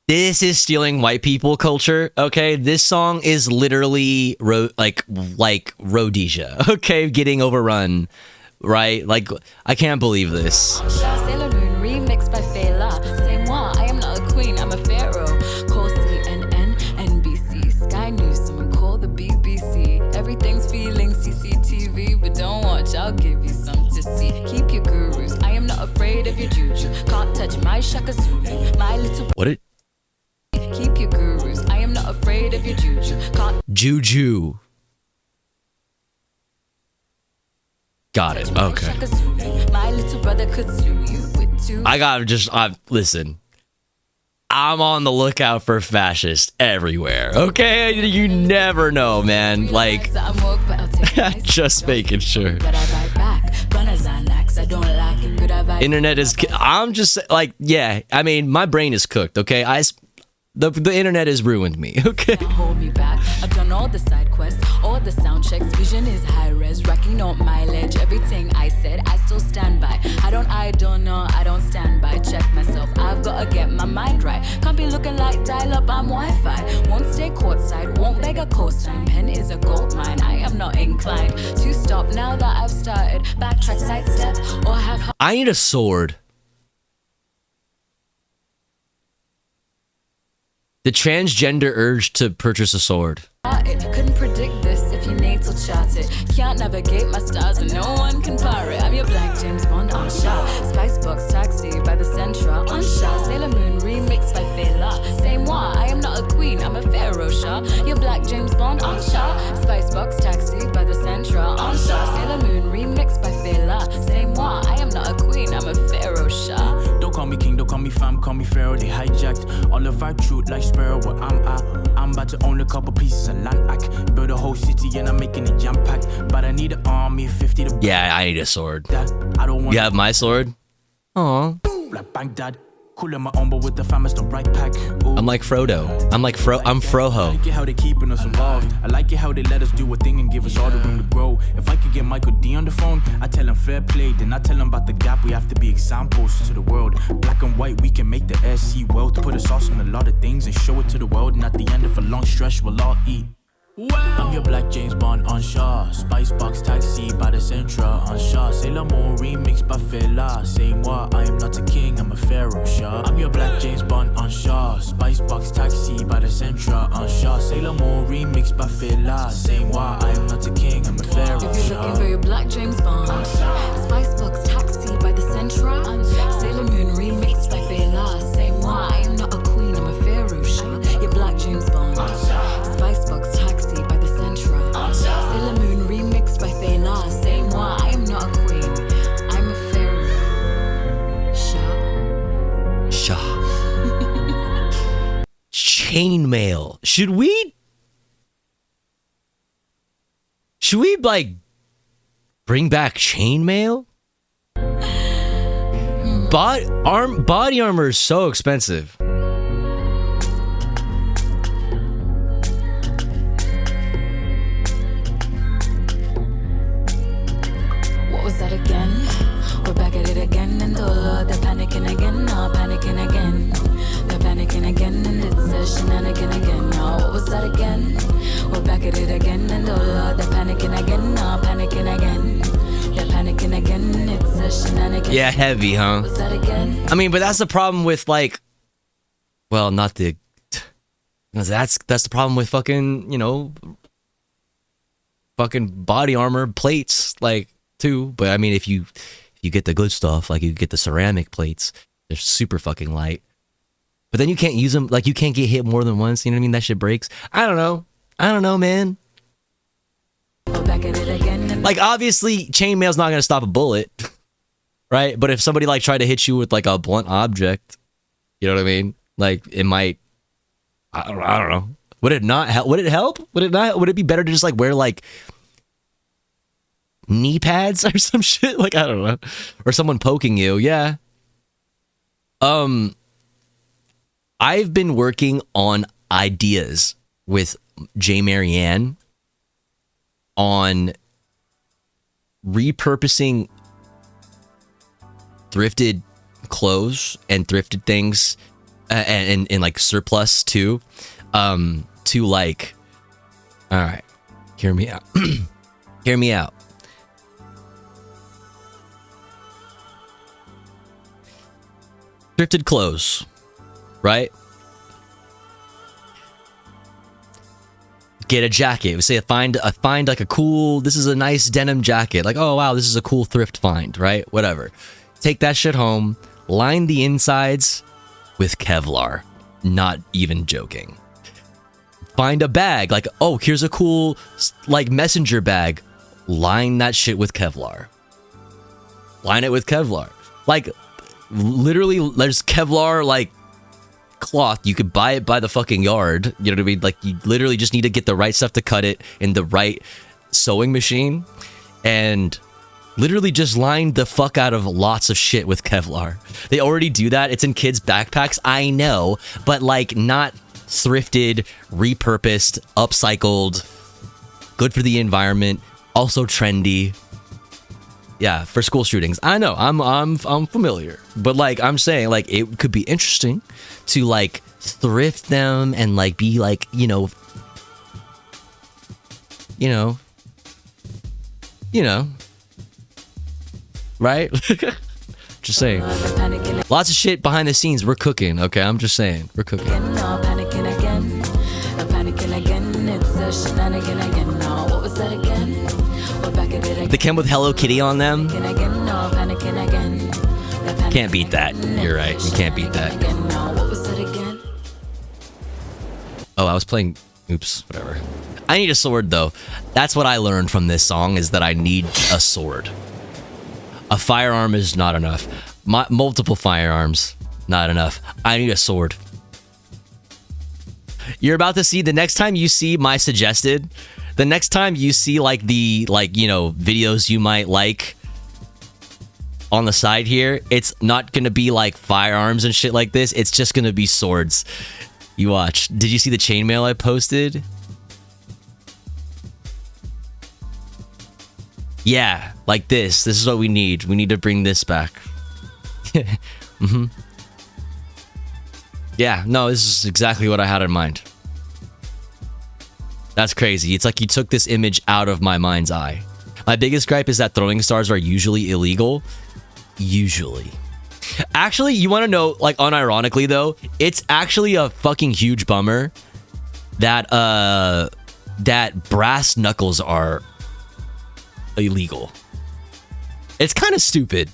This is stealing white people culture, okay? This song is literally like Rhodesia, okay? Getting overrun, right? Like, I can't believe this. Sailor Moon remixed by Fela. Say moi, I am not a queen, I'm a pharaoh. Call CNN, NBC, Sky News, someone call the BBC. Everything's feeling CCTV, but don't watch, I'll give you some to see. Keep your gurus, I am not afraid of your juju. Can't touch my Shaka Zulu, my little... What it? Keep your gurus. I am not afraid of your juju. Juju. Got it. Okay. My little brother could slew you with two. I gotta just listen. I'm on the lookout for fascists everywhere. Okay, you never know, man. Like, just making sure. Internet is. I'm just like, yeah. I mean, my brain is cooked. Okay, The internet has ruined me, okay? Hold me back. I've done all the side quests, all the sound checks. Vision is high res, racking up mileage. Everything I said, I still stand by. I don't know, I don't stand by. Check myself, I've gotta get my mind right. Can't be looking like dial up, I'm Wi-Fi. Won't stay courtside, won't beg a coastline. Pen is a gold mine, I am not inclined to stop now that I've started. Backtrack, sidestep, or have... I need a sword. The transgender urge to purchase a sword. Couldn't predict this if you natal chart it. Can't navigate my stars and no one can par it. I'm your black James Bond on Shaw. Spicebox Taxi by the Centra on Shaw. Sailor Moon remixed by Fela. Say moi, I am not a queen, I'm a pharaoh Shaw. Your black James Bond on Shaw. Spicebox Taxi by the Centra on Shaw. Sailor Moon remixed by Fela. Say moi, I am not a queen, I'm a pharaoh Shaw. Don't call me king, don't call me fam, call me pharaoh. They hijacked all of our truth like Sparrow where I'm at. I'm about to own a couple pieces of land. I can build a whole city and I'm making it jam packed. But I need an army, 50 to... Yeah, I need a sword. I don't want... You have my sword? Aw. Like Baghdad. Cool on my own, but with the fam, it's the right pack. Ooh. I'm like Frodo. I'm Froho. I like it how they keeping us involved. I like it how they let us do a thing and give us all the room to grow. If I could get Michael D on the phone, I tell him fair play. Then I tell him about the gap. We have to be examples to the world. Black and white, we can make the SC wealth. Put a sauce on a lot of things and show it to the world. And at the end of a long stretch, we'll all eat. I'm your black James Bond on Shaw. Spicebox Taxi by the Centra on Shaw. Sailor Moon remixed by Fela. Say moi, I am not a king, I'm a pharaoh Shaw. I'm your black James Bond on Shaw. Spicebox Taxi by the Centra on Shaw. Sailor Moon remixed by Fela. Say moi, I am not a king, I'm a pharaoh Shaw. If you're looking for your black James Bond, Spicebox Taxi by the Centra. Sailor Moon remixed by Fela. Say moi, I am not a queen, I'm a pharaoh Shaw. Your black James Bond. Spicebox Taxi by the Centra. Sailor Moon remixed by Fela. Say moi, I am not a queen, I'm a pharaoh Shaw. Chainmail. Should we like bring back chainmail? Body armor is so expensive. What was that again? We're back at it again, and oh Lord, they're panicking again, now panicking again. They're panicking again, and it's a shenanigan again. Now what was that again? We're back at it again, and oh Lord, they're panicking again, now panicking again. They're panicking again, it's a shenanigan. Yeah, heavy, huh? What was that again? I mean, but that's the problem with like, well, not the. That's the problem with fucking, fucking body armor plates. Like, too. But I mean, if you get the good stuff, like you get the ceramic plates, they're super fucking light. But then you can't use them, like you can't get hit more than once. You know what I mean? That shit breaks. I don't know, man. Like obviously, chainmail's not gonna stop a bullet, right? But if somebody like tried to hit you with like a blunt object, you know what I mean? Like it might. I don't know. Would it not help? Would it help? Would it not? Would it be better to just like wear like knee pads or some shit? Like I don't know. Or someone poking you? Yeah. I've been working on ideas with J. Marianne on repurposing thrifted clothes and thrifted things and like surplus too, to like, all right, hear me out. Hear me out. Thrifted clothes, right? Get a jacket. We say find like a cool, this is a nice denim jacket. Like, oh wow, this is a cool thrift find, right? Whatever. Take that shit home, line the insides with Kevlar. Not even joking. Find a bag, like, oh, here's a cool like messenger bag. Line that shit with Kevlar. Line it with Kevlar. Like literally there's Kevlar like cloth. You could buy it by the fucking yard. You know what I mean? Like you literally just need to get the right stuff to cut it in the right sewing machine and literally just line the fuck out of lots of shit with Kevlar. They already do that. It's in kids' backpacks. I know, but like not thrifted, repurposed, upcycled, good for the environment, also trendy. Yeah, for school shootings. I know, I'm familiar. But like I'm saying, like it could be interesting to like thrift them and like be like, you know, right? Just saying. Lots of shit behind the scenes. We're cooking, okay? I'm just saying. We're cooking. The Ken with Hello Kitty on them. Can't beat that. You're right. You can't beat that. Oh, I was playing. Oops, whatever. I need a sword though. That's what I learned from this song is that I need a sword. A firearm is not enough. Multiple firearms, not enough. I need a sword. You're about to see, the next time you see my suggested, the next time you see like the, like, you know, videos you might like on the side here, it's not gonna be like firearms and shit like this. It's just gonna be swords. You watch. Did you see the chainmail I posted? Yeah, like this. This is what we need. We need to bring this back. Mm-hmm. Yeah, no, this is exactly what I had in mind. That's crazy. It's like you took this image out of my mind's eye. My biggest gripe is that throwing stars are usually illegal. Usually. Actually, you want to know, like, unironically though, it's actually a fucking huge bummer that that brass knuckles are illegal. It's kind of stupid.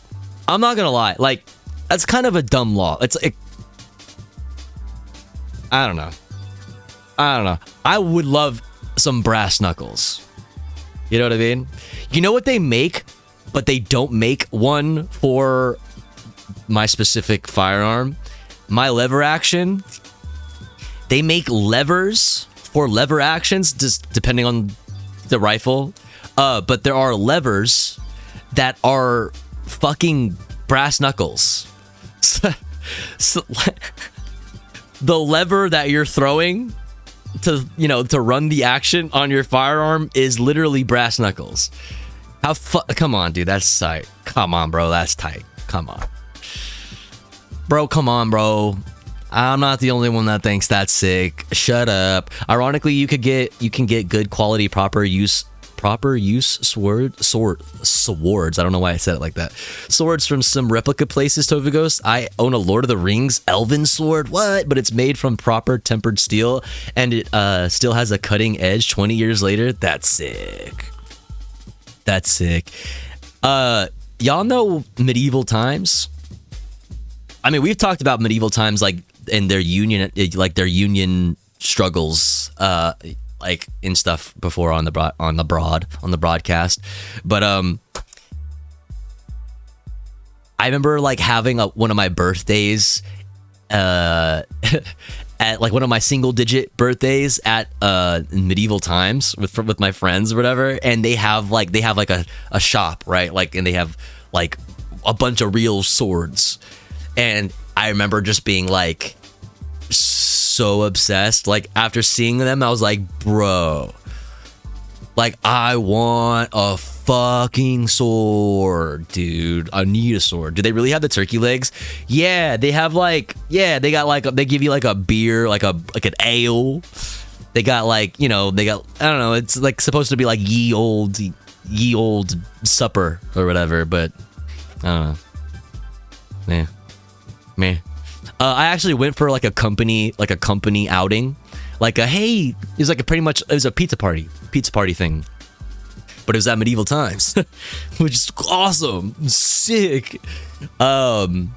I'm not gonna lie. Like, that's kind of a dumb law. I don't know. I would love some brass knuckles. You know what I mean? You know what they make, but they don't make one for my specific firearm? My lever action. They make levers for lever actions, just depending on the rifle. But there are levers that are fucking brass knuckles. So, the lever that you're throwing to, you know, to run the action on your firearm is literally brass knuckles. Come on, dude, that's tight. Come on, bro, that's tight. Come on. Bro, come on, bro. I'm not the only one that thinks that's sick. Shut up. Ironically, you can get good quality proper use swords. I don't know why I said it like that. Swords from some replica places, Tovagos. I own a Lord of the Rings elven sword. What? But it's made from proper tempered steel, and it still has a cutting edge 20 years later. That's sick. That's sick. Y'all know medieval times? I mean, we've talked about medieval times like in their union struggles like in stuff before on the broadcast. But I remember like having one of my birthdays at like one of my single digit birthdays at medieval times with my friends or whatever, and they have like a shop, right? Like, and they have like a bunch of real swords, and I remember just being like so obsessed. Like after seeing them, I was like, bro, like I want a fucking sword, dude. I need a sword. Do they really have the turkey legs? Yeah, they have like, yeah, they got like, they give you like a beer, like an ale. They got like, you know, they got, I don't know, it's like supposed to be like ye old supper or whatever, but I don't know. Man. I actually went for like a company outing. Like it was like it was a pizza party thing. But it was at medieval times, which is awesome, sick. And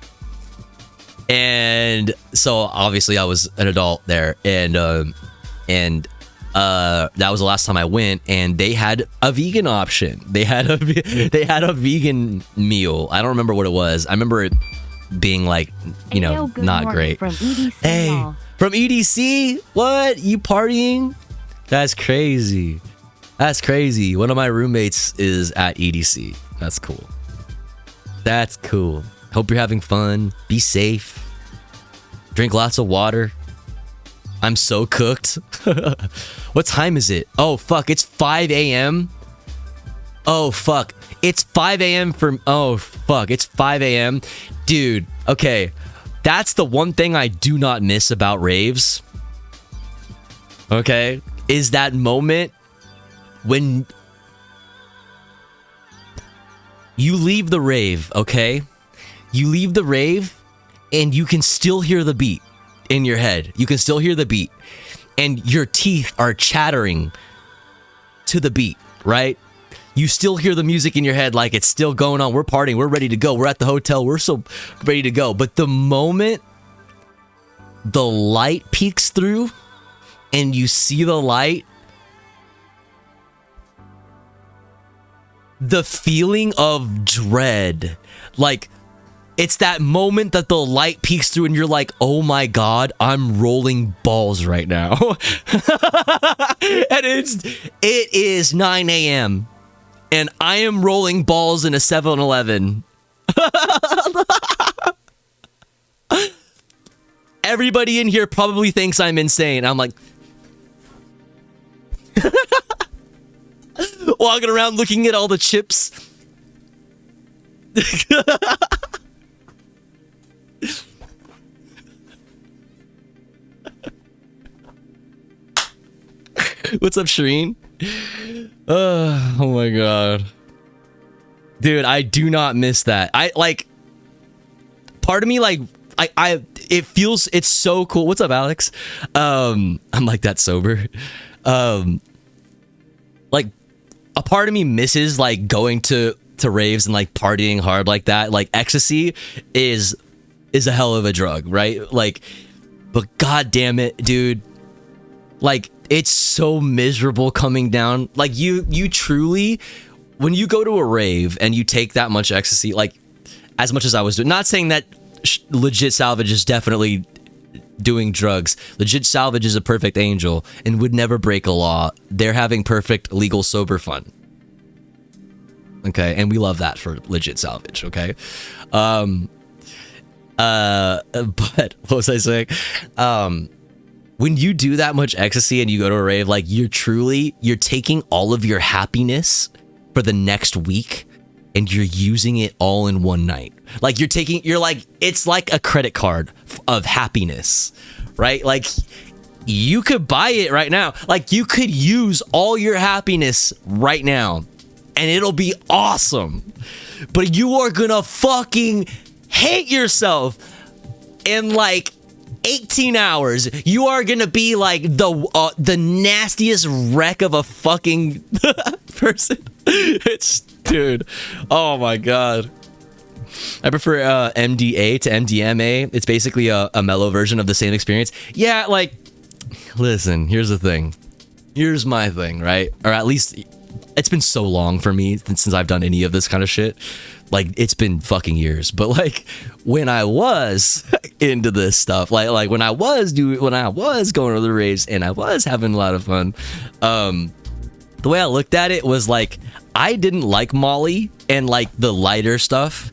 so obviously I was an adult there, and that was the last time I went, and they had a vegan option. They had a vegan meal. I don't remember what it was. I remember it being like, you know, not great. From EDC hey, Mall. From EDC? What? You partying? That's crazy. That's crazy. One of my roommates is at EDC. That's cool. That's cool. Hope you're having fun. Be safe. Drink lots of water. I'm so cooked. What time is it? Oh, fuck. It's 5 a.m. Oh, fuck. It's 5 a.m. Oh, fuck. It's 5 a.m. Dude, okay. That's the one thing I do not miss about raves. Okay? Is that moment when you leave the rave, okay? You leave the rave and you can still hear the beat in your head. You can still hear the beat. And your teeth are chattering to the beat, right? You still hear the music in your head like it's still going on. We're partying. We're ready to go. We're at the hotel. We're so ready to go. But the moment the light peeks through and you see the light, the feeling of dread, like it's that moment that the light peeks through and you're like, oh my God, I'm rolling balls right now. And it is 9 a.m. and I am rolling balls in a 7-Eleven. Everybody in here probably thinks I'm insane. I'm like walking around looking at all the chips. What's up, Shireen? Oh my God. Dude, I do not miss that. I like, part of me like, it feels, it's so cool. What's up, Alex? I'm like that sober. Like a part of me misses like going to raves and like partying hard like that. Like ecstasy is a hell of a drug, right? Like, but God damn it, dude. Like it's so miserable coming down. Like you truly, when you go to a rave and you take that much ecstasy, like as much as I was doing, not saying that Legit Salvage is definitely doing drugs. Legit Salvage is a perfect angel and would never break a law. They're having perfect legal sober fun. Okay, and we love that for Legit Salvage, okay? But what was I saying? When you do that much ecstasy and you go to a rave, like you're taking all of your happiness for the next week and you're using it all in one night. Like it's like a credit card of happiness, right? Like you could buy it right now. Like you could use all your happiness right now and it'll be awesome. But you are gonna fucking hate yourself in like 18 hours. You are gonna be like the nastiest wreck of a fucking person. It's Dude, oh my god. I prefer MDA to MDMA. It's basically a mellow version of the same experience. Yeah, like, listen, here's the thing. Here's my thing, right? Or at least, it's been so long for me since I've done any of this kind of shit. Like, it's been fucking years. But like, when I was into this stuff, like when I was going to the raves and I was having a lot of fun, the way I looked at it was like, I didn't like Molly and like the lighter stuff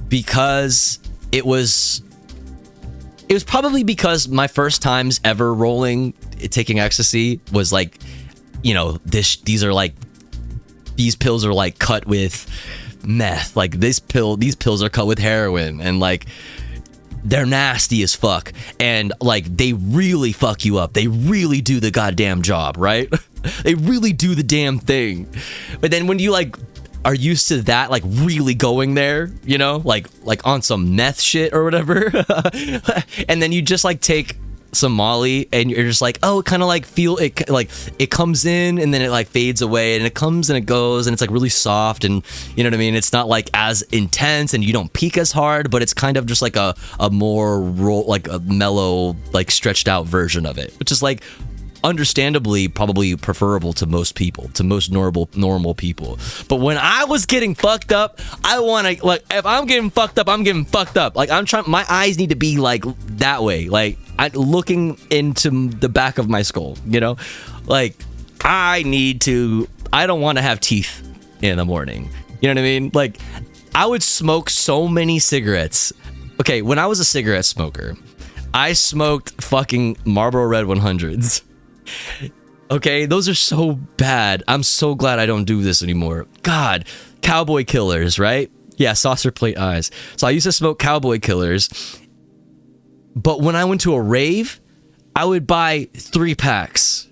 because it was probably because my first times ever taking ecstasy was like, you know, these pills are like cut with meth. Like these pills are cut with heroin, and like they're nasty as fuck, and like they really fuck you up. They really do the goddamn job, right? They really do the damn thing. But then when you like are used to that, like really going there, you know, like on some meth shit or whatever, and then you just like take some Molly and you're just like, oh, kind of like feel it, like it comes in and then it like fades away, and it comes and it goes, and it's like really soft, and you know what I mean, it's not like as intense and you don't peak as hard, but it's kind of just like a more like a mellow, like stretched out version of it, which is like understandably probably preferable to most people, to most normal people. But when I was getting fucked up, I want to, like, if I'm getting fucked up, I'm getting fucked up. Like, I'm trying, my eyes need to be like that way, like looking into the back of my skull, you know, like I don't want to have teeth in the morning, you know what I mean? Like, I would smoke so many cigarettes. Okay, when I was a cigarette smoker, I smoked fucking Marlboro Red 100s. Okay, those are so bad. I'm so glad I don't do this anymore. God, Cowboy Killers, right? Yeah, saucer plate eyes. So I used to smoke Cowboy Killers, but when I went to a rave, I would buy 3 packs.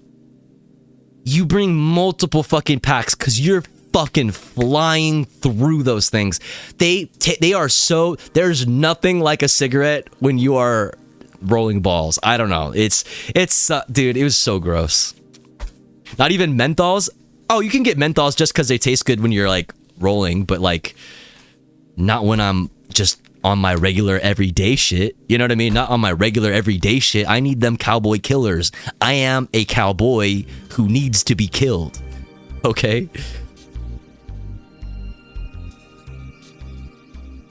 You bring multiple fucking packs because you're fucking flying through those things. They are so, there's nothing like a cigarette when you are rolling balls. I don't know. It's dude, it was so gross. Not even menthols. Oh, you can get menthols just because they taste good when you're like rolling, but like not when I'm just on my regular everyday shit. You know what I mean? Not on my regular everyday shit. I need them Cowboy Killers. I am a cowboy who needs to be killed. Okay?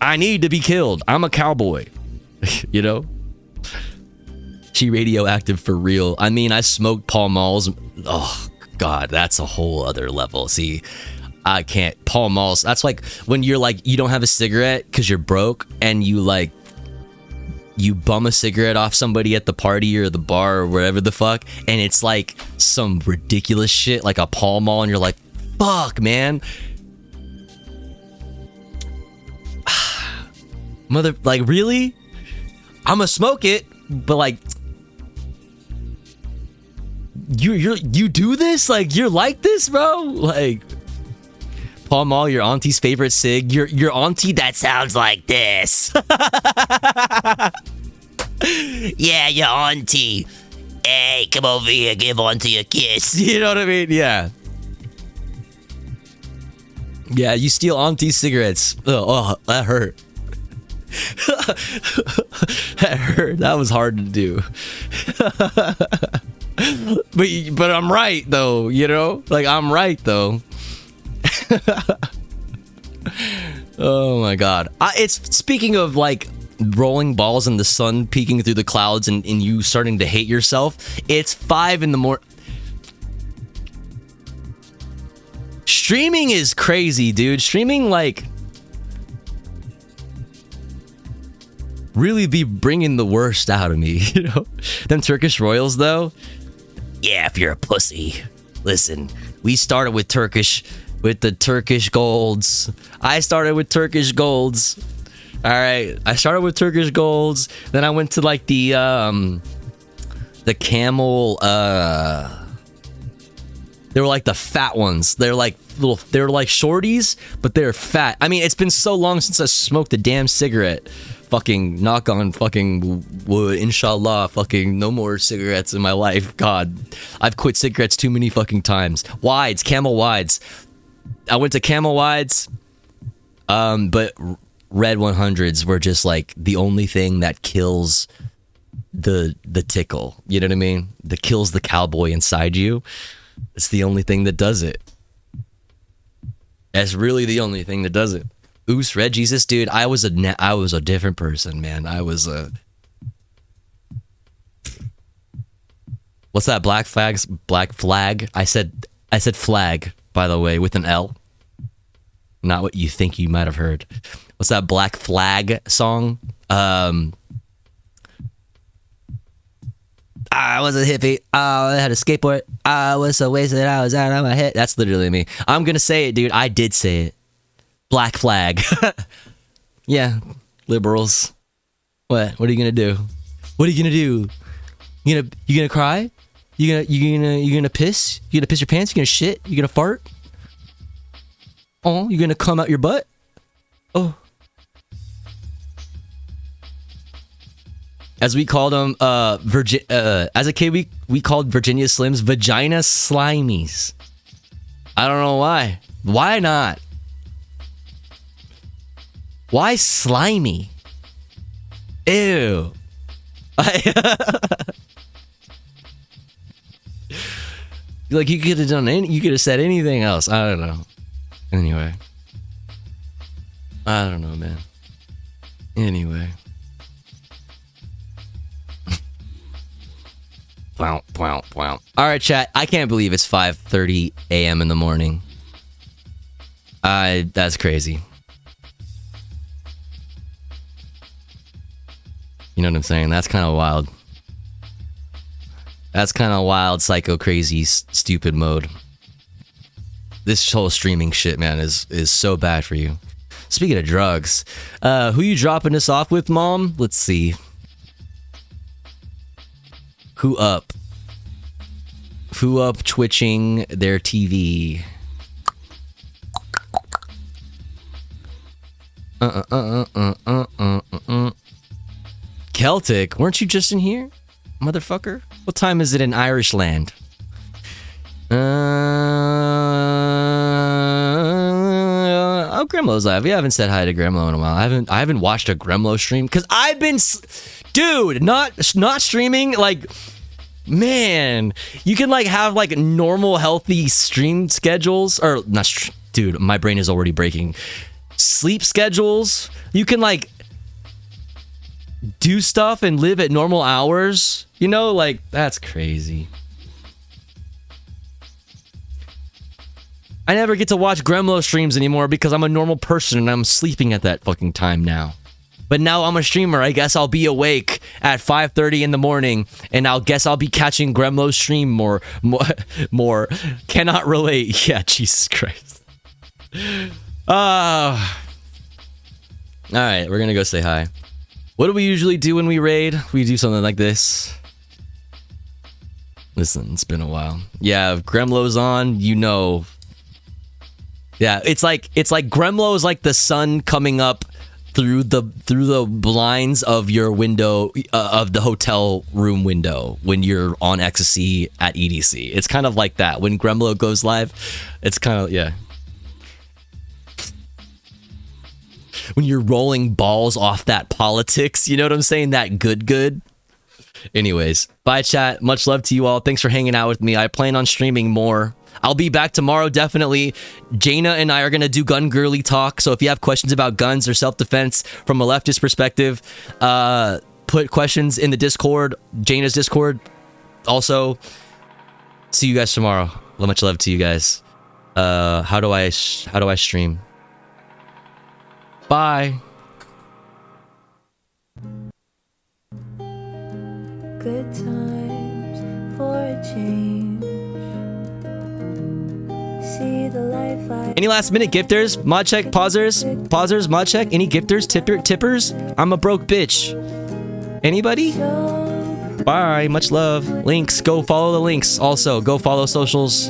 I need to be killed. I'm a cowboy. You know? She radioactive for real. I mean, I smoked Pall Malls. Oh, God, that's a whole other level. See, I can't. Pall Malls, that's like when you're like, you don't have a cigarette because you're broke, and you like, you bum a cigarette off somebody at the party or the bar or wherever the fuck, and it's like some ridiculous shit, like a Pall Mall, and you're like, fuck, man. Mother, like, really? I'm gonna smoke it, but like, you do this? Like, you're like this, bro? Like, Pall Mall, your auntie's favorite cig. Your auntie that sounds like this. Yeah, your auntie. Hey, come over here, give auntie a kiss. You know what I mean? Yeah. Yeah, you steal auntie's cigarettes. Oh, that hurt. That hurt. That was hard to do. But I'm right though, you know? Like, I'm right though. Oh my God. It's speaking of like rolling balls and the sun peeking through the clouds and you starting to hate yourself. It's 5 in the morning. Streaming is crazy, dude. Streaming, like, really be bringing the worst out of me, you know? Them Turkish Royals, though. Yeah, if you're a pussy. Listen, we started with the Turkish Golds. I started with Turkish Golds. All right, I started with Turkish Golds. Then I went to like the camel. They were like the fat ones. They're like shorties, but they're fat. I mean, it's been so long since I smoked a damn cigarette. Fucking knock on fucking wood, inshallah, fucking no more cigarettes in my life. God, I've quit cigarettes too many fucking times. Wides, Camel Wides. I went to Camel Wides, but Red 100s were just like the only thing that kills the tickle. You know what I mean? That kills the cowboy inside you. It's the only thing that does it. That's really the only thing that does it. Oos, Red Jesus, dude. I was a different person, man. I was a. What's that? Black flag. I said flag, by the way, with an L. Not what you think you might have heard. What's that Black Flag song? I was a hippie. I had a skateboard. I was so wasted. I was out of my head. That's literally me. I'm gonna say it, dude. I did say it. Black Flag. Yeah, liberals. What are you gonna do? What are you gonna do? You gonna cry? You gonna piss? You gonna piss your pants? You gonna shit? You gonna fart? Oh, you gonna come out your butt? Oh. As we called them, as a kid, we called Virginia Slims vagina slimies. I don't know why. Why not? Why slimy? Ew. Like you could have done you could have said anything else. I don't know. Anyway. I don't know, man. Anyway. Wow. All right, chat. I can't believe it's 5:30 a.m. in the morning. That's crazy. You know what I'm saying? That's kind of wild. That's kind of wild, psycho, crazy, stupid mode. This whole streaming shit, man, is so bad for you. Speaking of drugs, who you dropping this off with, Mom? Let's see. Who up? Who up twitching their TV? Celtic, weren't you just in here, motherfucker? What time is it in Irish land? Oh, Gremlo's live. We haven't said hi to Gremlo in a while. I haven't watched a Gremlo stream because I've been, dude, not streaming. Like, man, you can like have like normal, healthy stream schedules, or not. Dude, my brain is already breaking. Sleep schedules. You can like do stuff and live at normal hours. You know, like that's crazy. I never get to watch Gremlo streams anymore because I'm a normal person and I'm sleeping at that fucking time now. But now I'm a streamer. I guess I'll be awake at 5:30 in the morning and I'll be catching Gremlo's stream more. Cannot relate. Yeah, Jesus Christ. All right, we're gonna go say hi. What do we usually do when we raid? We do something like this. Listen, it's been a while. Yeah, if Gremlo's on, you know. Yeah, it's like Gremlo is like the sun coming up through the blinds of your window of the hotel room window when you're on ecstasy at EDC. It's kind of like that. When Gremlo goes live, it's kind of, yeah. When you're rolling balls off that politics, you know what I'm saying? That good. Anyways, bye chat. Much love to you all. Thanks for hanging out with me. I plan on streaming more. I'll be back tomorrow, definitely. Jaina and I are going to do gun girly talk. So if you have questions about guns or self-defense from a leftist perspective, put questions in the Discord, Jaina's Discord. Also, see you guys tomorrow. Much love to you guys. How do I stream? Bye. Good times for a change. See the life I Any last minute gifters? Mod check, pausers, mod check. Any gifters, tippers? I'm a broke bitch. Anybody? Bye. Much love. Links. Go follow the links. Also, go follow socials.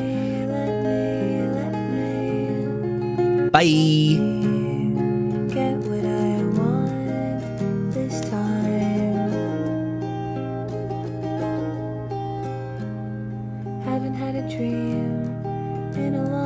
Bye. get what I want this time. Haven't had a dream in a long